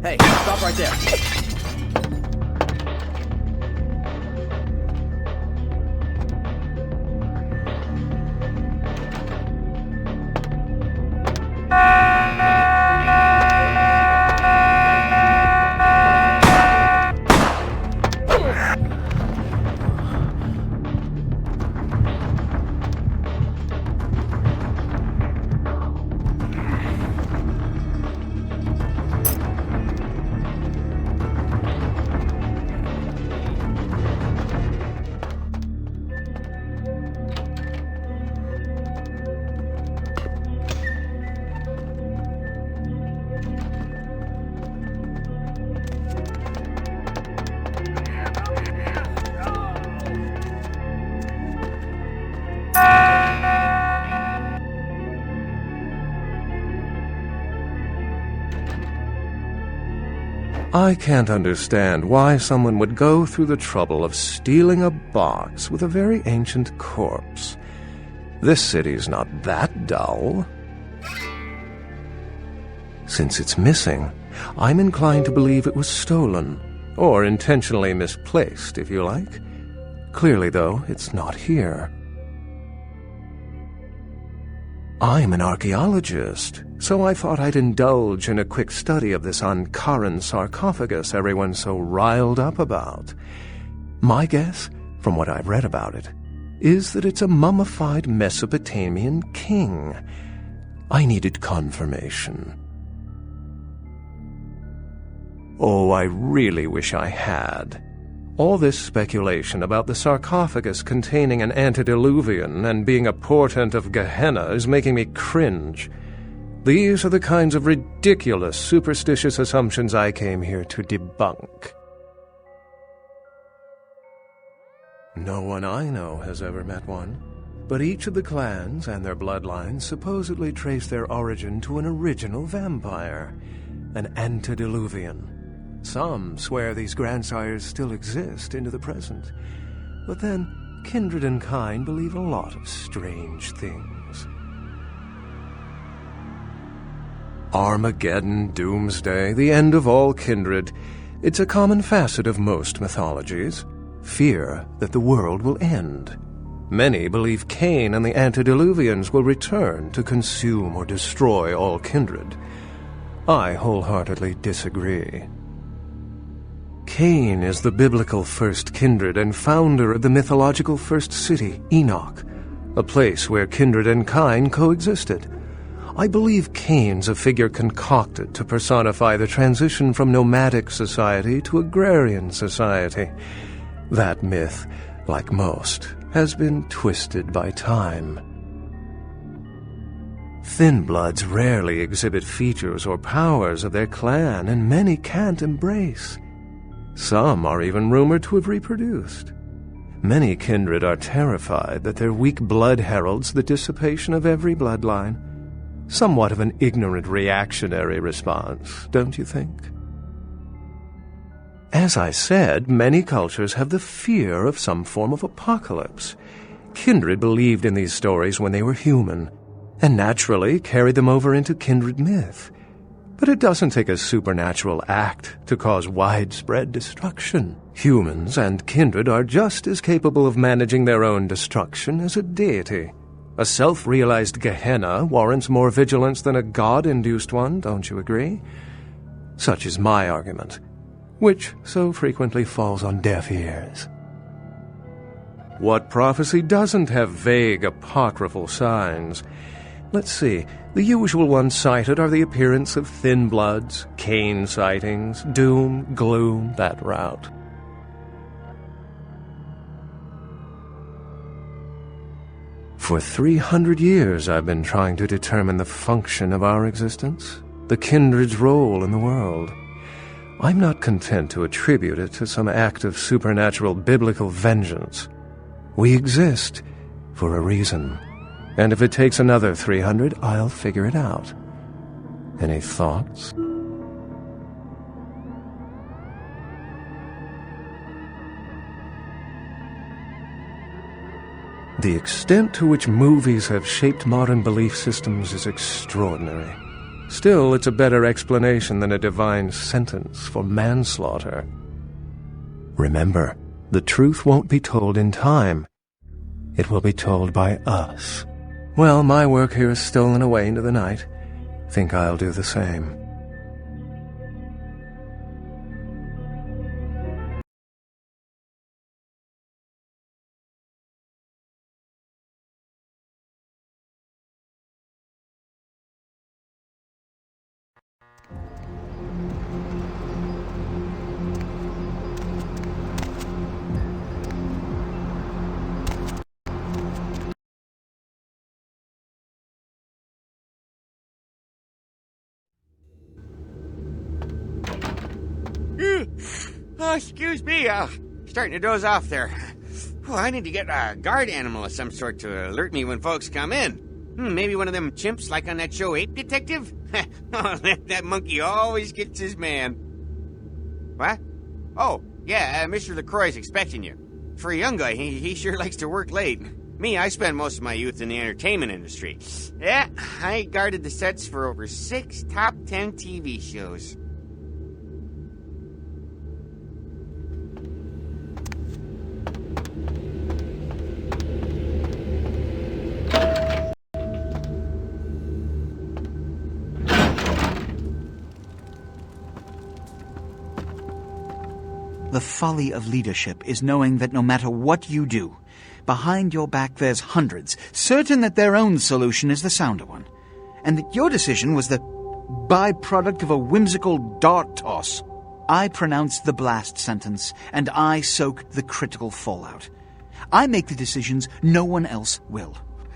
Hey, stop right there. I can't understand why someone would go through the trouble of stealing a box with a very ancient corpse. This city's not that dull. Since it's missing, I'm inclined to believe it was stolen, or intentionally misplaced, if you like. Clearly, though, it's not here. I'm an archaeologist, so I thought I'd indulge in a quick study of this Ankaran sarcophagus everyone's so riled up about. My guess, from what I've read about it, is that it's a mummified Mesopotamian king. I needed confirmation. Oh, I really wish I had. All this speculation about the sarcophagus containing an antediluvian and being a portent of Gehenna is making me cringe. These are the kinds of ridiculous, superstitious assumptions I came here to debunk. No one I know has ever met one, but each of the clans and their bloodlines supposedly trace their origin to an original vampire, an antediluvian. Some swear these grandsires still exist into the present, but then kindred and kind believe a lot of strange things. Armageddon, doomsday, the end of all kindred. It's a common facet of most mythologies. Fear that the world will end. Many believe Cain and the antediluvians will return to consume or destroy all kindred. I wholeheartedly disagree. Cain is the biblical first kindred and founder of the mythological first city, Enoch. a place where kindred and kind coexisted. I believe Cain's a figure concocted to personify the transition from nomadic society to agrarian society. That myth, like most, has been twisted by time. Thin bloods rarely exhibit features or powers of their clan, and many can't embrace. Some are even rumored to have reproduced. Many kindred are terrified that their weak blood heralds the dissipation of every bloodline. Somewhat of an ignorant reactionary response, don't you think? As I said, many cultures have the fear of some form of apocalypse. Kindred believed in these stories when they were human, and naturally carried them over into kindred myth. But it doesn't take a supernatural act to cause widespread destruction. Humans and kindred are just as capable of managing their own destruction as a deity. A self-realized Gehenna warrants more vigilance than a god-induced one, don't you agree? Such is my argument, which so frequently falls on deaf ears. What prophecy doesn't have vague apocryphal signs? Let's see. The usual ones cited are the appearance of thin bloods, Cain sightings, doom, gloom, that route. For 300 years I've been trying to determine the function of our existence, the kindred's role in the world. I'm not content to attribute it to some act of supernatural biblical vengeance. We exist for a reason, and if it takes another 300, I'll figure it out. Any thoughts? The extent to which movies have shaped modern belief systems is extraordinary. Still, it's a better explanation than a divine sentence for manslaughter. Remember, the truth won't be told in time. It will be told by us. Well, my work here is stolen away into the night. Think I'll do the same. Oh, excuse me, starting to doze off there. Oh, I need to get a guard animal of some sort to alert me when folks come in. Maybe one of them chimps like on that show Ape Detective? Oh, that monkey always gets his man. What? Oh, yeah, Mr. LaCroix's expecting you. For a young guy, he sure likes to work late. Me, I spent most of my youth in the entertainment industry. Yeah, I guarded the sets for over 6 top 10 TV shows. The folly of leadership is knowing that no matter what you do, behind your back there's hundreds, certain that their own solution is the sounder one, and that your decision was the byproduct of a whimsical dart toss. I pronounce the blast sentence, and I soak the critical fallout. I make the decisions no one else will.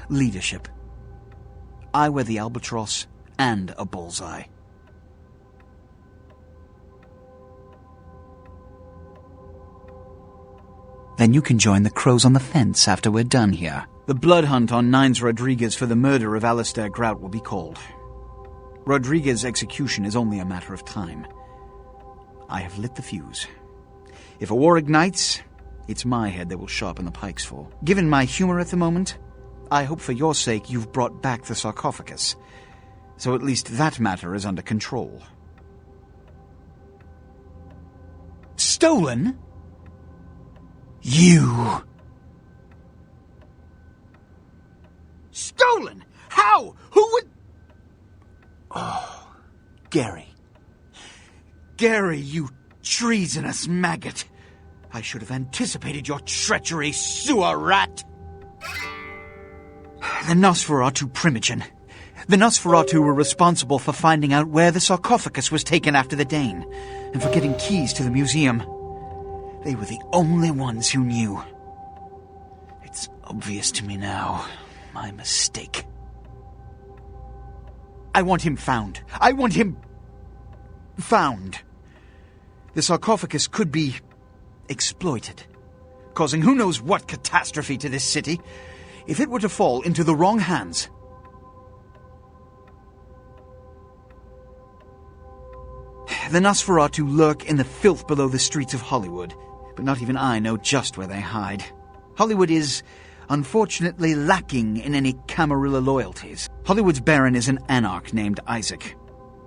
Leadership. I wear the albatross and a bullseye. Then you can join the crows on the fence after we're done here. The blood hunt on Nines Rodriguez for the murder of Alistair Grout will be called. Rodriguez's execution is only a matter of time. I have lit the fuse. If a war ignites, it's my head they will sharpen the pikes for. Given my humor at the moment, I hope for your sake you've brought back the sarcophagus, so at least that matter is under control. Stolen? You! Stolen? How? Who would... Oh, Gary. Gary, you treasonous maggot. I should have anticipated your treachery, sewer rat. The Nosferatu Primogen. The Nosferatu were responsible for finding out where the sarcophagus was taken after the Dane, and for getting keys to the museum. They were the only ones who knew. It's obvious to me now. My mistake. I want him found. I want him found. The sarcophagus could be exploited, causing who knows what catastrophe to this city. If it were to fall into the wrong hands... The Nosferatu lurk in the filth below the streets of Hollywood, but not even I know just where they hide. Hollywood is, unfortunately, lacking in any Camarilla loyalties. Hollywood's baron is an anarch named Isaac.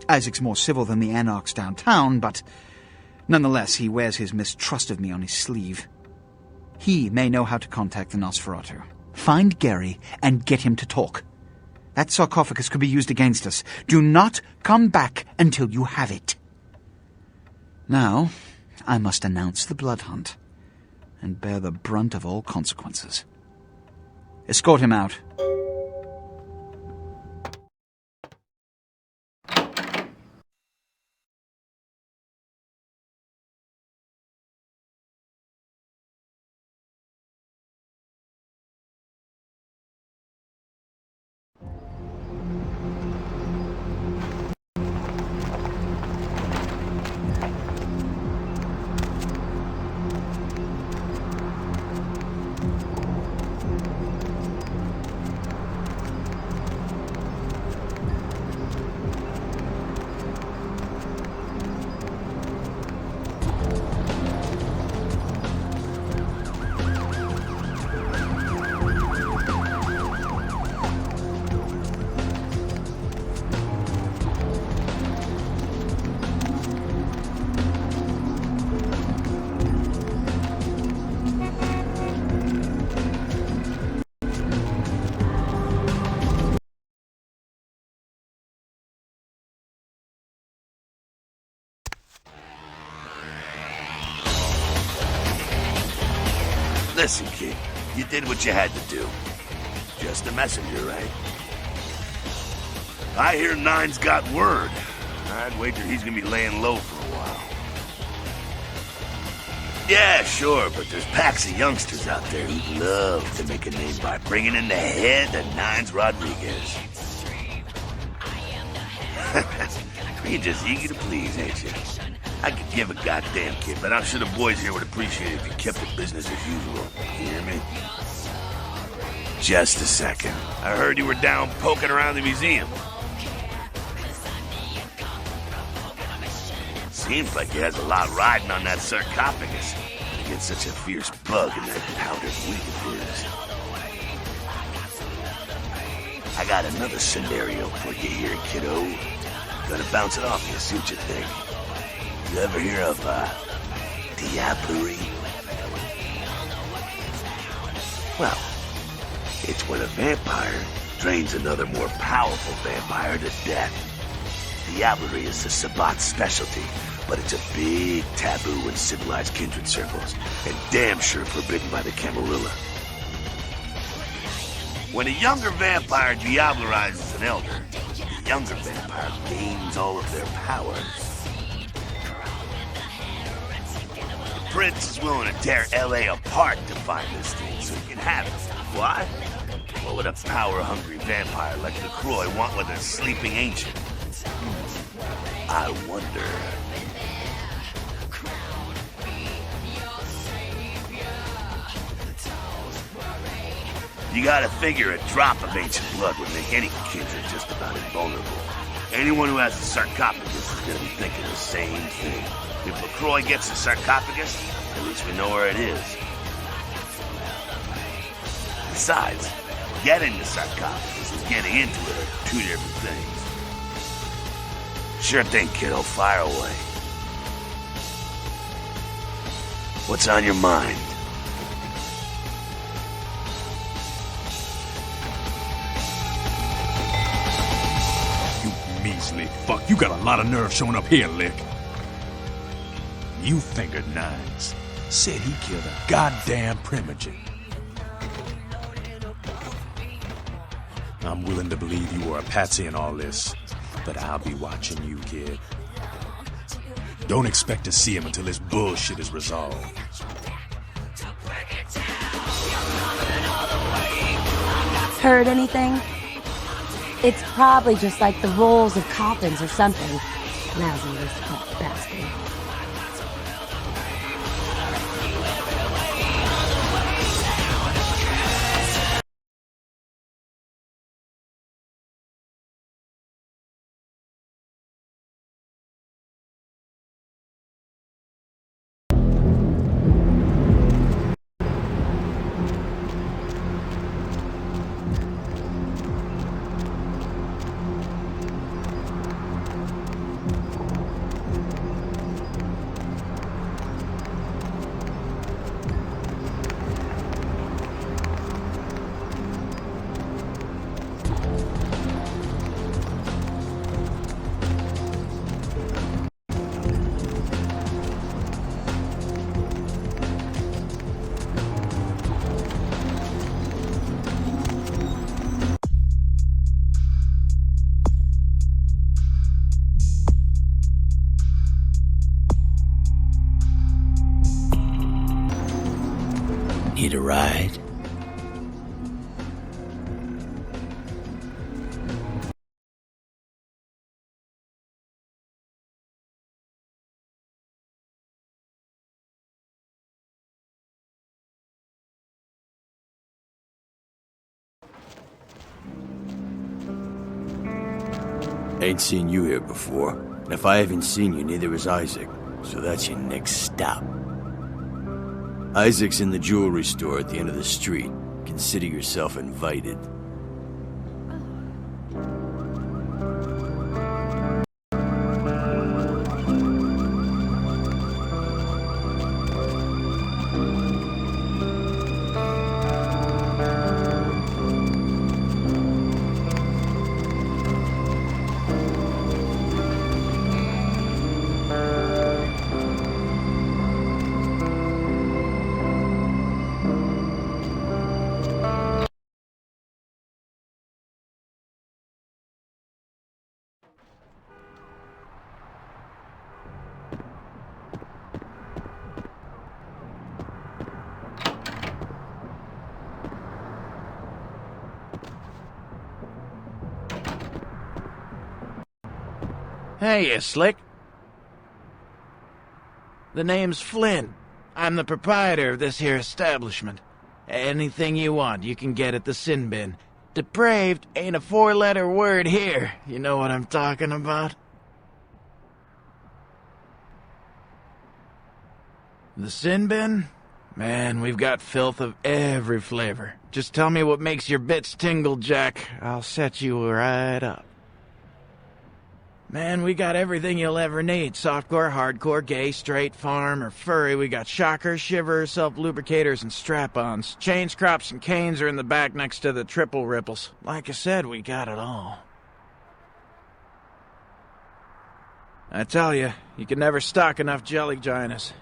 Isaac's more civil than the anarchs downtown, but nonetheless he wears his mistrust of me on his sleeve. He may know how to contact the Nosferatu. Find Gary and get him to talk. That sarcophagus could be used against us. Do not come back until you have it. Now, I must announce the blood hunt, and bear the brunt of all consequences. Escort him out. Listen, kid, you did what you had to do. Just a messenger, right? I hear Nine's got word. I'd wager he's gonna be laying low for a while. Yeah, sure, but there's packs of youngsters out there who love to make a name by bringing in the head of Nines Rodriguez. You're just eager to please, ain't you? I could give a goddamn kid, but I'm sure the boys here would appreciate it if you kept it business as usual. You hear me? Just a second. I heard you were down poking around the museum. Seems like he has a lot riding on that sarcophagus. He gets such a fierce bug in that powdered wig of his. I got another scenario for you here, kiddo. Gonna bounce it off you, see what you think. You ever hear of, diablerie? Well, it's when a vampire drains another more powerful vampire to death. Diablerie is the Sabbat's specialty, but it's a big taboo in civilized kindred circles, and damn sure forbidden by the Camarilla. When a younger vampire diablerizes an elder, the younger vampire gains all of their powers. The prince is willing to tear L.A. apart to find this thing so he can have it. Why? What would a power-hungry vampire like LaCroix want with a sleeping ancient? I wonder. You gotta figure a drop of ancient blood would make any kindred just about invulnerable. Anyone who has a sarcophagus is gonna be thinking the same thing. If LaCroix gets the sarcophagus, at least we know where it is. Besides, getting the sarcophagus and getting into it are two different things. Sure thing, kiddo. Fire away. What's on your mind? You measly fuck. You got a lot of nerve showing up here, Lick. You fingered Nines. Said he killed a goddamn primogen. I'm willing to believe you were a patsy in all this, but I'll be watching you, kid. Don't expect to see him until this bullshit is resolved. Heard anything? It's probably just like the rolls of coffins or something. Lousy wrist-cut bastard. Need a ride? Ain't seen you here before, and if I haven't seen you, neither has Isaac, so that's your next stop. Isaac's in the jewelry store at the end of the street. Consider yourself invited. Hey, you slick. The name's Flynn. I'm the proprietor of this here establishment. Anything you want, you can get at the sin bin. Depraved ain't a four-letter word here. You know what I'm talking about? The sin bin? Man, we've got filth of every flavor. Just tell me what makes your bits tingle, Jack. I'll set you right up. Man, we got everything you'll ever need. Softcore, hardcore, gay, straight, farm, or furry. We got shockers, shivers, self-lubricators, and strap-ons. Chains, crops, and canes are in the back next to the triple ripples. Like I said, we got it all. I tell you can never stock enough jelly giants.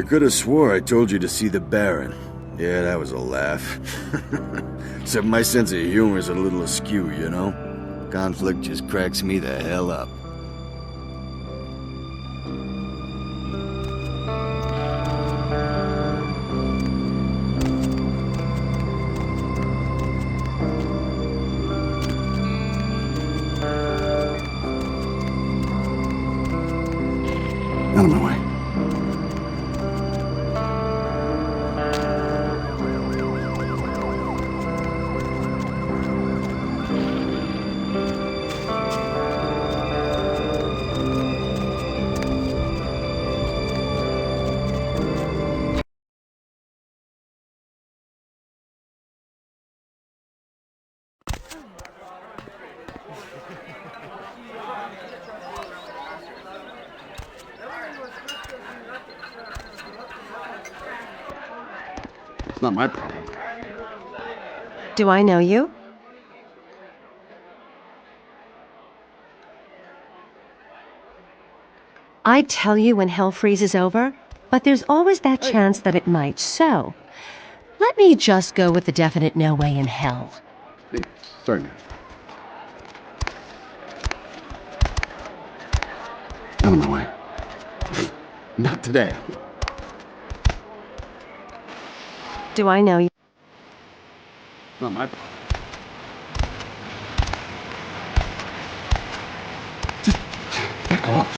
I could have swore I told you to see the Baron. Yeah, that was a laugh. Except my sense of humor is a little askew, you know? Conflict just cracks me the hell up. Out of my way. It's not my problem. Do I know you? I'd tell you when hell freezes over, but there's always that chance that it might, so let me just go with the definite no way in hell. Hey, sorry, man. Out of my way. Not today. Do I know you? Not my problem. Just back off.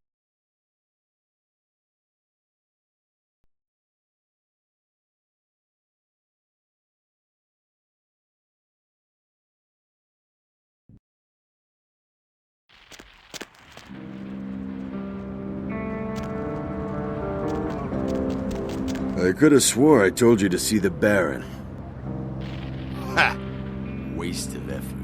I could have swore I told you to see the Baron. Ha! Waste of effort.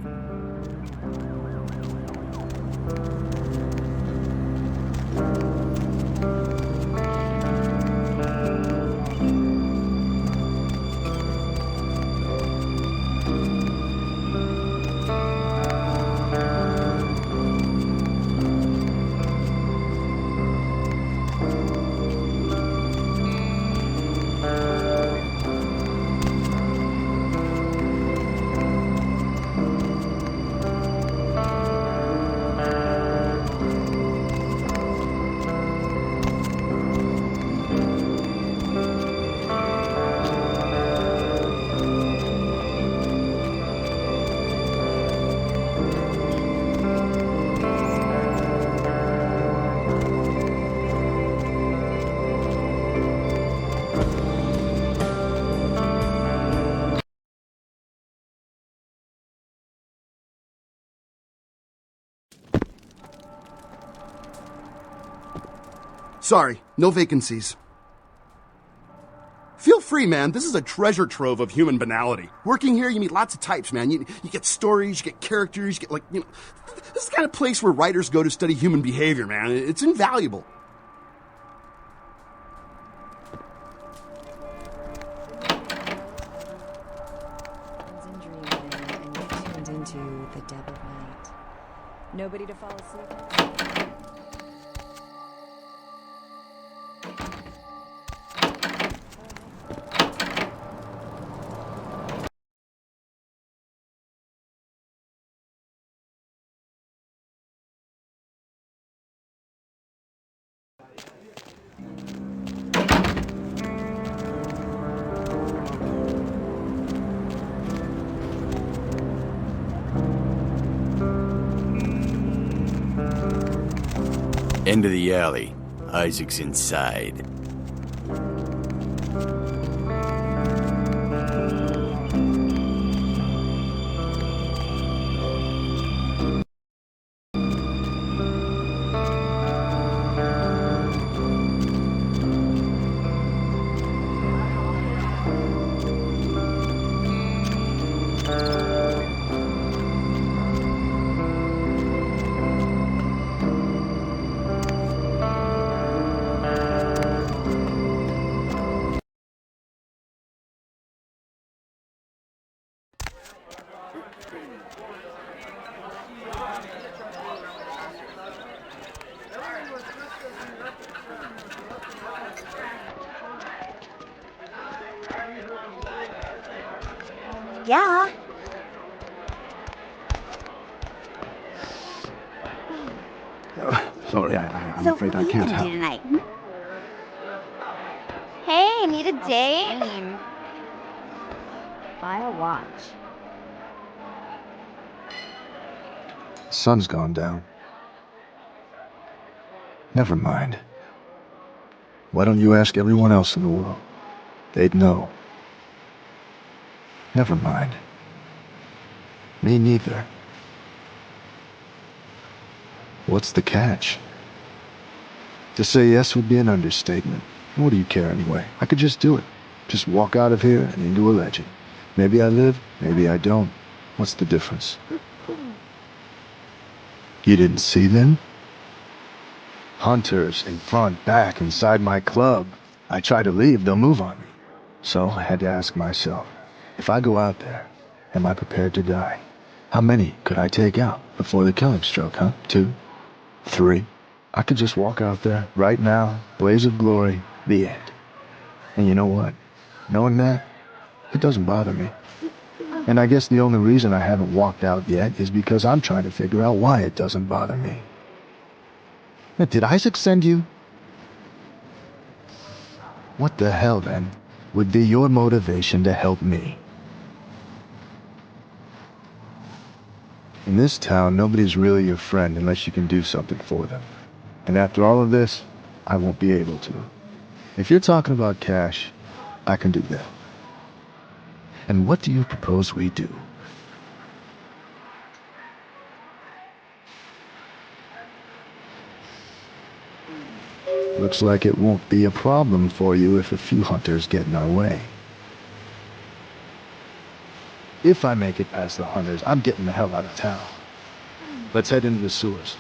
Sorry, no vacancies. Feel free, man. This is a treasure trove of human banality. Working here, you meet lots of types, man. You get stories, you get characters, you get, like, you know... This is the kind of place where writers go to study human behavior, man. It's invaluable. Into the dead of night. Nobody to fall asleep. End of the alley. Isaac's inside. Yeah. Sorry, I'm So afraid what I are you can't gonna help. do tonight? Hey, need a date? Buy a watch. The sun's gone down. Never mind. Why don't you ask everyone else in the world? They'd know. Never mind. Me neither. What's the catch? To say yes would be an understatement. What do you care anyway? I could just do it. Just walk out of here and into a legend. Maybe I live, maybe I don't. What's the difference? You didn't see them? Hunters in front, back, inside my club. I try to leave, they'll move on me. So I had to ask myself, if I go out there, am I prepared to die? How many could I take out before the killing stroke, huh? 2? 3? I could just walk out there, right now, blaze of glory, the end. And you know what? Knowing that, it doesn't bother me. And I guess the only reason I haven't walked out yet is because I'm trying to figure out why it doesn't bother me. Did Isaac send you? What the hell, then, would be your motivation to help me? In this town, nobody's really your friend unless you can do something for them. And after all of this, I won't be able to. If you're talking about cash, I can do that. And what do you propose we do? Looks like it won't be a problem for you if a few hunters get in our way. If I make it past the hunters, I'm getting the hell out of town. Let's head into the sewers.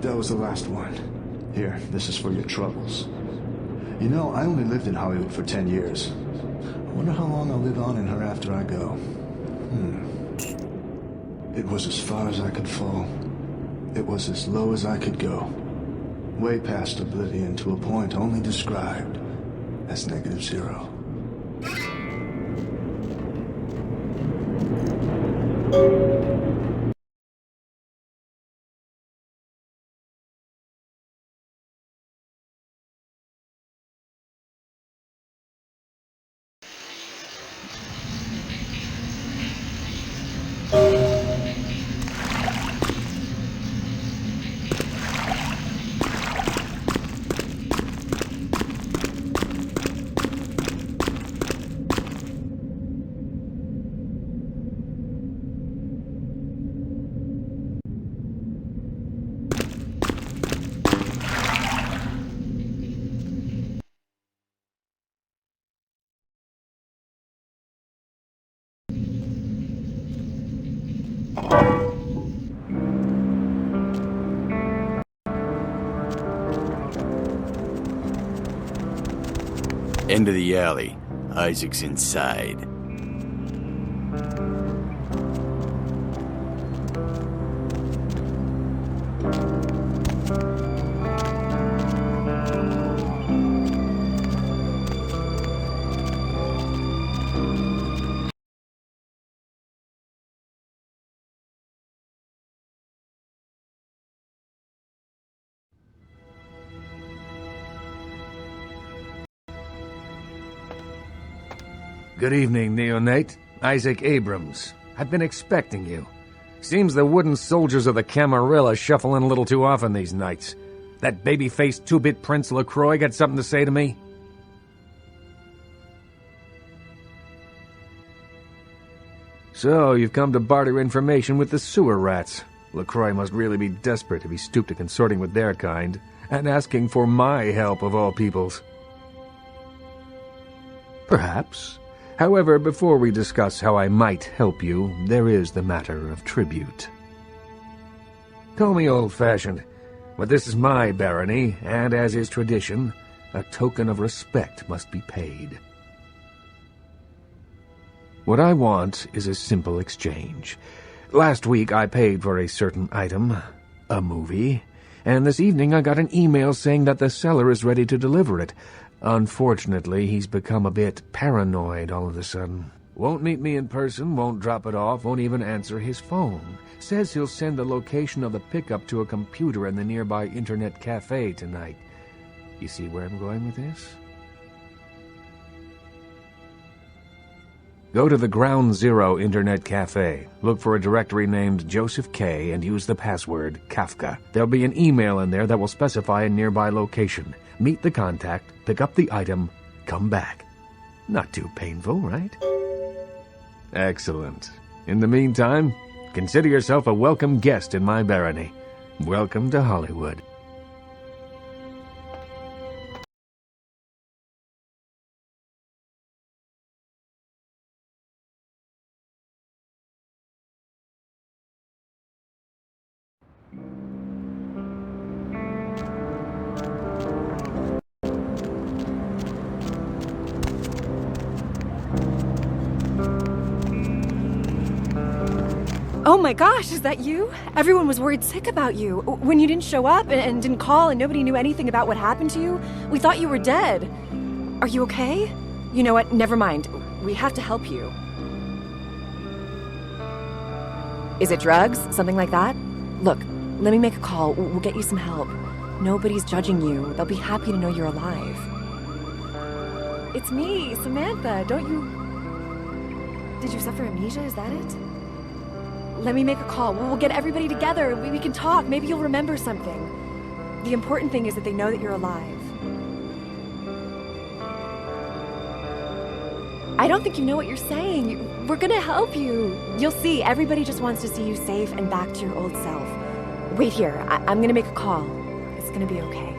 That was the last one. Here, this is for your troubles. You know, I only lived in Hollywood for 10 years. I wonder how long I'll live on in her after I go. It was as far as I could fall. It was as low as I could go. Way past oblivion to a point only described as -0. End of the alley. Isaac's inside. Good evening, Neonate. Isaac Abrams. I've been expecting you. Seems the wooden soldiers of the Camarilla shuffle in a little too often these nights. That baby-faced two-bit Prince LaCroix got something to say to me? So, you've come to barter information with the sewer rats. LaCroix must really be desperate if he stooped to consorting with their kind, and asking for my help of all peoples. Perhaps. However, before we discuss how I might help you, there is the matter of tribute. Call me old-fashioned, but this is my barony, and as is tradition, a token of respect must be paid. What I want is a simple exchange. Last week I paid for a certain item, a movie, and this evening I got an email saying that the seller is ready to deliver it. Unfortunately, he's become a bit paranoid all of a sudden. Won't meet me in person, won't drop it off, won't even answer his phone. Says he'll send the location of the pickup to a computer in the nearby internet cafe tonight. You see where I'm going with this? Go to the Ground Zero Internet Cafe, look for a directory named Joseph K, and use the password Kafka. There'll be an email in there that will specify a nearby location. Meet the contact, pick up the item, come back. Not too painful, right? Excellent. In the meantime, consider yourself a welcome guest in my barony. Welcome to Hollywood. Oh my gosh, is that you? Everyone was worried sick about you. When you didn't show up and didn't call and nobody knew anything about what happened to you, we thought you were dead. Are you okay? You know what? Never mind. We have to help you. Is it drugs? Something like that? Look, let me make a call. We'll get you some help. Nobody's judging you. They'll be happy to know you're alive. It's me, Samantha. Don't you... Did you suffer amnesia? Is that it? Let me make a call. We'll get everybody together. We can talk. Maybe you'll remember something. The important thing is that they know that you're alive. I don't think you know what you're saying. We're gonna help you. You'll see. Everybody just wants to see you safe and back to your old self. Wait here. I'm gonna make a call. It's gonna be okay.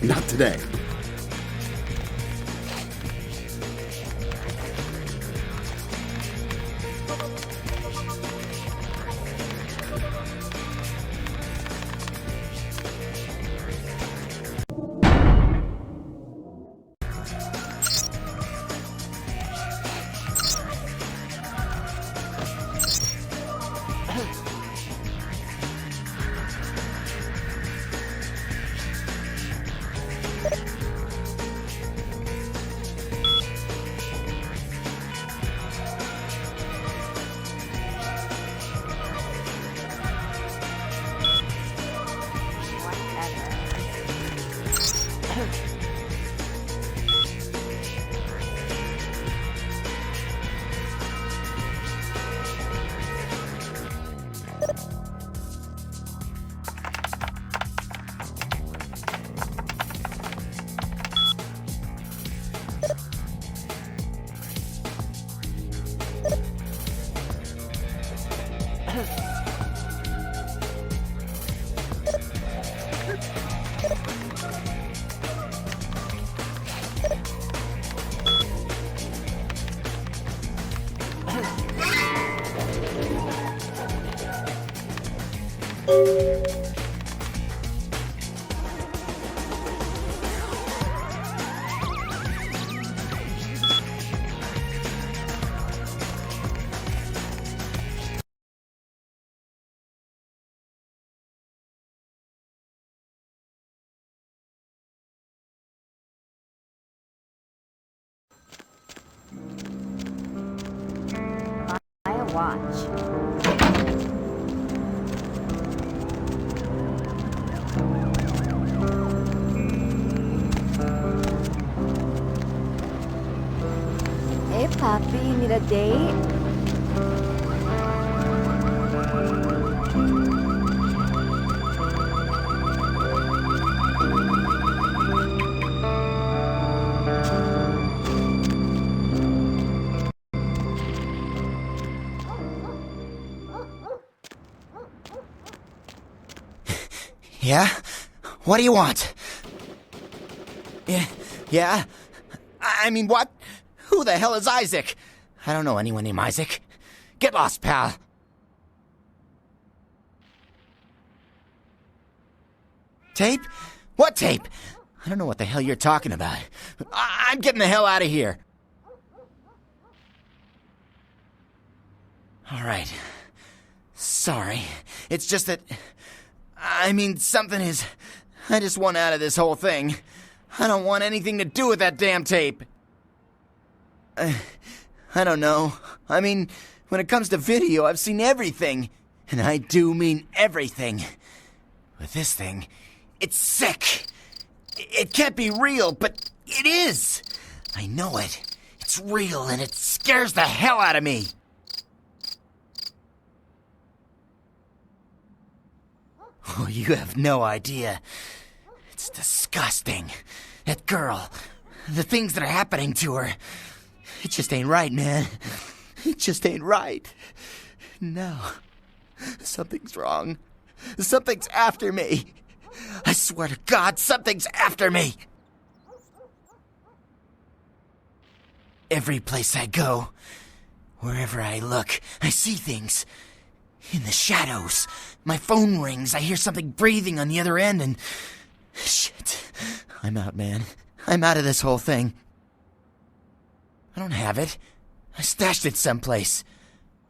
Not today. Hey, Poppy, you need a date? Yeah? What do you want? Yeah? I mean, what? Who the hell is Isaac? I don't know anyone named Isaac. Get lost, pal. Tape? What tape? I don't know what the hell you're talking about. I'm getting the hell out of here. All right. Sorry. It's just that... I mean, something is... I just want out of this whole thing. I don't want anything to do with that damn tape. I don't know. I mean, when it comes to video, I've seen everything. And I do mean everything. With this thing, it's sick. It can't be real, but it is. I know it. It's real, and it scares the hell out of me. Oh, you have no idea. It's disgusting. That girl, the things that are happening to her. It just ain't right, man. It just ain't right. No. Something's wrong. Something's after me. I swear to God, something's after me. Every place I go, wherever I look, I see things. In the shadows. My phone rings, I hear something breathing on the other end, and... Shit. I'm out, man. I'm out of this whole thing. I don't have it. I stashed it someplace.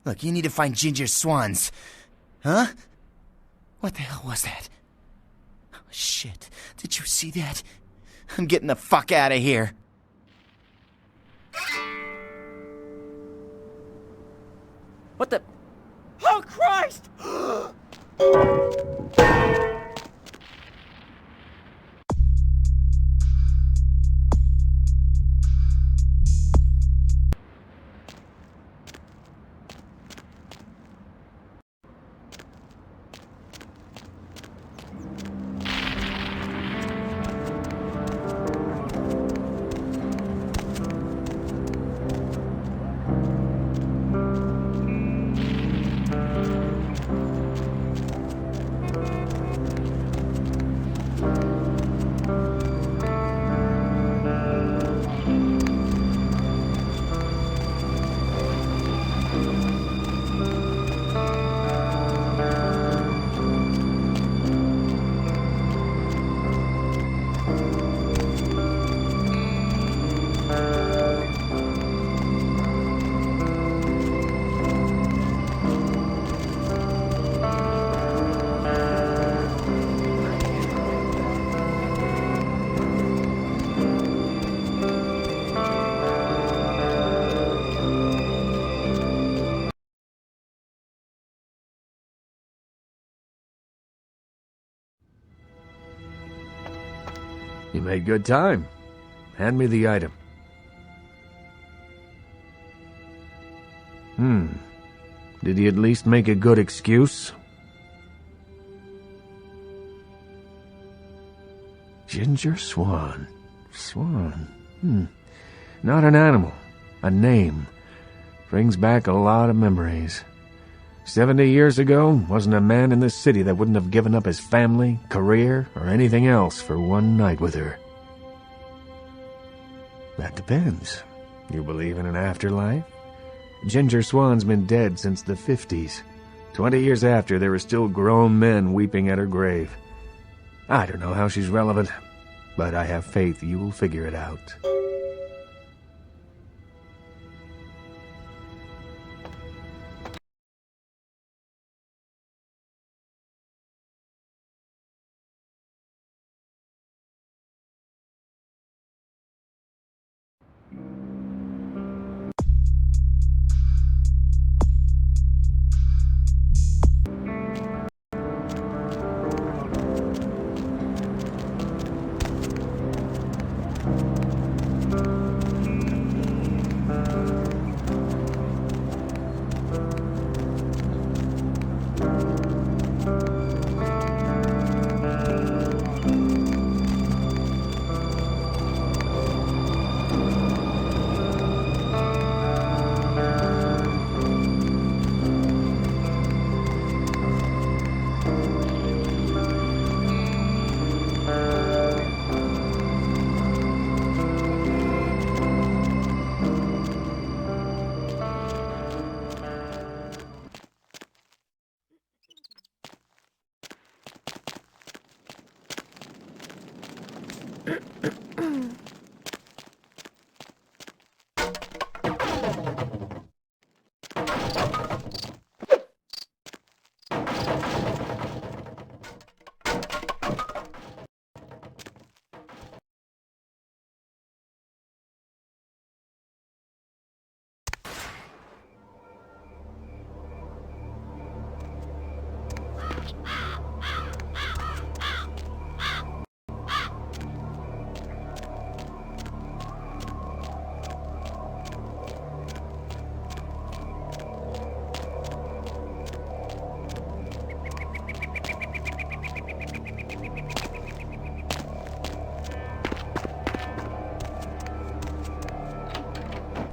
Look, you need to find Ginger's swans. Huh? What the hell was that? Oh, shit. Did you see that? I'm getting the fuck out of here. What the... Oh, Christ! You made good time. Hand me the item. Did he at least make a good excuse? Ginger Swan. Swan. Not an animal. A name. Brings back a lot of memories. 70 years ago, wasn't a man in this city that wouldn't have given up his family, career, or anything else for one night with her. That depends. You believe in an afterlife? Ginger Swan's been dead since the 50s. 20 years after, there were still grown men weeping at her grave. I don't know how she's relevant, but I have faith you will figure it out.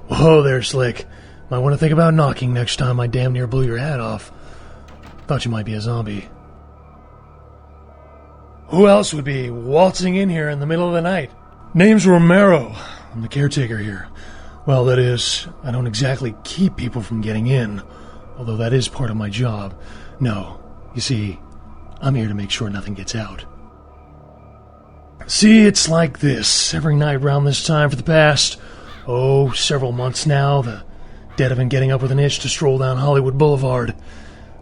Whoa there, Slick. Might want to think about knocking next time I damn near blew your hat off. Thought you might be a zombie. Who else would be waltzing in here in the middle of the night? Name's Romero. I'm the caretaker here. Well, that is, I don't exactly keep people from getting in, although that is part of my job. No, you see, I'm here to make sure nothing gets out. See, it's like this. Every night around this time for the past, several months now, the dead have been getting up with an itch to stroll down Hollywood Boulevard.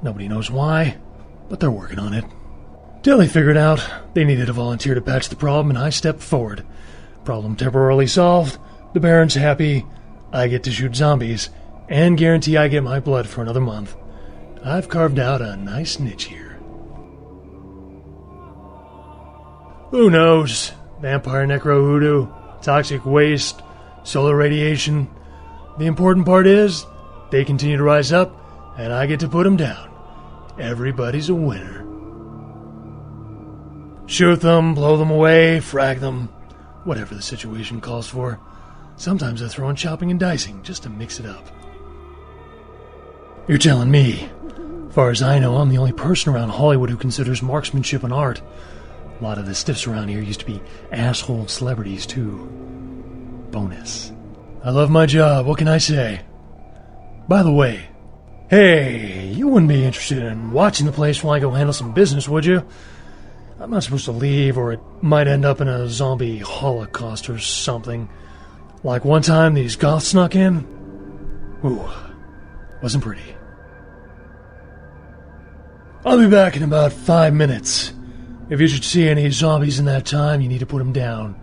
Nobody knows why, but they're working on it. Till they figured out they needed a volunteer to patch the problem, and I stepped forward. Problem temporarily solved, the Baron's happy, I get to shoot zombies, and guarantee I get my blood for another month. I've carved out a nice niche here. Who knows? Vampire necro hoodoo, toxic waste, solar radiation. The important part is, they continue to rise up, and I get to put them down. Everybody's a winner. Shoot them, blow them away, frag them, whatever the situation calls for. Sometimes I throw in chopping and dicing, just to mix it up. You're telling me. As far as I know, I'm the only person around Hollywood who considers marksmanship an art. A lot of the stiffs around here used to be asshole celebrities, too. Bonus. I love my job, what can I say? By the way, hey, you wouldn't be interested in watching the place while I go handle some business, would you? I'm not supposed to leave, or it might end up in a zombie holocaust or something. Like one time these goths snuck in. Ooh, wasn't pretty. I'll be back in about 5 minutes. If you should see any zombies in that time, you need to put them down.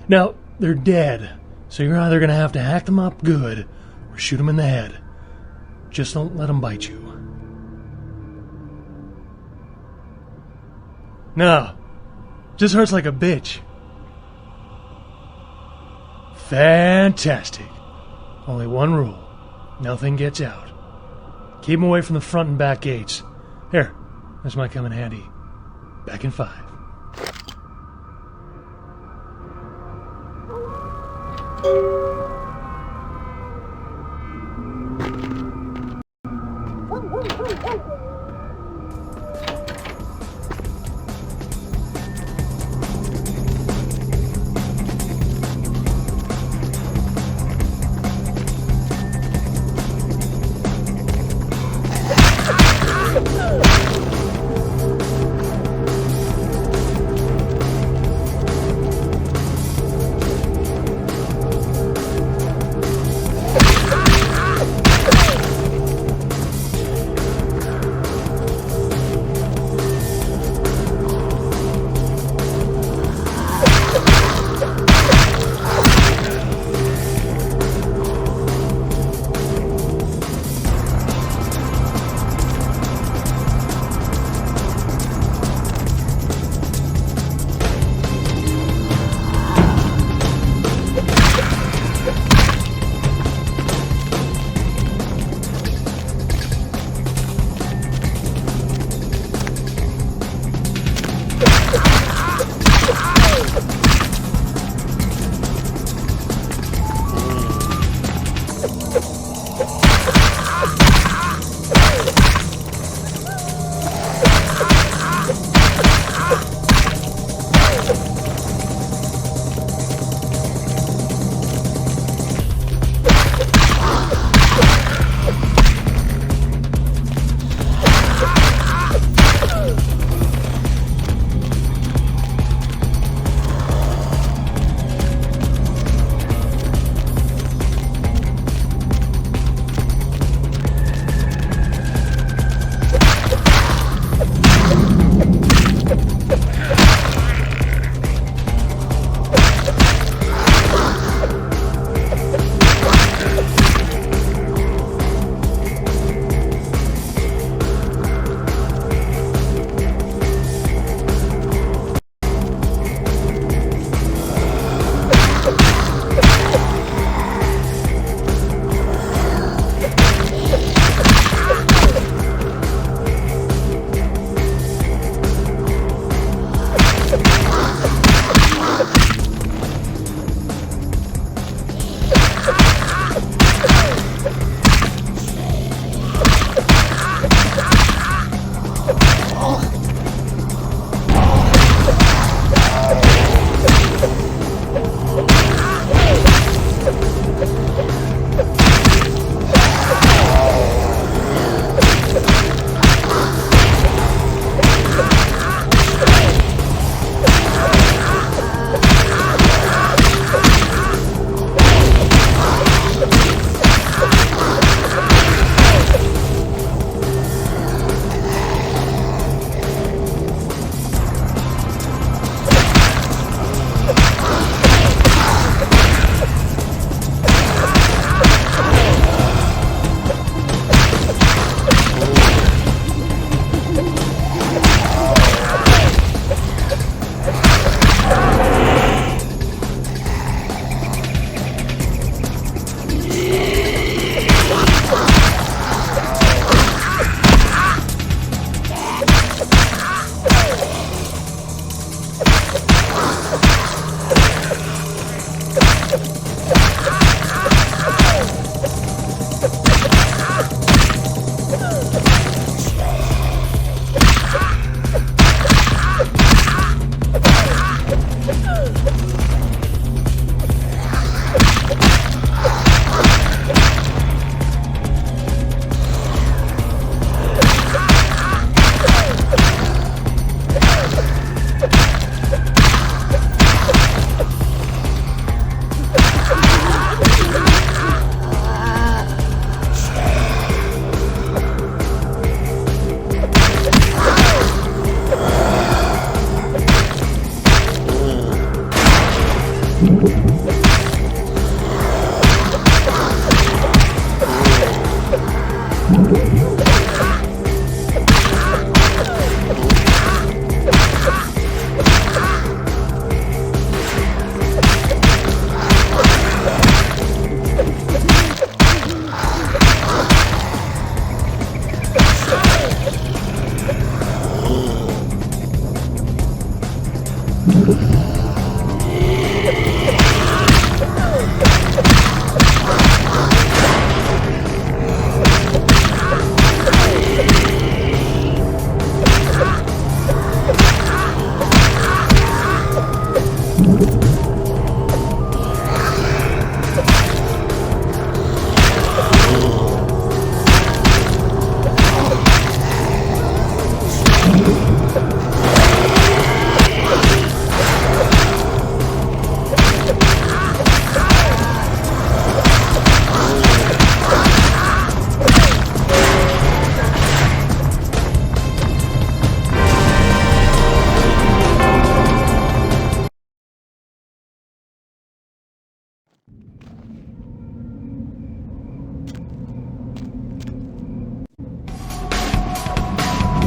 Now, they're dead, so you're either going to have to hack them up good, or shoot them in the head. Just don't let them bite you. No, just hurts like a bitch. Fantastic. Only one rule. Nothing gets out. Keep them away from the front and back gates. Here, this might come in handy. Back in 5.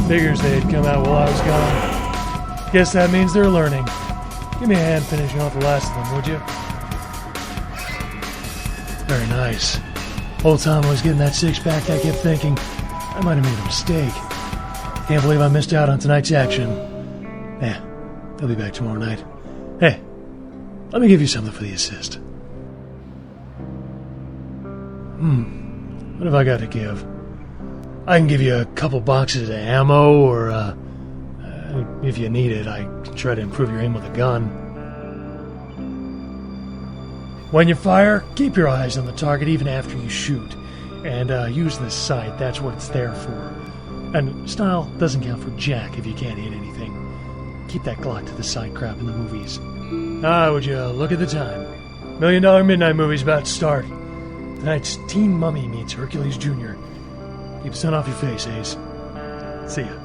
Figures they'd come out while I was gone. Guess that means they're learning. Give me a hand finishing off the last of them, would you? Very nice. Whole time I was getting that six-pack, I kept thinking, I might have made a mistake. Can't believe I missed out on tonight's action. Yeah, they'll be back tomorrow night. Hey, let me give you something for the assist. What have I got to give? I can give you a couple boxes of ammo, or, if you need it, I can try to improve your aim with a gun. When you fire, keep your eyes on the target even after you shoot. And, use the sight, that's what it's there for. And style doesn't count for jack if you can't hit anything. Keep that Glock to the side crap in the movies. Would you look at the time? $1 Million Midnight movie's about to start. Tonight's Teen Mummy meets Hercules Jr. Keep the sun off your face, Ace. See ya.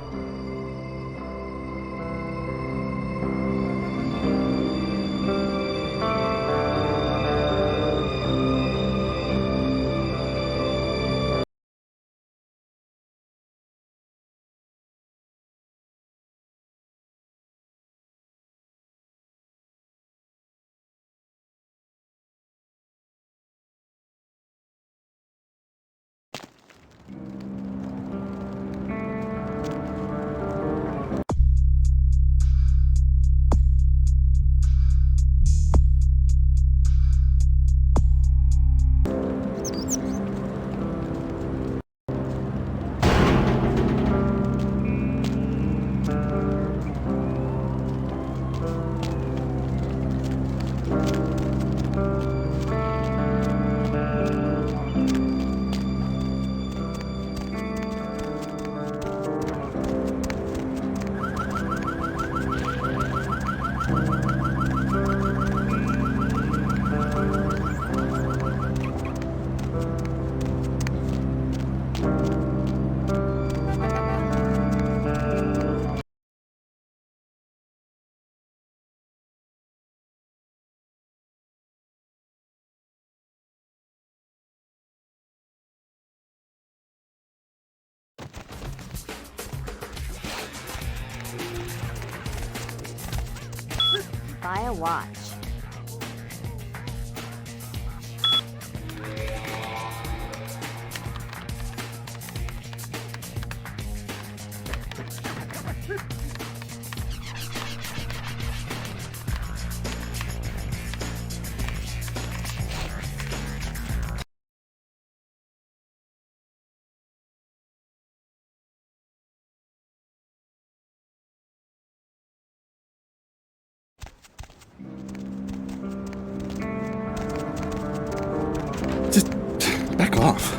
Buy a watch. Back off.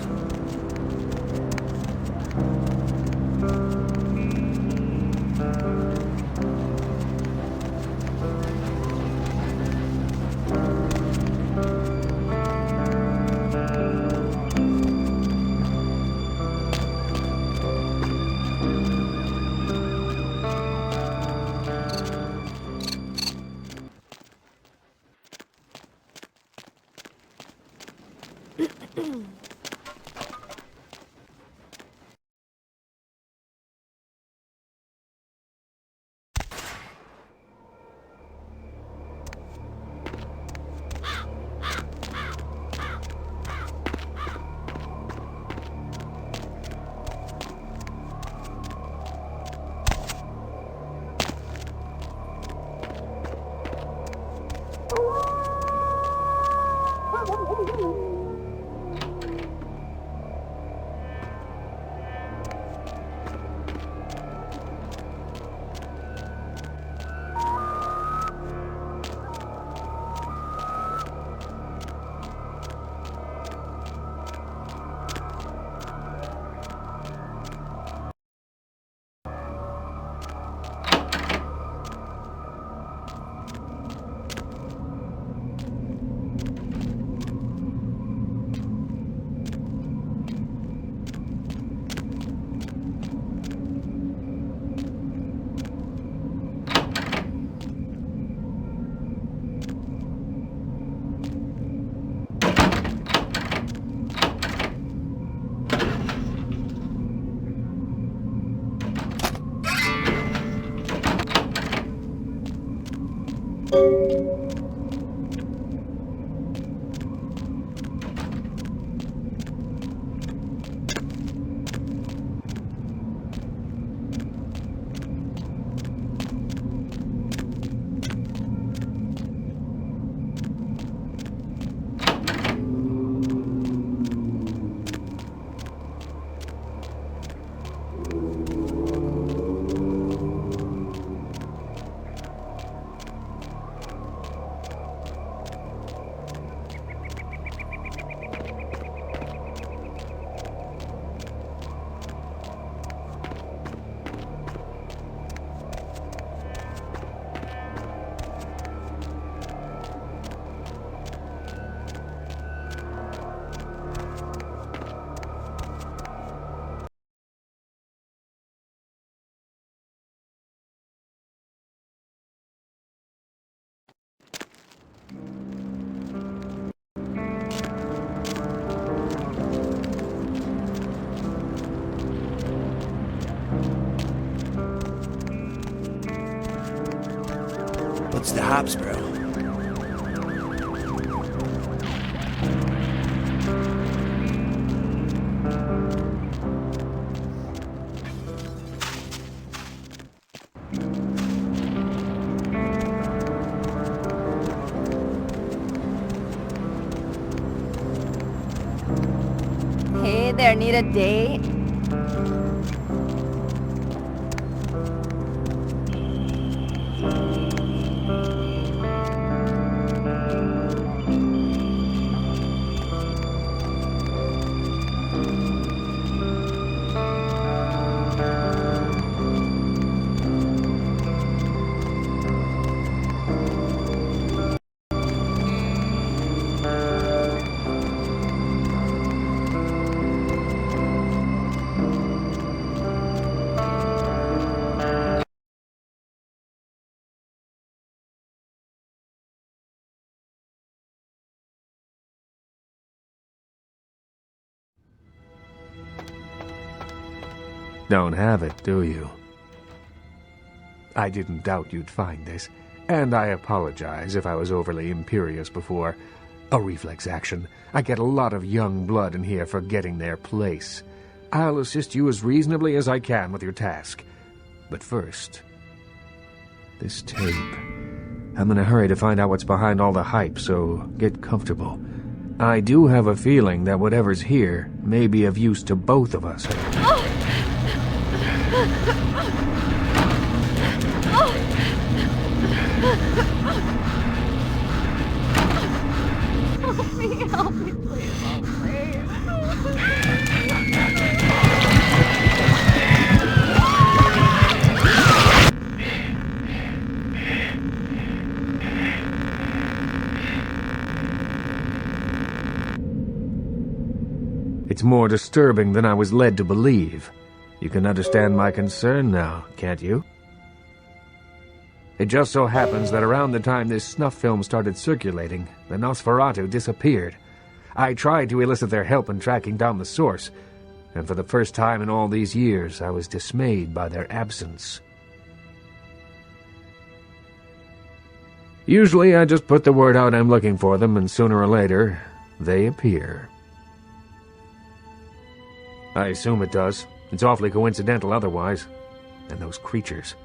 What's the hops, bro? Hey there, need a date? Don't have it, do you? I didn't doubt you'd find this, and I apologize if I was overly imperious before. A reflex action. I get a lot of young blood in here forgetting their place. I'll assist you as reasonably as I can with your task. But first, this tape. I'm in a hurry to find out what's behind all the hype, so get comfortable. I do have a feeling that whatever's here may be of use to both of us. Help me, please, please. It's more disturbing than I was led to believe. You can understand my concern now, can't you? It just so happens that around the time this snuff film started circulating, the Nosferatu disappeared. I tried to elicit their help in tracking down the source, and for the first time in all these years, I was dismayed by their absence. Usually I just put the word out I'm looking for them, and sooner or later, they appear. I assume it does. It's awfully coincidental otherwise. And those creatures.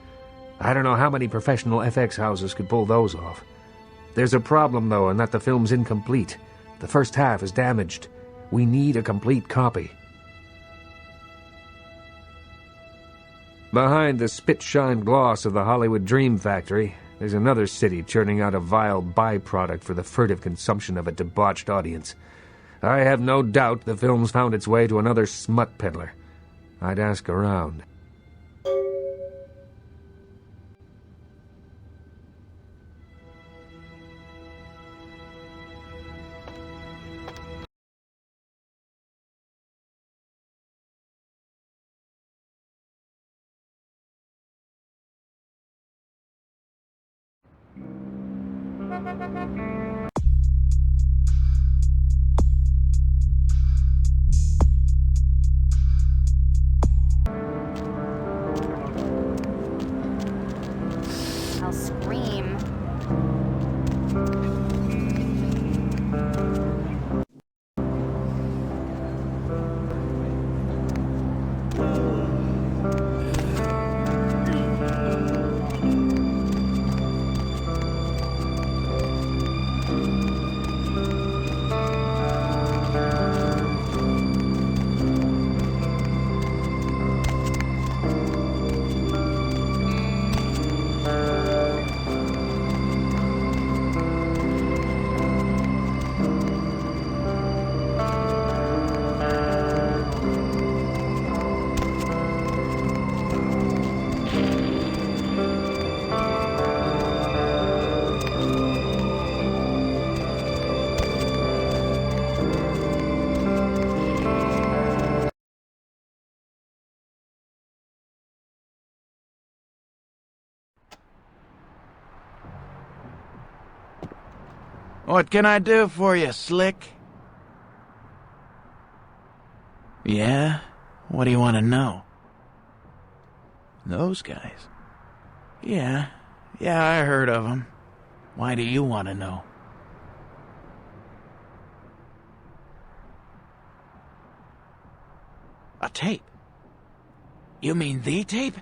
I don't know how many professional FX houses could pull those off. There's a problem, though, in that the film's incomplete. The first half is damaged. We need a complete copy. Behind the spit-shine gloss of the Hollywood Dream Factory, there's another city churning out a vile byproduct for the furtive consumption of a debauched audience. I have no doubt the film's found its way to another smut peddler. I'd ask around. I'll scream. What can I do for you, Slick? Yeah? What do you want to know? Those guys? Yeah, I heard of them. Why do you want to know? A tape? You mean the tape?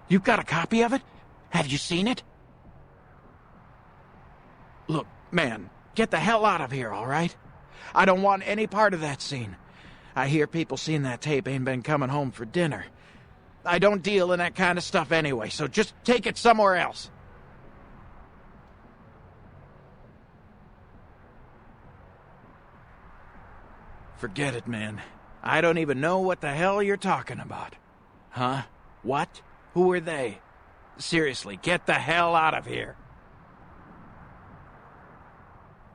You've got a copy of it? Have you seen it? Look, man, get the hell out of here, all right? I don't want any part of that scene. I hear people seeing that tape ain't been coming home for dinner. I don't deal in that kind of stuff anyway, so just take it somewhere else. Forget it, man. I don't even know what the hell you're talking about. Huh? What? Who are they? Seriously, get the hell out of here.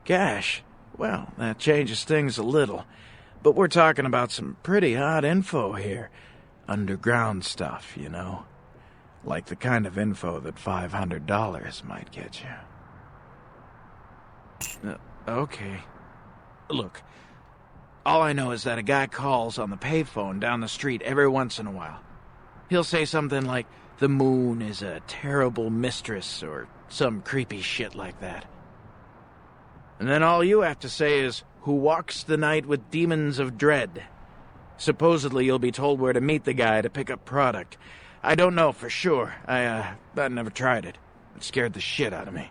Gosh, well, that changes things a little. But we're talking about some pretty hot info here. Underground stuff, you know. Like the kind of info that $500 might get you. Okay. Look, all I know is that a guy calls on the payphone down the street every once in a while. He'll say something like, the moon is a terrible mistress, or some creepy shit like that. And then all you have to say is, who walks the night with demons of dread. Supposedly you'll be told where to meet the guy to pick up product. I don't know for sure. I never tried it. It scared the shit out of me.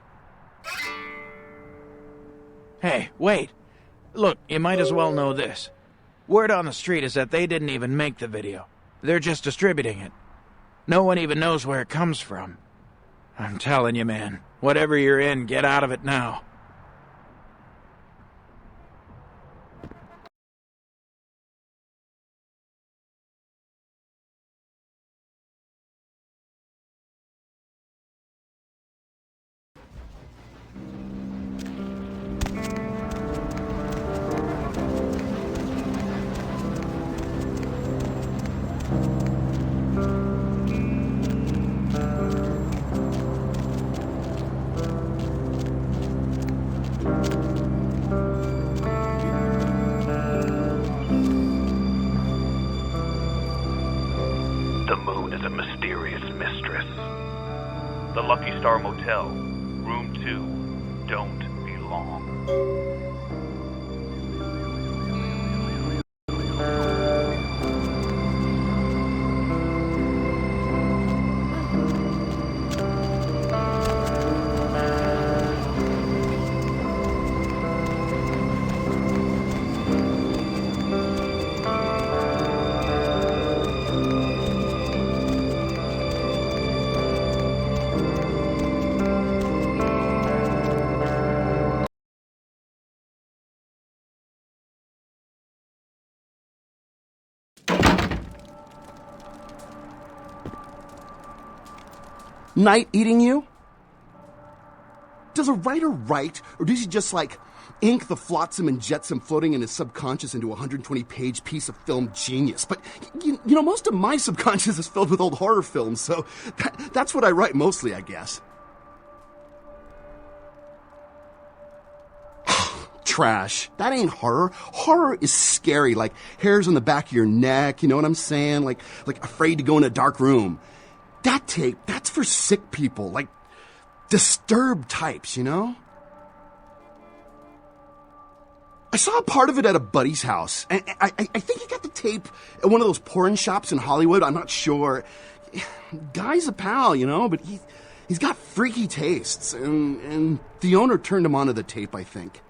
Hey, wait. Look, you might as well know this. Word on the street is that they didn't even make the video. They're just distributing it. No one even knows where it comes from. I'm telling you, man, whatever you're in, get out of it now. The moon is a mysterious mistress. The Lucky Star Motel, Room 2, don't be long. Night eating you? Does a writer write, or does he just, like, ink the flotsam and jetsam floating in his subconscious into a 120-page piece of film genius? But, you know, most of my subconscious is filled with old horror films, so that's what I write mostly, I guess. Trash. That ain't horror. Horror is scary, like hairs on the back of your neck, you know what I'm saying? Like afraid to go in a dark room. That tape, that's for sick people, like disturbed types, you know? I saw a part of it at a buddy's house, and I think he got the tape at one of those porn shops in Hollywood. I'm not sure. Guy's a pal, you know, but he's got freaky tastes, and the owner turned him onto the tape, I think.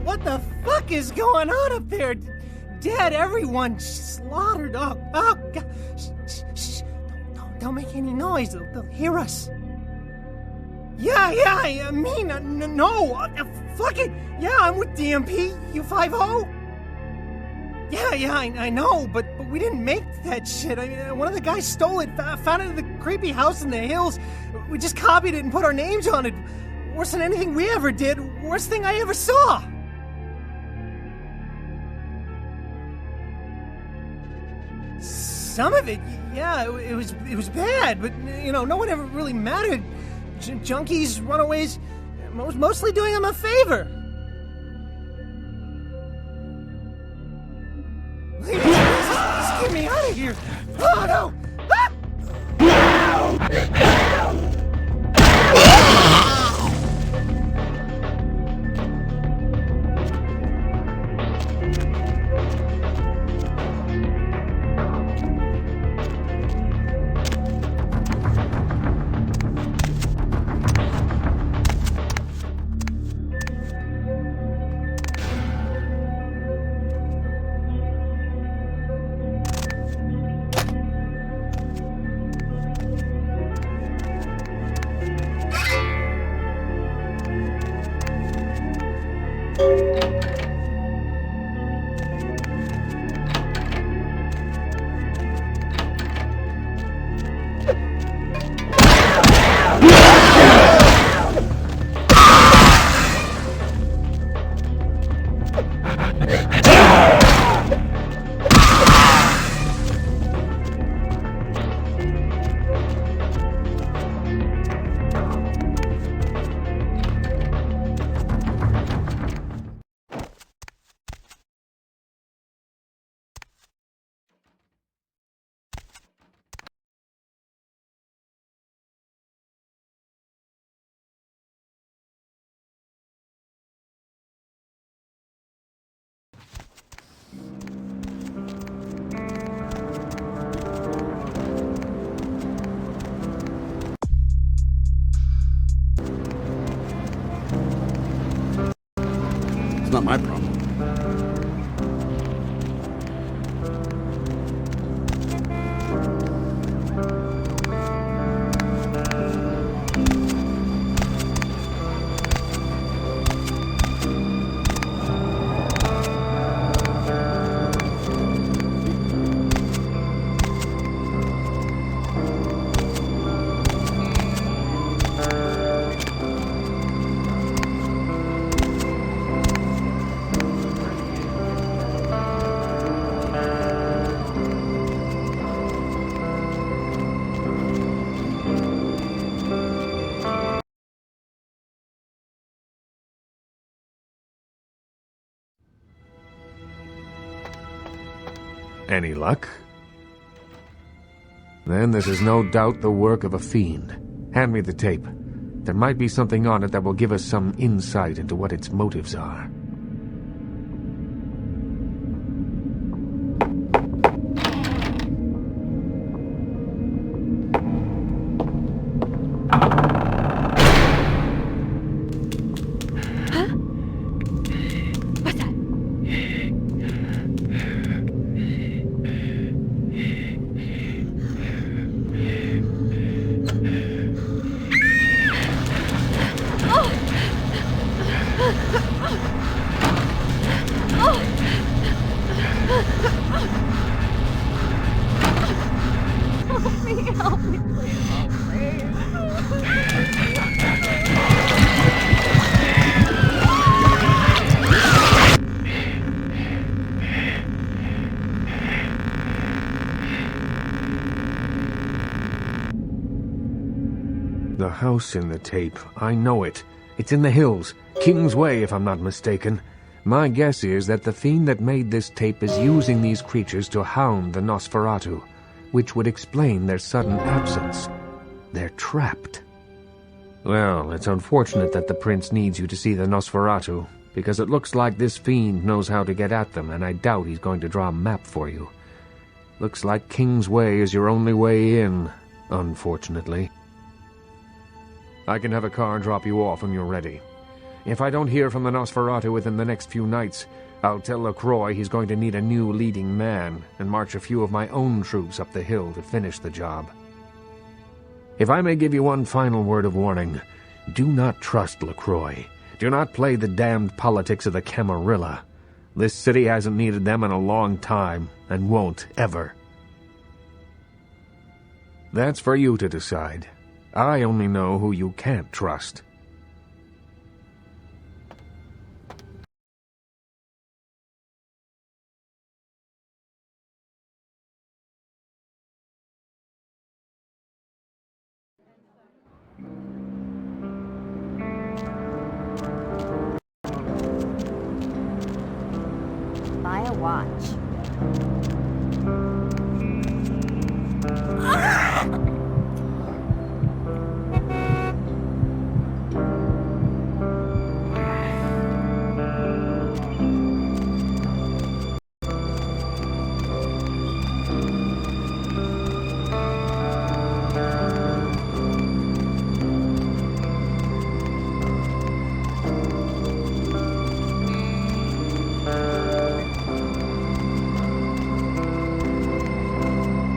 What the fuck is going on up there? Dead, everyone slaughtered. Oh, God. Shh. Don't make any noise. They'll hear us. Yeah, I mean, no. Fuck it. Yeah, I'm with DMP. You 5-0? Yeah, I know, but we didn't make that shit. I mean, one of the guys stole it, found it in the creepy house in the hills. We just copied it and put our names on it. Worse than anything we ever did. Worst thing I ever saw. Some of it, yeah, it was bad, but, no one ever really mattered. Junkies, runaways, mostly doing them a favor. Just get me out of here. Oh, no. It's not my problem. Any luck? Then this is no doubt the work of a fiend. Hand me the tape. There might be something on it that will give us some insight into what its motives are. Help me, please. The house in the tape. I know it. It's in the hills. King's Way, if I'm not mistaken. My guess is that the fiend that made this tape is using these creatures to hound the Nosferatu, which would explain their sudden absence. They're trapped. Well, it's unfortunate that the prince needs you to see the Nosferatu, because it looks like this fiend knows how to get at them, and I doubt he's going to draw a map for you. Looks like King's Way is your only way in, unfortunately. I can have a car drop you off when you're ready. If I don't hear from the Nosferatu within the next few nights, I'll tell LaCroix he's going to need a new leading man and march a few of my own troops up the hill to finish the job. If I may give you one final word of warning, do not trust LaCroix. Do not play the damned politics of the Camarilla. This city hasn't needed them in a long time, and won't ever. That's for you to decide. I only know who you can't trust. Buy a watch.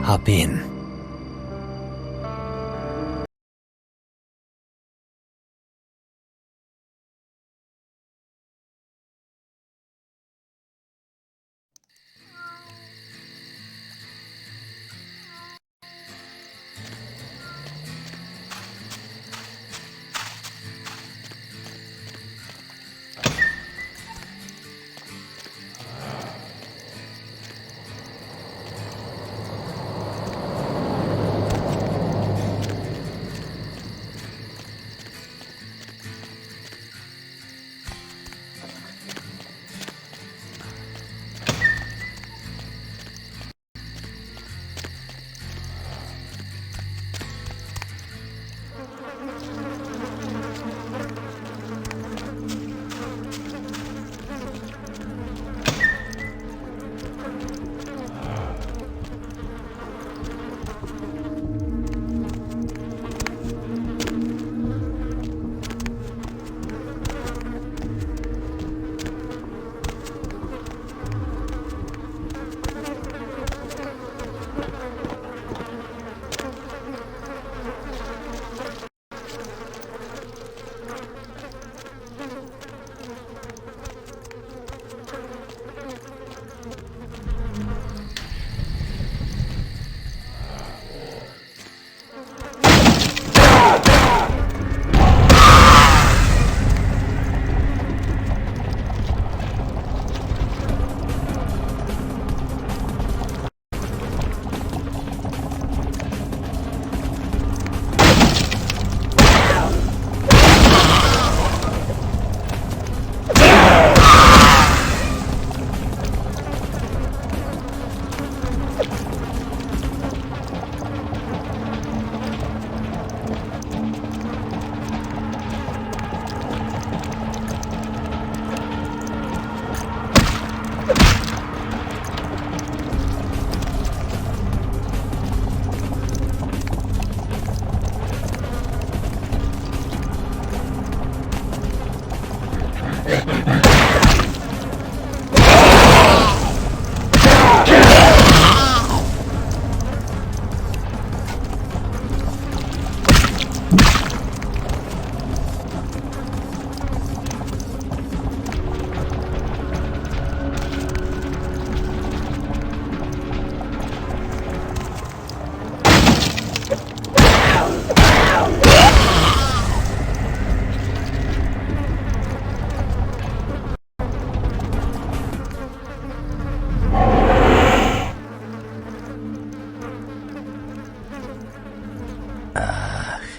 Hop in.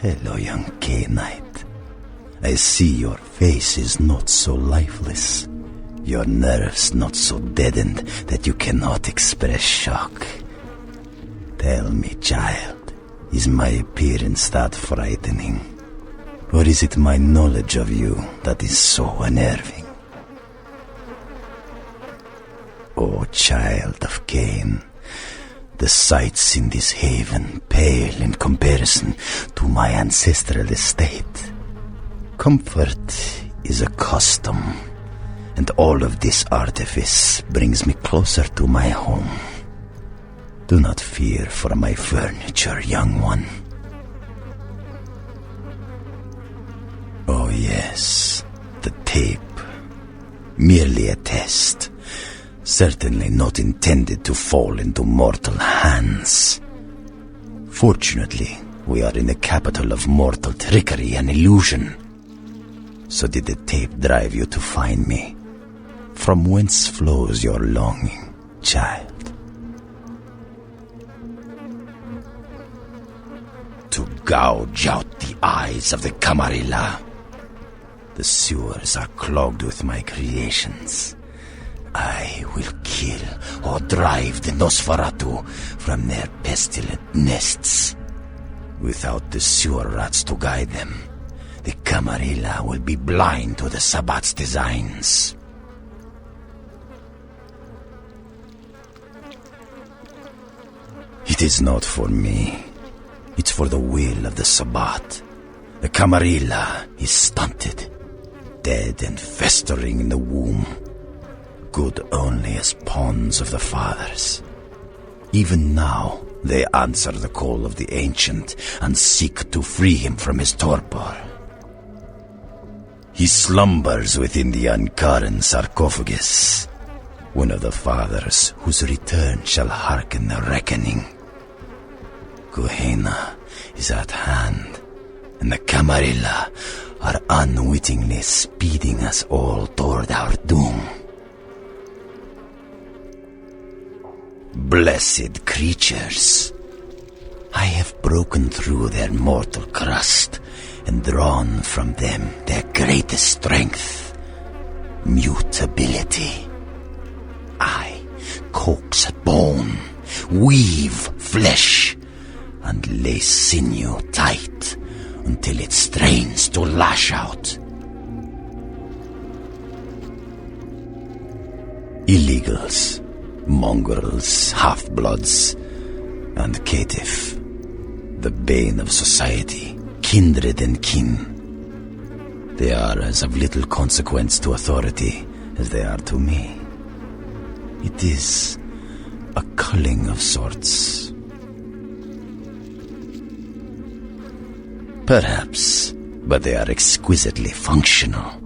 Hello, young K-Knight. I see your face is not so lifeless. Your nerves not so deadened that you cannot express shock. Tell me, child, is my appearance that frightening? Or is it my knowledge of you that is so unnerving? O child of Cain, the sights in this haven pale in comparison to my ancestral estate. Comfort is a custom, and all of this artifice brings me closer to my home. Do not fear for my furniture, young one. Oh yes, the tape. Merely a test. Certainly not intended to fall into mortal hands. Fortunately, we are in the capital of mortal trickery and illusion. So did the tape drive you to find me? From whence flows your longing, child? To gouge out the eyes of the Camarilla. The sewers are clogged with my creations. I will kill or drive the Nosferatu from their pestilent nests. Without the sewer rats to guide them, the Camarilla will be blind to the Sabbat's designs. It is not for me. It's for the will of the Sabbat. The Camarilla is stunted, dead and festering in the womb. Good only as pawns of the fathers. Even now, they answer the call of the ancient and seek to free him from his torpor. He slumbers within the uncurrent sarcophagus, one of the fathers whose return shall hearken the reckoning. Gehenna is at hand, and the Camarilla are unwittingly speeding us all toward our doom. Blessed creatures, I have broken through their mortal crust and drawn from them their greatest strength, mutability. I coax bone, weave flesh, and lay sinew tight until it strains to lash out. Illegals, mongrels, half-bloods, and caitiff, the bane of society, kindred and kin. They are as of little consequence to authority as they are to me. It is a culling of sorts. Perhaps, but they are exquisitely functional.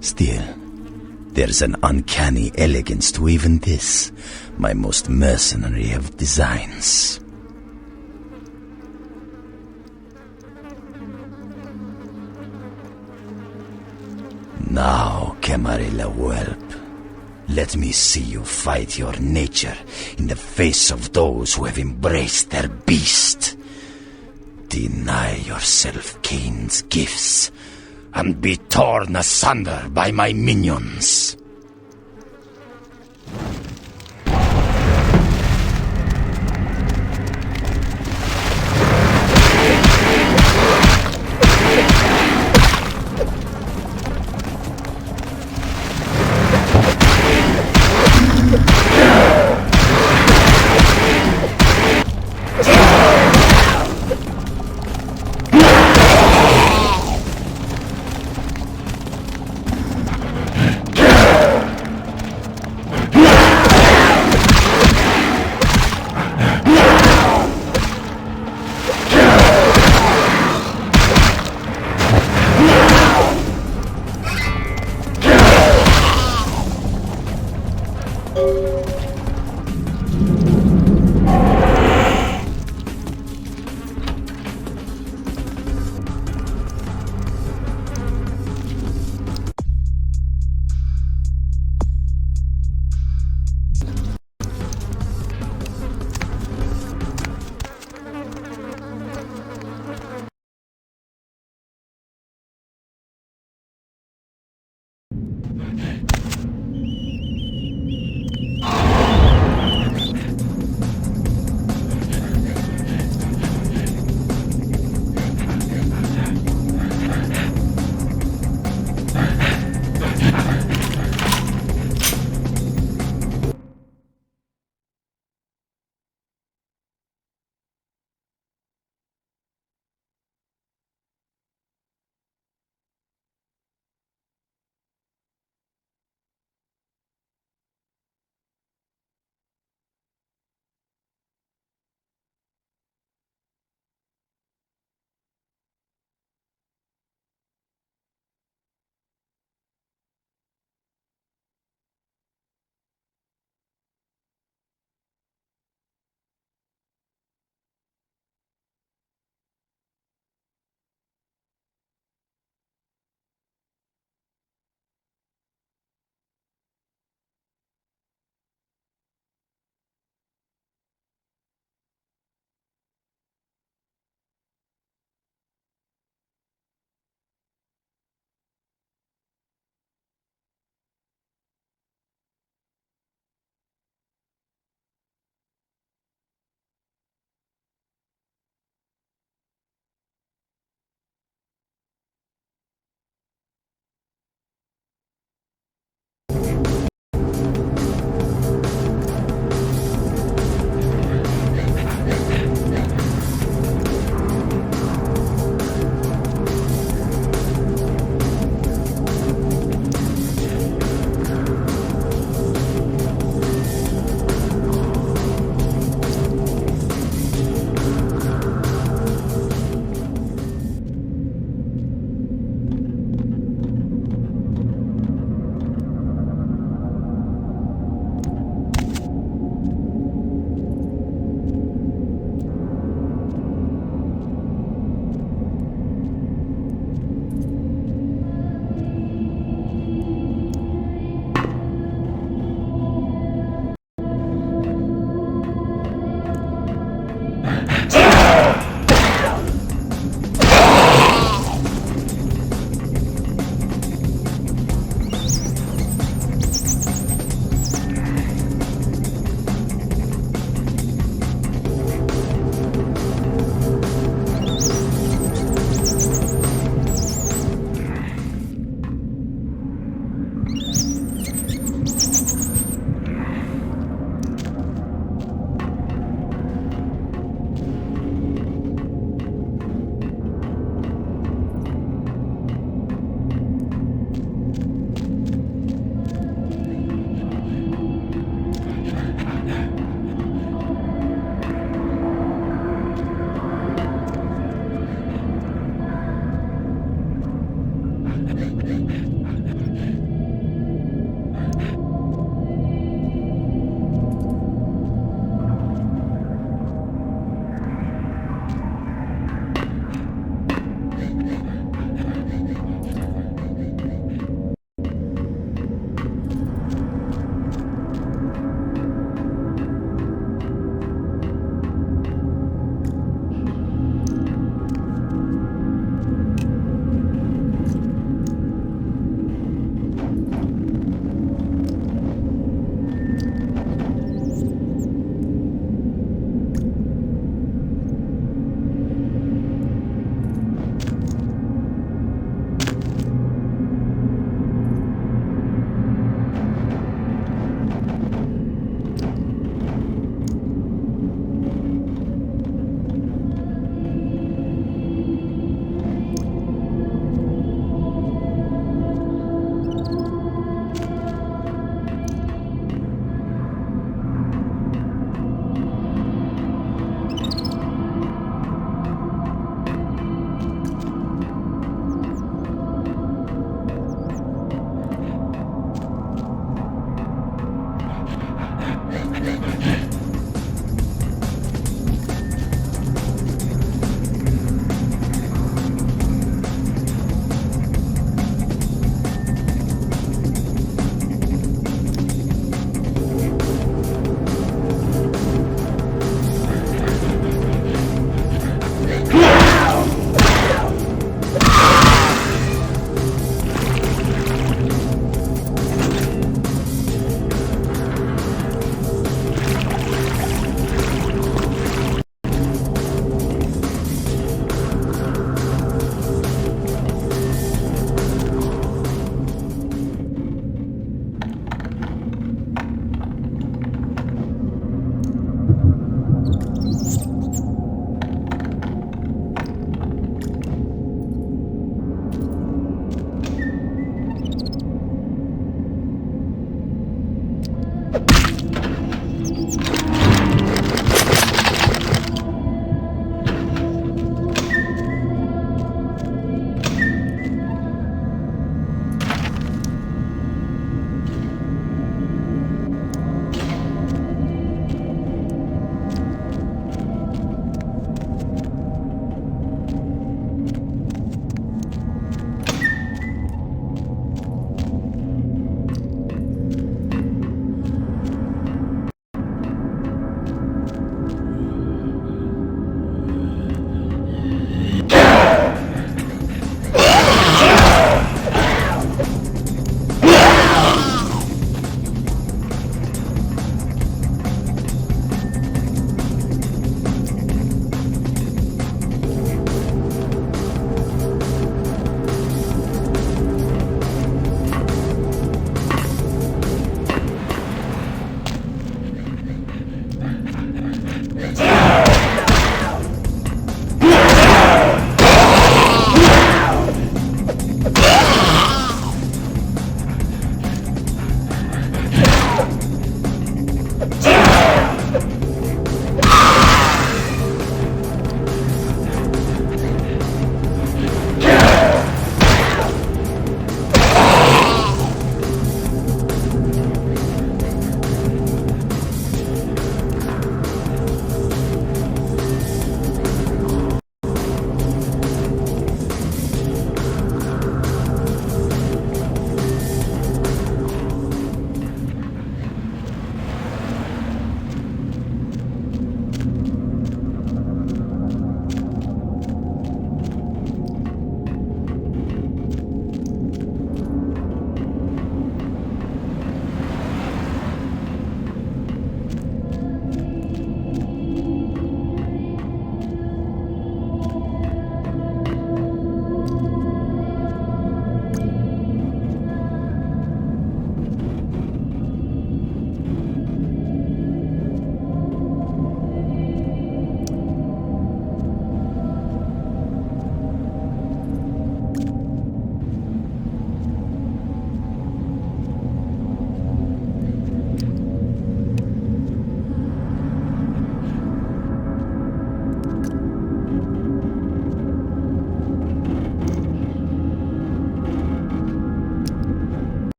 Still, there's an uncanny elegance to even this, my most mercenary of designs. Now, Camarilla whelp, let me see you fight your nature in the face of those who have embraced their beast. Deny yourself Cain's gifts, and be torn asunder by my minions.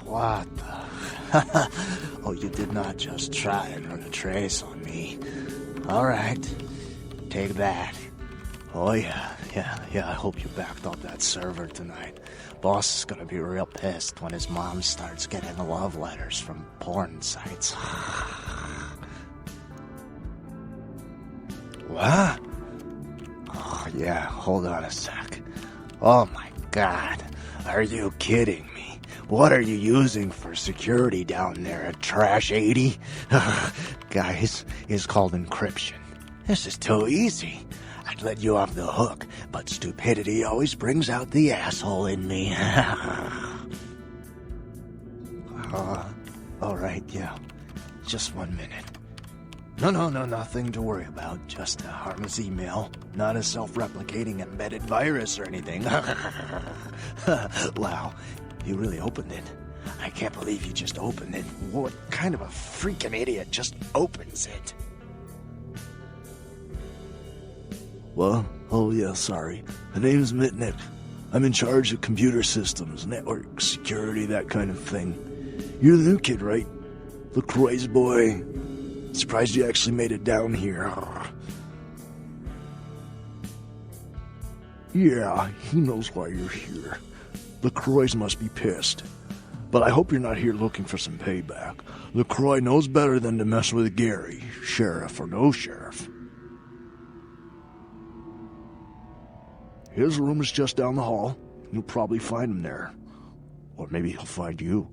What the? Oh, you did not just try and run a trace on me. Alright. Take that. Oh yeah, I hope you backed up that server tonight. Boss is gonna be real pissed when his mom starts getting love letters from porn sites. What? Oh yeah, hold on a sec. Oh my god, are you kidding me? What are you using for security down there at Trash 80? Guys, it's called encryption. This is too easy. I'd let you off the hook, but stupidity always brings out the asshole in me. Alright, yeah. Just 1 minute. No, nothing to worry about. Just a harmless email. Not a self-replicating embedded virus or anything. Wow, you really opened it. I can't believe you just opened it. What kind of a freaking idiot just opens it? Well, oh yeah, sorry. The name's Mitnick. I'm in charge of computer systems, network security, that kind of thing. You're the new kid, right? LaCroix's boy. Surprised you actually made it down here. Yeah, he knows why you're here. LaCroix must be pissed. But I hope you're not here looking for some payback. LaCroix knows better than to mess with Gary, sheriff or no sheriff. His room is just down the hall. You'll probably find him there. Or maybe he'll find you.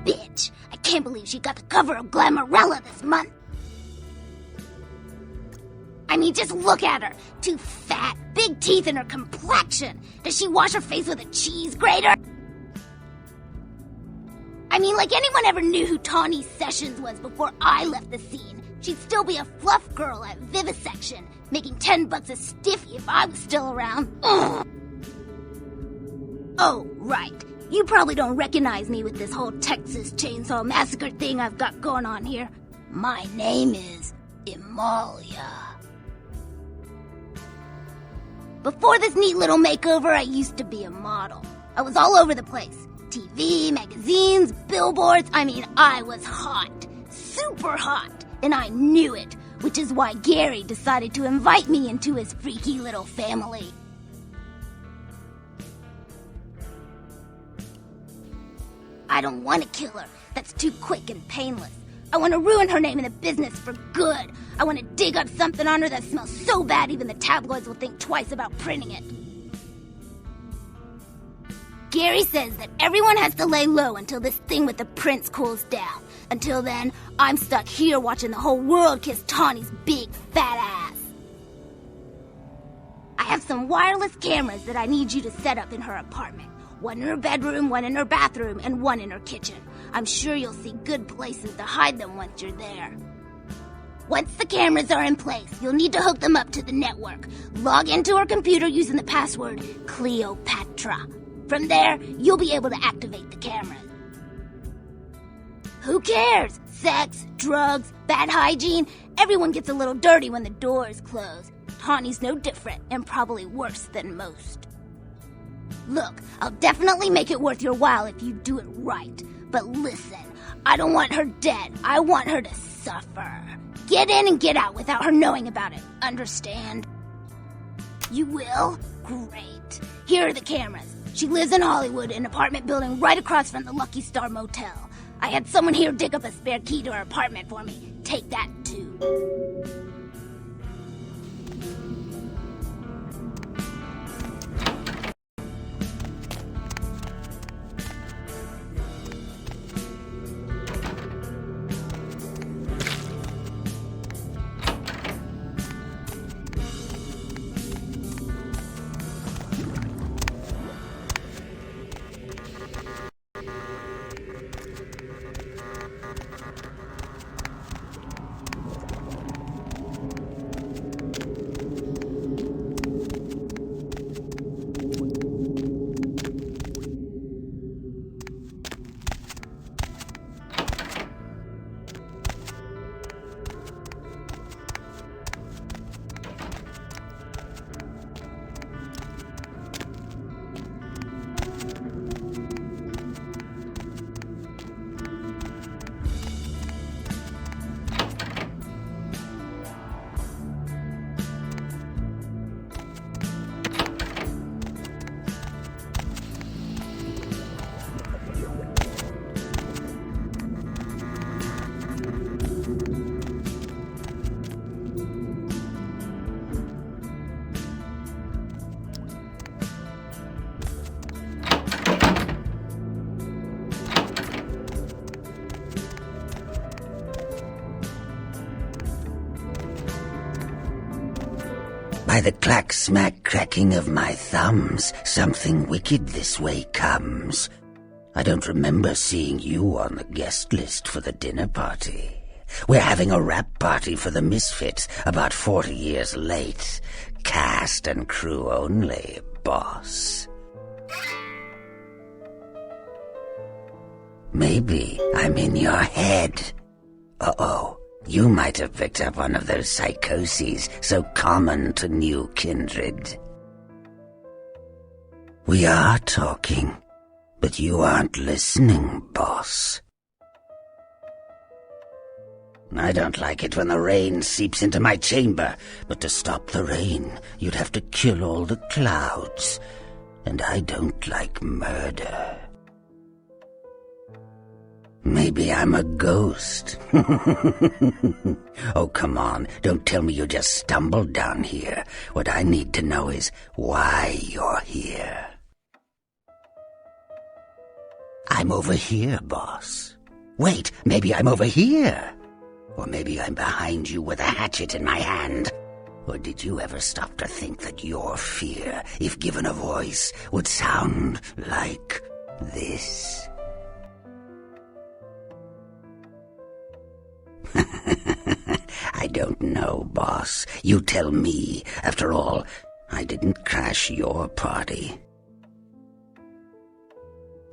Bitch, I can't believe she got the cover of Glamourella this month. I mean, just look at her. Too fat, big teeth, and her complexion. Does she wash her face with a cheese grater? I mean, like anyone ever knew who Tawny Sessions was before I left the scene. She'd still be a fluff girl at Vivisection, making $10 a stiffy if I was still around. Ugh. Oh, right. You probably don't recognize me with this whole Texas Chainsaw Massacre thing I've got going on here. My name is Amalia. Before this neat little makeover, I used to be a model. I was all over the place. TV, magazines, billboards. I mean, I was hot. Super hot. And I knew it, which is why Gary decided to invite me into his freaky little family. I don't want to kill her. That's too quick and painless. I want to ruin her name in the business for good. I want to dig up something on her that smells so bad even the tabloids will think twice about printing it. Gary says that everyone has to lay low until this thing with the prince cools down. Until then, I'm stuck here watching the whole world kiss Tawny's big fat ass. I have some wireless cameras that I need you to set up in her apartment. One in her bedroom, one in her bathroom, and one in her kitchen. I'm sure you'll see good places to hide them once you're there. Once the cameras are in place, you'll need to hook them up to the network. Log into her computer using the password Cleopatra. From there, you'll be able to activate the cameras. Who cares? Sex, drugs, bad hygiene. Everyone gets a little dirty when the doors close. Tawny's no different, and probably worse than most. Look, I'll definitely make it worth your while if you do it right. But listen, I don't want her dead. I want her to suffer. Get in and get out without her knowing about it. Understand? You will? Great. Here are the cameras. She lives in Hollywood, an apartment building right across from the Lucky Star Motel. I had someone here dig up a spare key to her apartment for me. Take that, too. By the clack-smack cracking of my thumbs, something wicked this way comes. I don't remember seeing you on the guest list for the dinner party. We're having a wrap party for the Misfits, about 40 years late. Cast and crew only, boss. Maybe I'm in your head. Uh-oh. You might have picked up one of those psychoses so common to new kindred. We are talking, but you aren't listening, boss. I don't like it when the rain seeps into my chamber, but to stop the rain, you'd have to kill all the clouds. And I don't like murder. Maybe I'm a ghost. Oh, come on. Don't tell me you just stumbled down here. What I need to know is why you're here. I'm over here, boss. Wait, maybe I'm over here. Or maybe I'm behind you with a hatchet in my hand. Or did you ever stop to think that your fear, if given a voice, would sound like this? I don't know, boss. You tell me. After all, I didn't crash your party.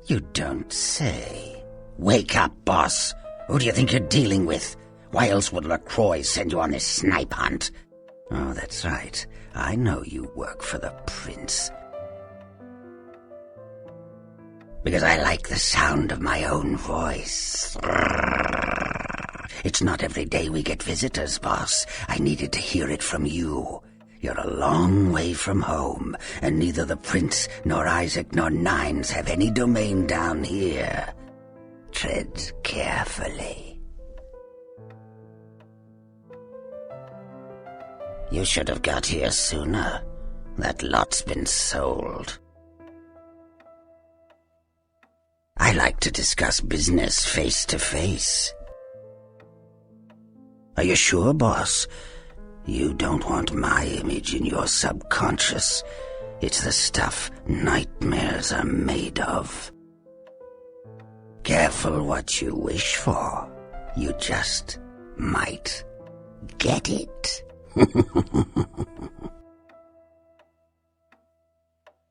You don't say. Wake up, boss. Who do you think you're dealing with? Why else would LaCroix send you on this snipe hunt? Oh, that's right. I know you work for the prince. Because I like the sound of my own voice. It's not every day we get visitors, boss. I needed to hear it from you. You're a long way from home, and neither the Prince, nor Isaac, nor Nines have any domain down here. Tread carefully. You should have got here sooner. That lot's been sold. I like to discuss business face to face. Are you sure, boss? You don't want my image in your subconscious. It's the stuff nightmares are made of. Careful what you wish for. You just might Get it?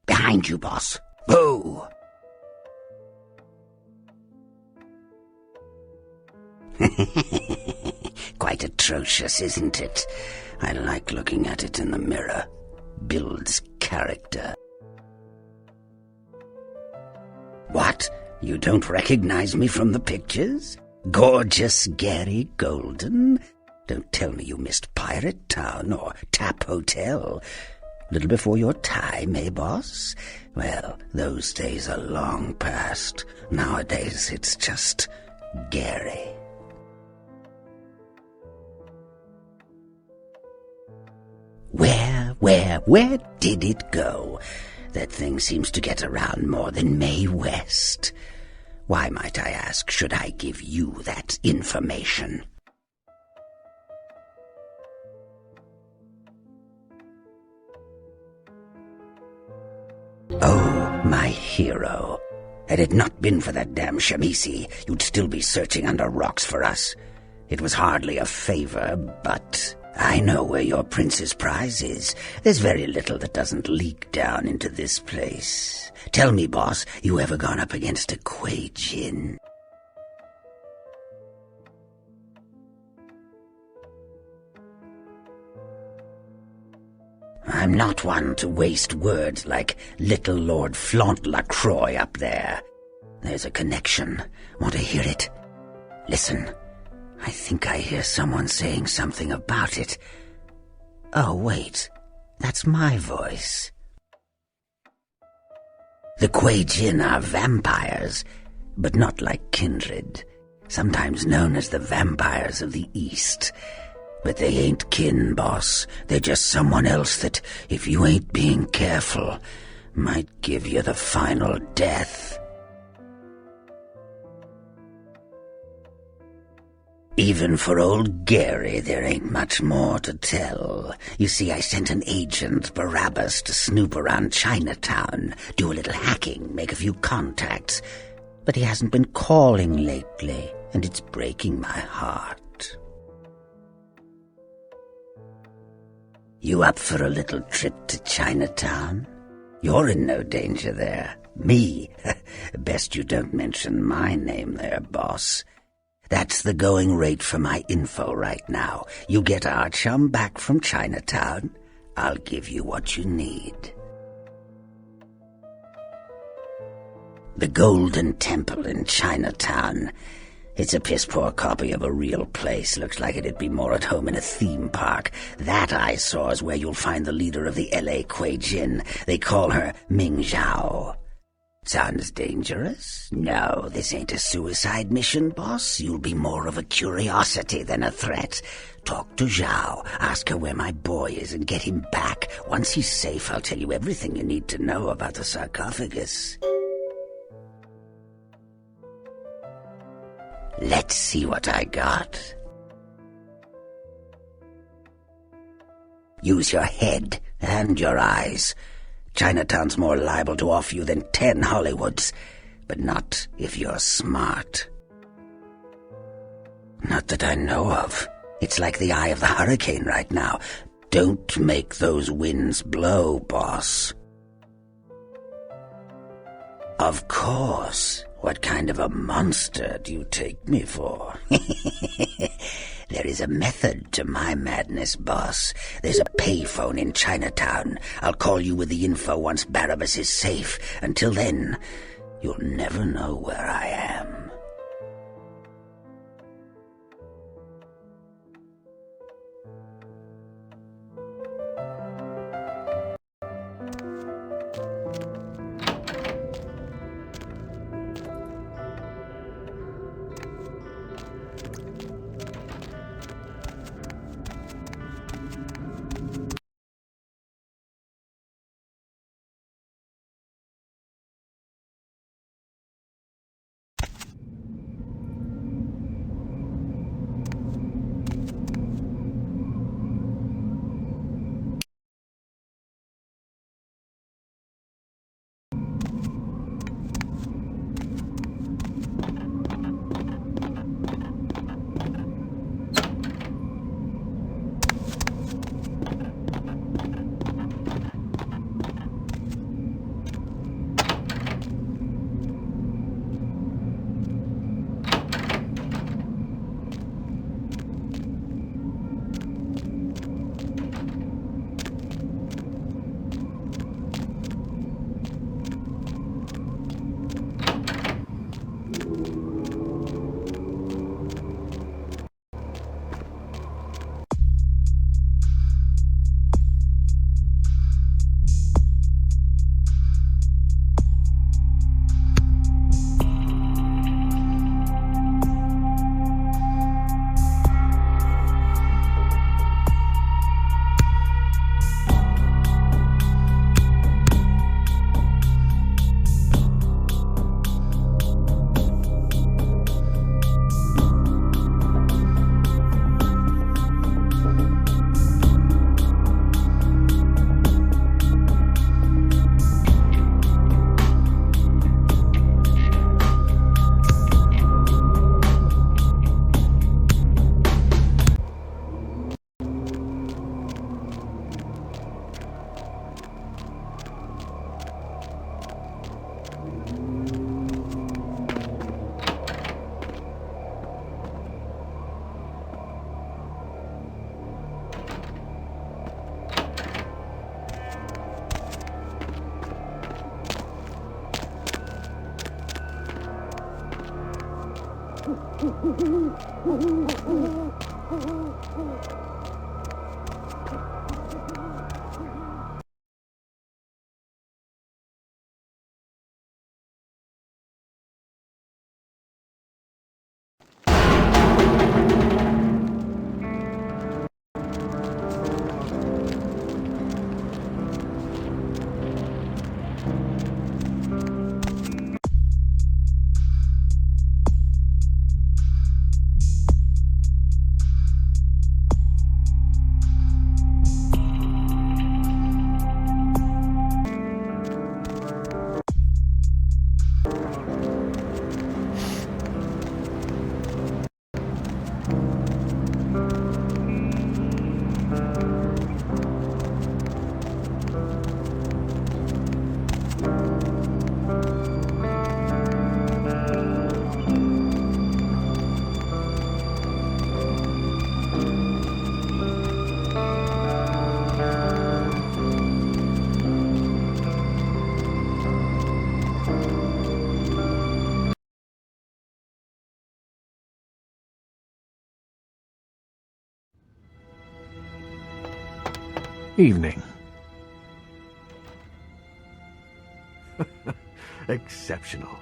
Behind you, boss. Boo! Quite atrocious, isn't it? I like looking at it in the mirror. Builds character. What? You don't recognize me from the pictures? Gorgeous Gary Golden? Don't tell me you missed Pirate Town or Tap Hotel. Little before your time, eh, boss? Well, those days are long past. Nowadays, it's just Gary. Where did it go? That thing seems to get around more than Mae West. Why, might I ask, should I give you that information? Oh, my hero. Had it not been for that damn Shamisi, you'd still be searching under rocks for us. It was hardly a favor, but I know where your prince's prize is. There's very little that doesn't leak down into this place. Tell me, boss, you ever gone up against a Kuei Jin? I'm not one to waste words like little Lord Flaunt-LaCroix up there. There's a connection. Want to hear it? Listen. I think I hear someone saying something about it. Oh, wait. That's my voice. The Kuei Jin are vampires, but not like kindred. Sometimes known as the vampires of the East. But they ain't kin, boss. They're just someone else that, if you ain't being careful, might give you the final death. Even for old Gary, there ain't much more to tell. You see, I sent an agent, Barabbas, to snoop around Chinatown, do a little hacking, make a few contacts. But he hasn't been calling lately, and it's breaking my heart. You up for a little trip to Chinatown? You're in no danger there. Me? Best you don't mention my name there, boss. That's the going rate for my info right now. You get our chum back from Chinatown, I'll give you what you need. The Golden Temple in Chinatown. It's a piss-poor copy of a real place. Looks like it'd be more at home in a theme park. That I saw is where you'll find the leader of the L.A. Kuei Jin. They call her Ming Zhao. Sounds dangerous? No, this ain't a suicide mission, boss. You'll be more of a curiosity than a threat. Talk to Zhao, ask her where my boy is, and get him back. Once he's safe, I'll tell you everything you need to know about the sarcophagus. Let's see what I got. Use your head and your eyes. Chinatown's more liable to offer you than 10 Hollywoods, but not if you're smart. Not that I know of. It's like the eye of the hurricane right now. Don't make those winds blow, boss. Of course. What kind of a monster do you take me for? There is a method to my madness, boss. There's a payphone in Chinatown. I'll call you with the info once Barabbas is safe. Until then, you'll never know where I am. Evening. Exceptional.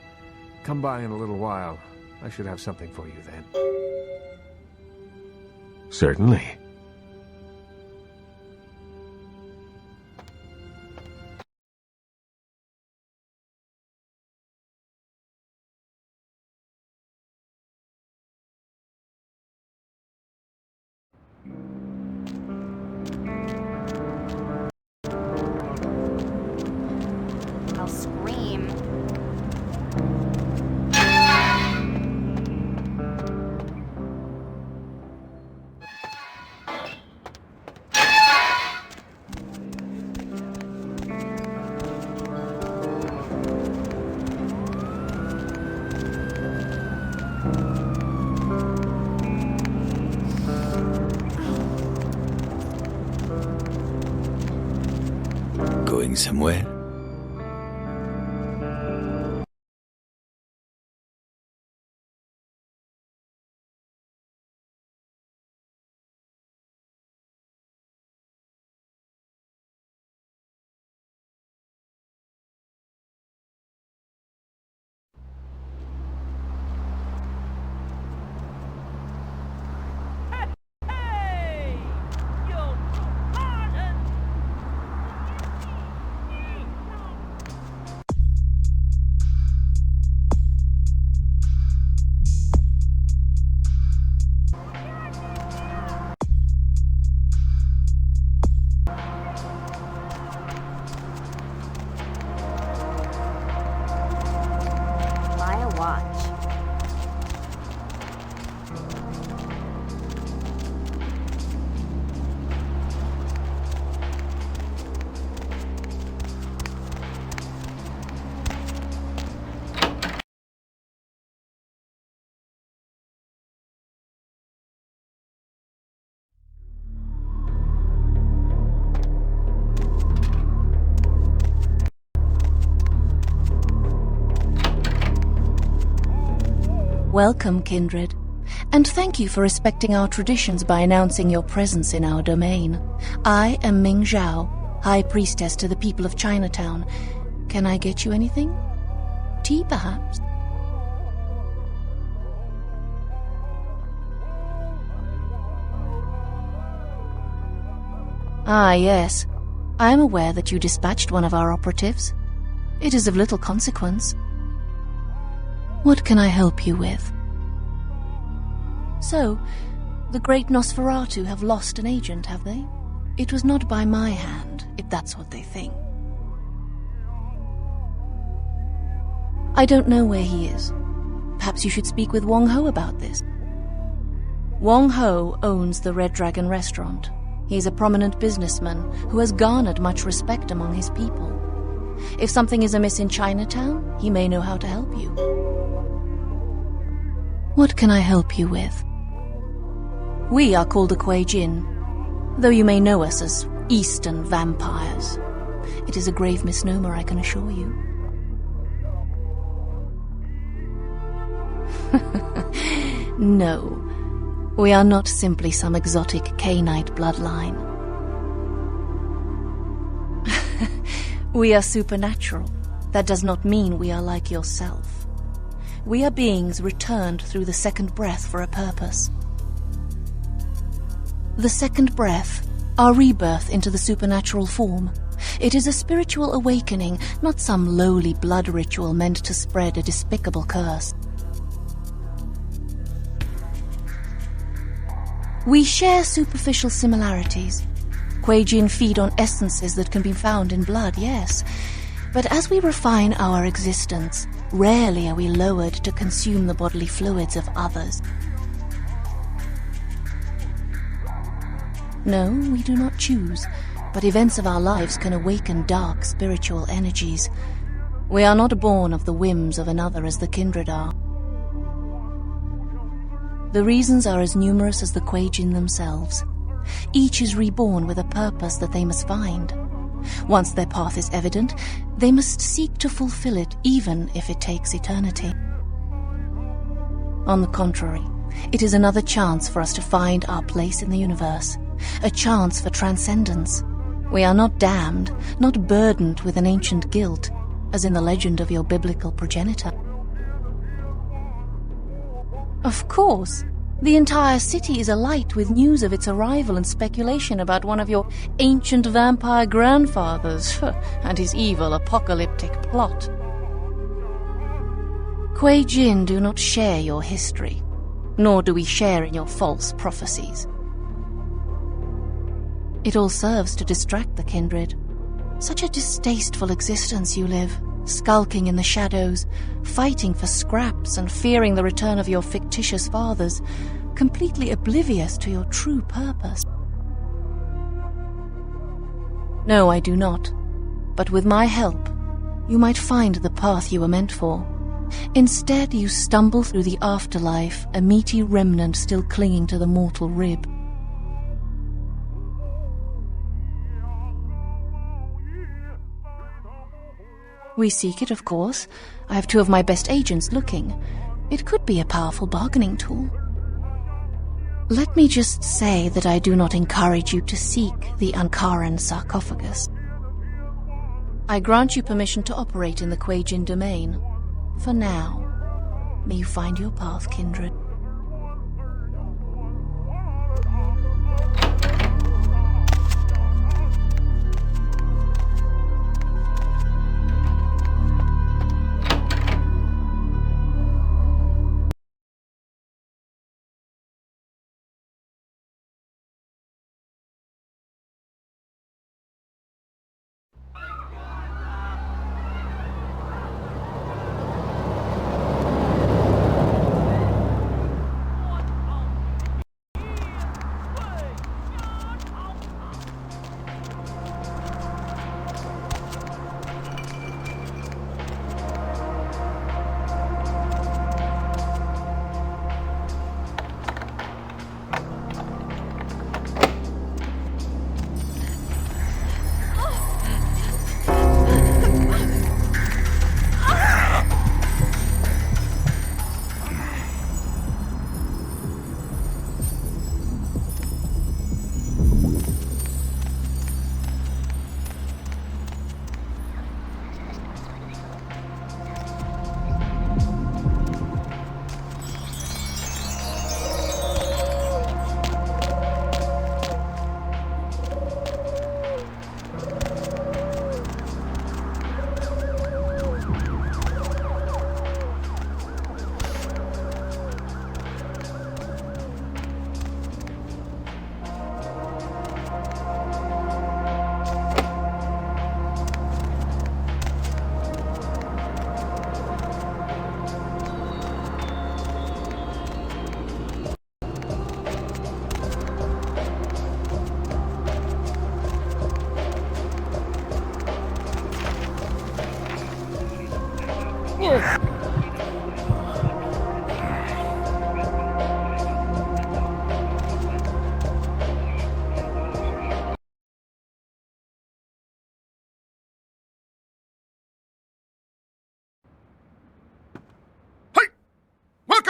Come by in a little while. I should have something for you then. Certainly. I'll scream. Going somewhere? Buy a watch. Welcome, kindred, and thank you for respecting our traditions by announcing your presence in our domain. I am Ming Zhao, High Priestess to the people of Chinatown. Can I get you anything? Tea, perhaps? Ah, yes. I am aware that you dispatched one of our operatives. It is of little consequence. What can I help you with? So, the great Nosferatu have lost an agent, have they? It was not by my hand, if that's what they think. I don't know where he is. Perhaps you should speak with Wong Ho about this. Wong Ho owns the Red Dragon restaurant. He's a prominent businessman who has garnered much respect among his people. If something is amiss in Chinatown, he may know how to help you. What can I help you with? We are called the Kuei Jin, though you may know us as Eastern vampires. It is a grave misnomer, I can assure you. No, we are not simply some exotic Cainite bloodline. We are supernatural. That does not mean we are like yourself. We are beings returned through the second breath for a purpose. The second breath, our rebirth into the supernatural form. It is a spiritual awakening, not some lowly blood ritual meant to spread a despicable curse. We share superficial similarities. Kuei-jin feed on essences that can be found in blood, yes. But as we refine our existence, rarely are we lowered to consume the bodily fluids of others. No, we do not choose, but events of our lives can awaken dark spiritual energies. We are not born of the whims of another as the kindred are. The reasons are as numerous as the Kuei-jin themselves. Each is reborn with a purpose that they must find. Once their path is evident, they must seek to fulfill it even if it takes eternity. On the contrary, it is another chance for us to find our place in the universe, a chance for transcendence. We are not damned, not burdened with an ancient guilt, as in the legend of your biblical progenitor. Of course, the entire city is alight with news of its arrival and speculation about one of your ancient vampire grandfathers and his evil apocalyptic plot. Kuei-jin do not share your history, nor do we share in your false prophecies. It all serves to distract the kindred. Such a distasteful existence you live, skulking in the shadows, fighting for scraps and fearing the return of your fictitious fathers, completely oblivious to your true purpose. No, I do not. But with my help, you might find the path you were meant for. Instead, you stumble through the afterlife, a meaty remnant still clinging to the mortal rib. We seek it, of course. I have 2 of my best agents looking. It could be a powerful bargaining tool. Let me just say that I do not encourage you to seek the Ankaran sarcophagus. I grant you permission to operate in the Kuei-jin domain. For now, may you find your path, kindred.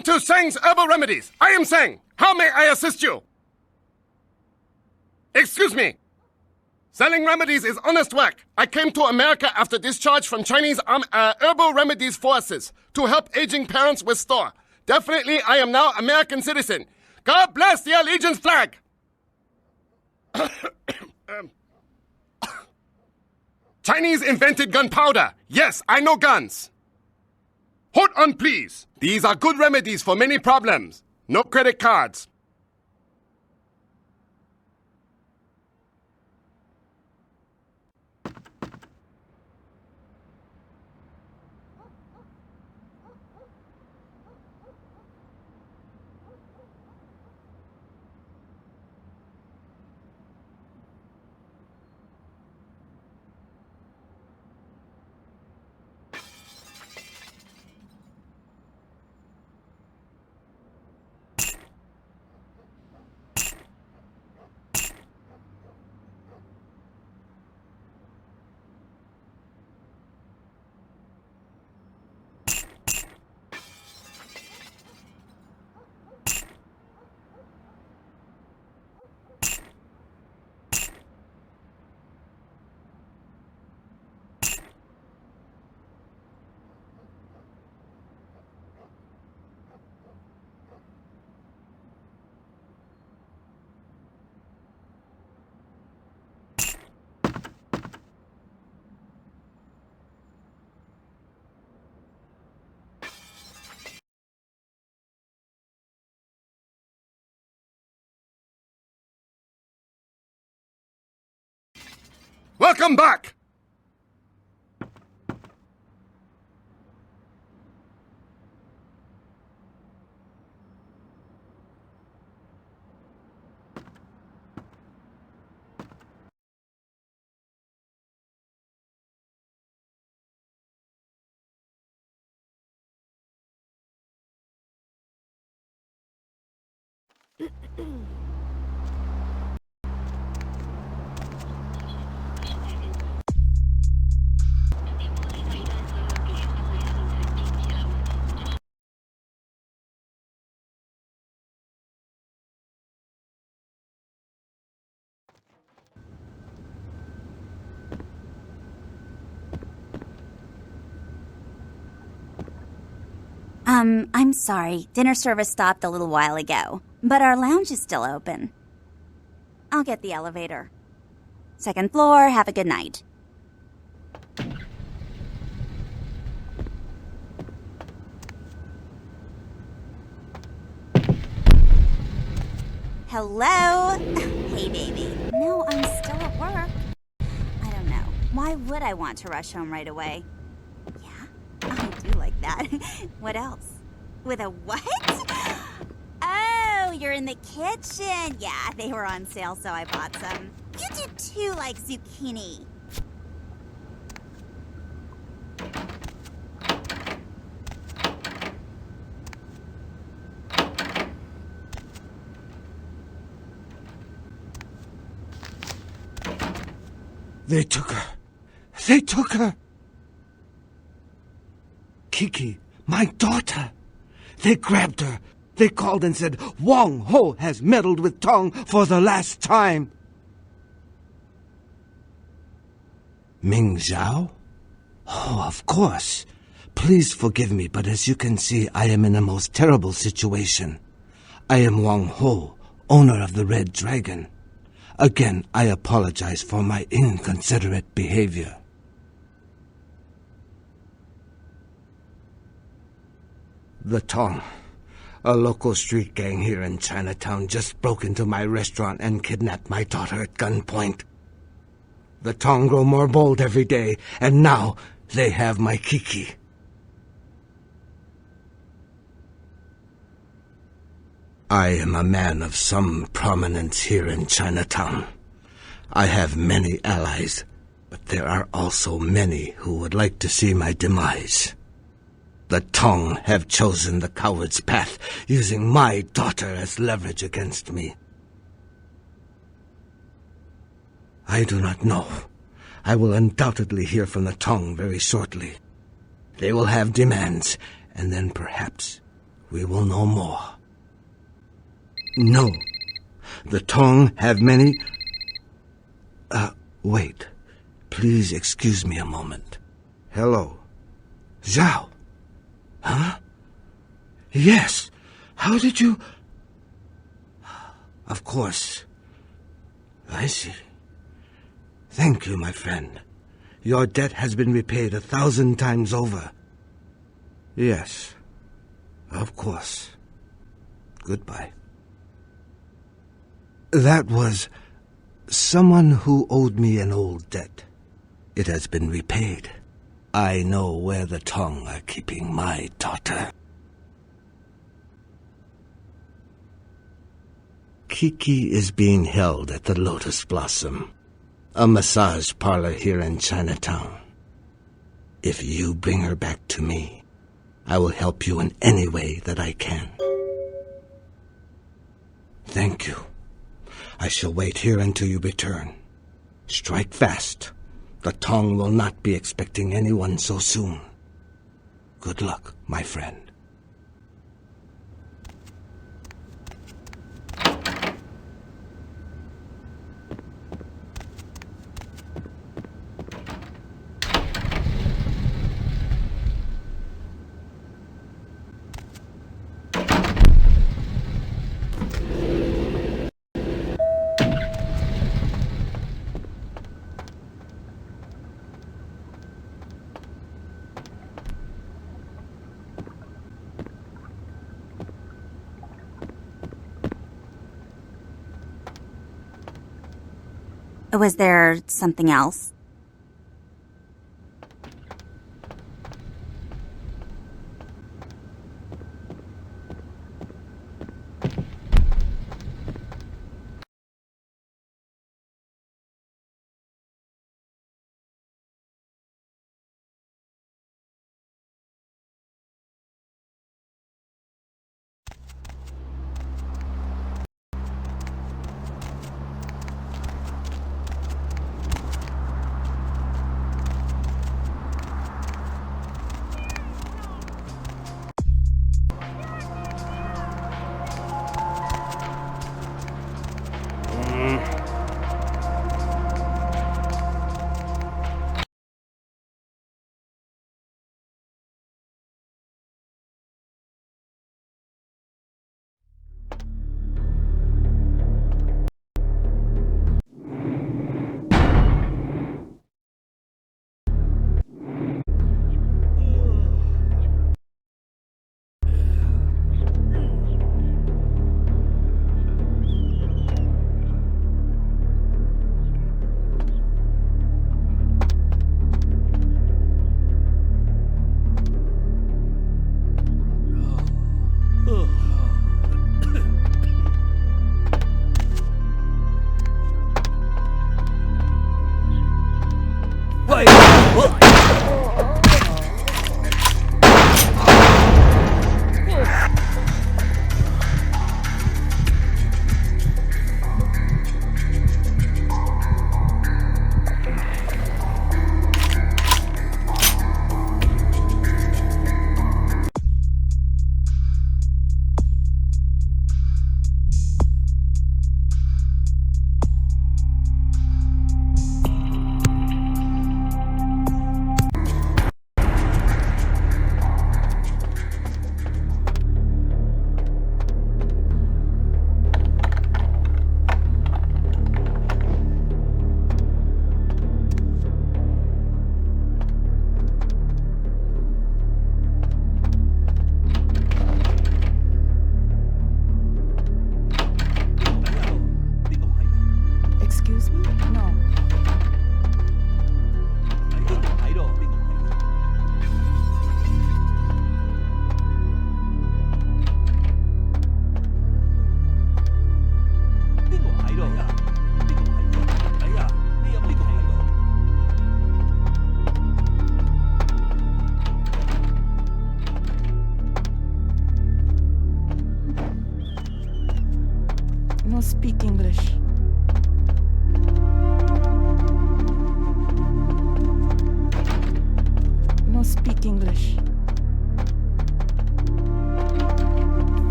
Welcome to Seng's Herbal Remedies. I am Seng. How may I assist you? Excuse me. Selling remedies is honest work. I came to America after discharge from Chinese herbal remedies forces to help aging parents with store. Definitely, I am now American citizen. God bless the allegiance flag. Chinese invented gunpowder. Yes, I know guns. Hold on, please. These are good remedies for many problems. No credit cards. Welcome back! I'm sorry. Dinner service stopped a little while ago, but our lounge is still open. I'll get the elevator. Second floor, have a good night. Hello? Hey, baby. No, I'm still at work. I don't know. Why would I want to rush home right away? I do like that. What else? With a what? Oh, you're in the kitchen. Yeah, they were on sale, so I bought some. You do too like zucchini. They took her. They took her. Kiki, my daughter. They grabbed her. They called and said, Wong Ho has meddled with Tong for the last time. Ming Zhao? Oh, of course. Please forgive me, but as you can see, I am in a most terrible situation. I am Wong Ho, owner of the Red Dragon. Again, I apologize for my inconsiderate behavior. The Tong, a local street gang here in Chinatown, just broke into my restaurant and kidnapped my daughter at gunpoint. The Tong grow more bold every day, and now they have my Kiki. I am a man of some prominence here in Chinatown. I have many allies, but there are also many who would like to see my demise. The Tong have chosen the coward's path, using my daughter as leverage against me. I do not know. I will undoubtedly hear from the Tong very shortly. They will have demands, and then perhaps we will know more. No. The Tong have many... wait. Please excuse me a moment. Hello. Zhao. Huh? Yes. How did you... Of course. I see. Thank you, my friend. Your debt has been repaid 1,000 times over. Yes. Of course. Goodbye. That was someone who owed me an old debt. It has been repaid. I know where the Tong are keeping my daughter. Kiki is being held at the Lotus Blossom, a massage parlor here in Chinatown. If you bring her back to me, I will help you in any way that I can. Thank you. I shall wait here until you return. Strike fast. The Tong will not be expecting anyone so soon. Good luck, my friend. Was there something else?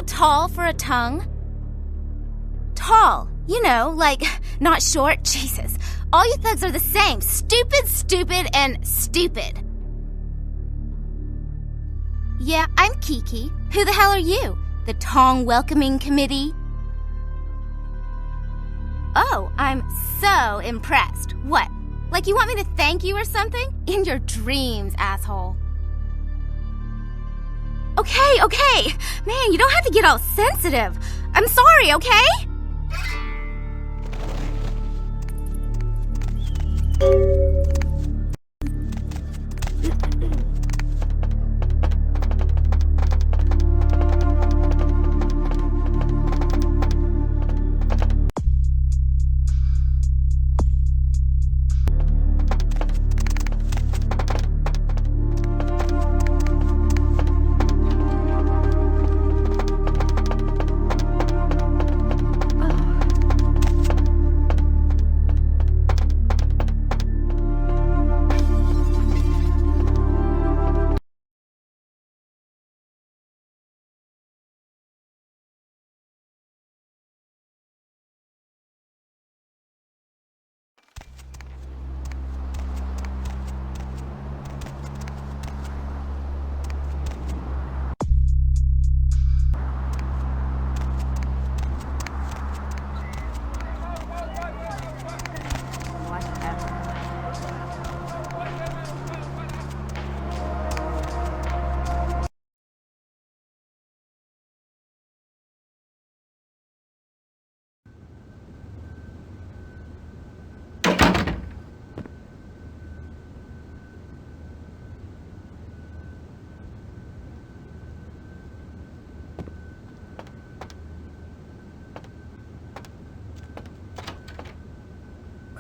Tall for a tongue? Tall, you know, like, not short. Jesus. All you thugs are the same. Stupid, stupid, and stupid. Yeah, I'm Kiki. Who the hell are you? The Tong Welcoming Committee? Oh, I'm so impressed. What? Like you want me to thank you or something? In your dreams, asshole. Okay. Man, you don't have to get all sensitive. I'm sorry, okay?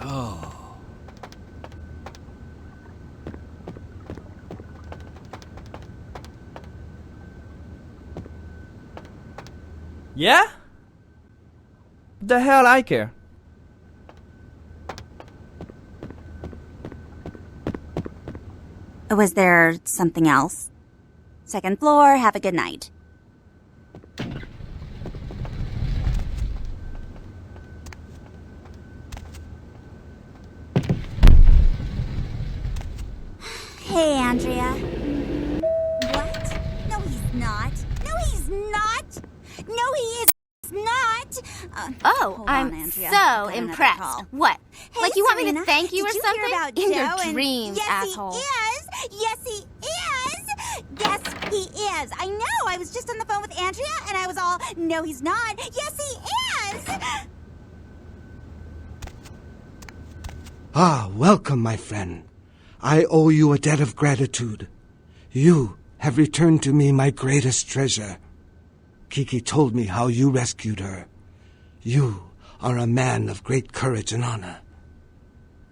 Oh. Yeah? The hell I care? Was there something else? Second floor, have a good night. Hey, Andrea. What? No, he's not. No, he's not. No, he is not. I'm Andrea. so impressed. What? Hey, like you want me Serena, to thank you or did something? hear about In Joe your and- dreams, yes, asshole. He is. Yes, he is. Yes, he is. I know. I was just on the phone with Andrea, and I was all, no, he's not. Yes, he is. Ah, welcome, my friend. I owe you a debt of gratitude. You have returned to me my greatest treasure. Kiki told me how you rescued her. You are a man of great courage and honor.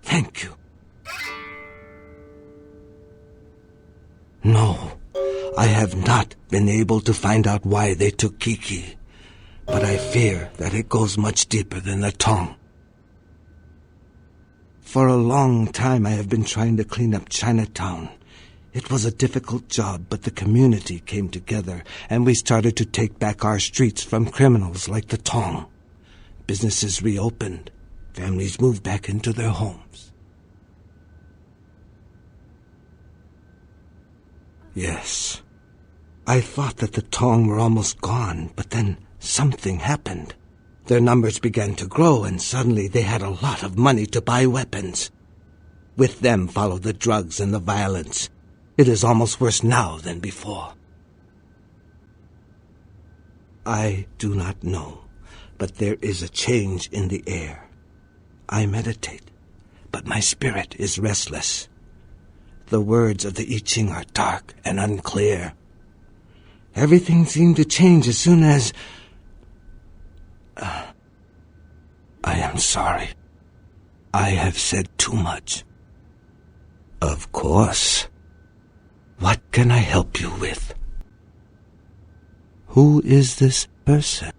Thank you. No, I have not been able to find out why they took Kiki, but I fear that it goes much deeper than the tongue. For a long time I have been trying to clean up Chinatown. It was a difficult job, but the community came together, and we started to take back our streets from criminals like the Tong. Businesses reopened. Families moved back into their homes. Yes, I thought that the Tong were almost gone, but then something happened. Their numbers began to grow, and suddenly they had a lot of money to buy weapons. With them followed the drugs and the violence. It is almost worse now than before. I do not know, but there is a change in the air. I meditate, but my spirit is restless. The words of the I Ching are dark and unclear. Everything seemed to change as soon as... I am sorry. I have said too much. Of course. What can I help you with? Who is this person?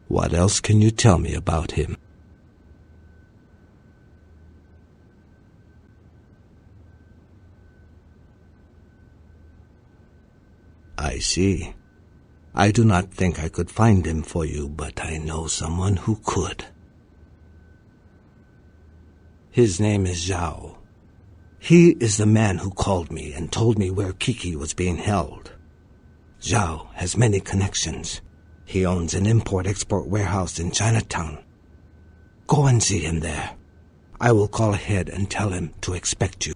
What else can you tell me about him? I see. I do not think I could find him for you, but I know someone who could. His name is Zhao. He is the man who called me and told me where Kiki was being held. Zhao has many connections. He owns an import-export warehouse in Chinatown. Go and see him there. I will call ahead and tell him to expect you.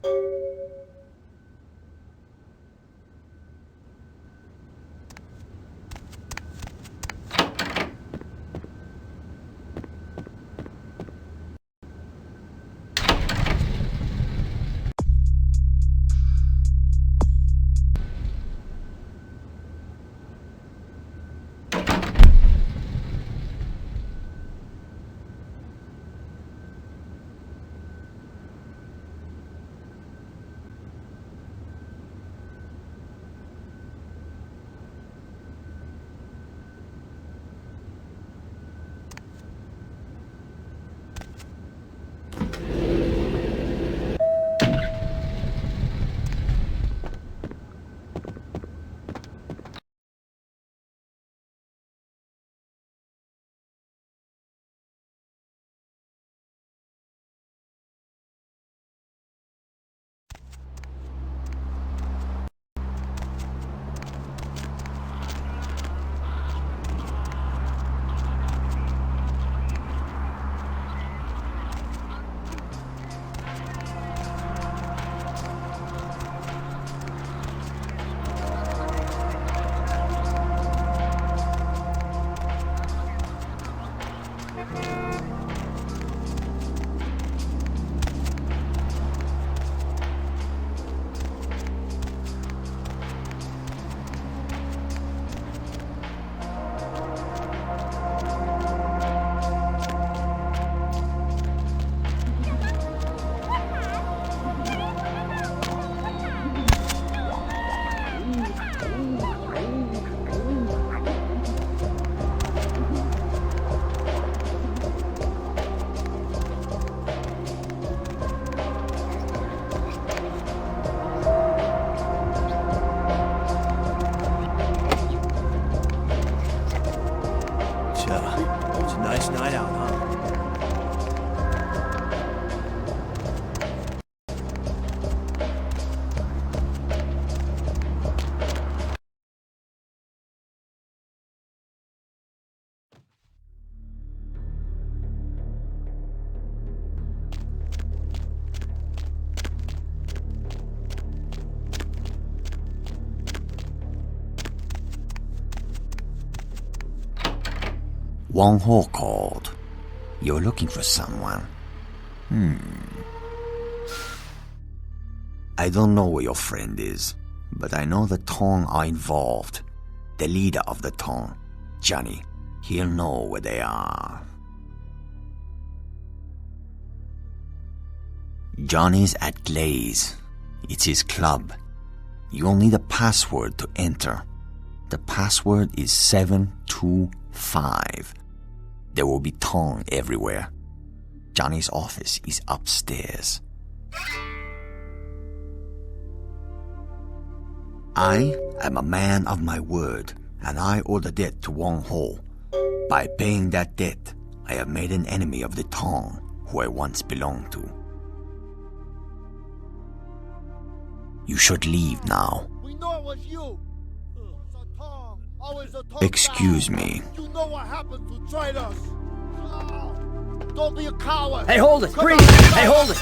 It's a nice night out, huh? Wang Ho called. You're looking for someone. I don't know where your friend is, but I know the Tong are involved. The leader of the Tong, Johnny, he'll know where they are. Johnny's at Glaze. It's his club. You'll need a password to enter. The password is 725. There will be Tong everywhere. Johnny's office is upstairs. I am a man of my word, and I owe the debt to Wong Ho. By paying that debt, I have made an enemy of the Tong, who I once belonged to. You should leave now. We know it was you. So Tong, always a Tong Excuse guy. me. You know what happens to traitors. Don't be a coward. Hey, hold it! Come Breathe! on. Hey, hold it!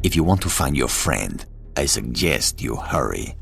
If you want to find your friend, I suggest you hurry.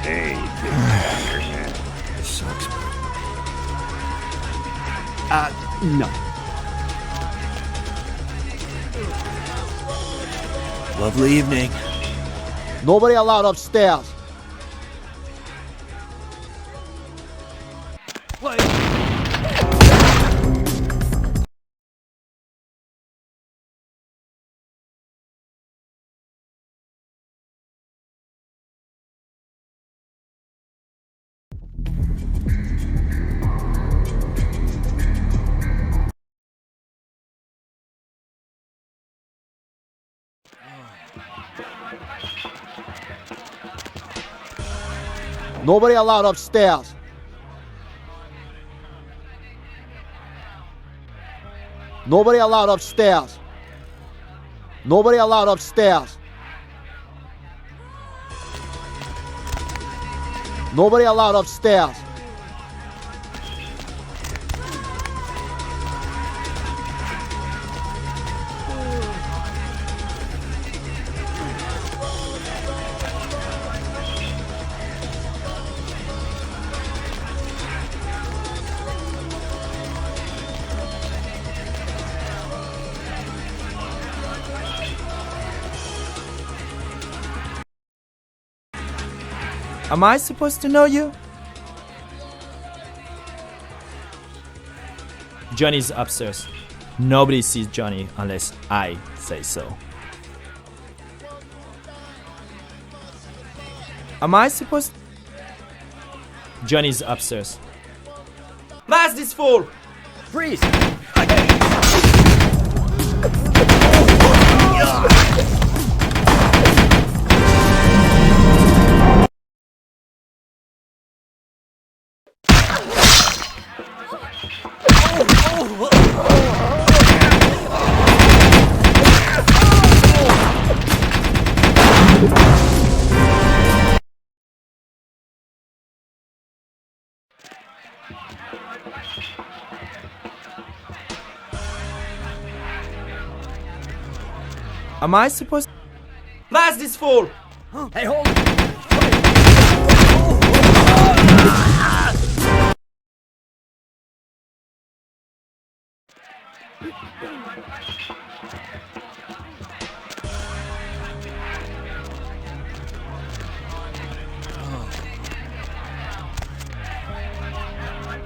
Hey, This sucks, no. Lovely evening. Nobody allowed upstairs. Wait. Nobody allowed upstairs. Nobody allowed upstairs. Nobody allowed upstairs. Nobody allowed upstairs. Am I supposed to know you? Johnny's upstairs. Nobody sees Johnny unless I say so. Am I supposed... Johnny's upstairs. Mask this fool! Freeze! Am I supposed... Mask this fool! Hey, hold it!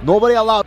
Nobody allowed.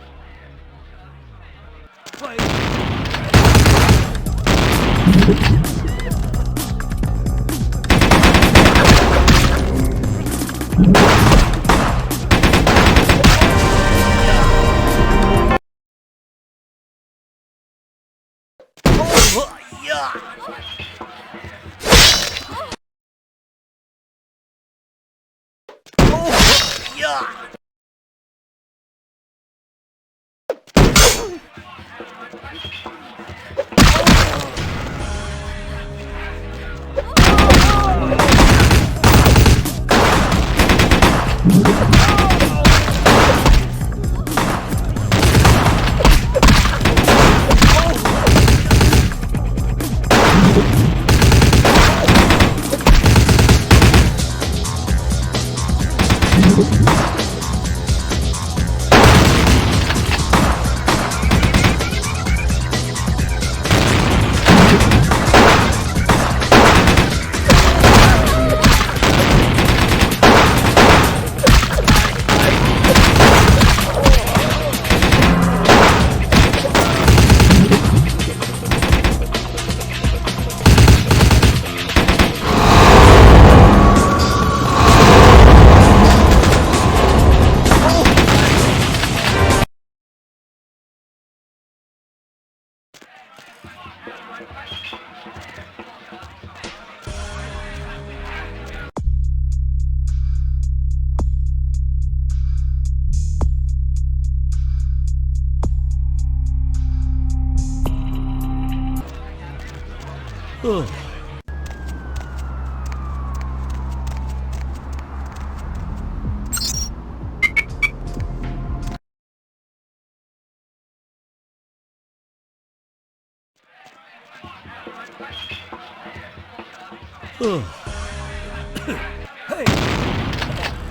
Hey!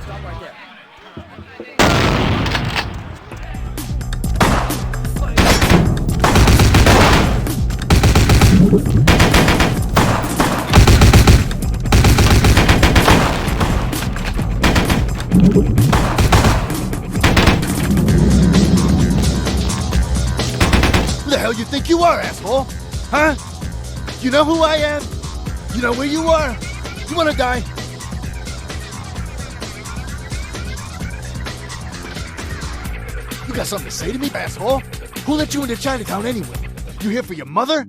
Stop right there. Who the hell you think you are, asshole? Huh? You know who I am? You know where you are? You wanna die? You got something to say to me, asshole? Who let you into Chinatown anyway? You here for your mother?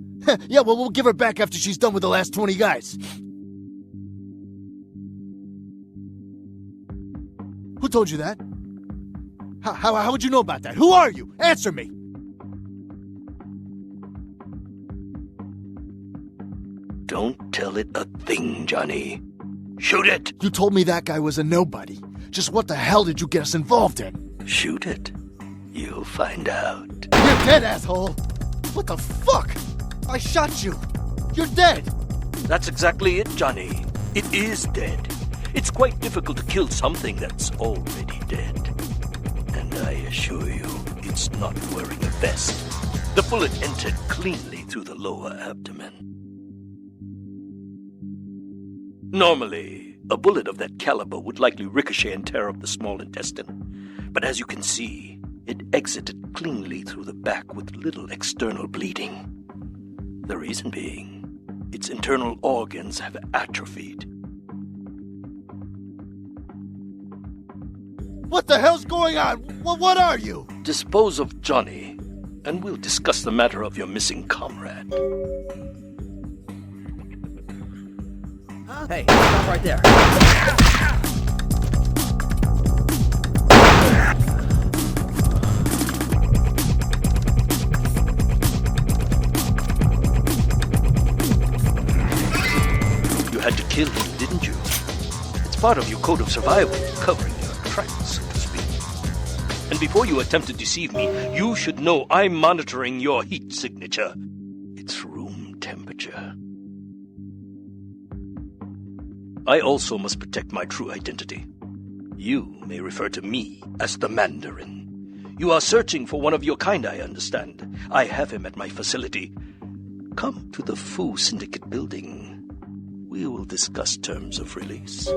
Yeah, well, we'll give her back after she's done with the last 20 guys. Who told you that? How would you know about that? Who are you? Answer me! Don't tell it a thing, Johnny. Shoot it! You told me that guy was a nobody. Just what the hell did you get us involved in? Shoot it. You'll find out. You're dead, asshole! What the fuck? I shot you! You're dead! That's exactly it, Johnny. It is dead. It's quite difficult to kill something that's already dead. And I assure you, it's not wearing a vest. The bullet entered cleanly through the lower abdomen. Normally, a bullet of that caliber would likely ricochet and tear up the small intestine. But as you can see, it exited cleanly through the back with little external bleeding. The reason being, its internal organs have atrophied. What the hell's going on? What are you? Dispose of Johnny, and we'll discuss the matter of your missing comrade. Hey, stop right there. You had to kill him, didn't you? It's part of your code of survival, covering your tracks, so to speak. And before you attempt to deceive me, you should know I'm monitoring your heat signature. It's room temperature. I also must protect my true identity. You may refer to me as the Mandarin. You are searching for one of your kind, I understand. I have him at my facility. Come to the Fu Syndicate building. We will discuss terms of release.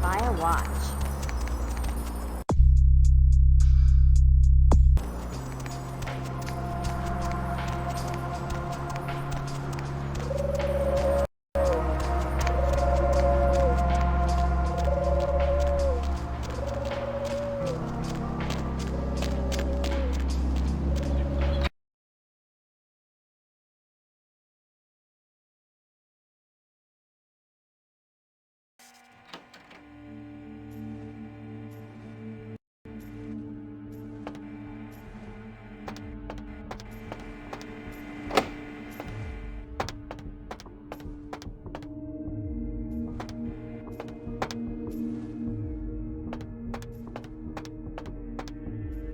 Buy a watch.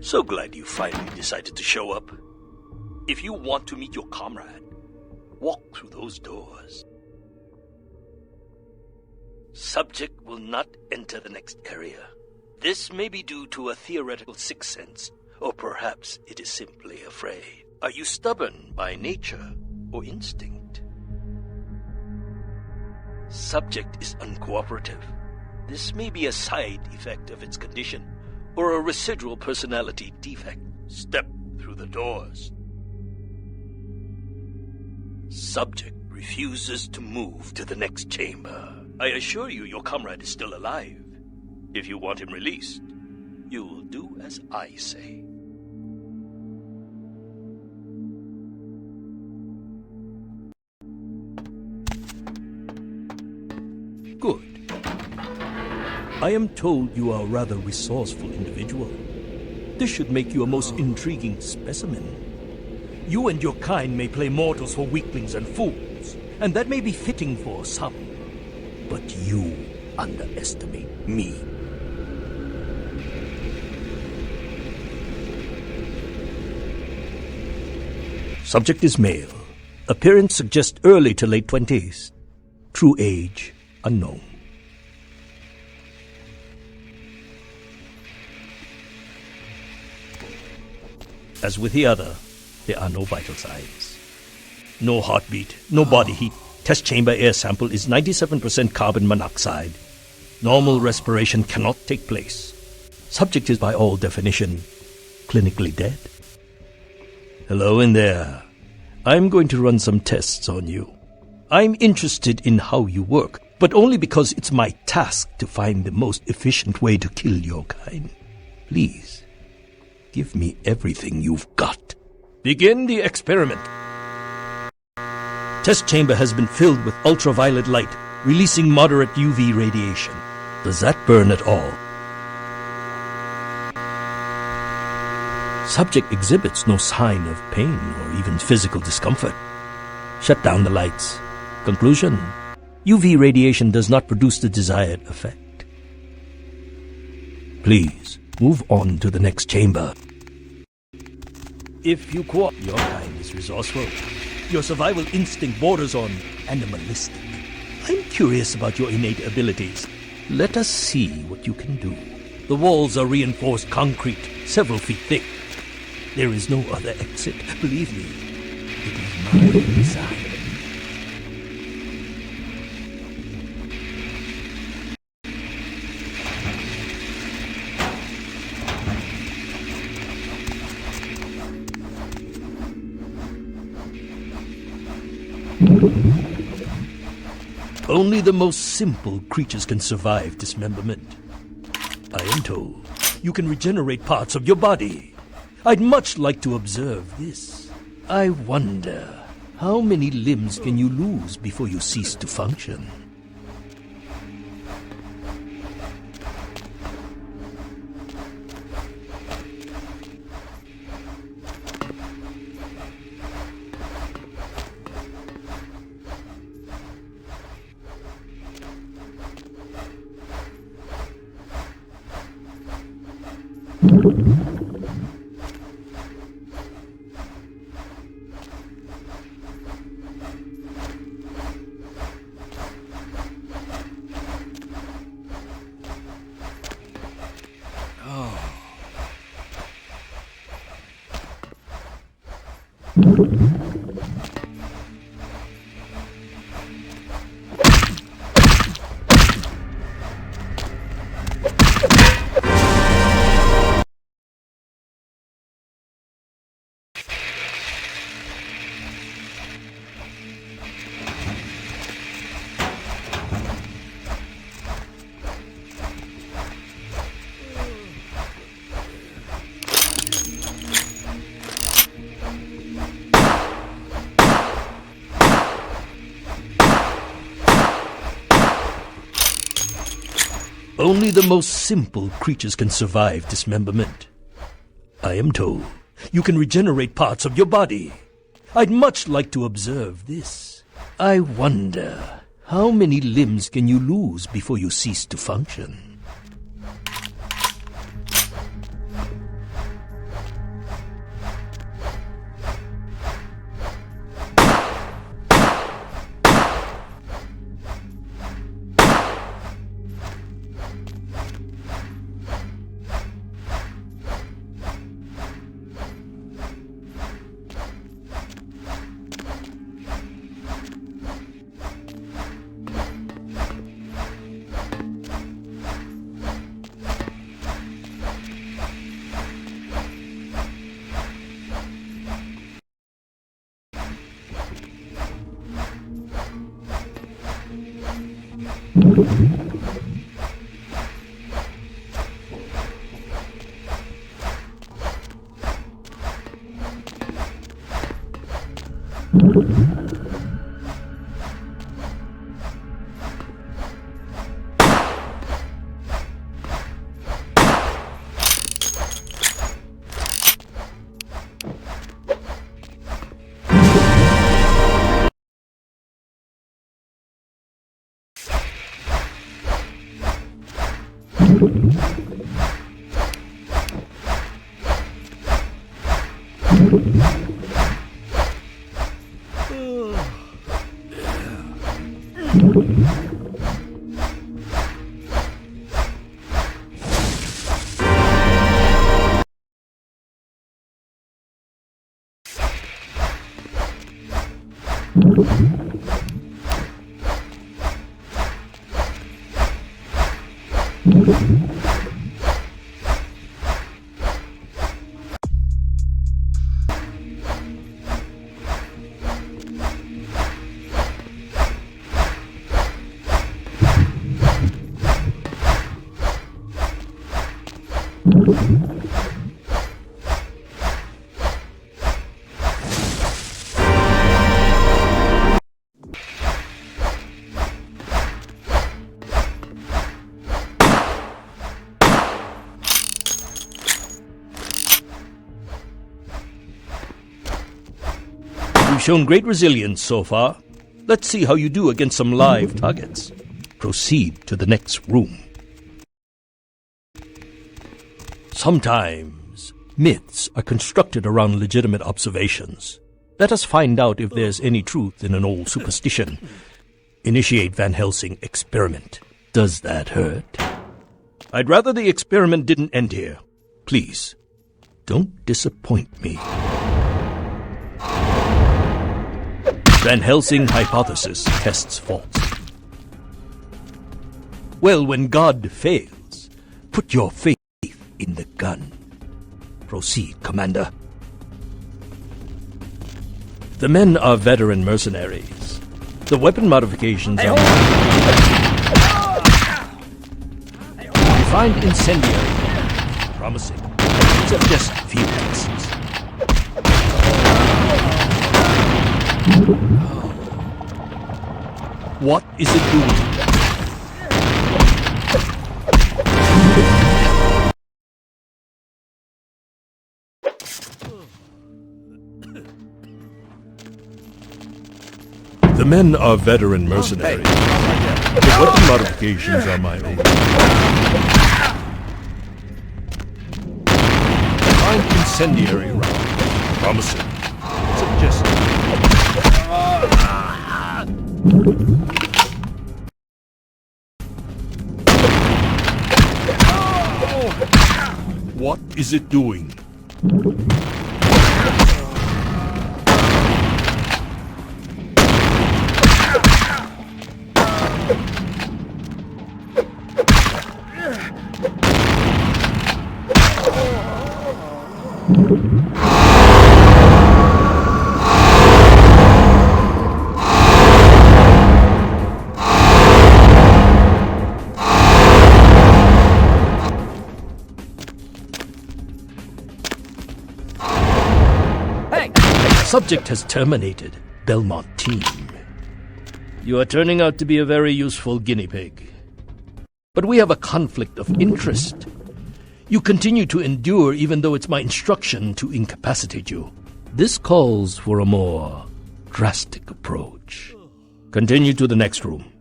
So glad you finally decided to show up. If you want to meet your comrade, walk through those doors. Subject will not enter the next area. This may be due to a theoretical sixth sense, or perhaps it is simply afraid. Are you stubborn by nature or instinct? Subject is uncooperative. This may be a side effect of its condition, or a residual personality defect. Step through the doors. Subject refuses to move to the next chamber, I assure you your comrade is still alive. If you want him released, you will do as I say. Good. I am told you are a rather resourceful individual. This should make you a most intriguing specimen. You and your kind may play mortals for weaklings and fools, and that may be fitting for some. But you underestimate me. Subject is male. Appearance suggests early to late 20s. True age unknown. As with the other, there are no vital signs. No heartbeat, no body heat. Test chamber air sample is 97% carbon monoxide. Normal respiration cannot take place. Subject is by all definition clinically dead. Hello in there. I'm going to run some tests on you. I'm interested in how you work, but only because it's my task to find the most efficient way to kill your kind. Please, give me everything you've got. Begin the experiment. Test chamber has been filled with ultraviolet light, releasing moderate UV radiation. Does that burn at all? Subject exhibits no sign of pain or even physical discomfort. Shut down the lights. Conclusion: UV radiation does not produce the desired effect. Please, move on to the next chamber. If you cooperate, your kind is resourceful. Your survival instinct borders on animalistic. I'm curious about your innate abilities. Let us see what you can do. The walls are reinforced concrete, several feet thick. There is no other exit. Believe me, it is my design. Only the most simple creatures can survive dismemberment. I am told you can regenerate parts of your body. I'd much like to observe this. I wonder, how many limbs can you lose before you cease to function? Only the most simple creatures can survive dismemberment. I am told you can regenerate parts of your body. I'd much like to observe this. I wonder, how many limbs can you lose before you cease to function? You've shown great resilience so far. Let's see how you do against some live targets. Proceed to the next room. Sometimes, myths are constructed around legitimate observations. Let us find out if there's any truth in an old superstition. Initiate Van Helsing experiment. Does that hurt? I'd rather the experiment didn't end here. Please, don't disappoint me. Van Helsing hypothesis tests false. Well, when God fails, put your faith in the gun. Proceed, Commander. The men are veteran mercenaries. The weapon modifications are... Refined incendiary. Promising. Except just a few passes. What is it doing? The men are veteran mercenaries. The weapon modifications are my own. Find incendiary round. Promising. Suggested. What is it doing? Subject has terminated. Belmont team. You are turning out to be a very useful guinea pig. But we have a conflict of interest. You continue to endure even though it's my instruction to incapacitate you. This calls for a more drastic approach. Continue to the next room.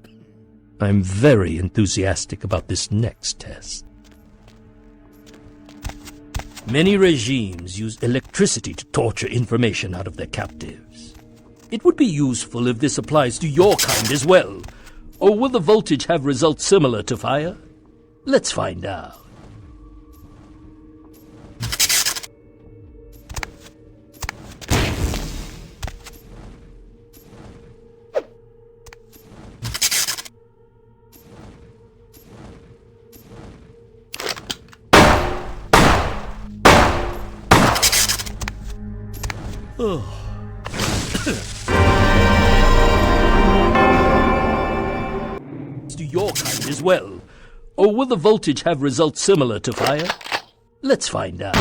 I'm very enthusiastic about this next test. Many regimes use electricity to torture information out of their captives. It would be useful if this applies to your kind as well. Or will the voltage have results similar to fire? Let's find out. To your as well? Or will the voltage have results similar to fire? Let's find out.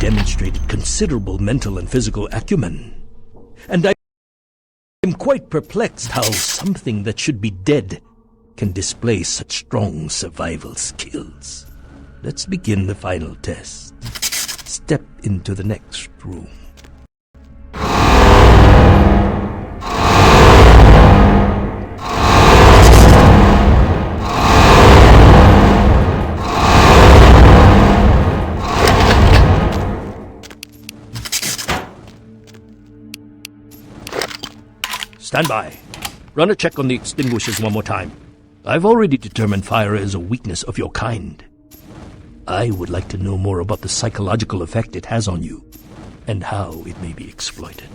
Demonstrated considerable mental and physical acumen. And I am quite perplexed how something that should be dead can display such strong survival skills. Let's begin the final test. Step into the next room. Stand by. Run a check on the extinguishers one more time. I've already determined fire is a weakness of your kind. I would like to know more about the psychological effect it has on you, and how it may be exploited.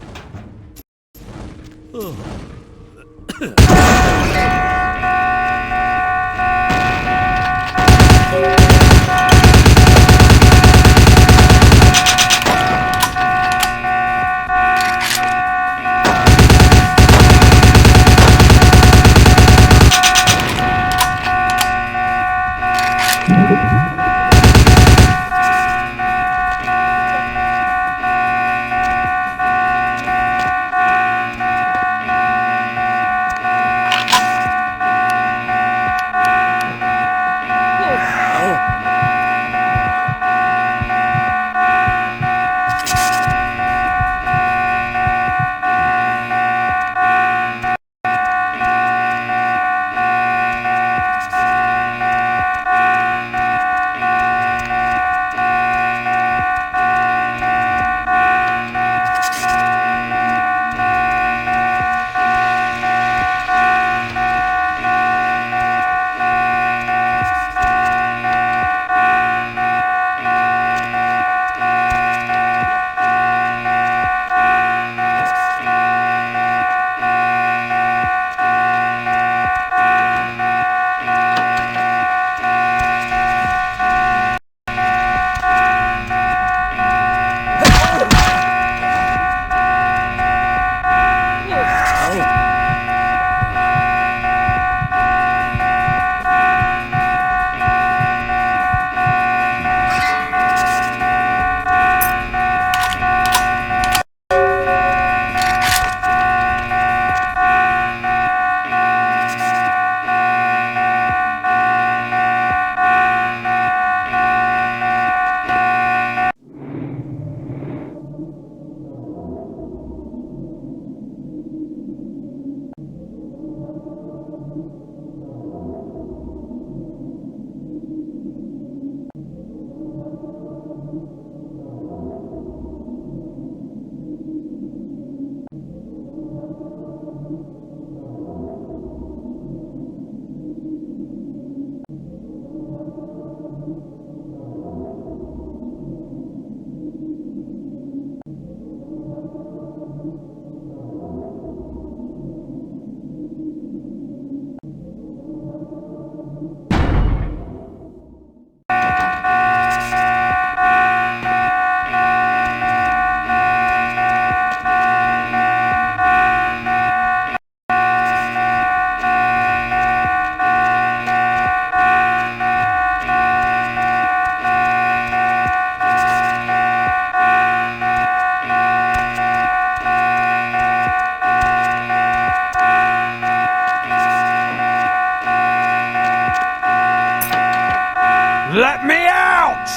Let me out!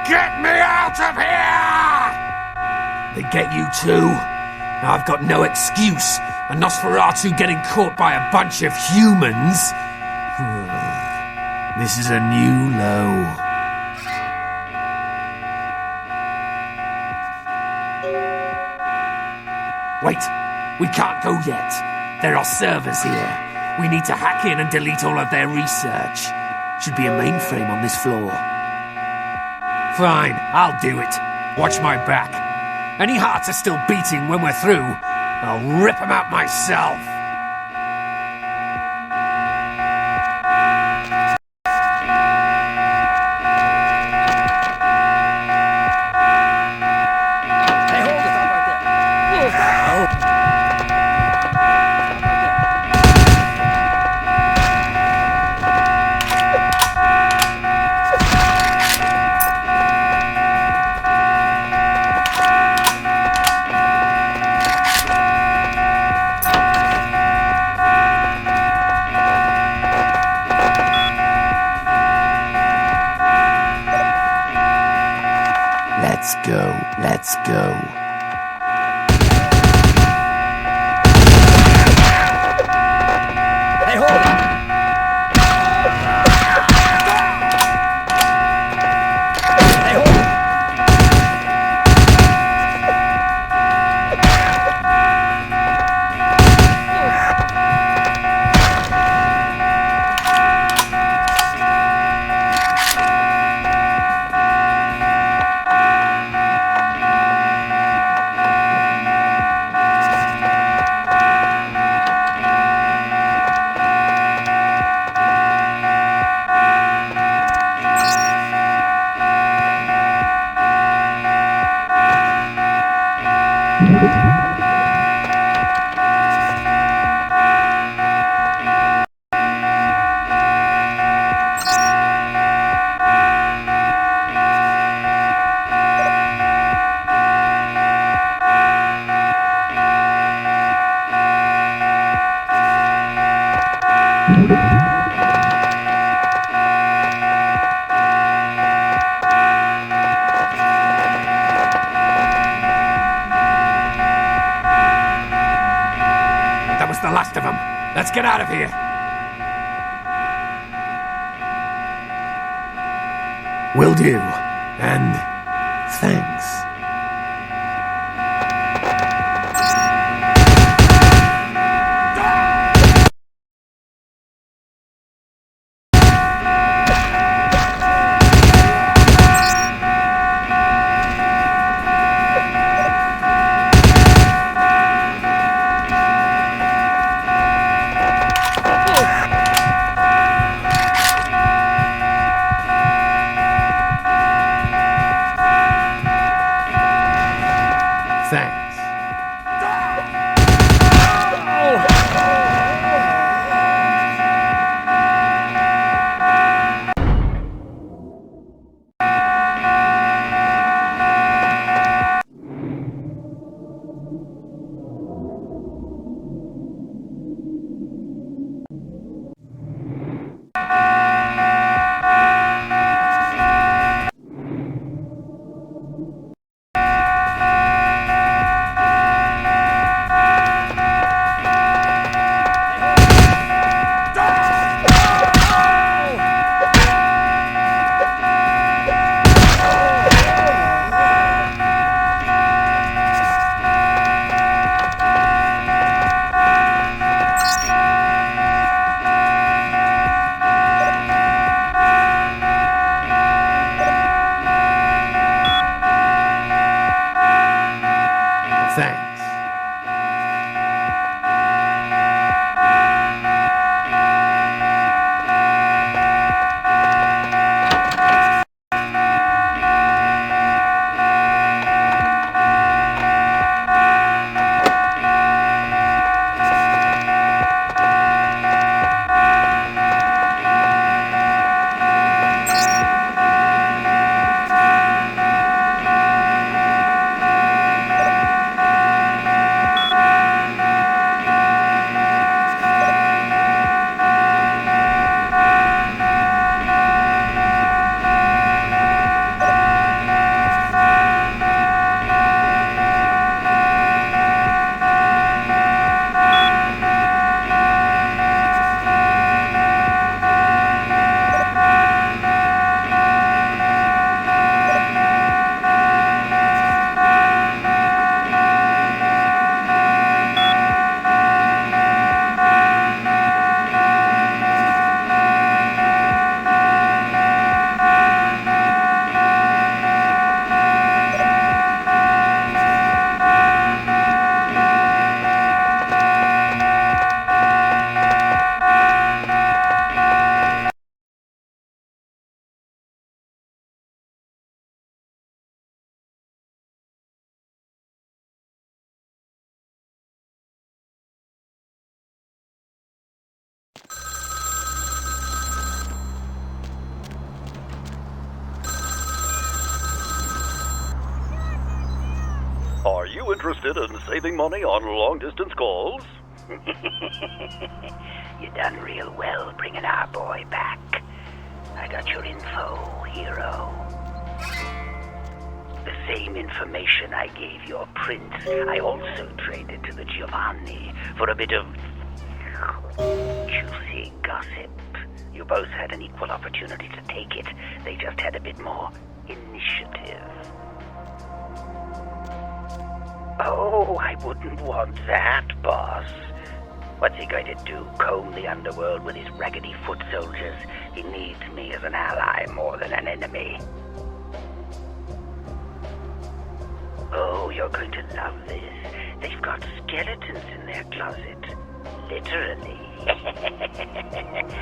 Get me out of here! They get you too? I've got no excuse. A Nosferatu getting caught by a bunch of humans? This is a new low. Wait, we can't go yet. There are servers here. We need to hack in and delete all of their research. Should be a mainframe on this floor. Fine, I'll do it. Watch my back. Any hearts are still beating when we're through, I'll rip them out myself. Let's go. Hey, hold on! Let's get out of here. Will do. And thanks. Are you interested in saving money on long-distance calls? You done real well bringing our boy back. I got your info, hero. The same information I gave your prince, I also traded to the Giovanni for a bit of juicy gossip. You both had an equal opportunity to take it. They just had a bit more initiative. Oh, I wouldn't want that, boss. What's he going to do? Comb the underworld with his raggedy foot soldiers? He needs me as an ally more than an enemy. Oh, you're going to love this. They've got skeletons in their closet. Literally.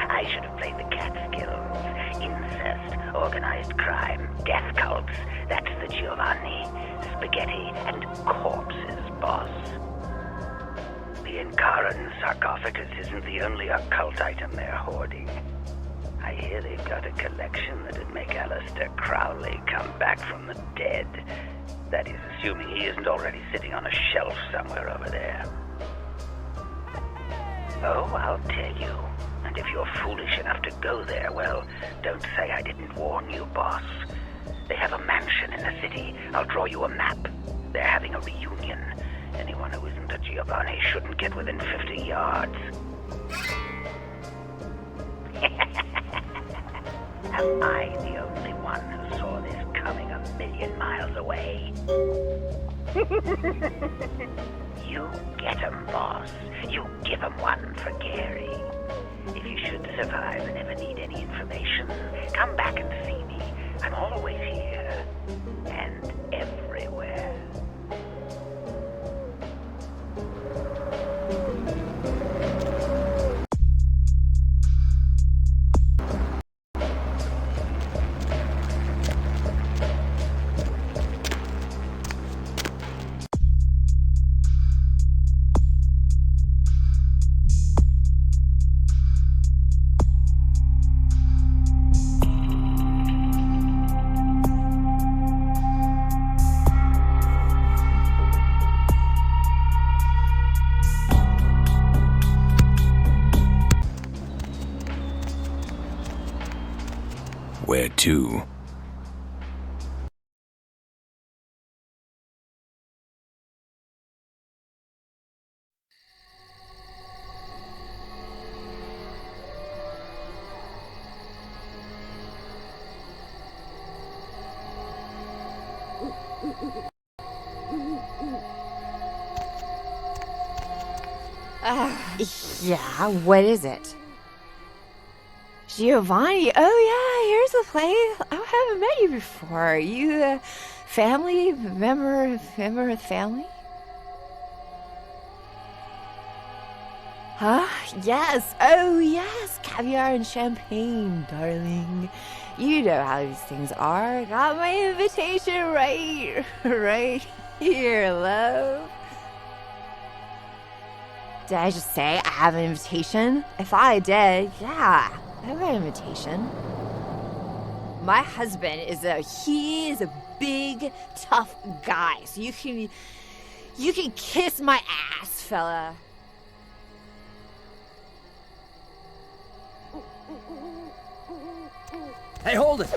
I should have played the Catskills. Incest, organized crime, death cults. That's the Giovanni. Spaghetti and corpses, boss. The Incaran sarcophagus isn't the only occult item they're hoarding. I hear they've got a collection that'd make Aleister Crowley come back from the dead. That is, assuming he isn't already sitting on a shelf somewhere over there. Oh, I'll tell you. And if you're foolish enough to go there, well, don't say I didn't warn you, boss. They have a mansion in the city. I'll draw you a map. They're having a reunion. Anyone who isn't a Giovanni shouldn't get within 50 yards. Am I the only one who saw this coming a million miles away? You get 'em, boss. You give 'em one for Gary. If you should survive and ever need any information, come back and see me. I'm always here. And everywhere. Where to? Yeah, what is it? Giovanni, oh yeah, here's the place. I haven't met you before. You a family member of the family? Huh? Yes, oh yes, caviar and champagne, darling. You know how these things are. Got my invitation right here, love. Did I just say I have an invitation? If I did, yeah. I have an invitation. My husband is a big, tough guy. So you can kiss my ass, fella. Hey, hold it!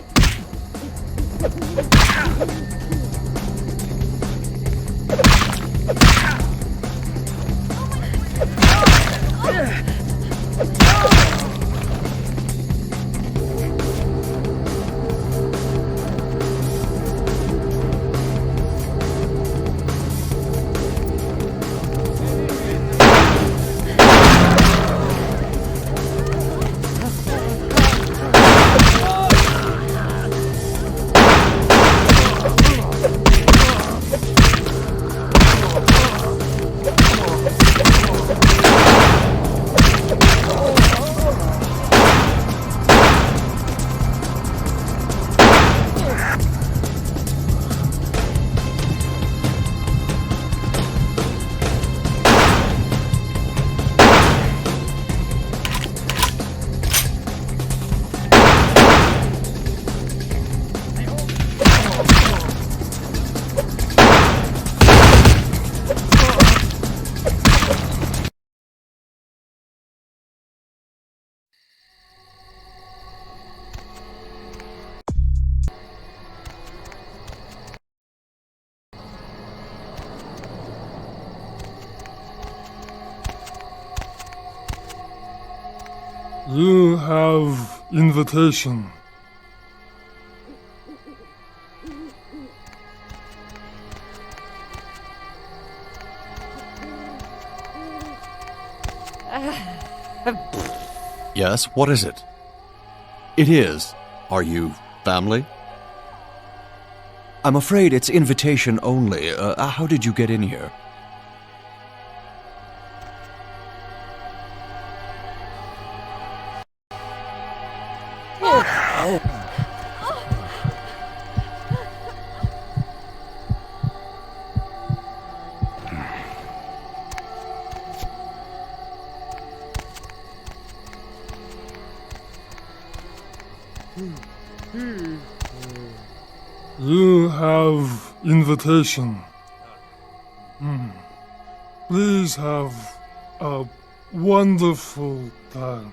You have invitation. Yes, what is it? It is. Are you family? I'm afraid it's invitation only. How did you get in here? You have invitation. Please have a wonderful time.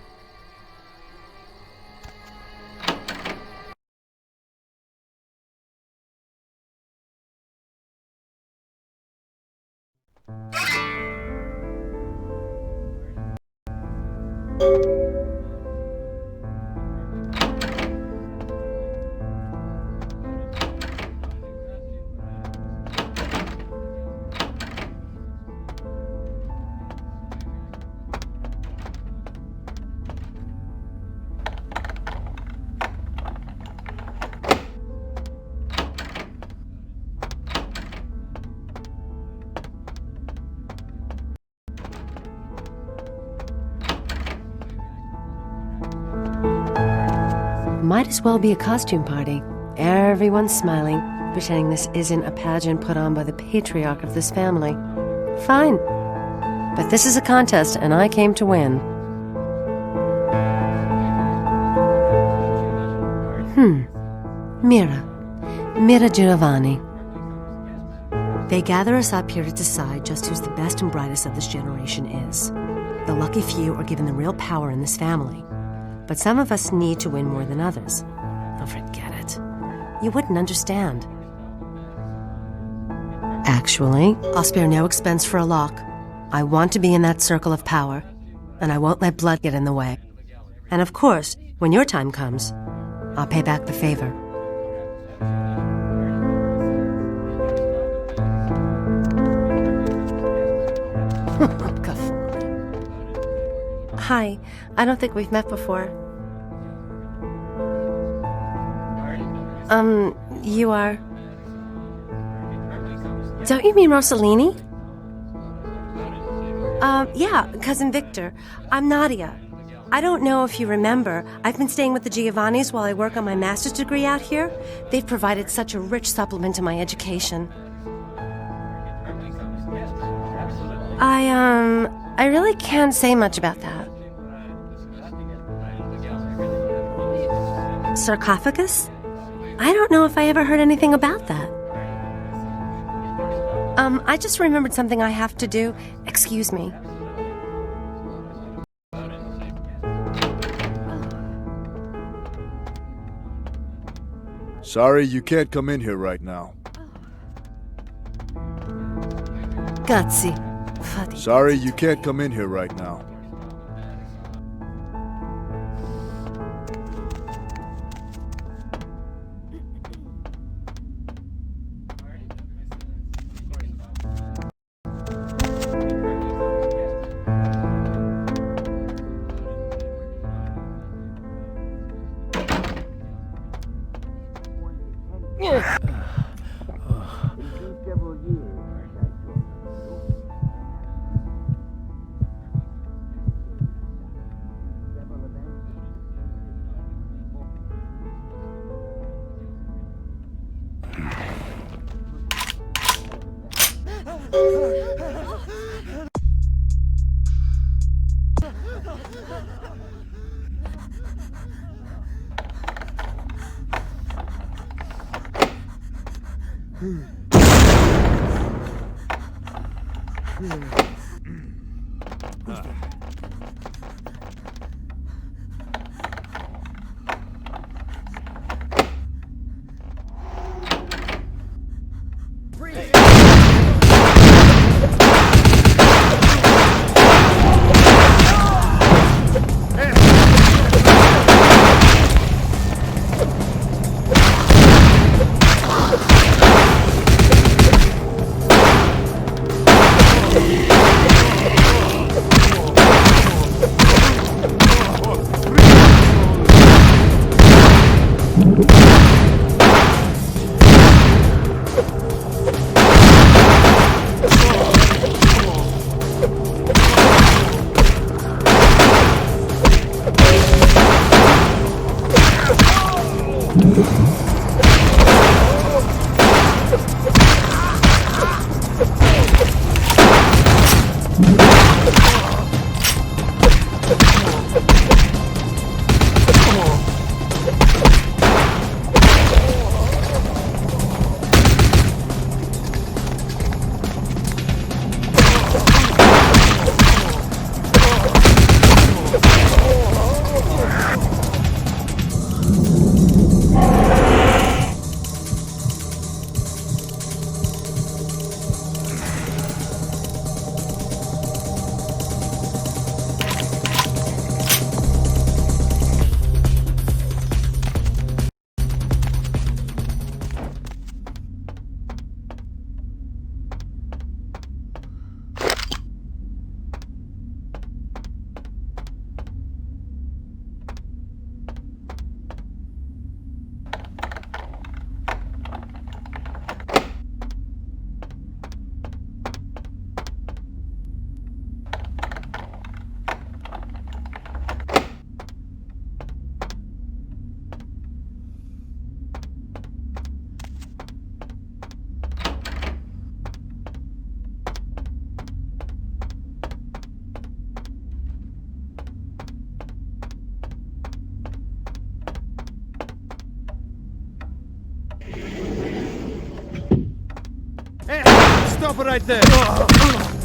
Might as well be a costume party. Everyone's smiling, pretending this isn't a pageant put on by the patriarch of this family. Fine. But this is a contest, and I came to win. Mira Giovanni. They gather us up here to decide just who's the best and brightest of this generation is. The lucky few are given the real power in this family. But some of us need to win more than others. Oh, forget it. You wouldn't understand. Actually, I'll spare no expense for a lock. I want to be in that circle of power, and I won't let blood get in the way. And of course, when your time comes, I'll pay back the favor. Hi, I don't think we've met before. You are... Don't you mean Rossellini? Yeah, Cousin Victor. I'm Nadia. I don't know if you remember, I've been staying with the Giovannis while I work on my master's degree out here. They've provided such a rich supplement to my education. I really can't say much about that. Sarcophagus? I don't know if I ever heard anything about that. I just remembered something I have to do. Excuse me. Sorry, you can't come in here right now. Grazie. Sorry, you can't come in here right now. Stop it right there!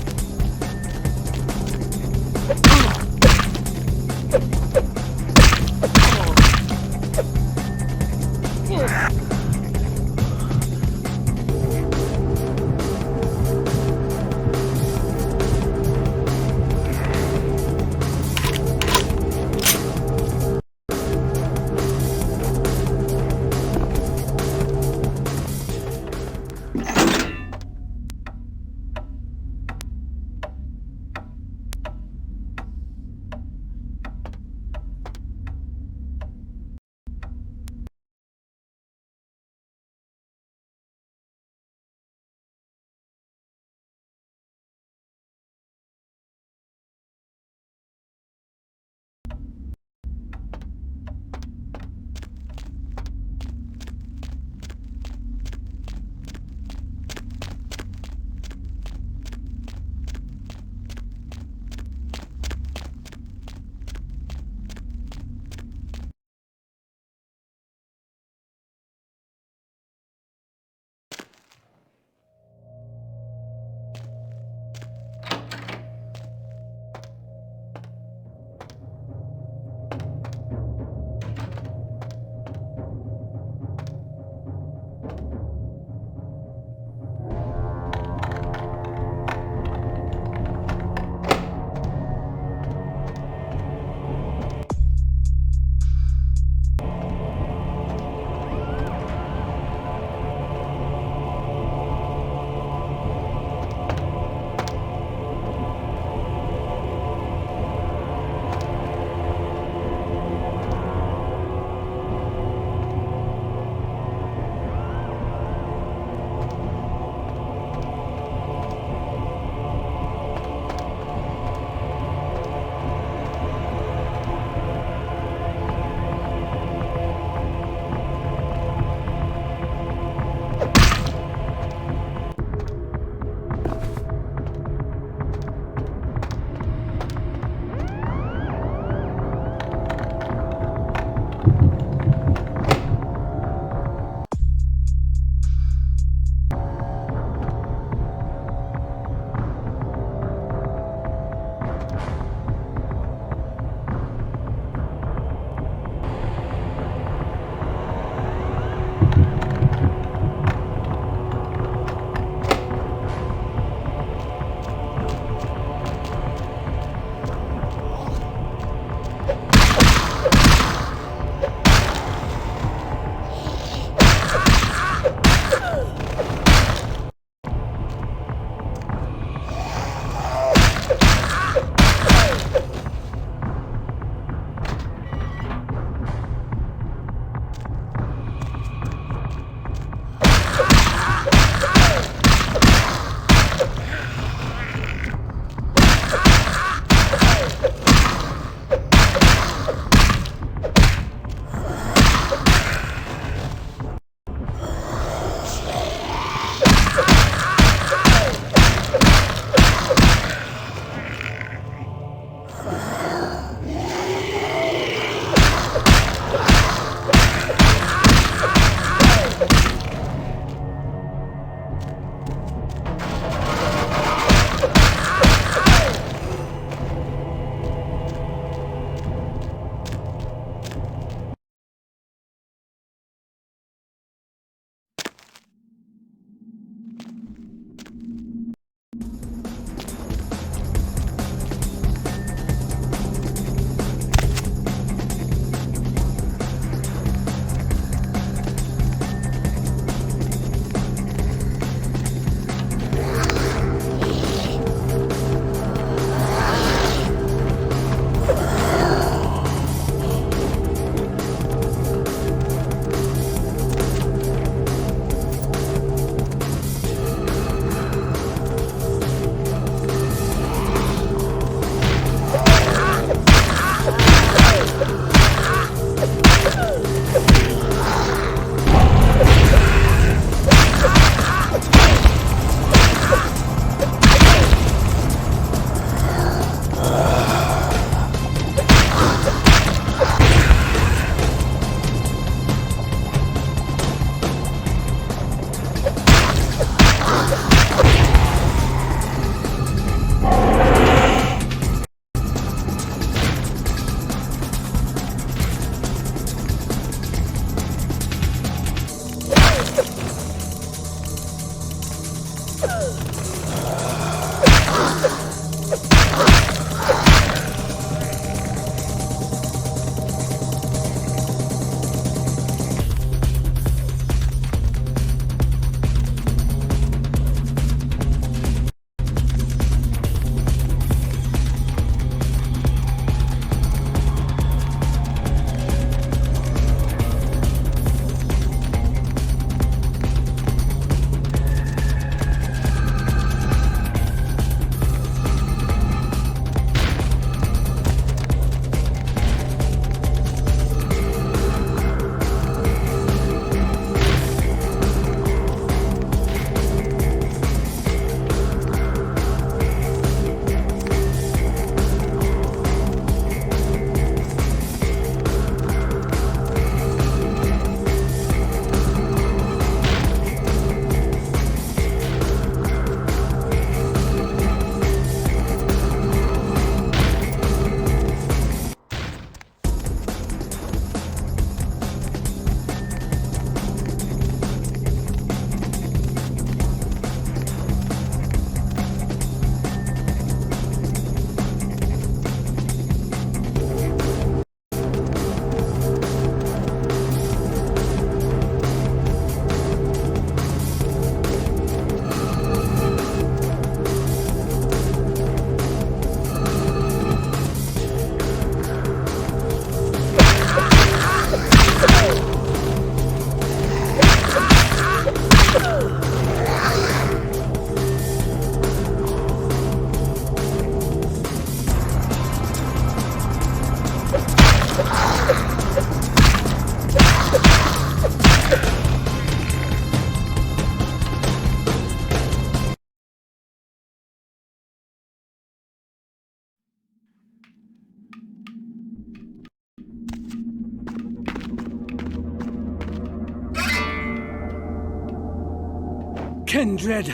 Kindred,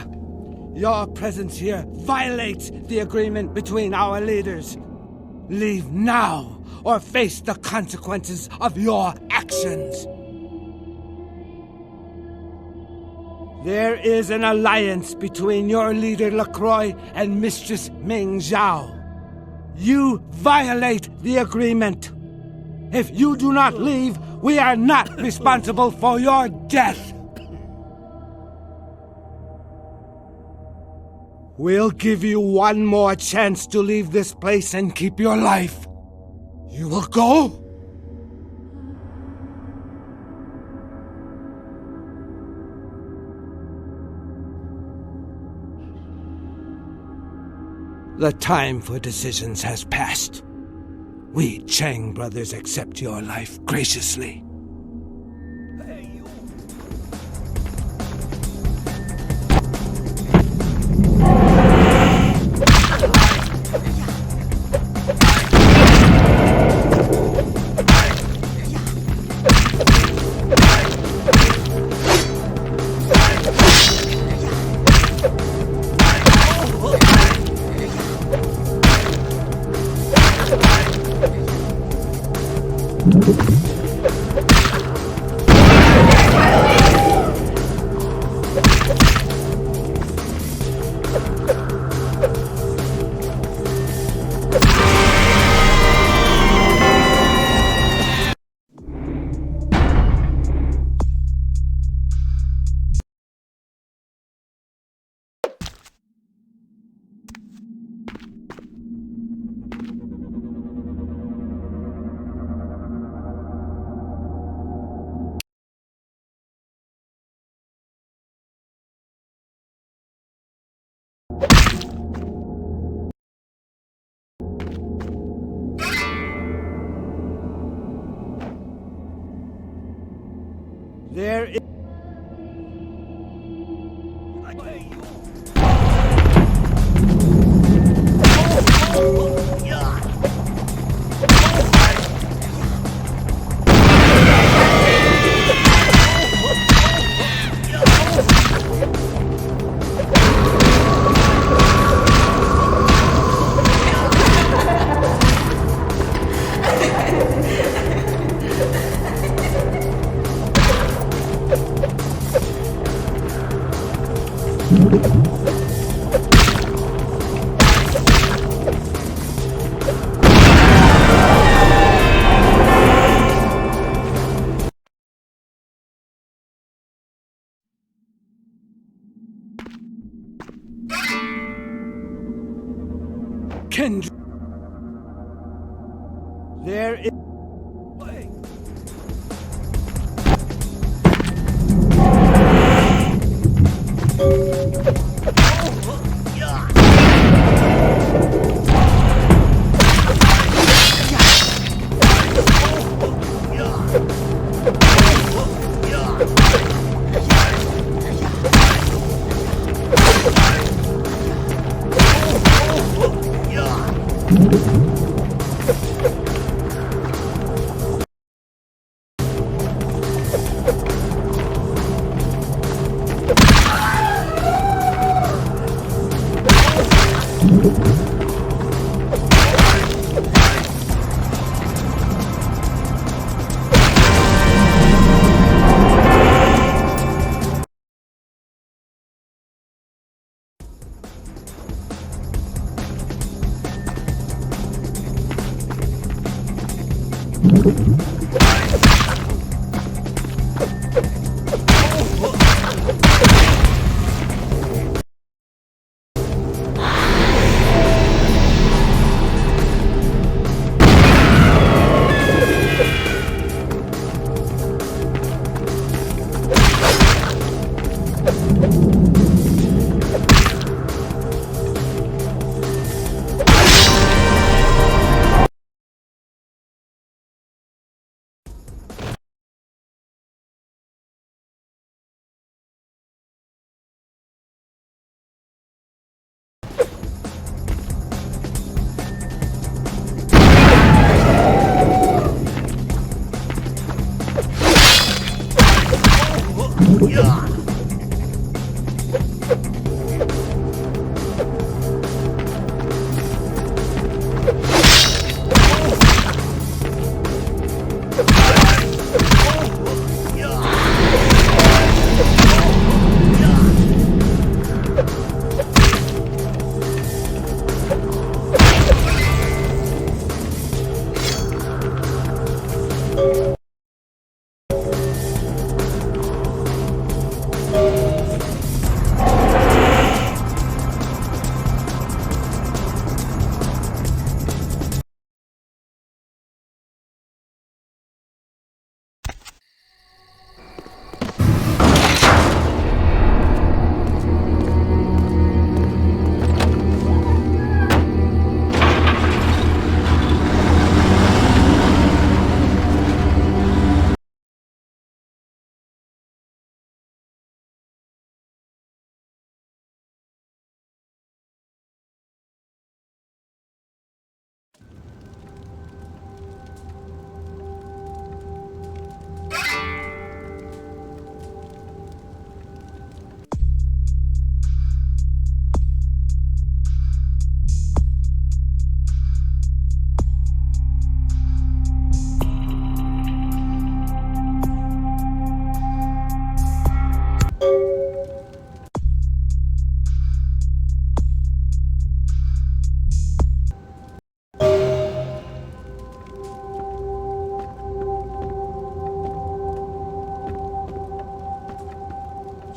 your presence here violates the agreement between our leaders. Leave now, or face the consequences of your actions. There is an alliance between your leader LaCroix and Mistress Ming Zhao. You violate the agreement. If you do not leave, we are not responsible for your death. We'll give you one more chance to leave this place and keep your life. You will go? The time for decisions has passed. We Chang brothers accept your life graciously. There is... Kindred. There is...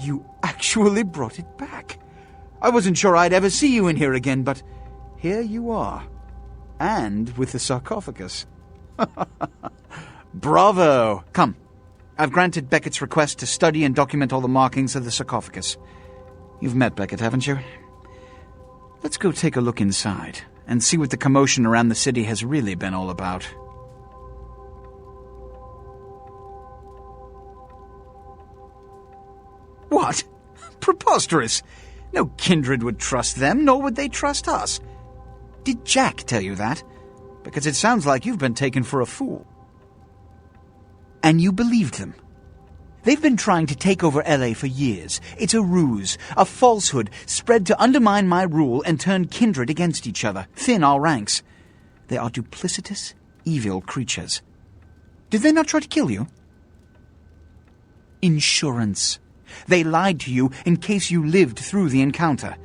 You actually brought it back. I wasn't sure I'd ever see you in here again, but here you are. And with the sarcophagus. Bravo! Come. I've granted Beckett's request to study and document all the markings of the sarcophagus. You've met Beckett, haven't you? Let's go take a look inside and see what the commotion around the city has really been all about. What? Preposterous! No kindred would trust them, nor would they trust us. Did Jack tell you that? Because it sounds like you've been taken for a fool. And you believed them. They've been trying to take over LA for years. It's a ruse, a falsehood, spread to undermine my rule and turn kindred against each other, thin our ranks. They are duplicitous, evil creatures. Did they not try to kill you? Insurance. They lied to you in case you lived through the encounter.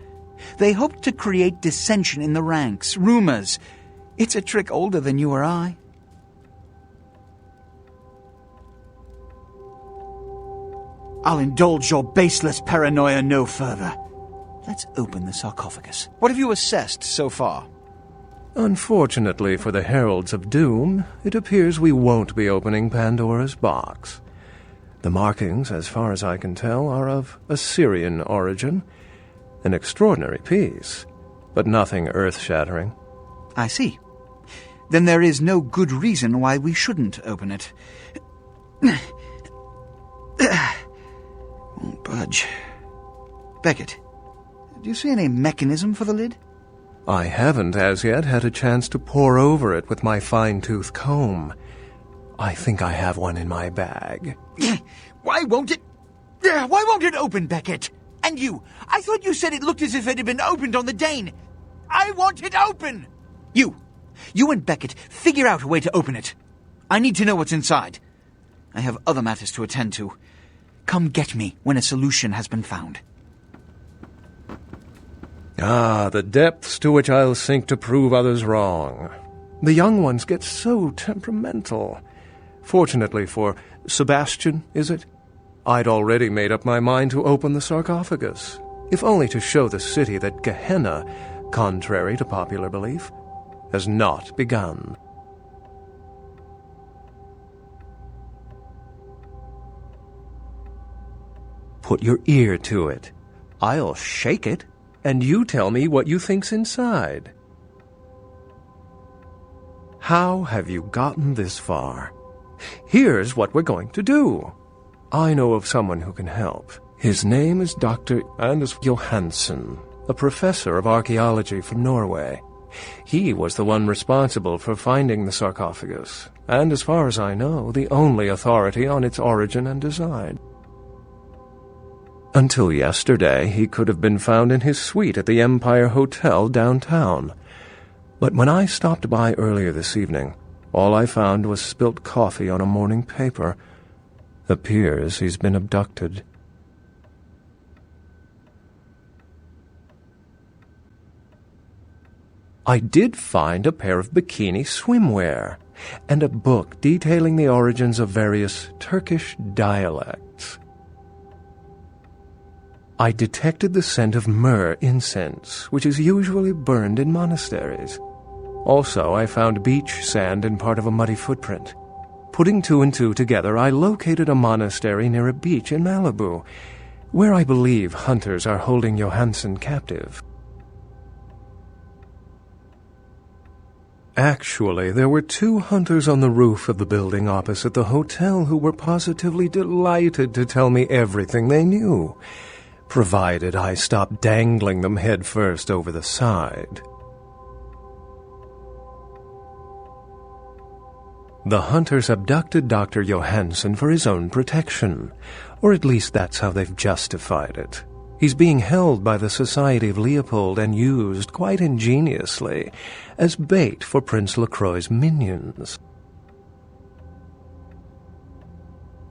They hoped to create dissension in the ranks, rumors. It's a trick older than you or I. I'll indulge your baseless paranoia no further. Let's open the sarcophagus. What have you assessed so far? Unfortunately for the Heralds of Doom, it appears we won't be opening Pandora's box. The markings, as far as I can tell, are of Assyrian origin. An extraordinary piece, but nothing earth-shattering. I see. Then there is no good reason why we shouldn't open it. Won't budge. Beckett, do you see any mechanism for the lid? I haven't as yet had a chance to pore over it with my fine-tooth comb. I think I have one in my bag. Why won't it open, Beckett? And you, I thought you said it looked as if it had been opened on the Dane. I want it open! You and Beckett, figure out a way to open it. I need to know what's inside. I have other matters to attend to. Come get me when a solution has been found. Ah, the depths to which I'll sink to prove others wrong. The young ones get so temperamental. Fortunately for Sebastian, is it? I'd already made up my mind to open the sarcophagus, if only to show the city that Gehenna, contrary to popular belief, has not begun. Put your ear to it. I'll shake it, and you tell me what you think's inside. How have you gotten this far? Here's what we're going to do. I know of someone who can help. His name is Dr. Anders Johansen, a professor of archaeology from Norway. He was the one responsible for finding the sarcophagus, and as far as I know, the only authority on its origin and design. Until yesterday, he could have been found in his suite at the Empire Hotel downtown. But when I stopped by earlier this evening, all I found was spilt coffee on a morning paper. Appears he's been abducted. I did find a pair of bikini swimwear, and a book detailing the origins of various Turkish dialects. I detected the scent of myrrh incense, which is usually burned in monasteries. Also, I found beach sand in part of a muddy footprint. Putting two and two together, I located a monastery near a beach in Malibu, where I believe hunters are holding Johansen captive. Actually, there were 2 hunters on the roof of the building opposite the hotel who were positively delighted to tell me everything they knew, provided I stopped dangling them head first over the side. The hunters abducted Dr. Johansen for his own protection, or at least that's how they've justified it. He's being held by the Society of Leopold and used, quite ingeniously, as bait for Prince LaCroix's minions.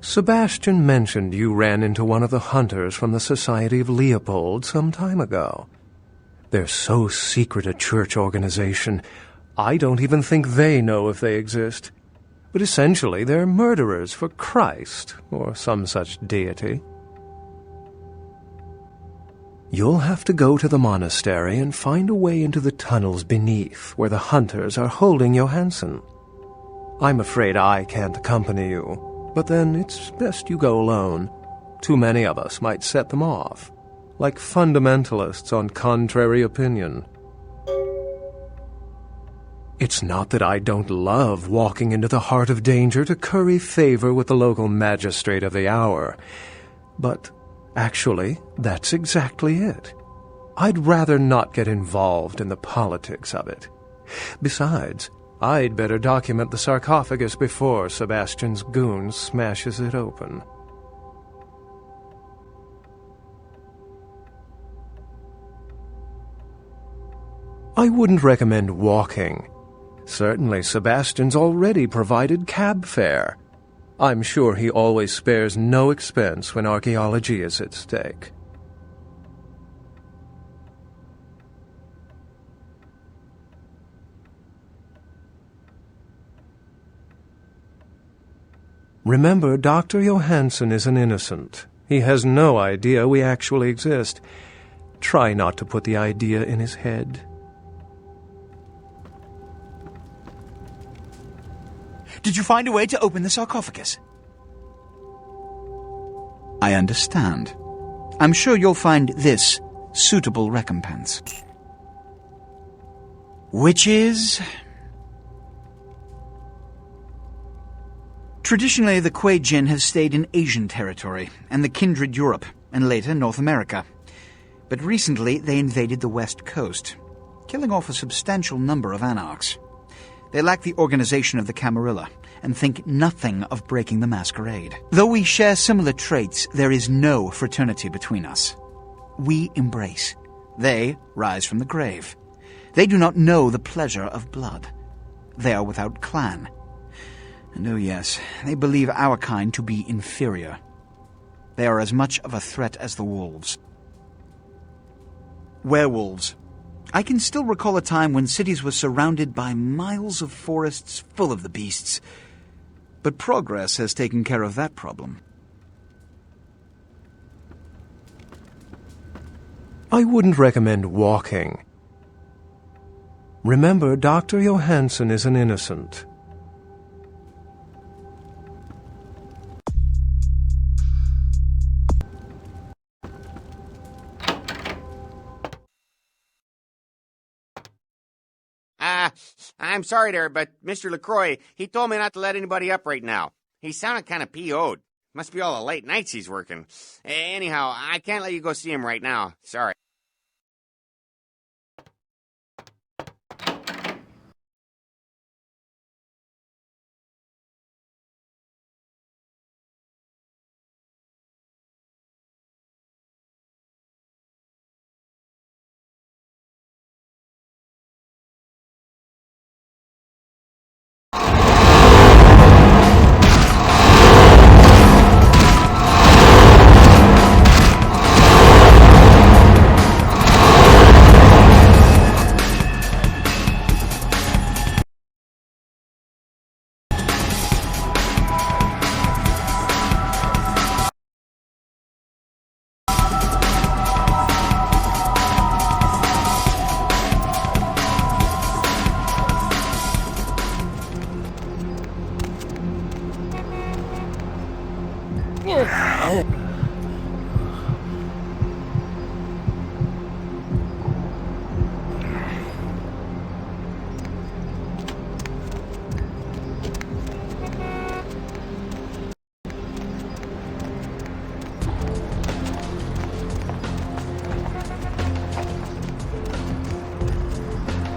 Sebastian mentioned you ran into one of the hunters from the Society of Leopold some time ago. They're so secret a church organization, I don't even think they know if they exist. But essentially, they're murderers for Christ, or some such deity. You'll have to go to the monastery and find a way into the tunnels beneath, where the hunters are holding Johansson. I'm afraid I can't accompany you. But then it's best you go alone. Too many of us might set them off, like fundamentalists on contrary opinion. It's not that I don't love walking into the heart of danger to curry favor with the local magistrate of the hour, but actually, that's exactly it. I'd rather not get involved in the politics of it. Besides, I'd better document the sarcophagus before Sebastian's goon smashes it open. I wouldn't recommend walking. Certainly Sebastian's already provided cab fare. I'm sure he always spares no expense when archaeology is at stake. Remember, Dr. Johansson is an innocent. He has no idea we actually exist. Try not to put the idea in his head. Did you find a way to open the sarcophagus? I understand. I'm sure you'll find this suitable recompense. Which is... Traditionally, the Kuei Jin have stayed in Asian territory, and the kindred Europe, and later North America. But recently, they invaded the West Coast, killing off a substantial number of anarchs. They lack the organization of the Camarilla, and think nothing of breaking the Masquerade. Though we share similar traits, there is no fraternity between us. We embrace. They rise from the grave. They do not know the pleasure of blood. They are without clan. And oh yes, they believe our kind to be inferior. They are as much of a threat as the wolves. Werewolves. I can still recall a time when cities were surrounded by miles of forests full of the beasts. But progress has taken care of that problem. I wouldn't recommend walking. Remember, Dr. Johansson is an innocent. I'm sorry there, but Mr. LaCroix, he told me not to let anybody up right now. He sounded kind of PO'd. Must be all the late nights he's working. Anyhow, I can't let you go see him right now. Sorry.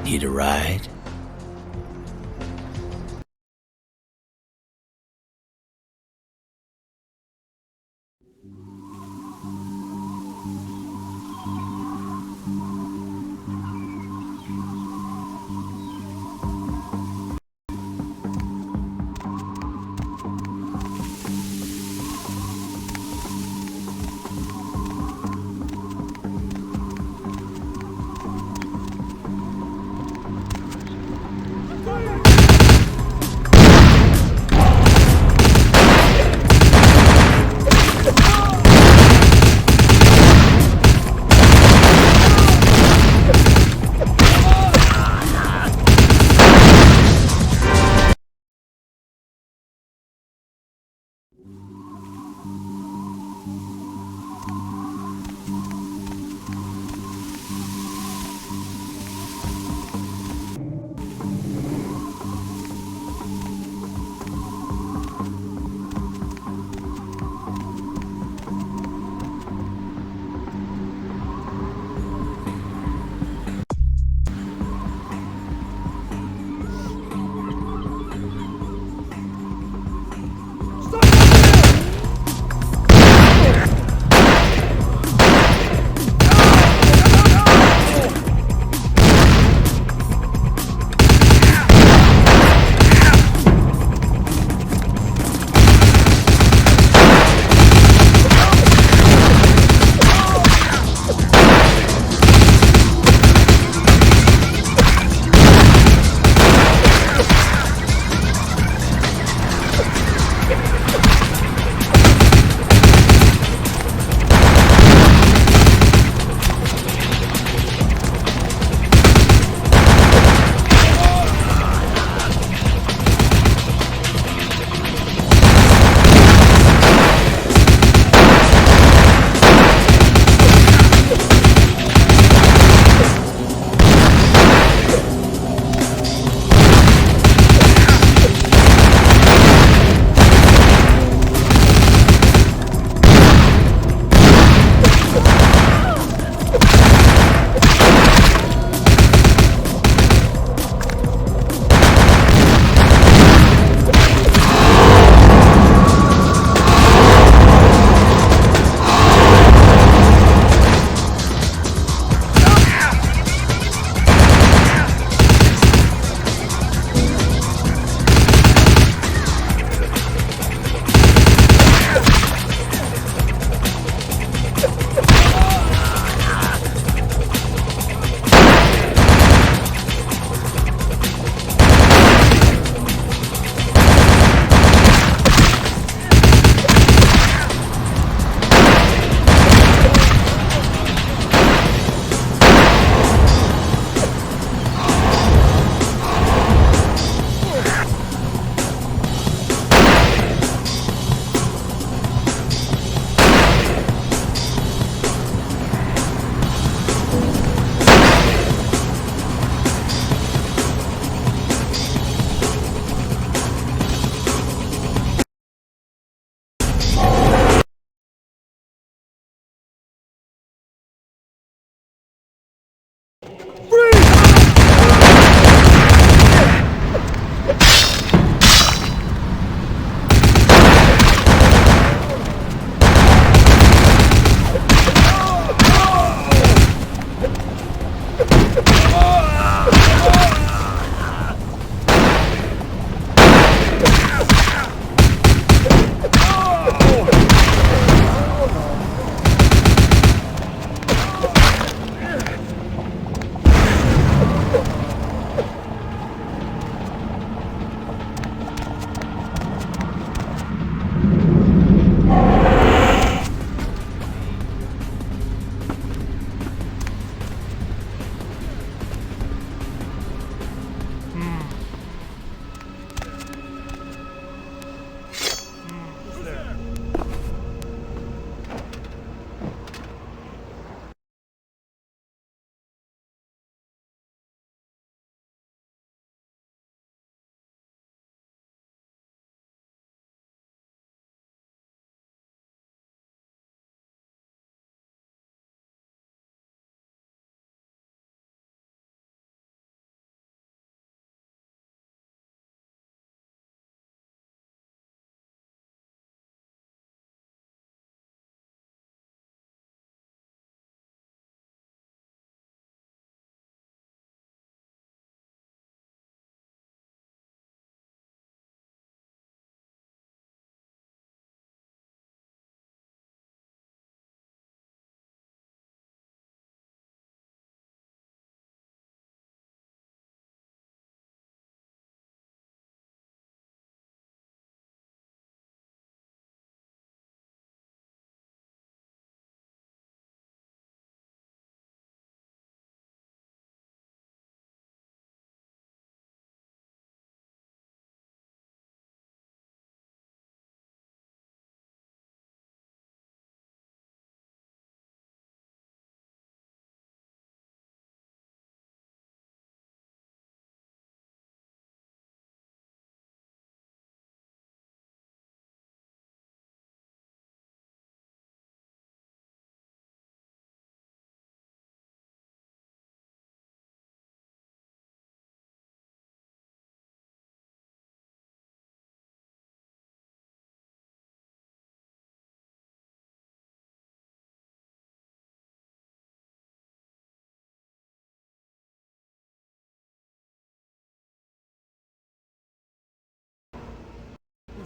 Need a ride?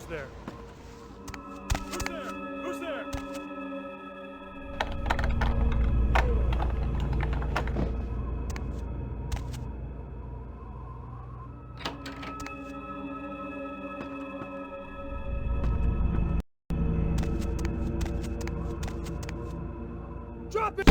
Who's there? Who's there? Who's there? Drop it!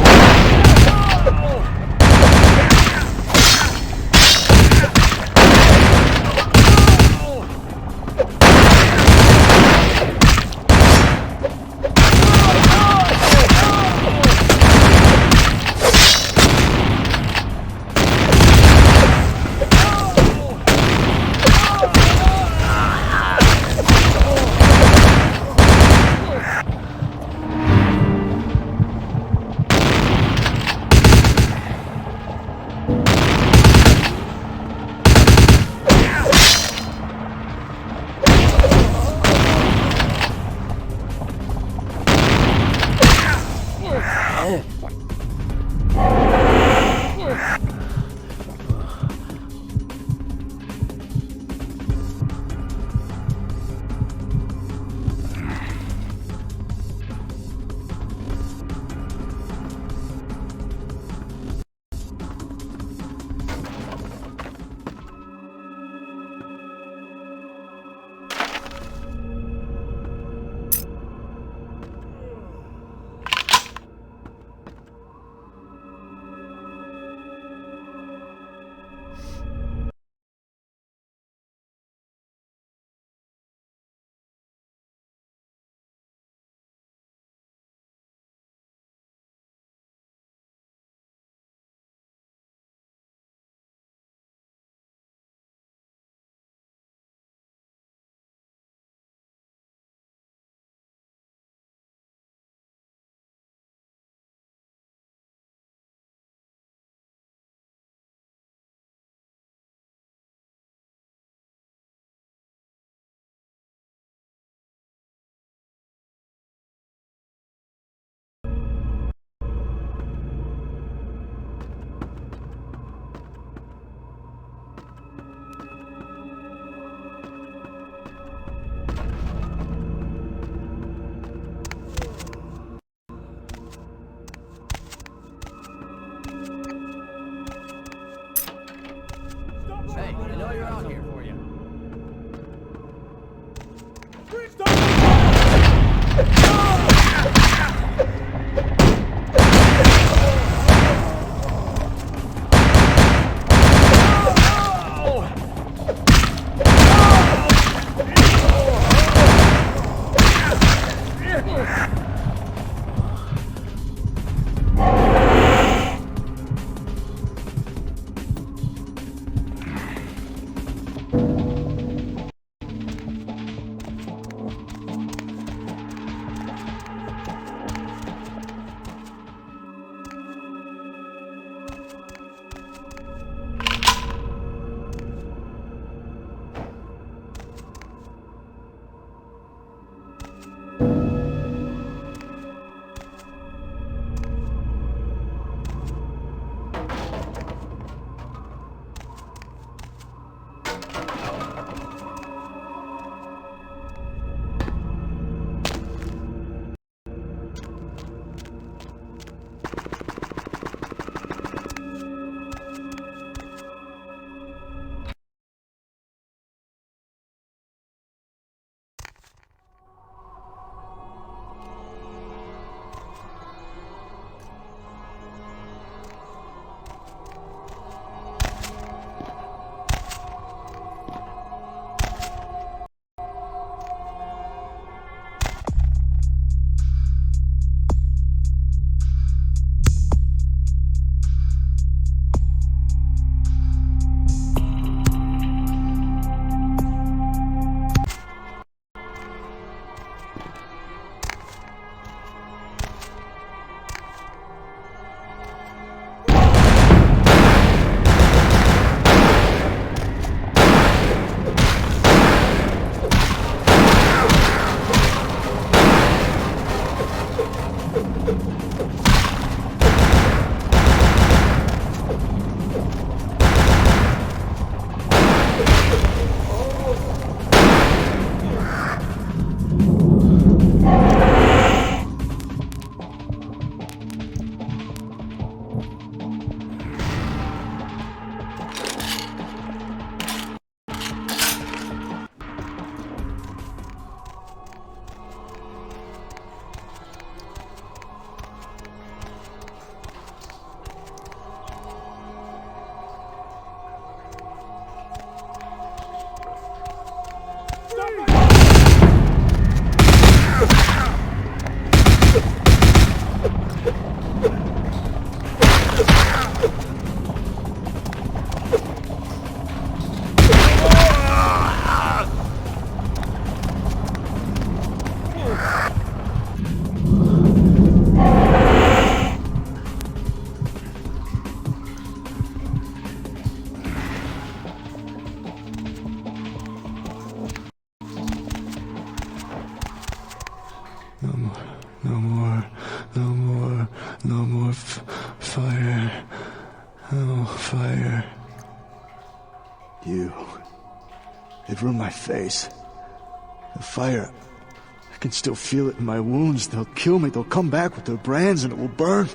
Hey, I know you're out here for you. No more fire. Oh, fire. It ruined my face. The fire, I can still feel it in my wounds. They'll kill me. They'll come back with their brands and it will burn.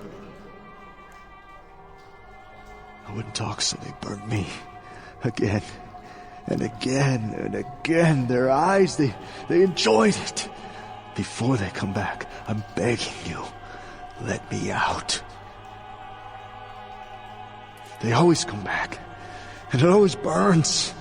I wouldn't talk, so they burned me. Again. And again and again. Their eyes, they enjoyed it. Before they come back, I'm begging you, let me out. They always come back, and it always burns.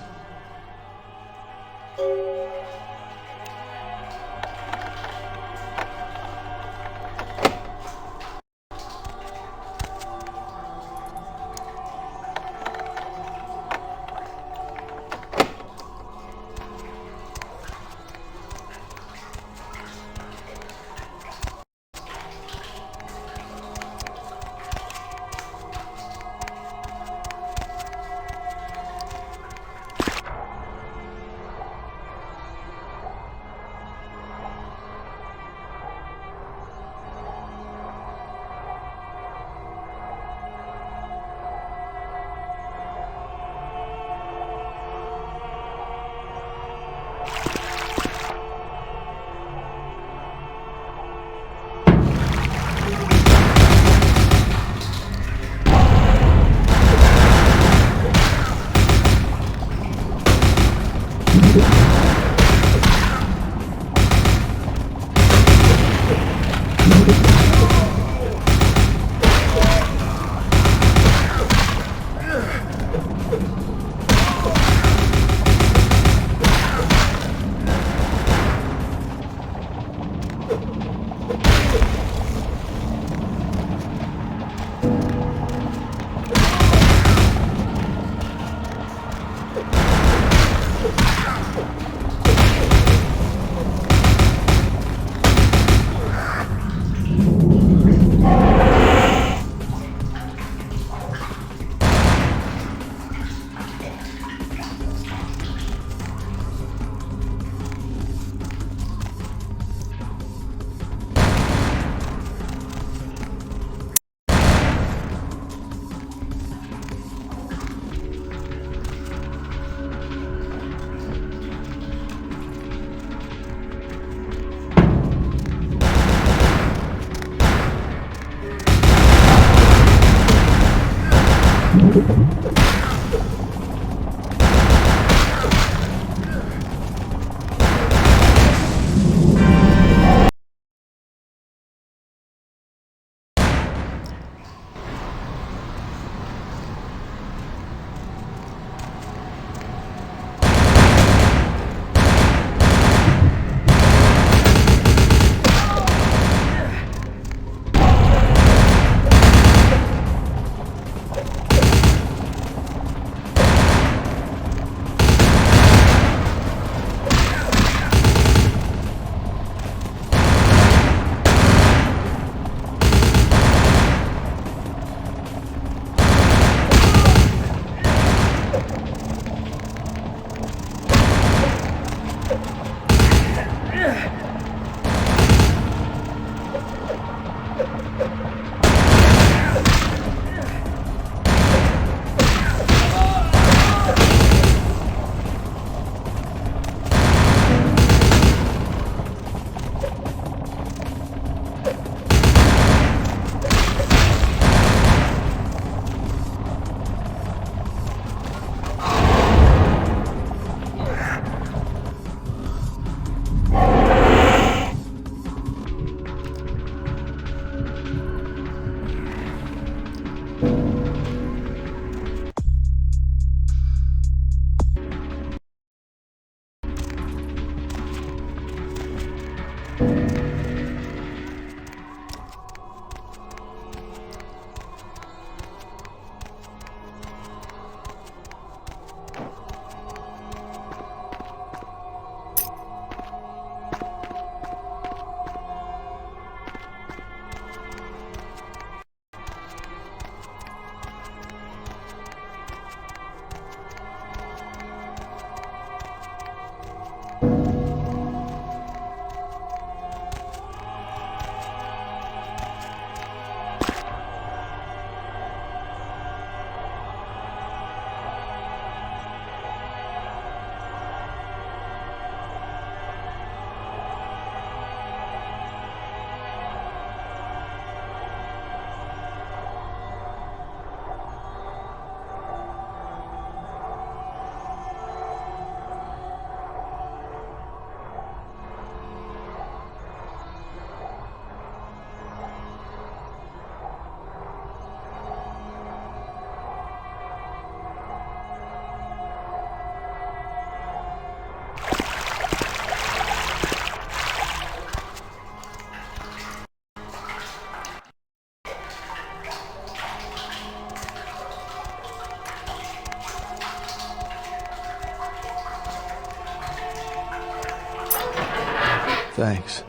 Thanks.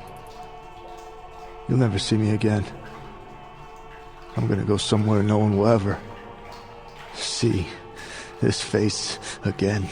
You'll never see me again. I'm gonna go somewhere no one will ever see this face again.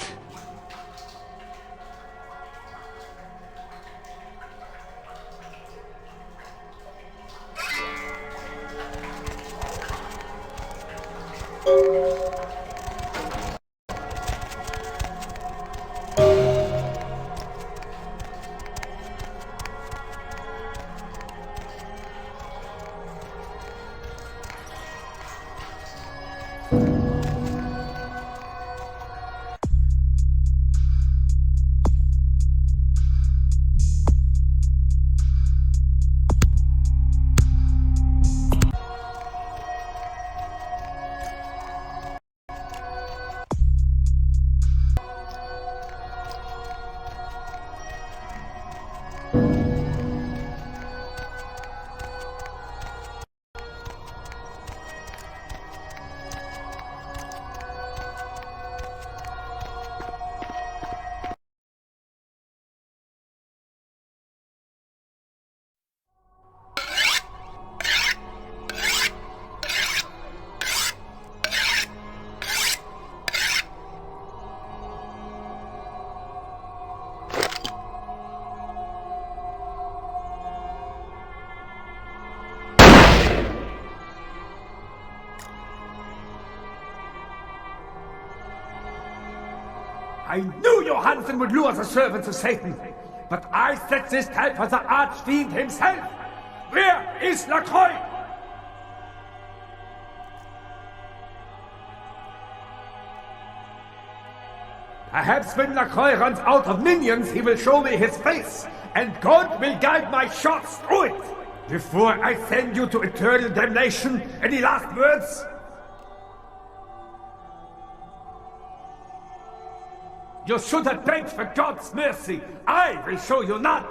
I knew Johansen would lure the servants of Satan, but I set this trap for the Archfiend himself. Where is Lacroix? Perhaps when Lacroix runs out of minions, he will show me his face, and God will guide my shots through it. Before I send you to eternal damnation, any last words? You should have begged for God's mercy. I will show you none.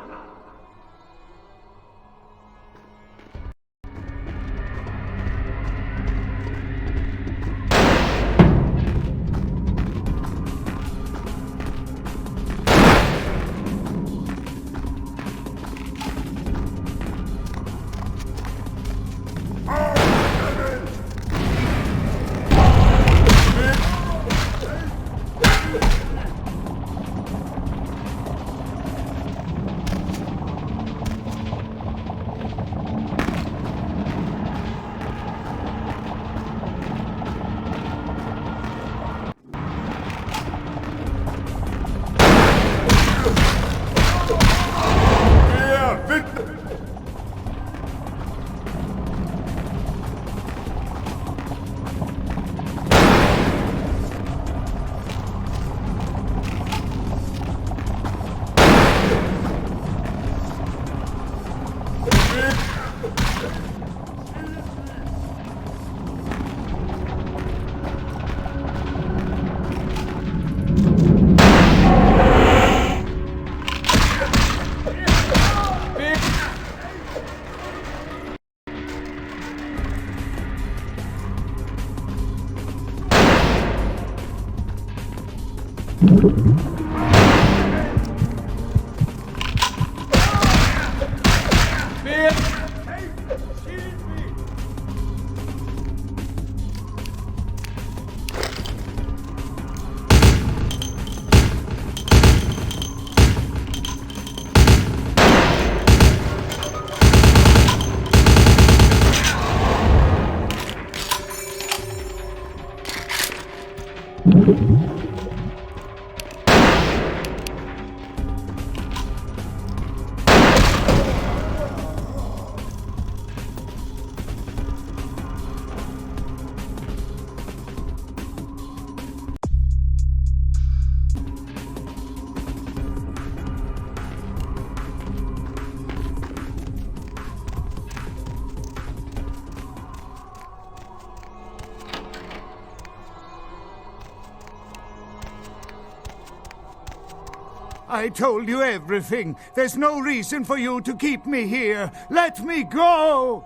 I told you everything. There's no reason for you to keep me here. Let me go!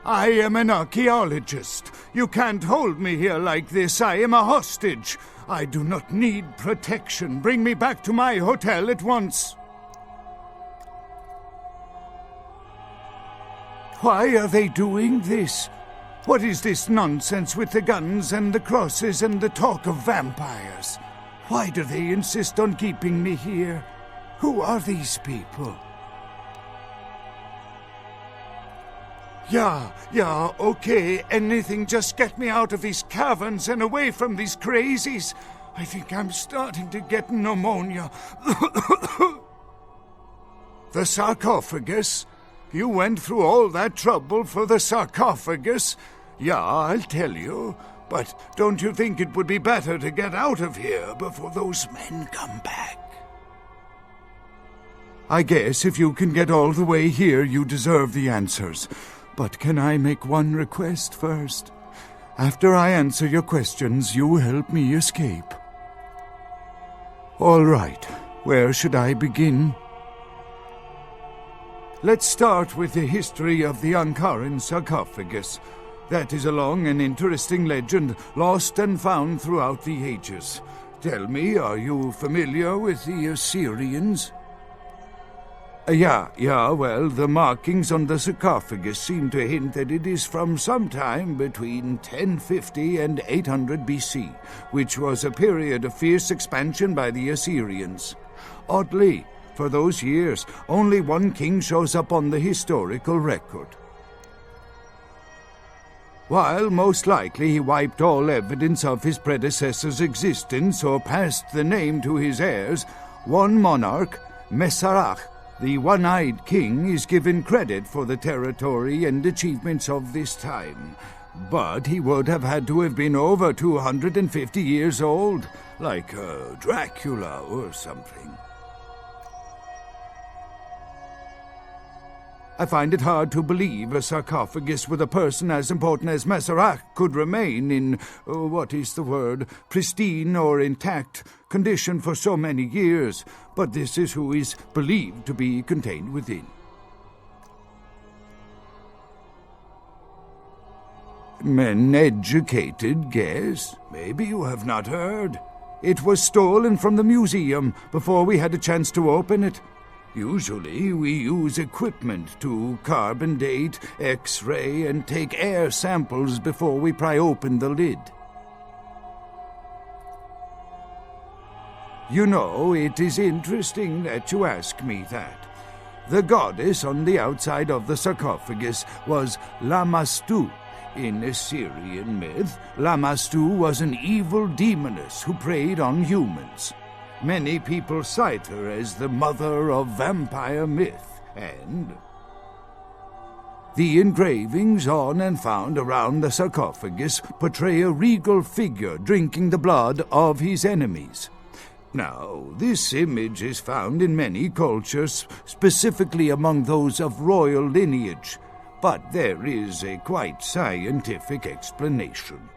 I am an archaeologist. You can't hold me here like this. I am a hostage. I do not need protection. Bring me back to my hotel at once. Why are they doing this? What is this nonsense with the guns and the crosses and the talk of vampires? Why do they insist on keeping me here? Who are these people? Yeah, okay, anything, just get me out of these caverns and away from these crazies. I think I'm starting to get pneumonia. The sarcophagus? You went through all that trouble for the sarcophagus? Yeah, I'll tell you. But don't you think it would be better to get out of here before those men come back? I guess if you can get all the way here, you deserve the answers. But can I make one request first? After I answer your questions, you help me escape. All right, where should I begin? Let's start with the history of the Ankaran sarcophagus. That is a long and interesting legend, lost and found throughout the ages. Tell me, are you familiar with the Assyrians? Yeah, well, the markings on the sarcophagus seem to hint that it is from sometime between 1050 and 800 BC, which was a period of fierce expansion by the Assyrians. Oddly, for those years, only one king shows up on the historical record. While most likely he wiped all evidence of his predecessor's existence or passed the name to his heirs, one monarch, Mesarach, the one-eyed king, is given credit for the territory and achievements of this time. But he would have had to have been over 250 years old, like Dracula or something. I find it hard to believe a sarcophagus with a person as important as Mesarach could remain in, pristine or intact condition for so many years, but this is who is believed to be contained within. An educated guess? Maybe you have not heard. It was stolen from the museum before we had a chance to open it. Usually we use equipment to carbon date, X-ray, and take air samples before we pry open the lid. You know, it is interesting that you ask me that. The goddess on the outside of the sarcophagus was Lamashtu. In Assyrian myth, Lamashtu was an evil demoness who preyed on humans. Many people cite her as the mother of vampire myth, and the engravings on and found around the sarcophagus portray a regal figure drinking the blood of his enemies. Now, this image is found in many cultures, specifically among those of royal lineage, but there is a quite scientific explanation.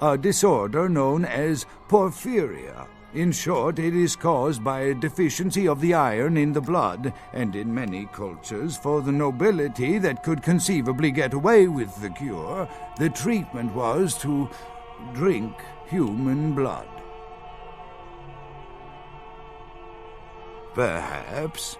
A disorder known as porphyria. In short, it is caused by a deficiency of the iron in the blood, and in many cultures, for the nobility that could conceivably get away with the cure, the treatment was to drink human blood. Perhaps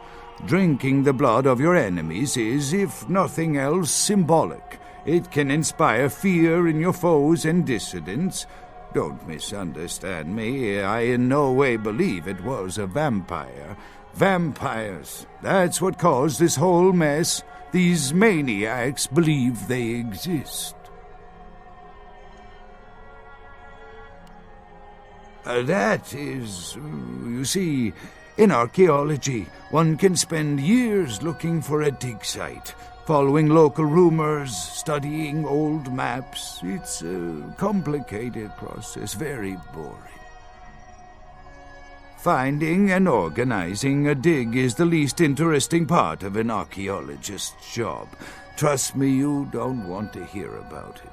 drinking the blood of your enemies is, if nothing else, symbolic. It can inspire fear in your foes and dissidents. Don't misunderstand me. I in no way believe it was a vampire. Vampires, that's what caused this whole mess. These maniacs believe they exist. That is, you see, in archaeology, one can spend years looking for a dig site, following local rumors, studying old maps. It's a complicated process, very boring. Finding and organizing a dig is the least interesting part of an archaeologist's job. Trust me, you don't want to hear about it.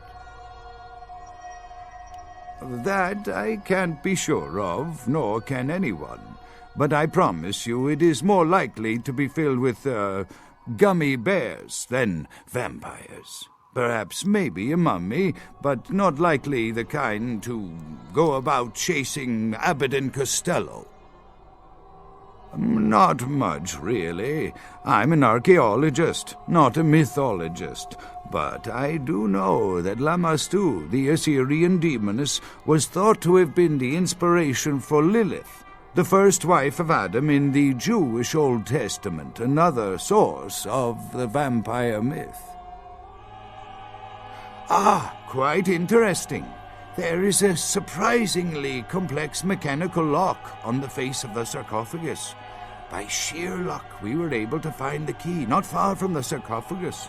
That I can't be sure of, nor can anyone. But I promise you it is more likely to be filled with, gummy bears than vampires. Perhaps maybe a mummy, but not likely the kind to go about chasing Abbott and Costello. Not much, really. I'm an archaeologist, not a mythologist. But I do know that Lamastu, the Assyrian demoness, was thought to have been the inspiration for Lilith, the first wife of Adam in the Jewish Old Testament, another source of the vampire myth. Ah, quite interesting. There is a surprisingly complex mechanical lock on the face of the sarcophagus. By sheer luck, we were able to find the key not far from the sarcophagus.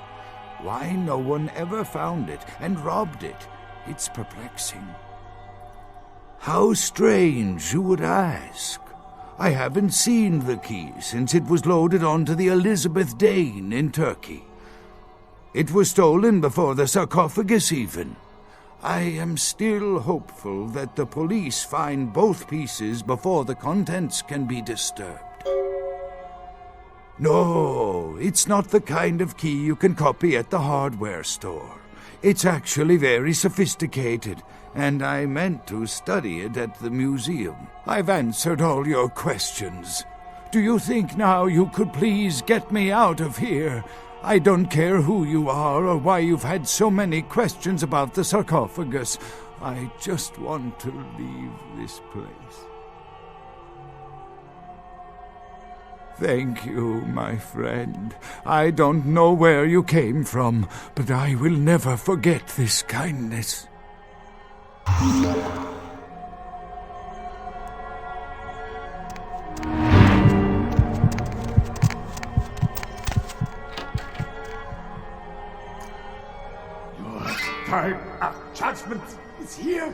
Why no one ever found it and robbed it, it's perplexing. How strange, you would ask. I haven't seen the key since it was loaded onto the Elizabeth Dane in Turkey. It was stolen before the sarcophagus even. I am still hopeful that the police find both pieces before the contents can be disturbed. No, it's not the kind of key you can copy at the hardware store. It's actually very sophisticated, and I meant to study it at the museum. I've answered all your questions. Do you think now you could please get me out of here? I don't care who you are or why you've had so many questions about the sarcophagus. I just want to leave this place. Thank you, my friend. I don't know where you came from, but I will never forget this kindness. Your time of judgment is here.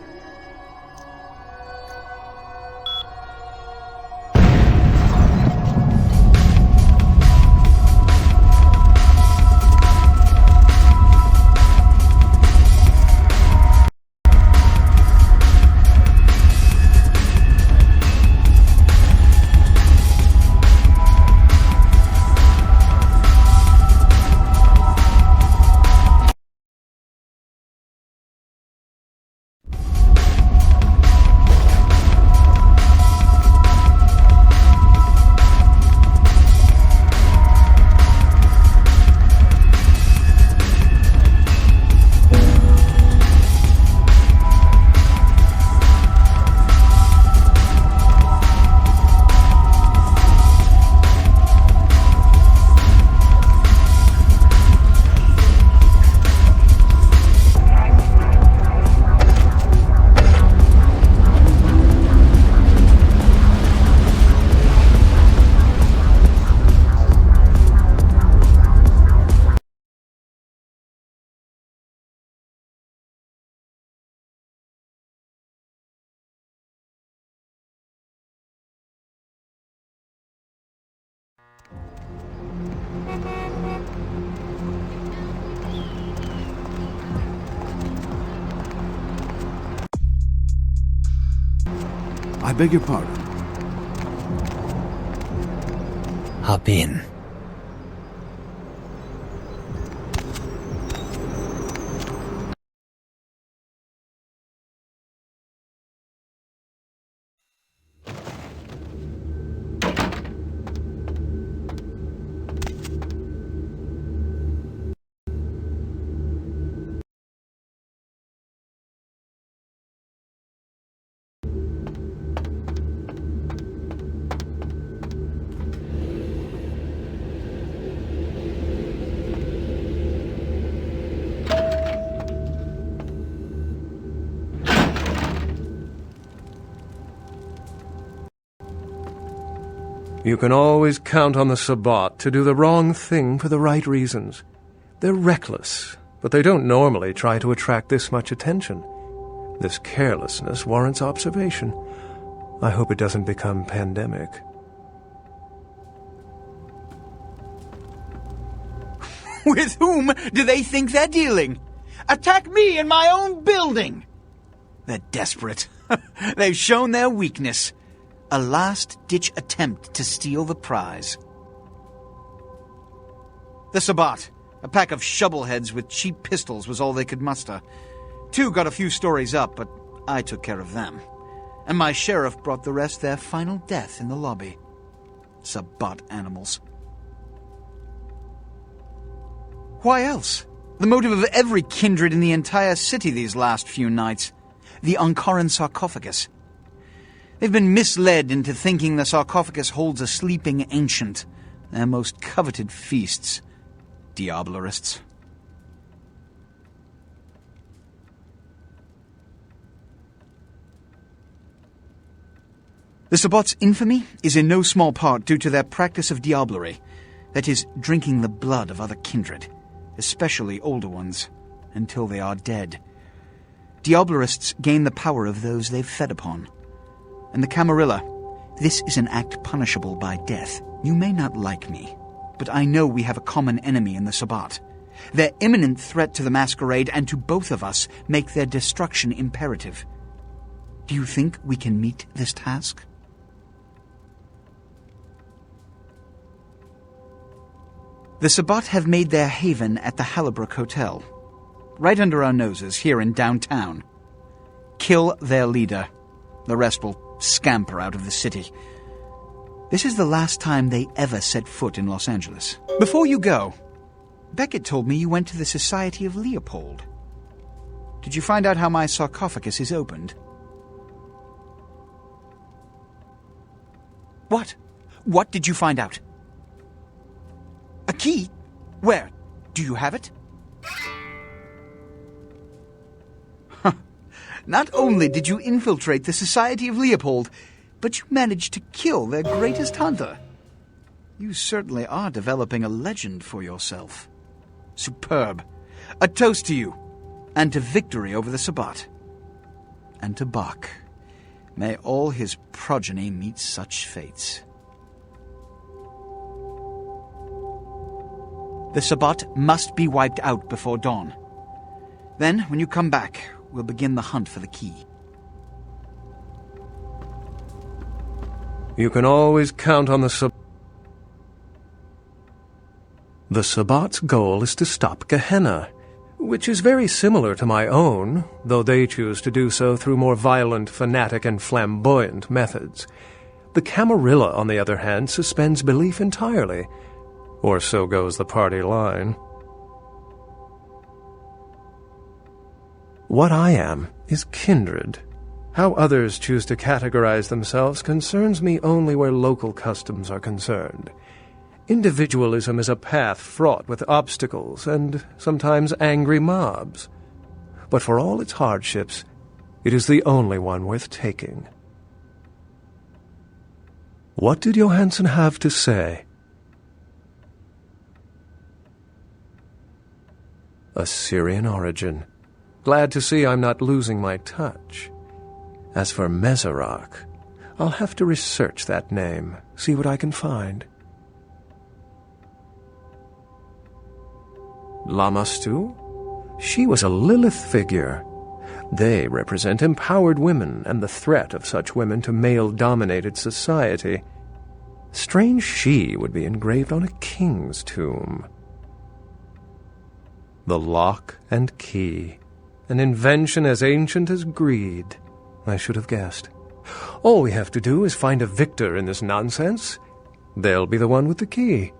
I beg your pardon. Hop in. You can always count on the Sabbat to do the wrong thing for the right reasons. They're reckless, but they don't normally try to attract this much attention. This carelessness warrants observation. I hope it doesn't become pandemic. With whom do they think they're dealing? Attack me in my own building! They're desperate. They've shown their weakness. A last-ditch attempt to steal the prize. The Sabbat, a pack of shovelheads with cheap pistols, was all they could muster. Two got a few stories up, but I took care of them. And my sheriff brought the rest their final death in the lobby. Sabbat animals. Why else? The motive of every kindred in the entire city these last few nights. The Ankaran sarcophagus. They've been misled into thinking the sarcophagus holds a sleeping ancient, their most coveted feasts. Diablerists. The Sabbat's infamy is in no small part due to their practice of diablerie, that is, drinking the blood of other kindred, especially older ones, until they are dead. Diablerists gain the power of those they've fed upon. And the Camarilla, this is an act punishable by death. You may not like me, but I know we have a common enemy in the Sabbat. Their imminent threat to the Masquerade and to both of us make their destruction imperative. Do you think we can meet this task? The Sabbat have made their haven at the Hallibrook Hotel, right under our noses here in downtown. Kill their leader. The rest will scamper out of the city. This is the last time they ever set foot in Los Angeles. Before you go, Beckett told me you went to the Society of Leopold. Did you find out how my sarcophagus is opened? What? What did you find out? A key? Where? Do you have it? Not only did you infiltrate the Society of Leopold, but you managed to kill their greatest hunter. You certainly are developing a legend for yourself. Superb. A toast to you, and to victory over the Sabbat. And to Bach. May all his progeny meet such fates. The Sabbat must be wiped out before dawn. Then, when you come back, we'll begin the hunt for the key. You can always count on the The Sabbat's goal is to stop Gehenna, which is very similar to my own, though they choose to do so through more violent, fanatic, and flamboyant methods. The Camarilla, on the other hand, suspends belief entirely, or so goes the party line. What I am is kindred. How others choose to categorize themselves concerns me only where local customs are concerned. Individualism is a path fraught with obstacles and sometimes angry mobs. But for all its hardships, it is the only one worth taking. What did Johansson have to say? Assyrian origin. Glad to see I'm not losing my touch. As for Meserak, I'll have to research that name, see what I can find. Lamastu? She was a Lilith figure. They represent empowered women and the threat of such women to male-dominated society. Strange she would be engraved on a king's tomb. The lock and key. An invention as ancient as greed. I should have guessed. All we have to do is find a victor in this nonsense. They'll be the one with the key.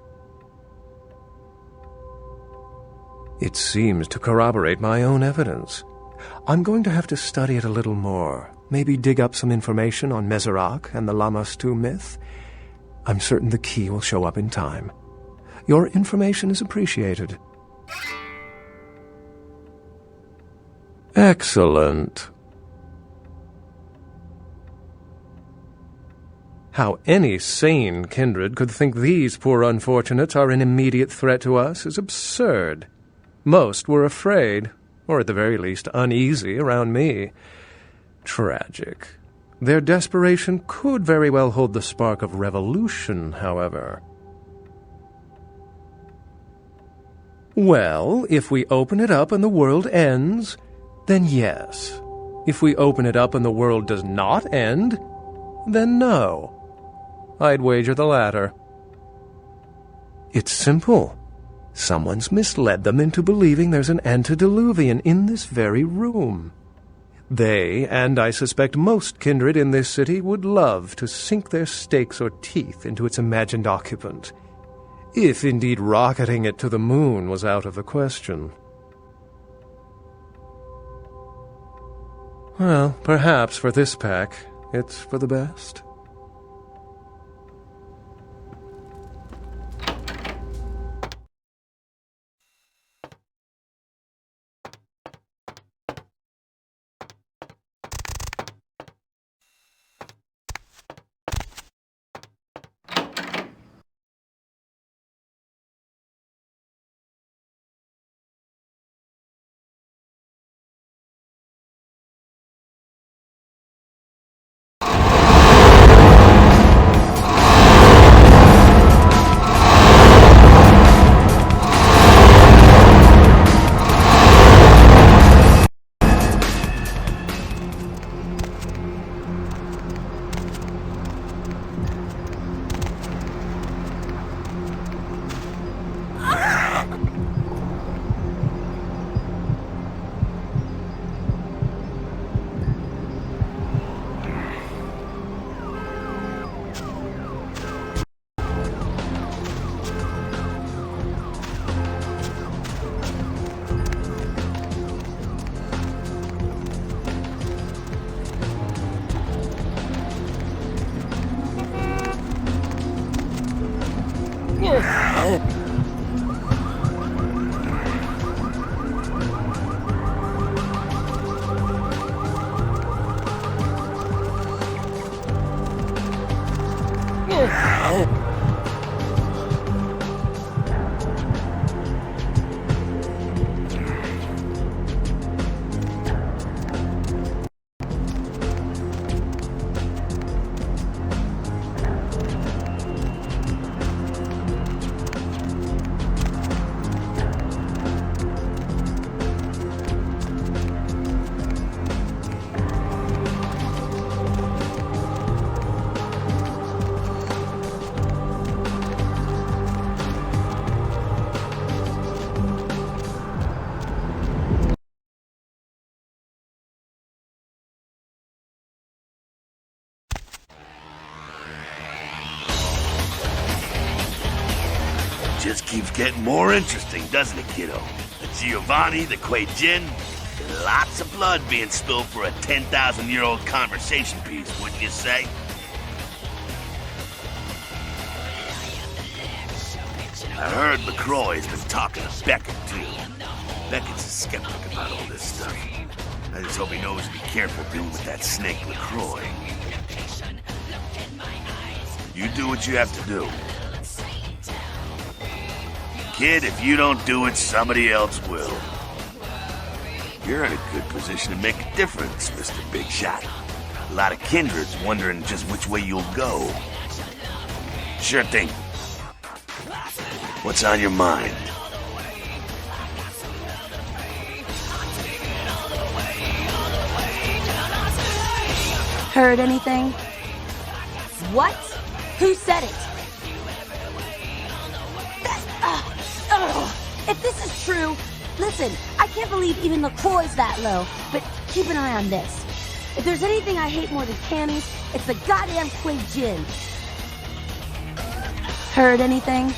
It seems to corroborate my own evidence. I'm going to have to study it a little more. Maybe dig up some information on Meserak and the Lamastu myth. I'm certain the key will show up in time. Your information is appreciated. Excellent. How any sane kindred could think these poor unfortunates are an immediate threat to us is absurd. Most were afraid, or at the very least uneasy, around me. Tragic. Their desperation could very well hold the spark of revolution, however. Well, if we open it up and the world ends, then yes. If we open it up and the world does not end, then no. I'd wager the latter. It's simple. Someone's misled them into believing there's an antediluvian in this very room. They, and I suspect most kindred in this city, would love to sink their stakes or teeth into its imagined occupant, if indeed rocketing it to the moon was out of the question. Well, perhaps for this pack, it's for the best. Just keeps getting more interesting, doesn't it, kiddo? The Giovanni, the Quay Gin, lots of blood being spilled for a 10,000-year-old conversation piece, wouldn't you say? I heard LaCroix's been talking to Beckett, too. Beckett's a skeptic about all this stuff. I just hope he knows to be careful dealing with that snake LaCroix. You do what you have to do. Kid, if you don't do it, somebody else will. You're in a good position to make a difference, Mr. Big Shot. A lot of kindreds wondering just which way you'll go. Sure thing. What's on your mind? Heard anything? What? Who said it? If this is true, listen, I can't believe even LaCroix's that low, but keep an eye on this. If there's anything I hate more than camis, it's the goddamn Quay Gin. Heard anything?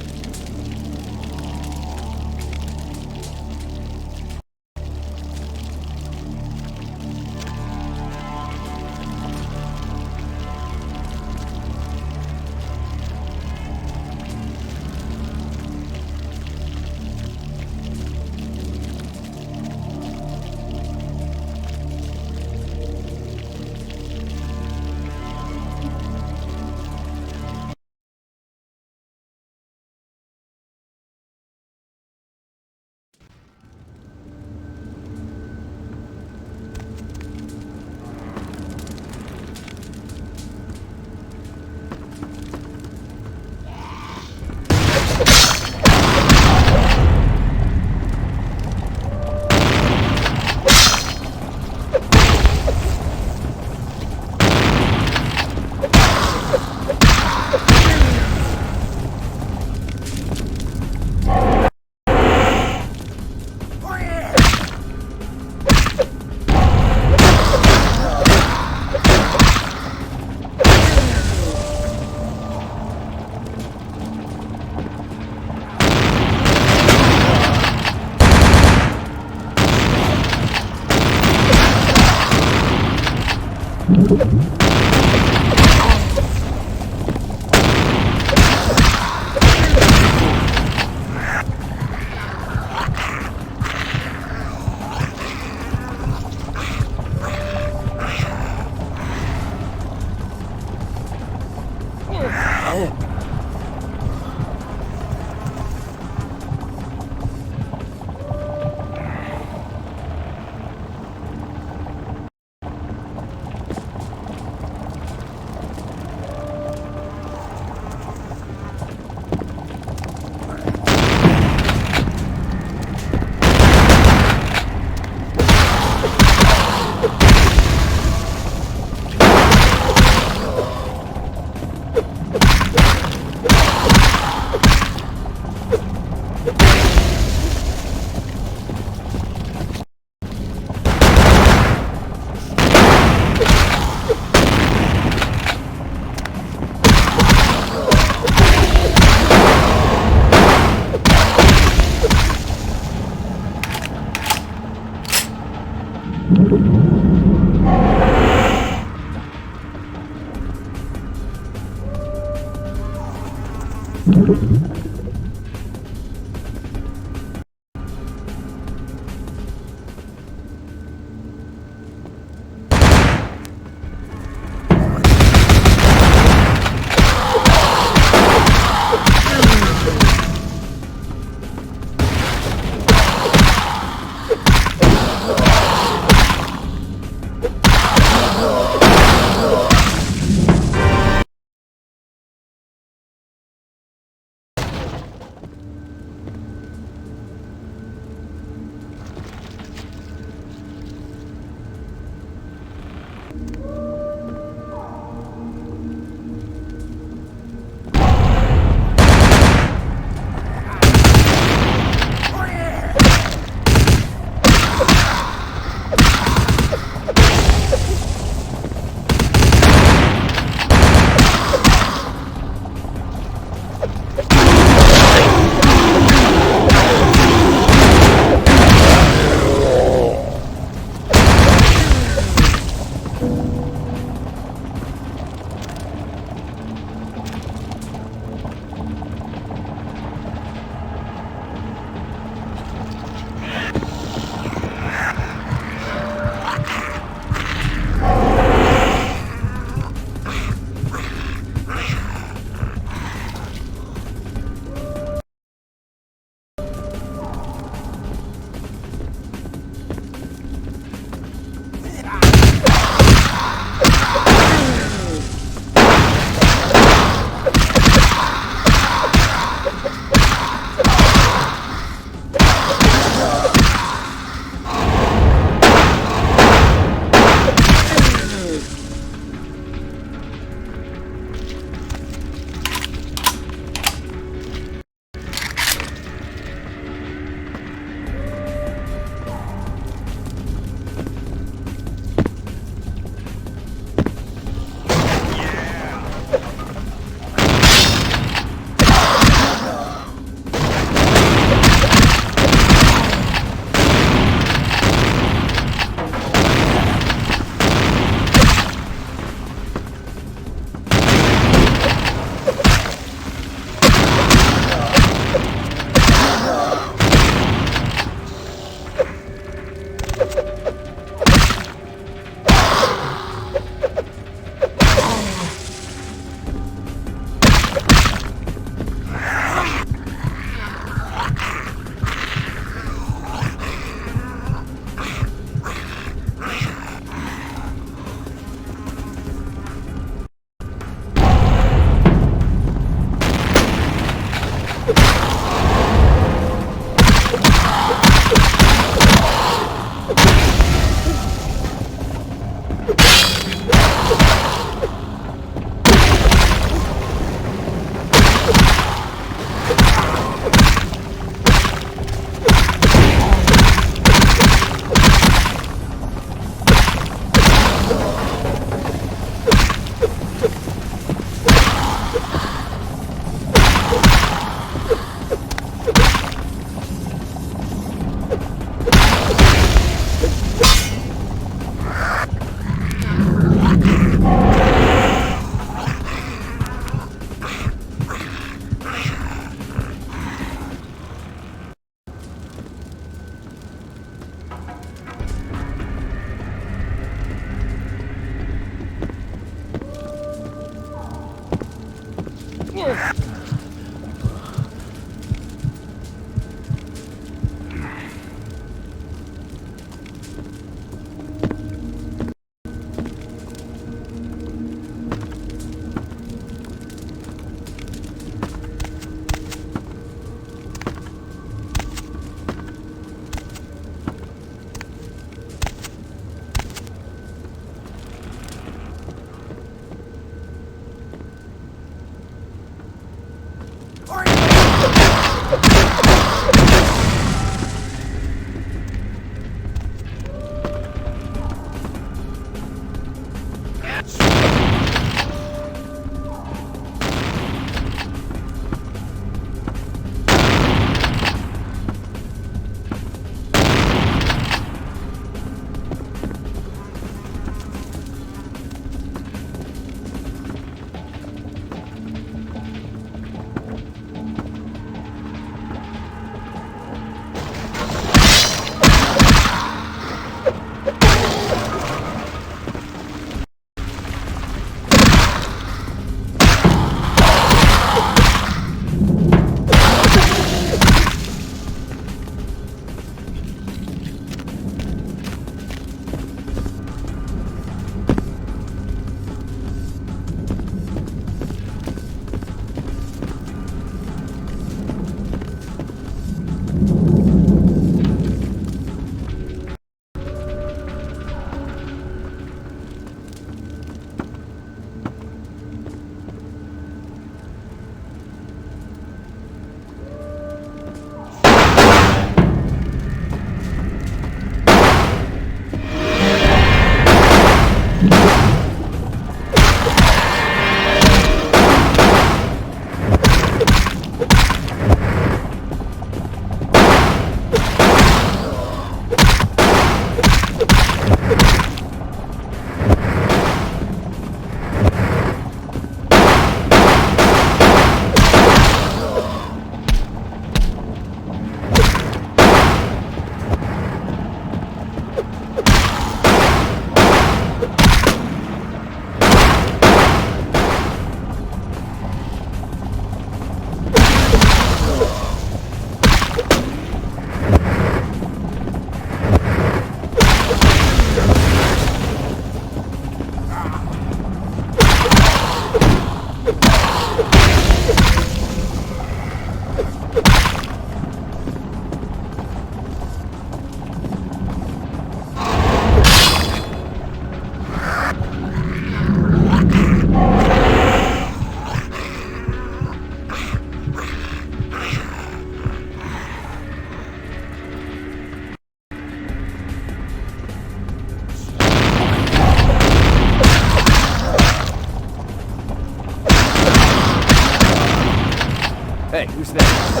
Hey, who's there?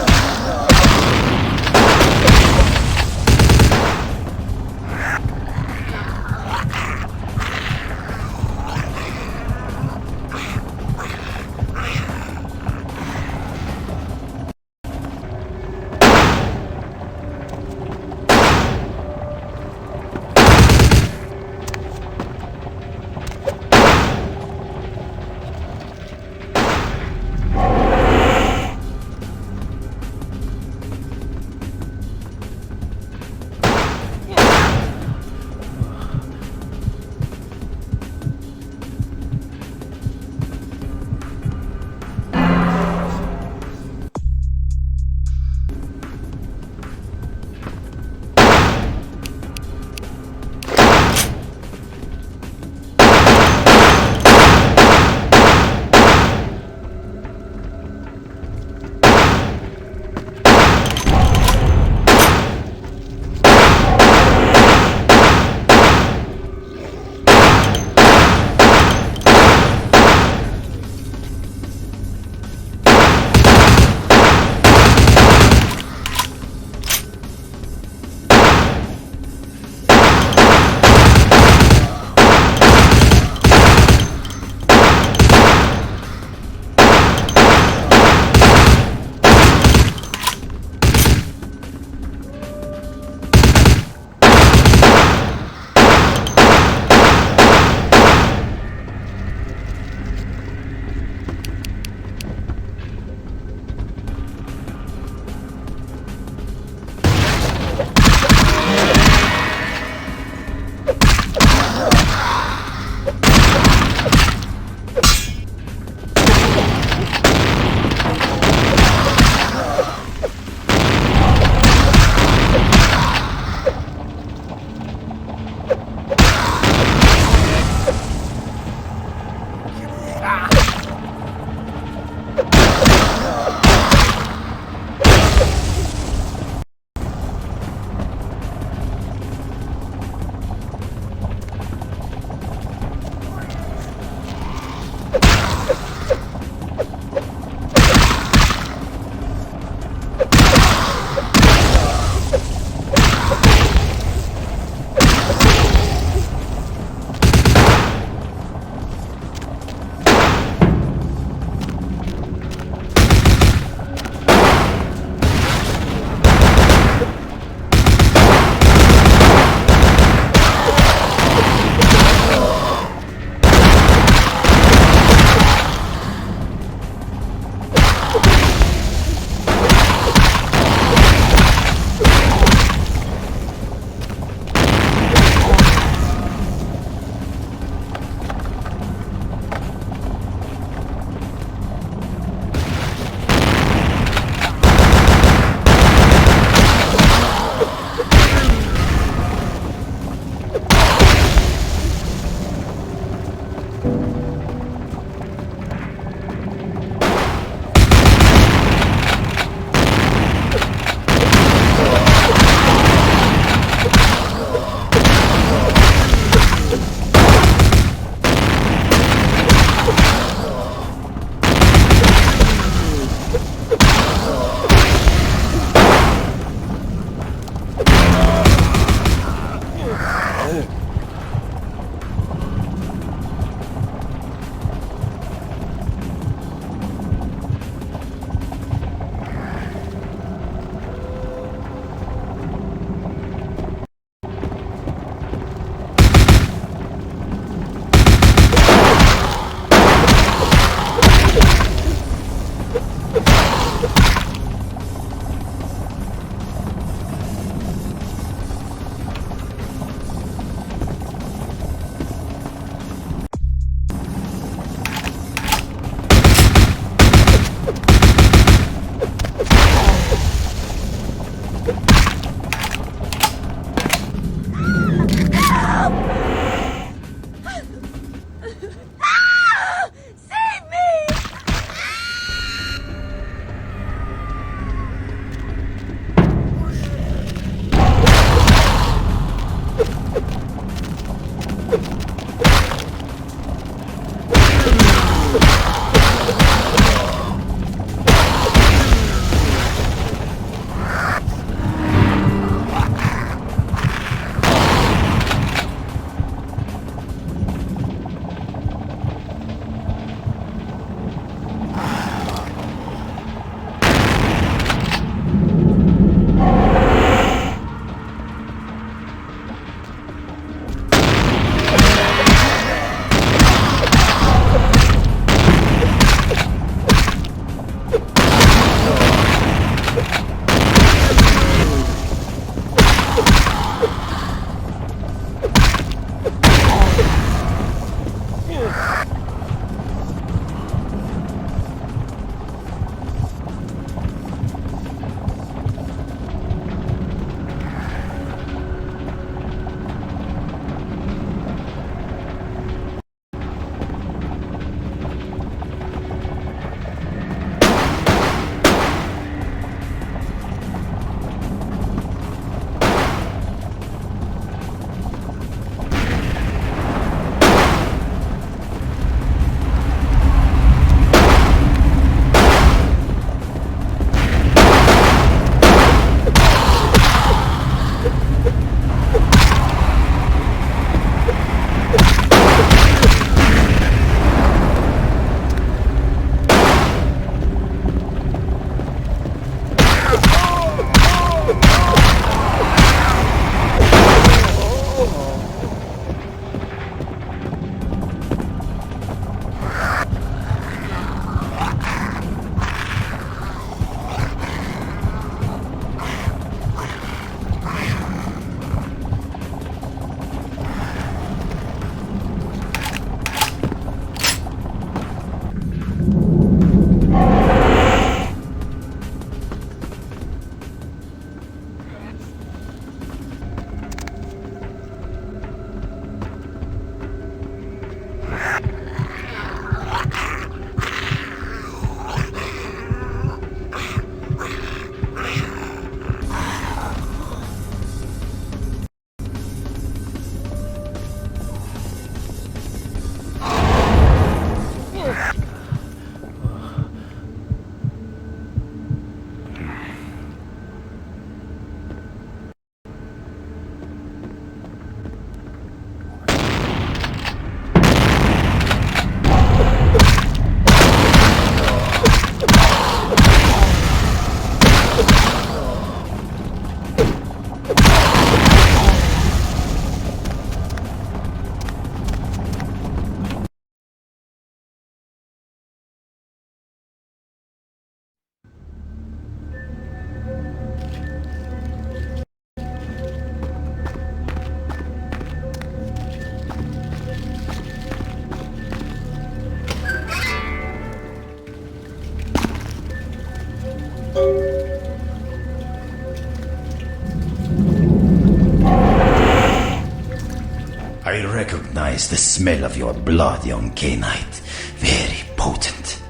recognize the smell of your blood, young Cainite. Very potent.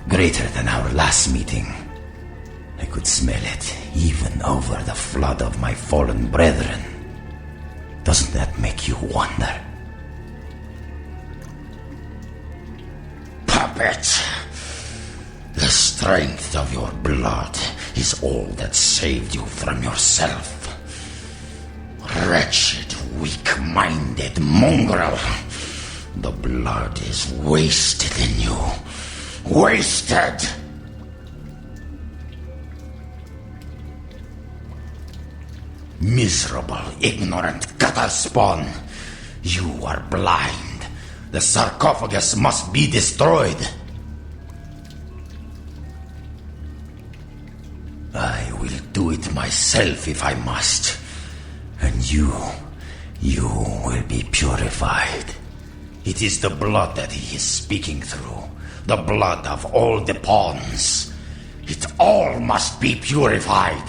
Greater than our last meeting. I could smell it even over the flood of my fallen brethren. Doesn't that make you wonder? Puppet! The strength of your blood is all that saved you from yourself. Wretched, weak-minded mongrel. The blood is wasted in you. Wasted! Miserable, ignorant gutter spawn. You are blind. The sarcophagus must be destroyed. I will do it myself if I must. And you will be purified. It is the blood that he is speaking through. The blood of all the pawns. It all must be purified.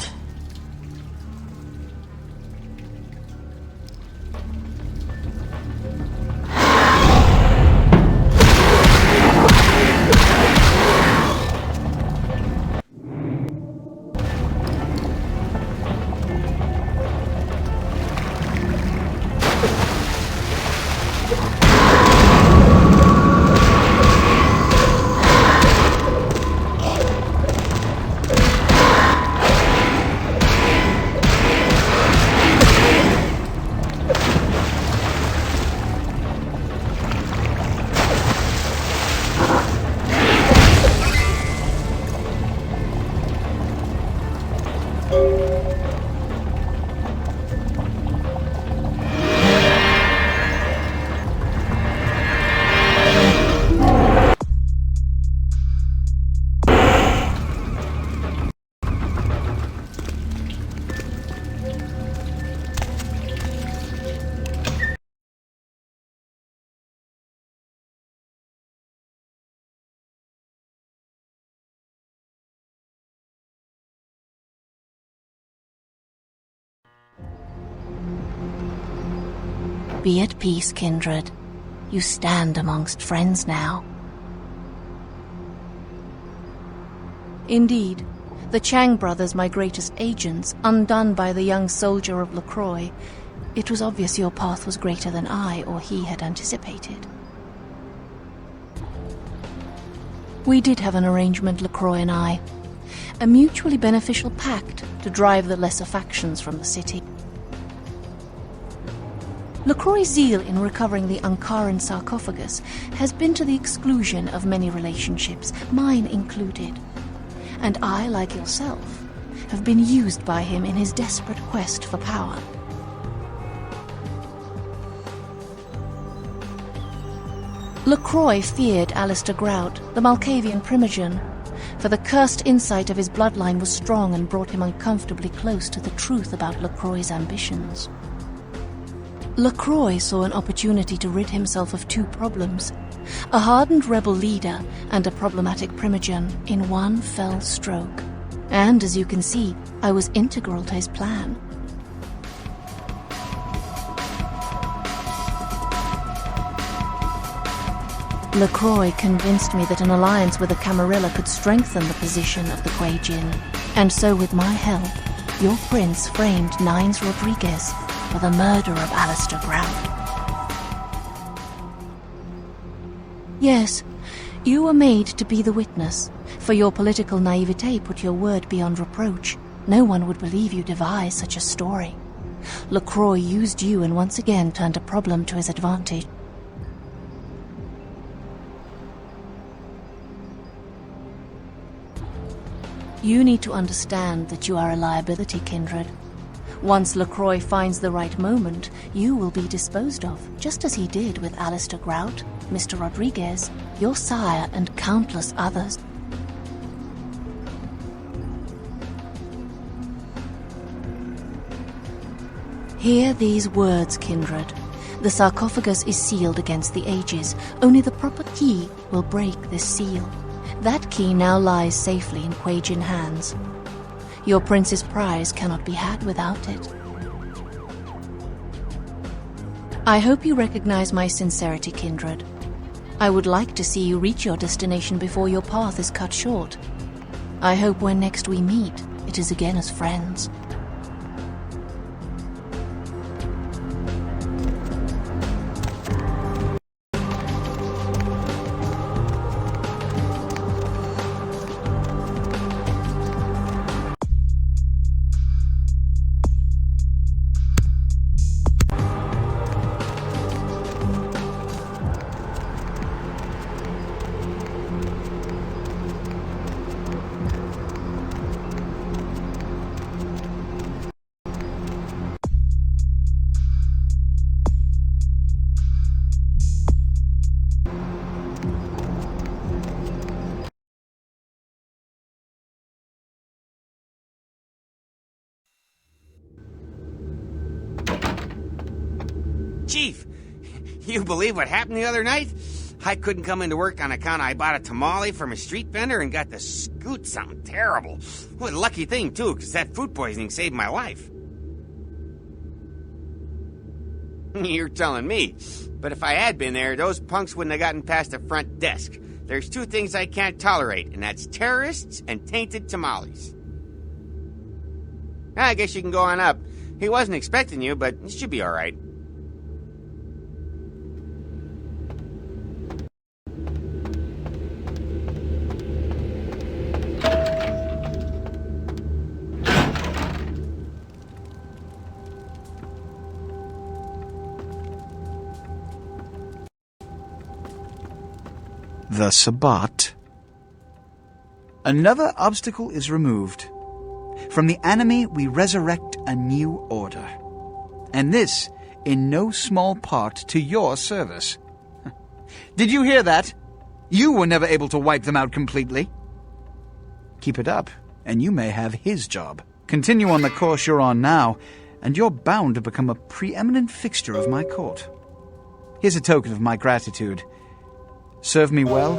Be at peace, kindred. You stand amongst friends now. Indeed, the Chang brothers, my greatest agents, undone by the young soldier of LaCroix, it was obvious your path was greater than I or he had anticipated. We did have an arrangement, LaCroix and I. A mutually beneficial pact to drive the lesser factions from the city. LaCroix's zeal in recovering the Ankaran sarcophagus has been to the exclusion of many relationships, mine included. And I, like yourself, have been used by him in his desperate quest for power. LaCroix feared Alistair Grout, the Malkavian primogen, for the cursed insight of his bloodline was strong and brought him uncomfortably close to the truth about LaCroix's ambitions. LaCroix saw an opportunity to rid himself of two problems, a hardened rebel leader and a problematic primogen, in one fell stroke. And, as you can see, I was integral to his plan. LaCroix convinced me that an alliance with the Camarilla could strengthen the position of the Kuei Jin, and so with my help, your prince framed Nines Rodriguez for the murder of Alistair Grout. Yes, you were made to be the witness, for your political naivete put your word beyond reproach. No one would believe you devised such a story. LaCroix used you and once again turned a problem to his advantage. You need to understand that you are a liability, kindred. Once LaCroix finds the right moment, you will be disposed of, just as he did with Alistair Grout, Mr. Rodriguez, your sire, and countless others. Hear these words, kindred. The sarcophagus is sealed against the ages. Only the proper key will break this seal. That key now lies safely in Kuei Jin hands. Your prince's prize cannot be had without it. I hope you recognize my sincerity, kindred. I would like to see you reach your destination before your path is cut short. I hope when next we meet, it is again as friends. Chief, you believe what happened the other night? I couldn't come into work on account I bought a tamale from a street vendor and got to scoot something terrible. What a lucky thing, too, because that food poisoning saved my life. You're telling me. But if I had been there, those punks wouldn't have gotten past the front desk. There's two things I can't tolerate, and that's terrorists and tainted tamales. I guess you can go on up. He wasn't expecting you, but it should be all right. The Sabbat. Another obstacle is removed. From the enemy we resurrect a new order. And this, in no small part, to your service. Did you hear that? You were never able to wipe them out completely. Keep it up, and you may have his job. Continue on the course you're on now, and you're bound to become a preeminent fixture of my court. Here's a token of my gratitude. Serve me well,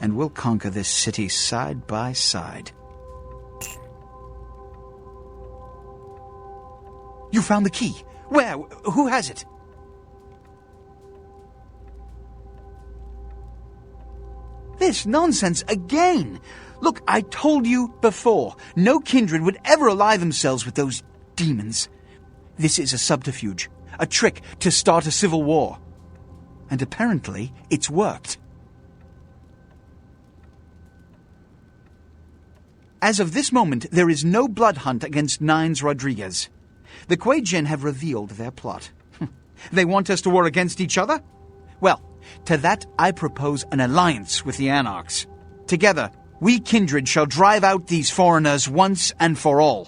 and we'll conquer this city side by side. You found the key. Where? Who has it? This nonsense again! Look, I told you before, no kindred would ever ally themselves with those demons. This is a subterfuge, a trick to start a civil war. And apparently, it's worked. As of this moment, there is no blood hunt against Nines Rodriguez. The Kuei Jin have revealed their plot. They want us to war against each other? Well, to that I propose an alliance with the Anarchs. Together, we kindred shall drive out these foreigners once and for all.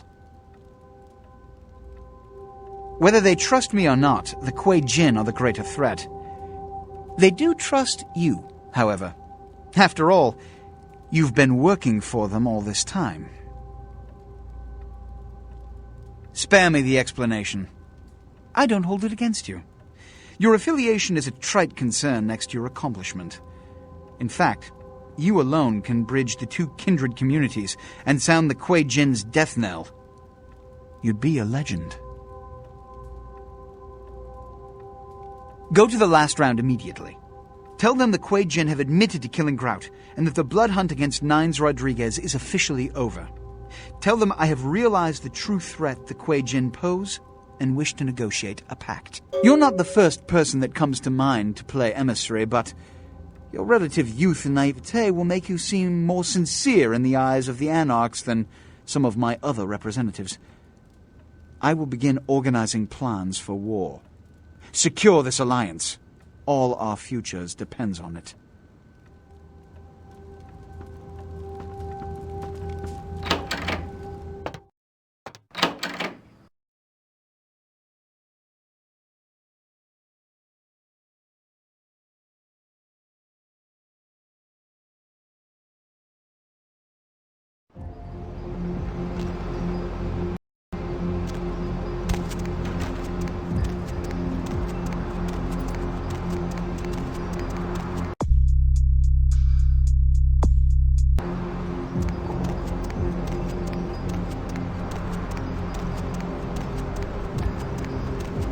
Whether they trust me or not, the Kuei Jin are the greater threat. They do trust you, however. After all, you've been working for them all this time. Spare me the explanation. I don't hold it against you. Your affiliation is a trite concern next to your accomplishment. In fact, you alone can bridge the two kindred communities and sound the Kuei Jin's death knell. You'd be a legend. Go to the last round immediately. Tell them the Kuei Jin have admitted to killing Grout, and that the blood hunt against Nines Rodriguez is officially over. Tell them I have realized the true threat the Kuei Jin pose, and wish to negotiate a pact. You're not the first person that comes to mind to play emissary, but your relative youth and naivete will make you seem more sincere in the eyes of the Anarchs than some of my other representatives. I will begin organizing plans for war. Secure this alliance. All our futures depends on it.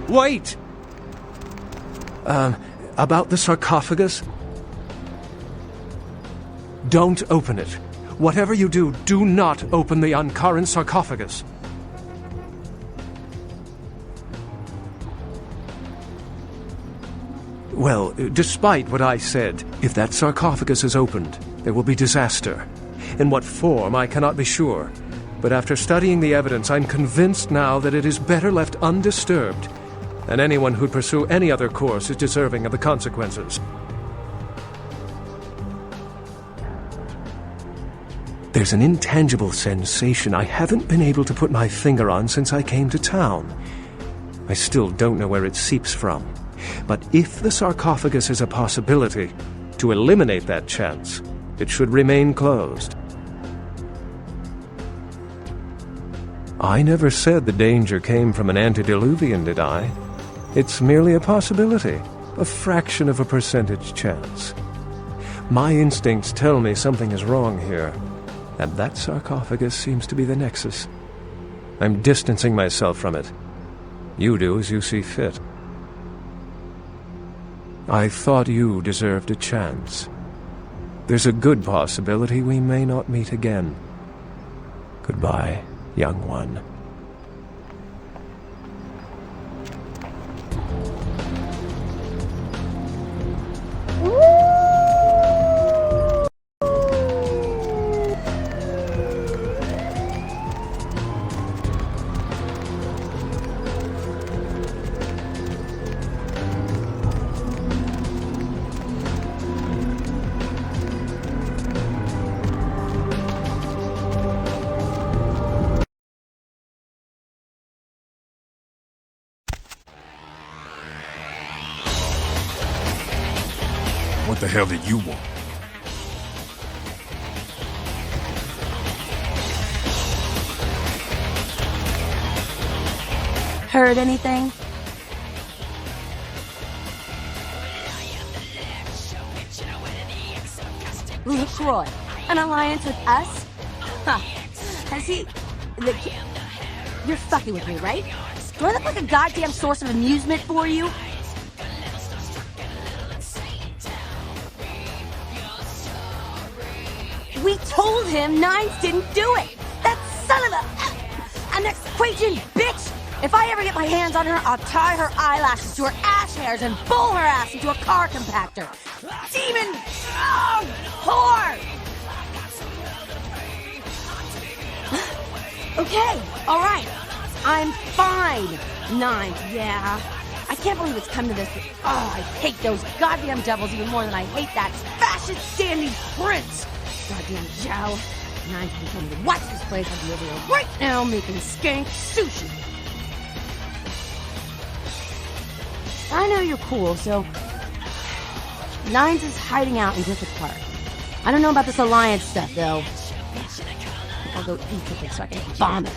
Wait! About the sarcophagus? Don't open it. Whatever you do, do not open the Ankaran sarcophagus. Well, despite what I said, if that sarcophagus is opened, there will be disaster. In what form, I cannot be sure. But after studying the evidence, I'm convinced now that it is better left undisturbed, and anyone who'd pursue any other course is deserving of the consequences. There's an intangible sensation I haven't been able to put my finger on since I came to town. I still don't know where it seeps from. But if the sarcophagus is a possibility, to eliminate that chance, it should remain closed. I never said the danger came from an antediluvian, did I? It's merely a possibility, a fraction of a percentage chance. My instincts tell me something is wrong here, and that sarcophagus seems to be the nexus. I'm distancing myself from it. You do as you see fit. I thought you deserved a chance. There's a good possibility we may not meet again. Goodbye, young one. What the hell did you want? Heard anything? LaCroix, an alliance with us? Huh. Has he... You're fucking with me, right? Do I look like a goddamn source of amusement for you? We told him Nines didn't do it! That son of a... An equation bitch! If I ever get my hands on her, I'll tie her eyelashes to her ass hairs and bowl her ass into a car compactor! Demon... whore! Okay, alright. I'm fine. Nines, yeah. I can't believe it's come to this. I hate those goddamn devils even more than I hate that fascist standing prince! Goddamn Joe. Nines can tell me to watch this place. I'll be over here right now making skank sushi. I know you're cool, so... Nines is hiding out in Griffith Park. I don't know about this alliance stuff, though. I'll go eat something so I can vomit.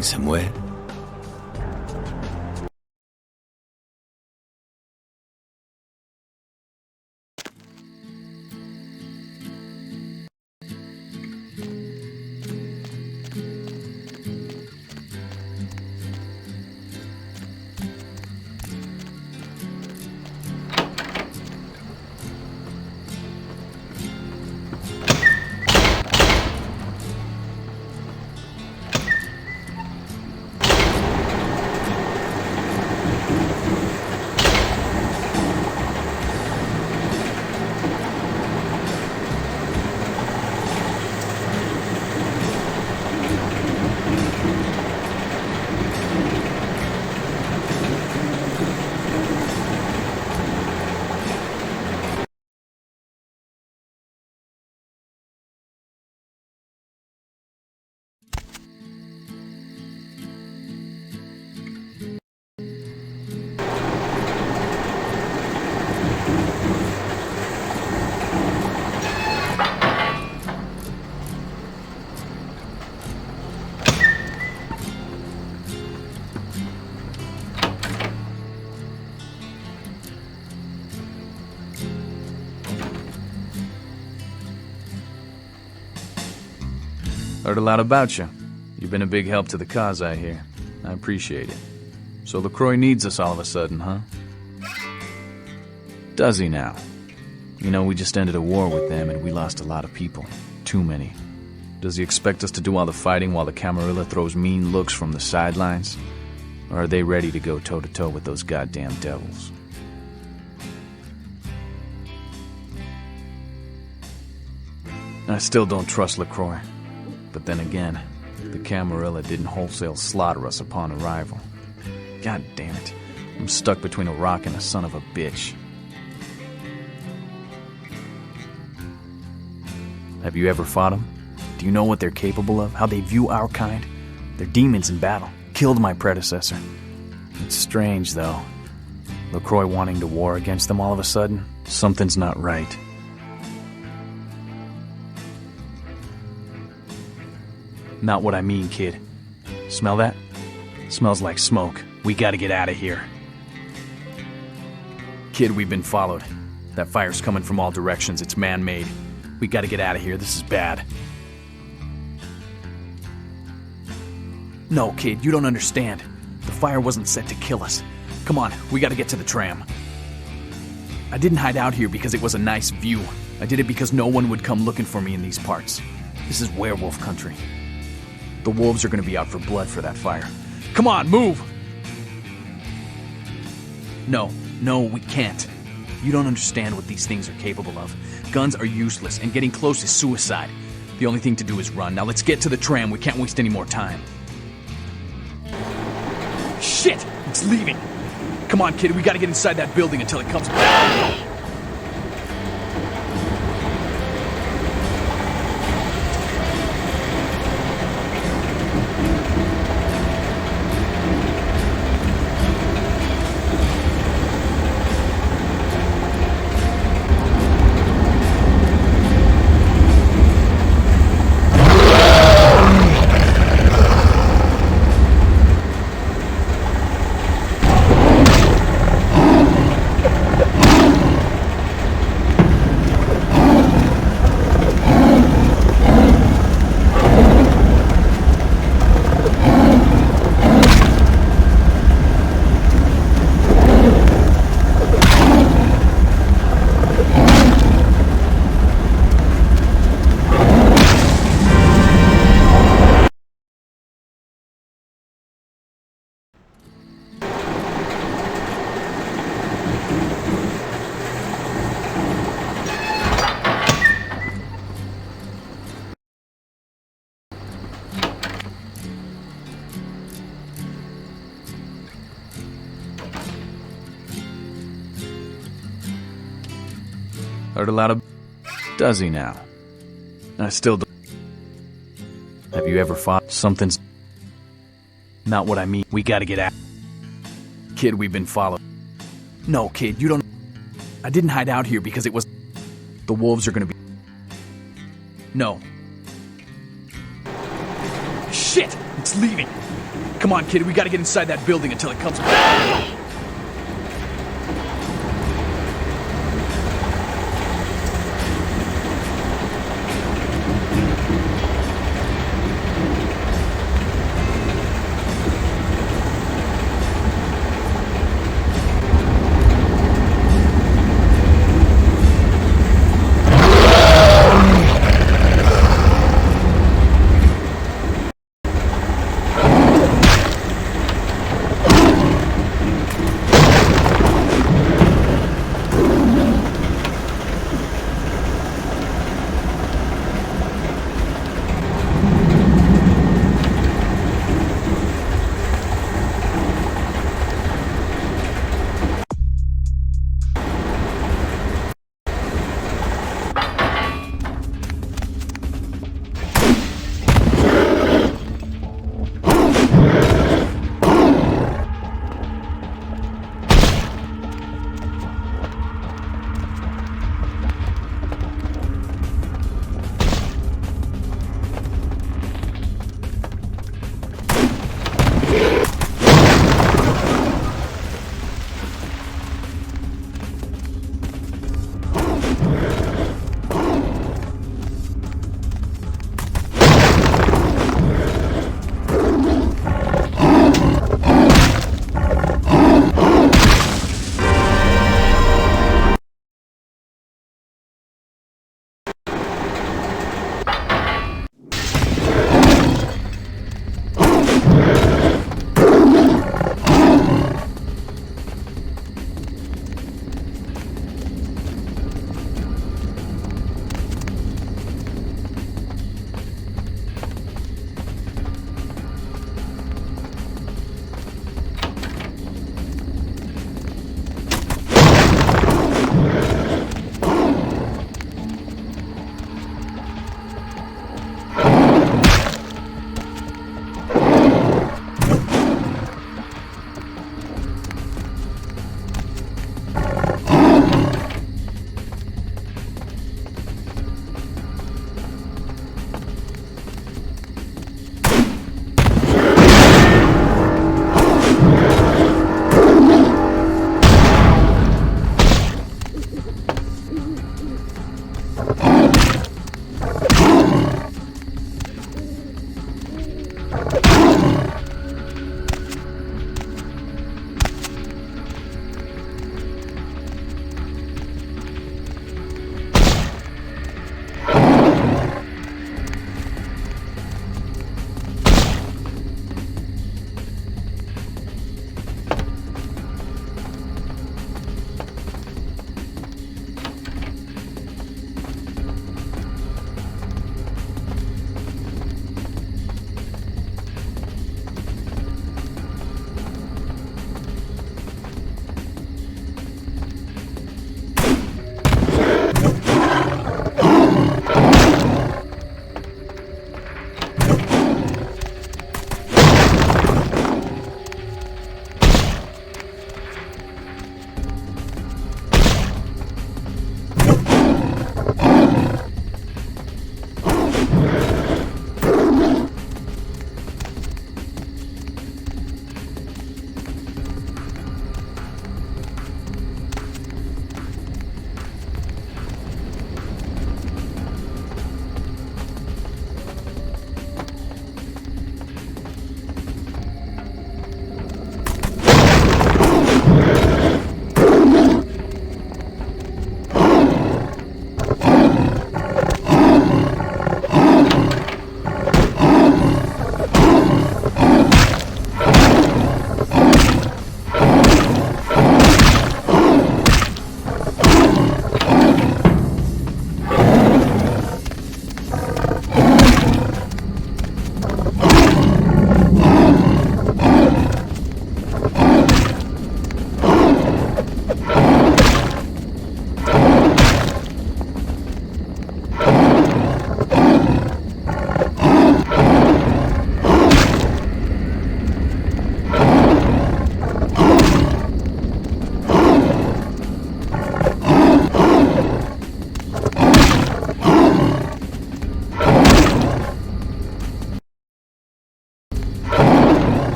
Somewhere. Heard a lot about you. You've been a big help to the cause, I hear. I appreciate it. So LaCroix needs us all of a sudden, huh? Does he now? You know, we just ended a war with them and we lost a lot of people. Too many. Does he expect us to do all the fighting while the Camarilla throws mean looks from the sidelines? Or are they ready to go toe-to-toe with those goddamn devils? I still don't trust LaCroix. But then again, the Camarilla didn't wholesale slaughter us upon arrival. God damn it. I'm stuck between a rock and a son of a bitch. Have you ever fought them? Do you know what they're capable of? How they view our kind? They're demons in battle. Killed my predecessor. It's strange, though. LaCroix wanting to war against them all of a sudden. Something's not right. Not what I mean, kid. Smell that? Smells like smoke. We gotta get out of here. Kid, we've been followed. That fire's coming from all directions. It's man-made. We gotta get out of here. This is bad. No, kid, you don't understand. The fire wasn't set to kill us. Come on, we gotta get to the tram. I didn't hide out here because it was a nice view. I did it because no one would come looking for me in these parts. This is werewolf country. The wolves are gonna be out for blood for that fire. Come on, move! No, we can't. You don't understand what these things are capable of. Guns are useless, and getting close is suicide. The only thing to do is run. Now let's get to the tram. We can't waste any more time. Shit! It's leaving! Come on, kid. We gotta get inside that building until it comes back. Heard a lot of... Does he now? I still don't... Have you ever fought? Something's... Not what I mean. We gotta get out. Kid, we've been followed. No, kid, you don't... I didn't hide out here because it was... The wolves are gonna be... No. Shit! It's leaving! Come on, kid, we gotta get inside that building until it comes back.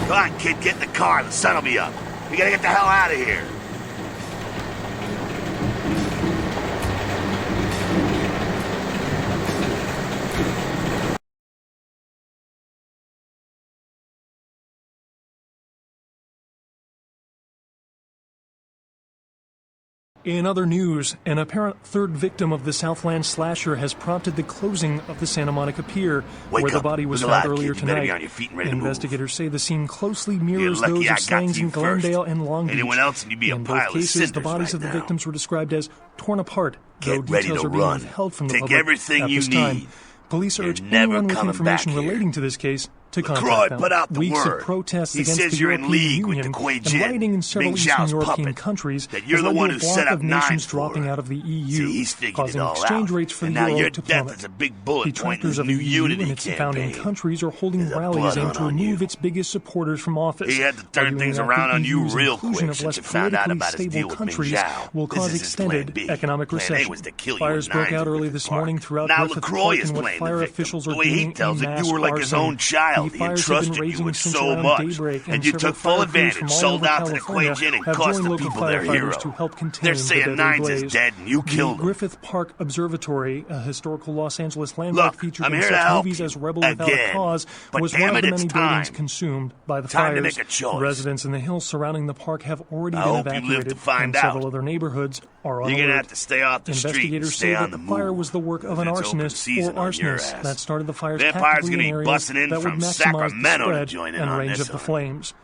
Come on, kid, get in the car. The sun will be up. We gotta get the hell out of here. In other news, an apparent third victim of the Southland slasher has prompted the closing of the Santa Monica Pier, where the body was found earlier tonight. Investigators say the scene closely mirrors those of slayings in Glendale and Long Beach. Anyone else and you'd be a in pile both of cases, cinders the bodies right of the now. victims were described as torn apart, though Get ready details to are being run. withheld from the Take public everything at you this time. need. Police You're urge never anyone with coming information back here. relating to this case to LaCroix, contact them. put out the Weeks word. of protests He against says the you're in European league with Union the Kuwait and Jin, rioting in several Ming Eastern Zhao's European puppet, countries that you're has the led one to a who block set up of nations nines for dropping her. out of the EU, See, he's figured causing it all exchange out. rates for And the now euro your to death plummet. is a big bullet point in Detractors the of new the EU and unity its campaign. founding countries are holding There's a rallies blood aimed to on remove its biggest supporters from office. He had to turn arguing things that around the on you EU's real inclusion quick of since less you found out politically about his stable deal with Ming countries Zhao. will This cause is his plan extended B. economic Plan A recession. was to kill you Fires at broke nines out in early Griffith this Park. morning throughout Now Griffith LaCroix Park is in what playing the fire victim. officials The are way he deeming tells a it, mass you were like his arson. own child. The He fires have been entrusted you raging with since so around much. daybreak, And you several took full fire crews advantage, from all sold over out to the California Kuwait Jin and have cost joined the local people their firefighters hero. to help contain They're the saying deadly Nines blaze. is dead and you killed The him. Griffith Park Observatory, a historical Los Angeles landmark Look, featured I'm in here to such help movies you. as Rebel Without a Again. Cause, But was damn one of it, the it's many time. buildings consumed by the Time to fires. make a choice. Residents in the hills surrounding the park have already I been hope you live to evacuated, find and out. several other neighborhoods are on You're gonna alert. have to stay off the street and Investigators stay say on that the the fire move. was the work of an It's open arsonist season or on your arsonists ass. that started the fires Vampires tactically gonna in be areas busting in that would from maximize the Sacramento to spread join in and on range this of the one. flames.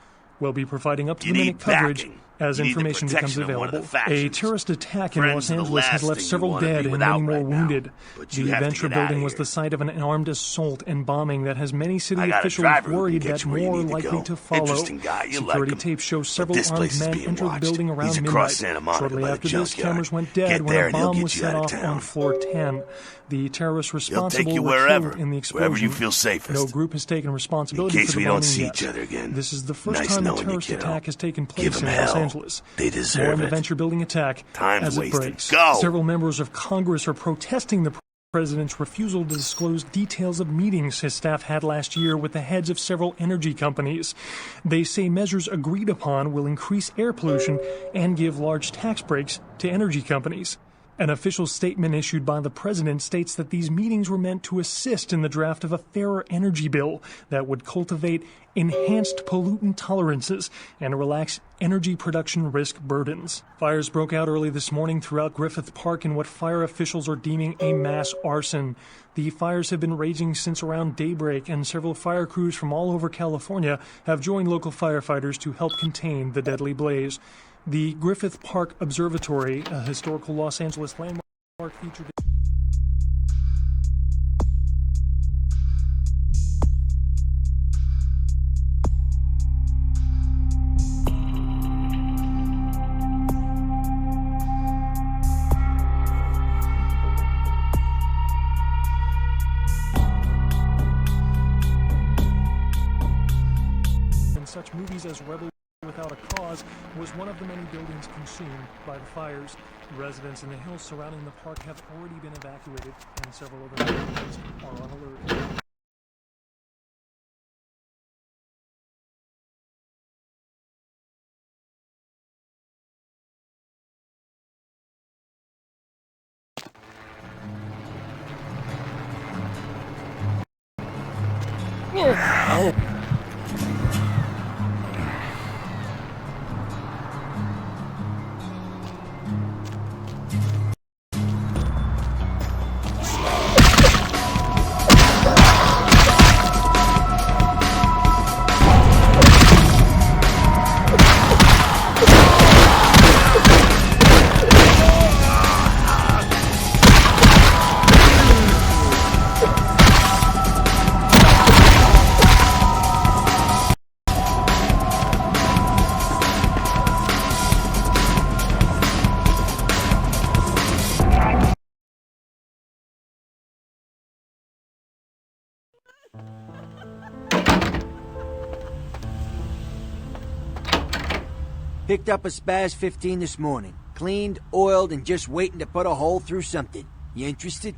We'll be providing You up-to-the-minute need coverage backing. as You need the information becomes protection of one of the available. A factions. terrorist attack in Friends Los are the Angeles has last left thing you several wanna dead be and without many more right now. wounded. But you The have to Venture get outta building was here. the site of an armed assault and bombing that has many city I got a officials driver who can worried get that you where you more need to likely go. to follow. Interesting guy, you like Security him. tapes show But several this place armed is men being enter the watched. building around He's midnight. across Santa Monica Shortly by the after this, junkyard. cameras went dead Get when there a and he'll bomb get was you set out of off town. on floor 10. The terrorists He'll responsible take you were wherever, killed in the explosion. wherever you feel safest. No group has taken responsibility In case for the we don't bombing see yet. each other again. This is the first Nice time a knowing you, terrorist kiddo. attack has taken Give place 'em in Los hell. Angeles. They More deserve on the it. Venture building attack Time's as it wasted. breaks. Go! Several members of Congress are protesting the president's refusal to disclose details of meetings his staff had last year with the heads of several energy companies. They say measures agreed upon will increase air pollution and give large tax breaks to energy companies. An official statement issued by the president states that these meetings were meant to assist in the draft of a fairer energy bill that would cultivate enhanced pollutant tolerances and relax energy production risk burdens. Fires broke out early this morning throughout Griffith Park in what fire officials are deeming a mass arson. The fires have been raging since around daybreak, and several fire crews from all over California have joined local firefighters to help contain the deadly blaze. The Griffith Park Observatory, a historical Los Angeles landmark featured... in such movies as Rebel Without a Cause, was one of the many buildings consumed by the fires. Residents in the hills surrounding the park have already been evacuated, and several other neighborhoods are on alert. Picked up a Spaz 15 this morning. Cleaned, oiled, and just waiting to put a hole through something. You interested?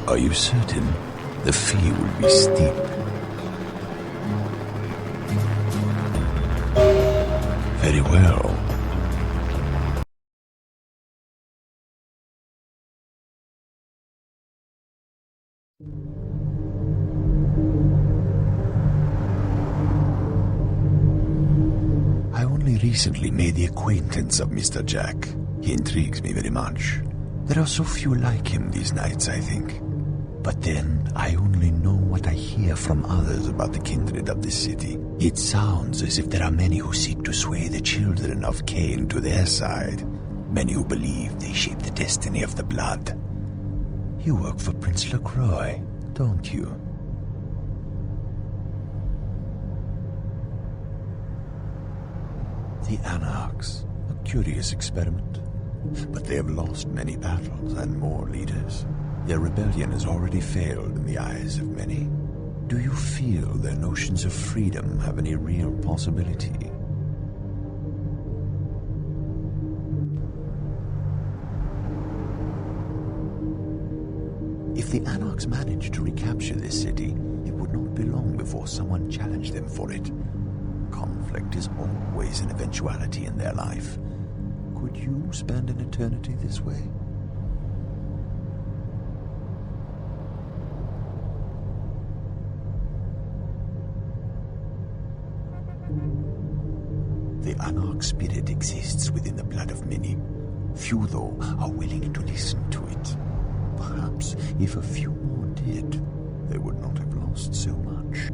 Are you certain? The fee will be steep. Very well. I only recently made the acquaintance of Mr. Jack. He intrigues me very much. There are so few like him these nights, I think. But then, I only know what I hear from others about the kindred of this city. It sounds as if there are many who seek to sway the children of Cain to their side. Many who believe they shape the destiny of the blood. You work for Prince LaCroix, don't you? The Anarchs. A curious experiment. But they have lost many battles and more leaders. Their rebellion has already failed in the eyes of many. Do you feel their notions of freedom have any real possibility? If the Anarchs managed to recapture this city, it would not be long before someone challenged them for it. Conflict is always an eventuality in their life. Could you spend an eternity this way? The Anarch spirit exists within the blood of many. Few, though, are willing to listen to it. Perhaps if a few more did, they would not have lost so much.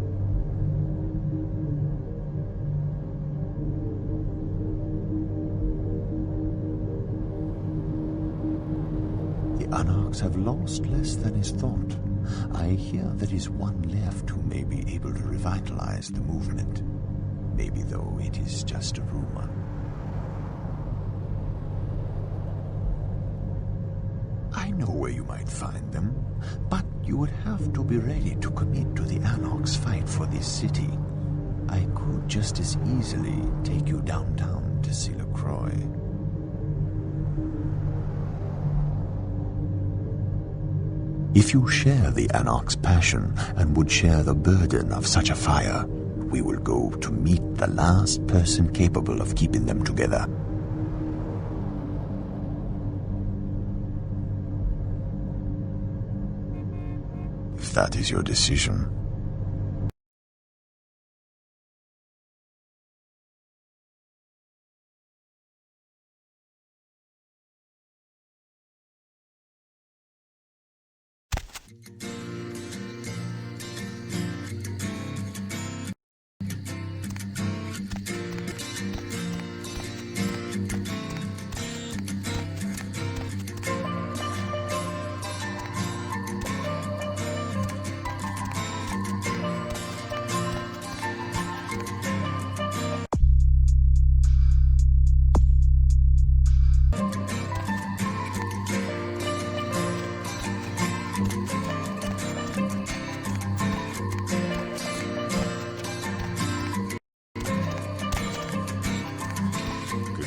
The Anarchs have lost less than is thought. I hear there is one left who may be able to revitalize the movement. Maybe, though, it is just a rumor. I know where you might find them, but you would have to be ready to commit to the Anarchs' fight for this city. I could just as easily take you downtown to see LaCroix. If you share the Anarch's passion and would share the burden of such a fire, we will go to meet the last person capable of keeping them together. If that is your decision.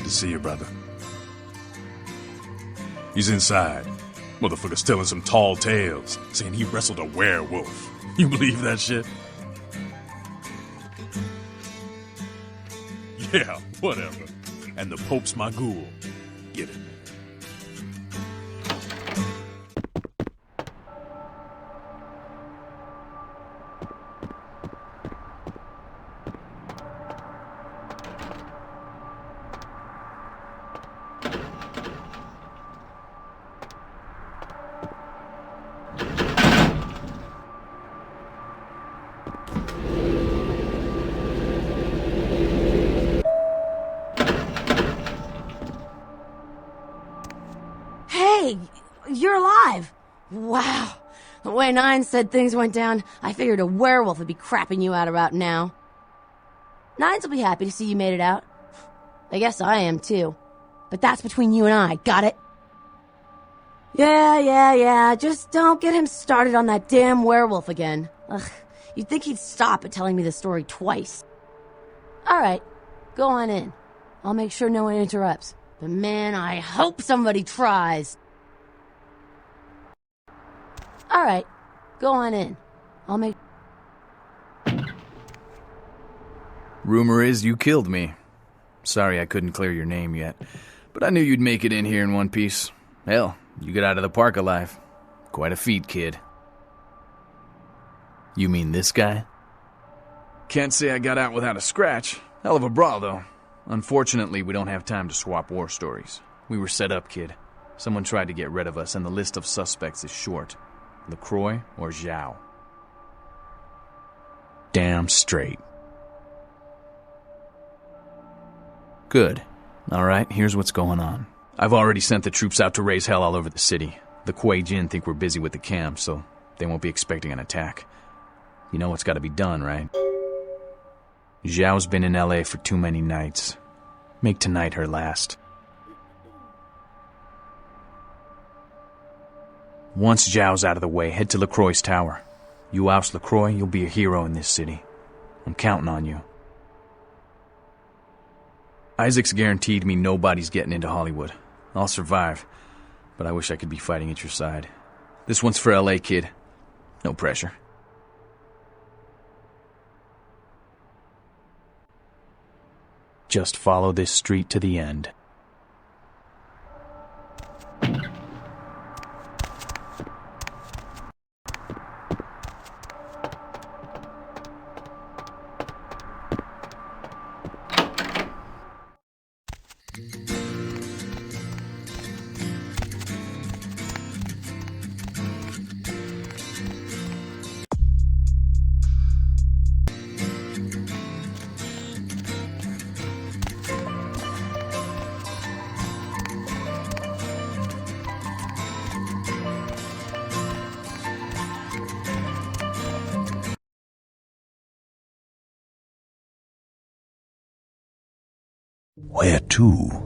See you, brother. He's inside. Motherfucker's telling some tall tales, saying he wrestled a werewolf. You believe that shit? Yeah, whatever. And the Pope's my ghoul. Get it? You're alive! Wow. The way Nine said things went down, I figured a werewolf would be crapping you out about now. Nines will be happy to see you made it out. I guess I am too. But that's between you and I, got it? Yeah. Just don't get him started on that damn werewolf again. Ugh, you'd think he'd stop at telling me the story twice. Alright, go on in. I'll make sure no one interrupts. But man, I hope somebody tries. All right, go on in. I'll make... Rumor is you killed me. Sorry I couldn't clear your name yet, but I knew you'd make it in here in one piece. Hell, you got out of the park alive. Quite a feat, kid. You mean this guy? Can't say I got out without a scratch. Hell of a brawl, though. Unfortunately, we don't have time to swap war stories. We were set up, kid. Someone tried to get rid of us, and the list of suspects is short. LaCroix or Zhao. Damn straight. Good. Alright, here's what's going on. I've already sent the troops out to raise hell all over the city. The Kuei Jin think we're busy with the camp, so they won't be expecting an attack. You know what's gotta be done, right? Zhao's been in LA for too many nights. Make tonight her last. Once Zhao's out of the way, head to LaCroix's tower. You oust LaCroix, you'll be a hero in this city. I'm counting on you. Isaac's guaranteed me nobody's getting into Hollywood. I'll survive, but I wish I could be fighting at your side. This one's for LA, kid. No pressure. Just follow this street to the end. Where to?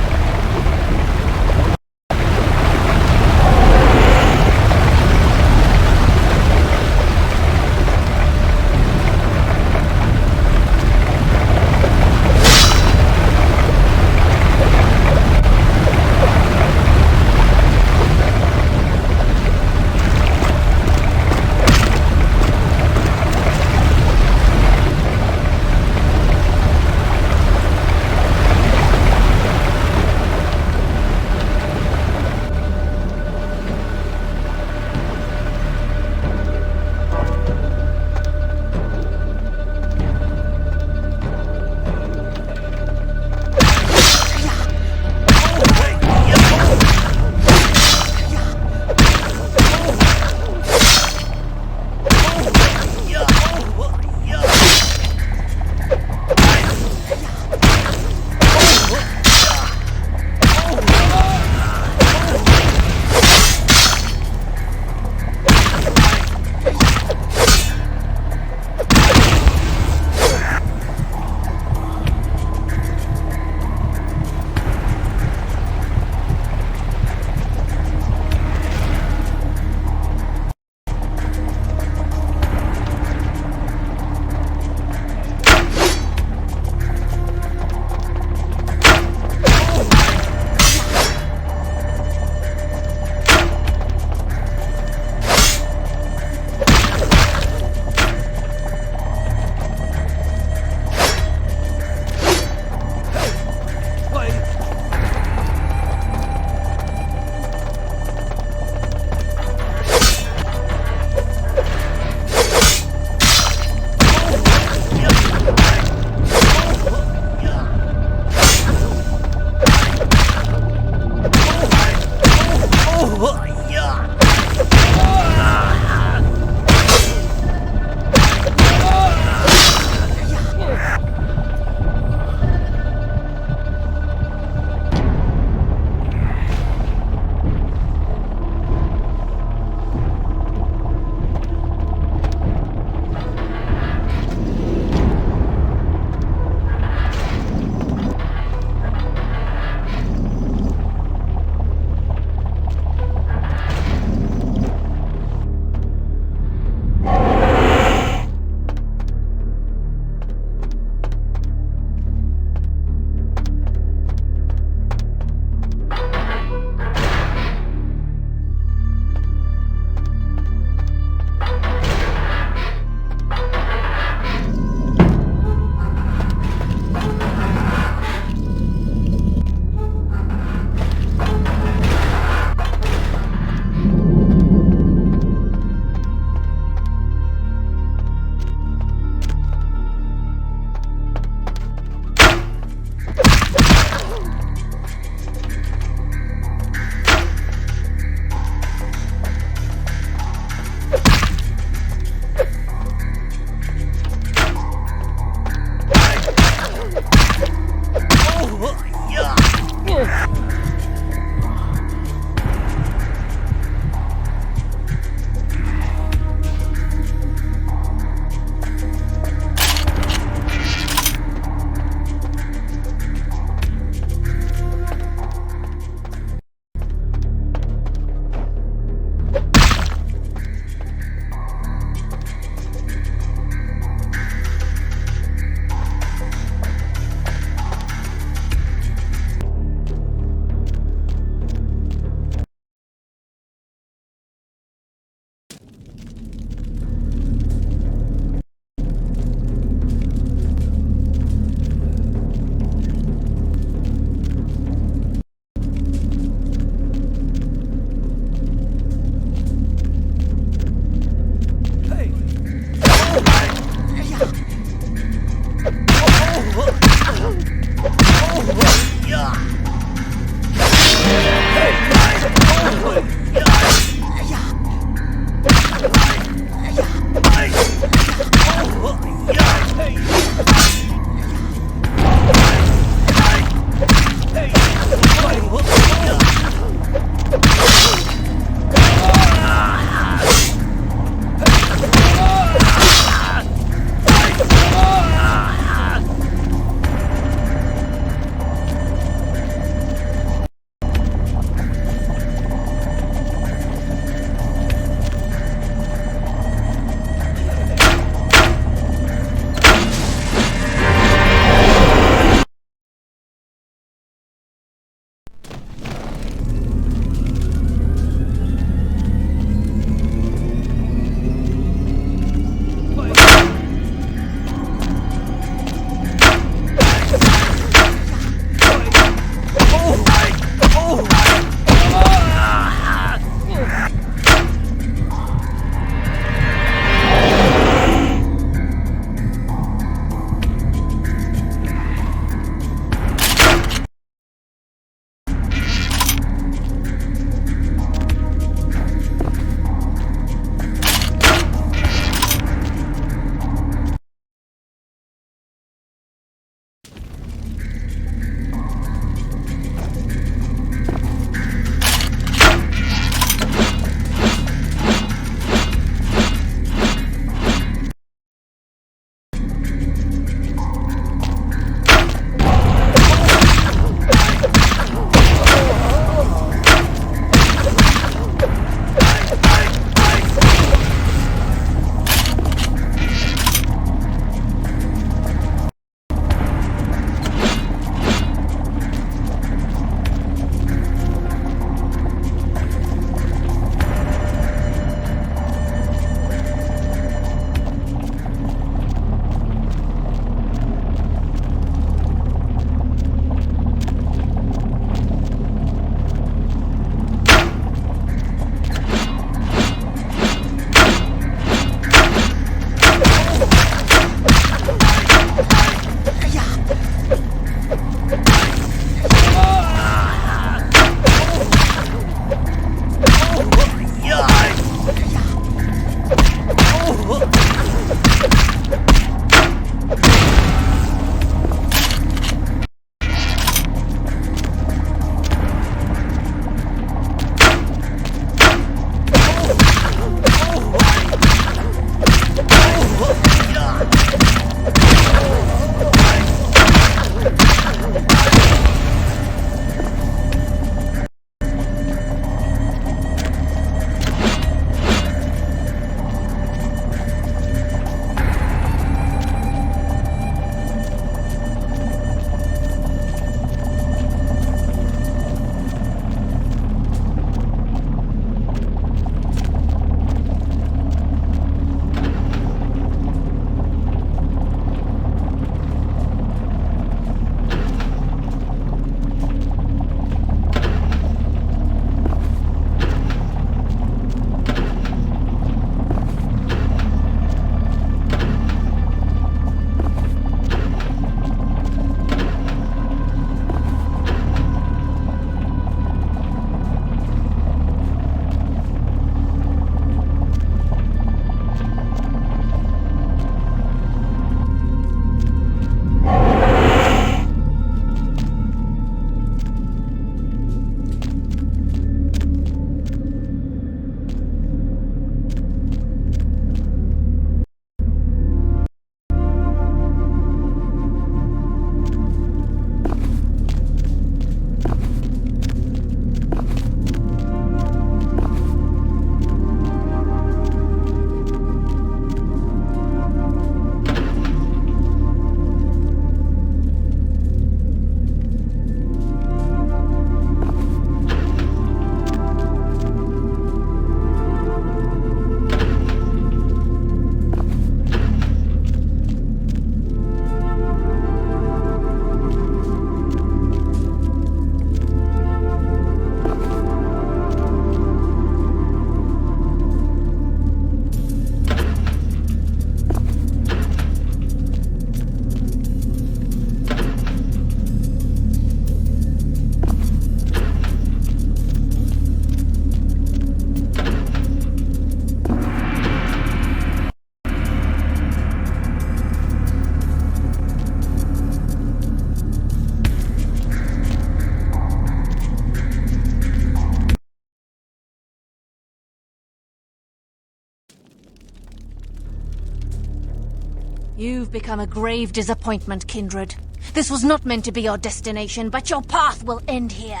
You've become a grave disappointment, Kindred. This was not meant to be your destination, but your path will end here.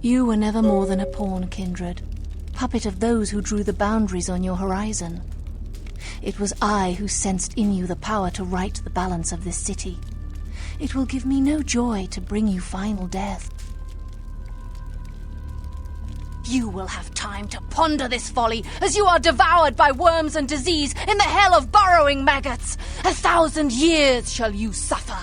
You were never more than a pawn, Kindred. Puppet of those who drew the boundaries on your horizon. It was I who sensed in you the power to right the balance of this city. It will give me no joy to bring you final death. You will have time to ponder this folly as you are devoured by worms and disease in the hell of burrowing maggots. 1,000 years shall you suffer.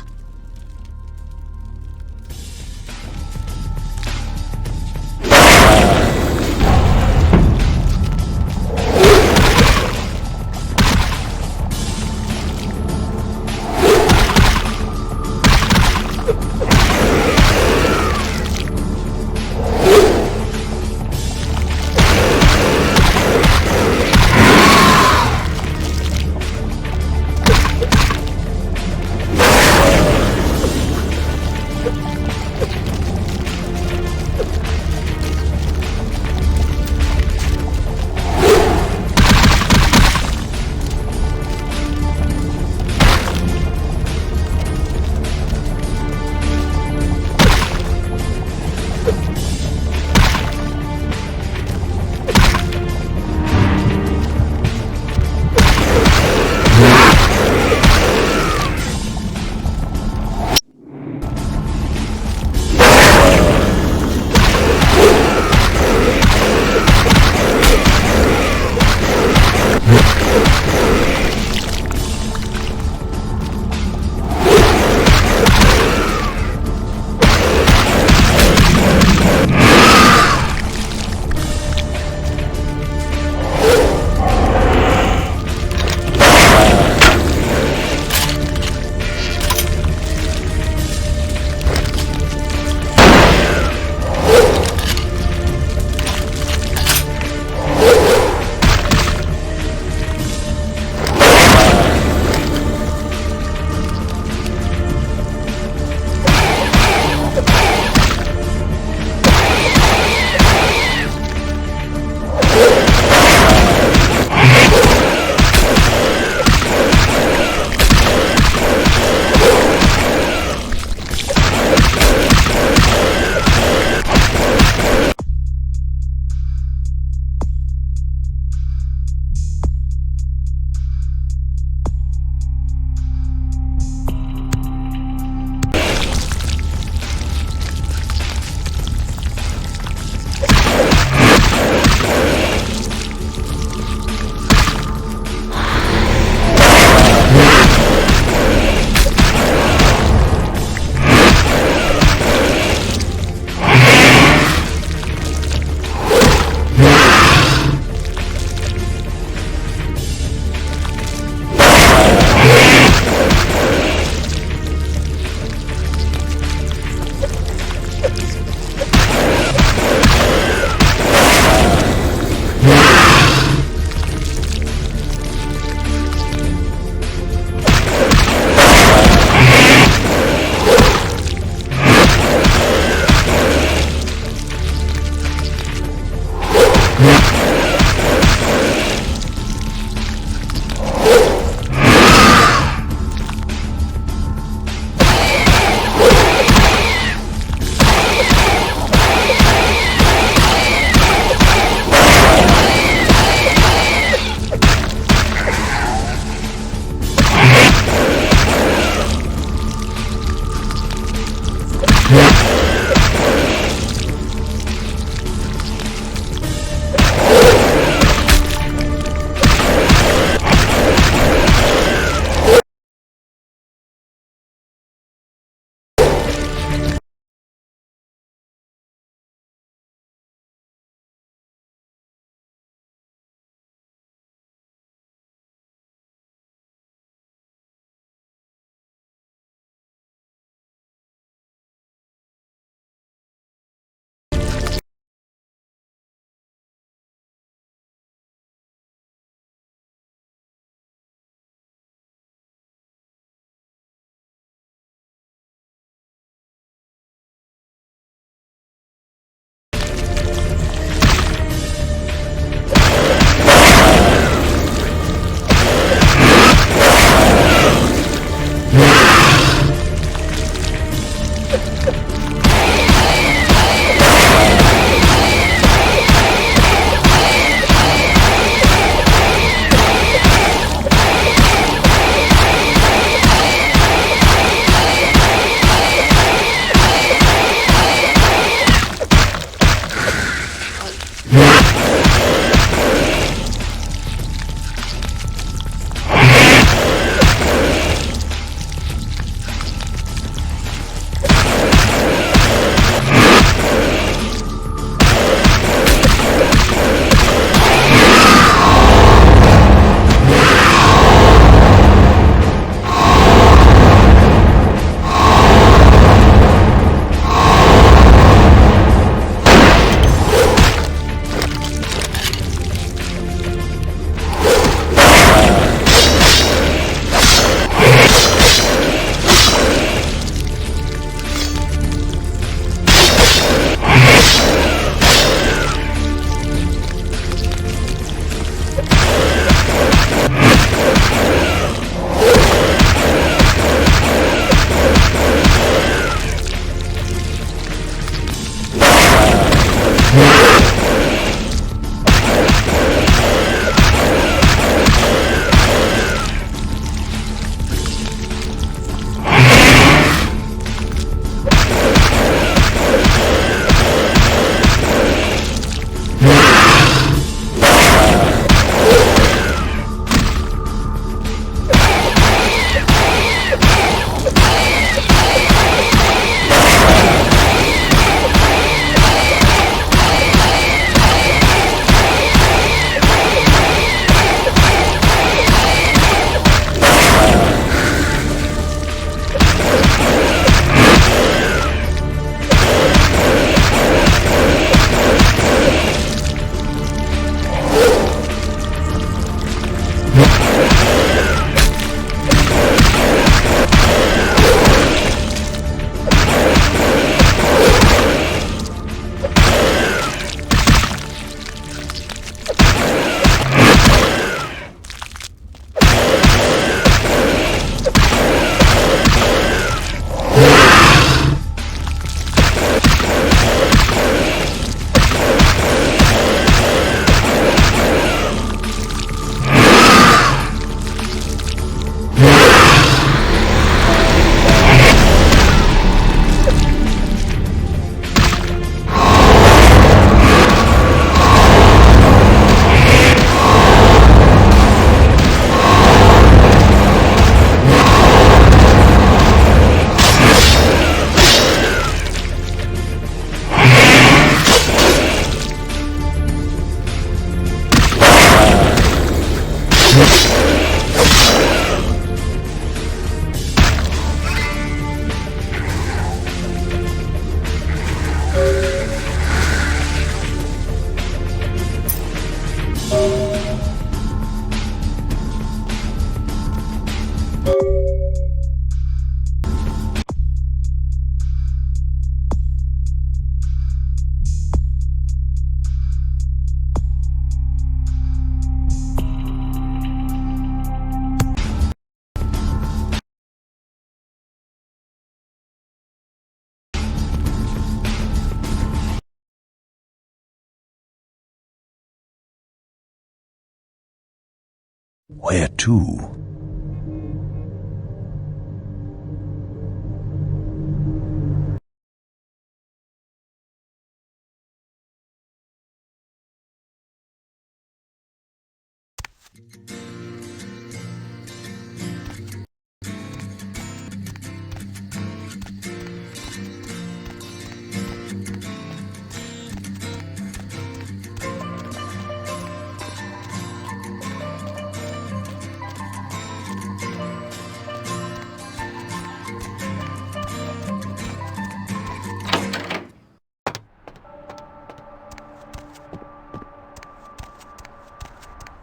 Where to?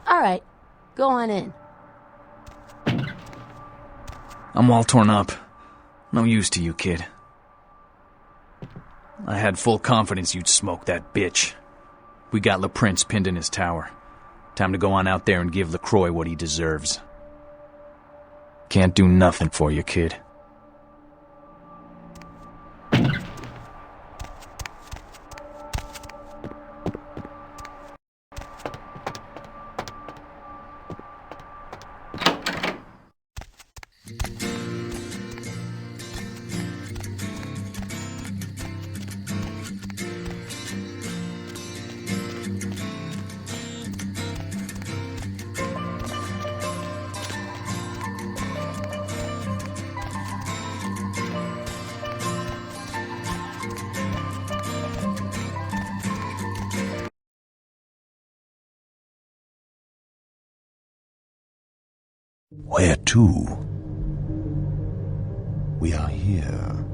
All right, go on in. I'm all torn up. No use to you, kid. I had full confidence you'd smoke that bitch. We got Le Prince pinned in his tower. Time to go on out there and give LaCroix what he deserves. Can't do nothing for you, kid. Where to? We are here.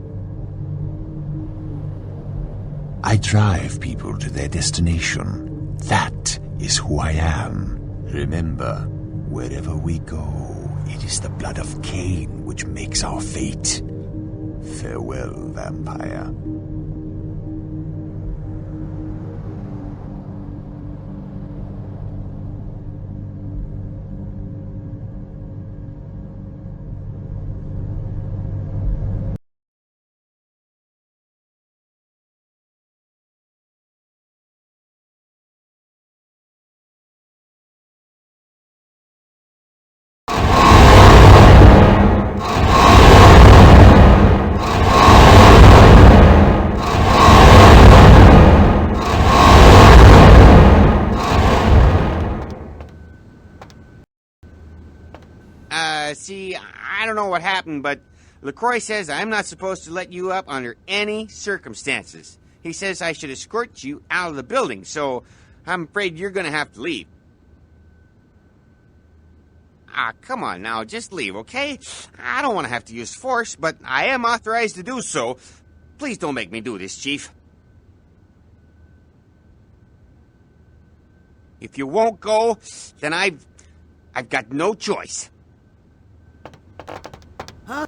I drive people to their destination. That is who I am. Remember, wherever we go, it is the blood of Cain which makes our fate. Farewell, vampire. See, I don't know what happened, but LaCroix says I'm not supposed to let you up under any circumstances. He says I should escort you out of the building, so I'm afraid you're gonna have to leave. Come on now, just leave, okay? I don't want to have to use force, but I am authorized to do so. Please don't make me do this, Chief. If you won't go, then I've got no choice. Huh?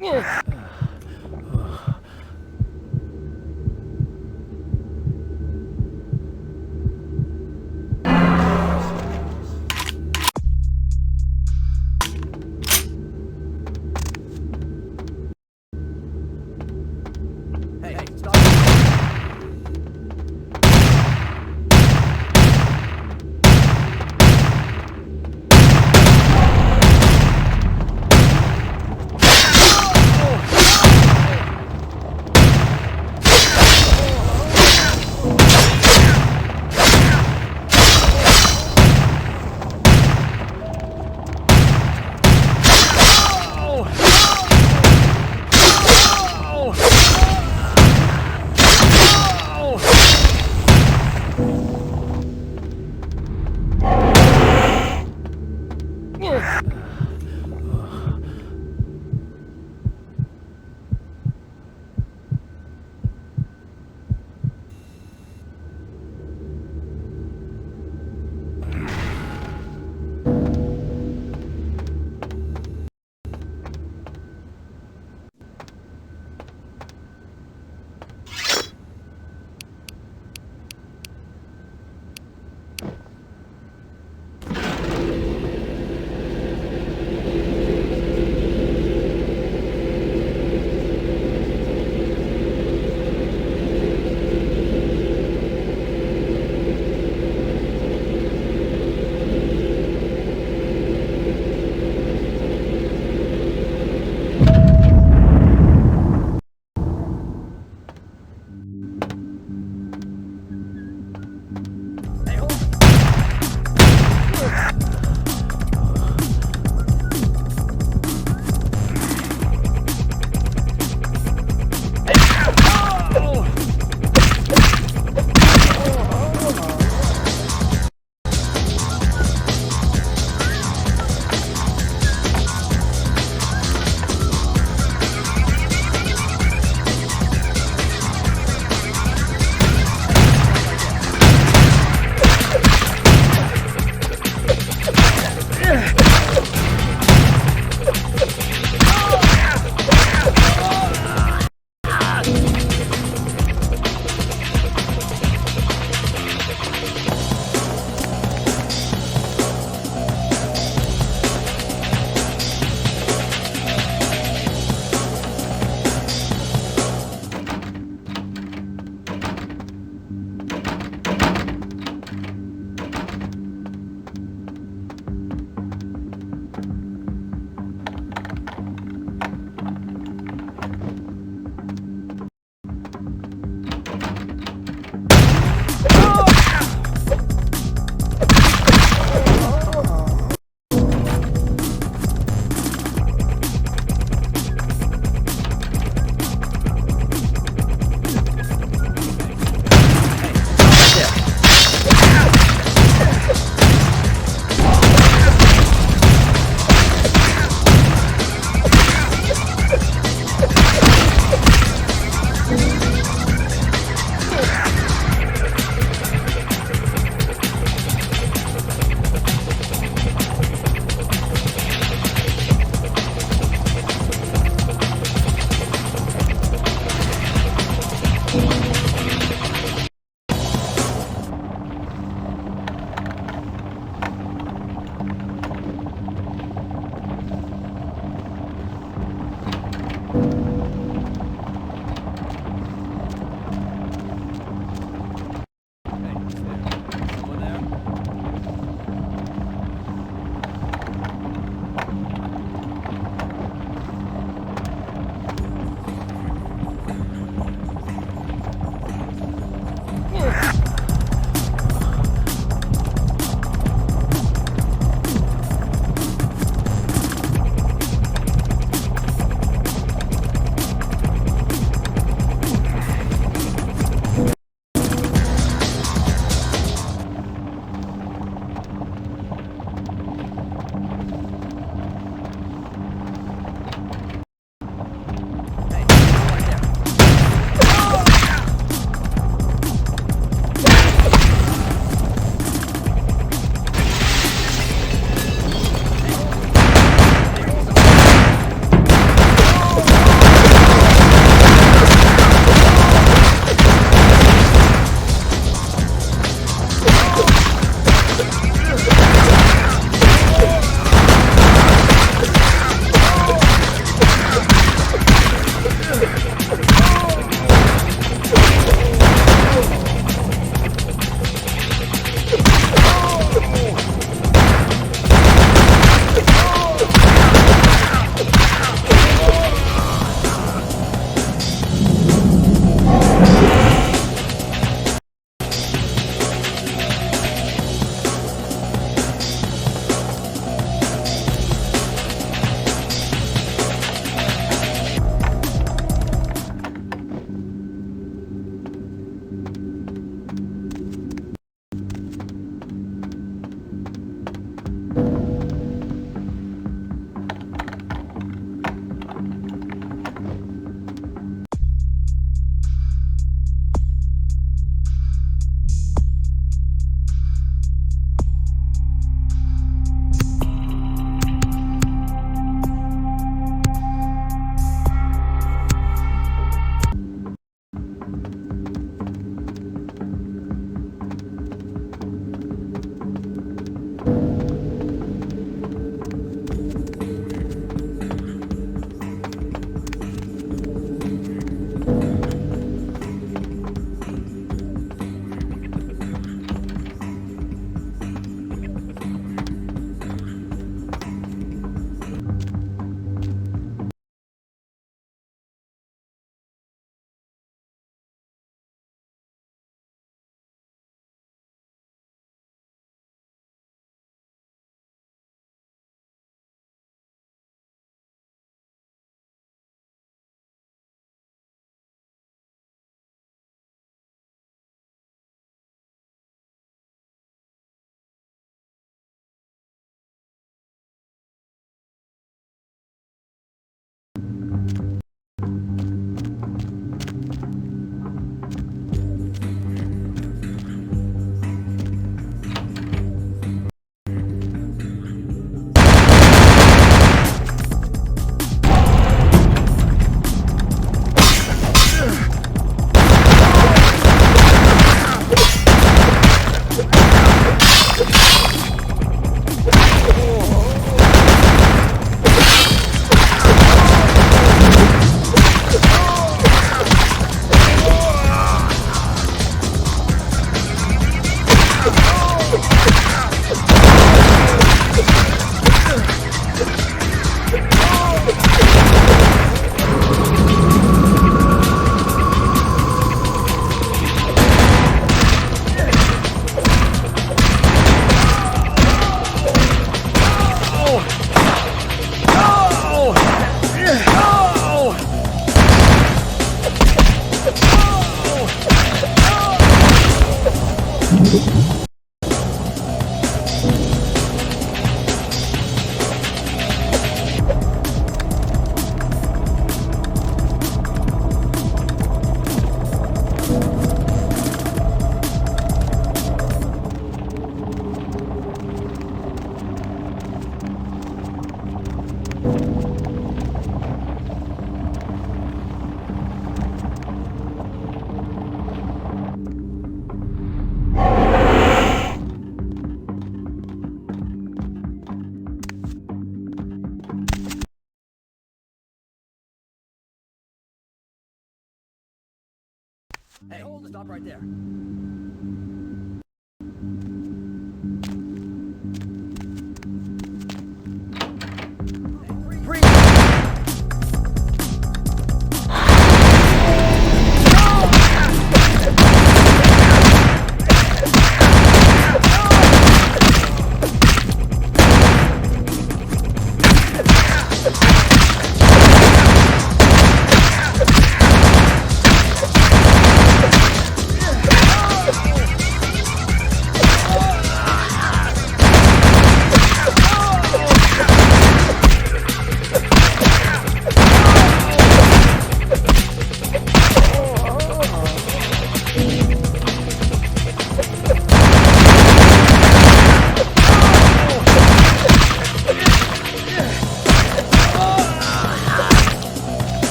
Hey, hold it. Stop right there.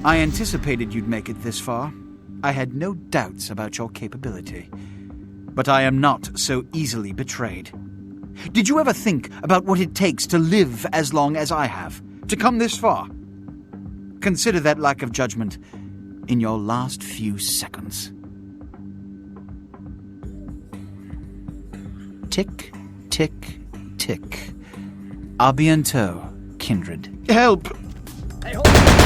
I anticipated you'd make it this far. I had no doubts about your capability. But I am not so easily betrayed. Did you ever think about what it takes to live as long as I have? To come this far? Consider that lack of judgment in your last few seconds. Tick, tick, tick. A bientôt, kindred. Help! Hey, hold it.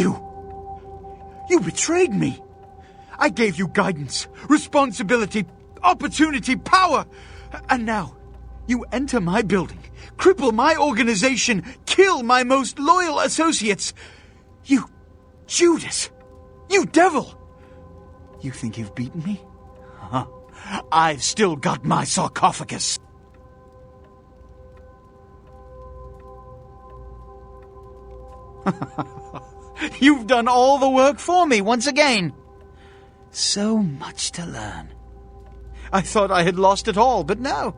You betrayed me. I gave you guidance, responsibility, opportunity, power. And now, you enter my building, cripple my organization, kill my most loyal associates. You Judas! You devil! You think you've beaten me? Huh. I've still got my sarcophagus. You've done all the work for me once again. So much to learn. I thought I had lost it all, but no.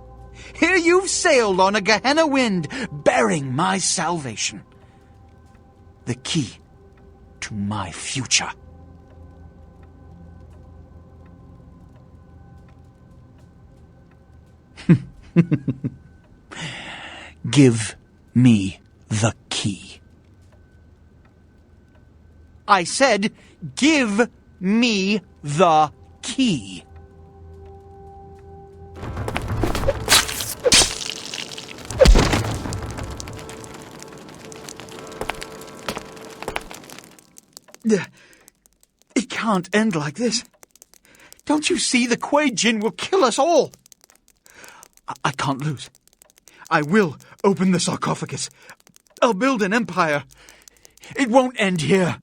Here you've sailed on a Gehenna wind, bearing my salvation. The key to my future. Give me the key. I said, give me the key. It can't end like this. Don't you see the Kuei Jin will kill us all? I can't lose. I will open the sarcophagus. I'll build an empire. It won't end here.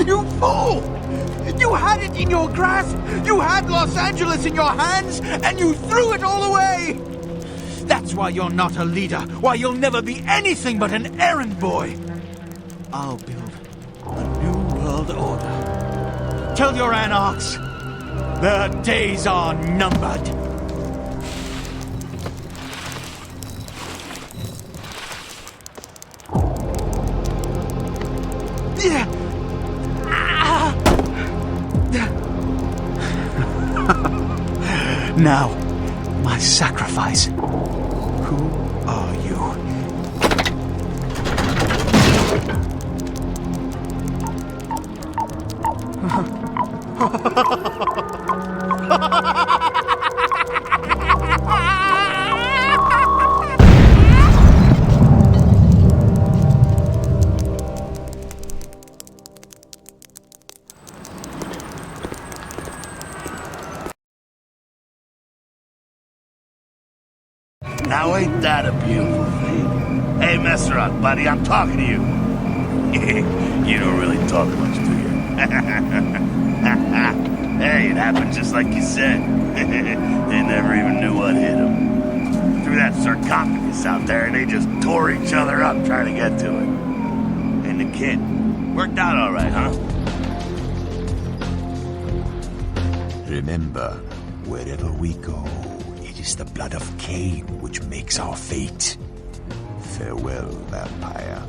You fool! You had it in your grasp! You had Los Angeles in your hands, and you threw it all away! That's why you're not a leader, why you'll never be anything but an errand boy! I'll build a new world order. Tell your anarchs, their days are numbered. Now, my sacrifice. Who are you? Now ain't that a beautiful thing? Hey, Messerot, buddy, I'm talking to you. You don't really talk much, do you? Hey, it happened just like you said. They never even knew what hit them. Through that sarcophagus out there, and they just tore each other up trying to get to it. And the kid, worked out all right, huh? Remember, wherever we go, it is the blood of Cain which makes our fate. Farewell, vampire.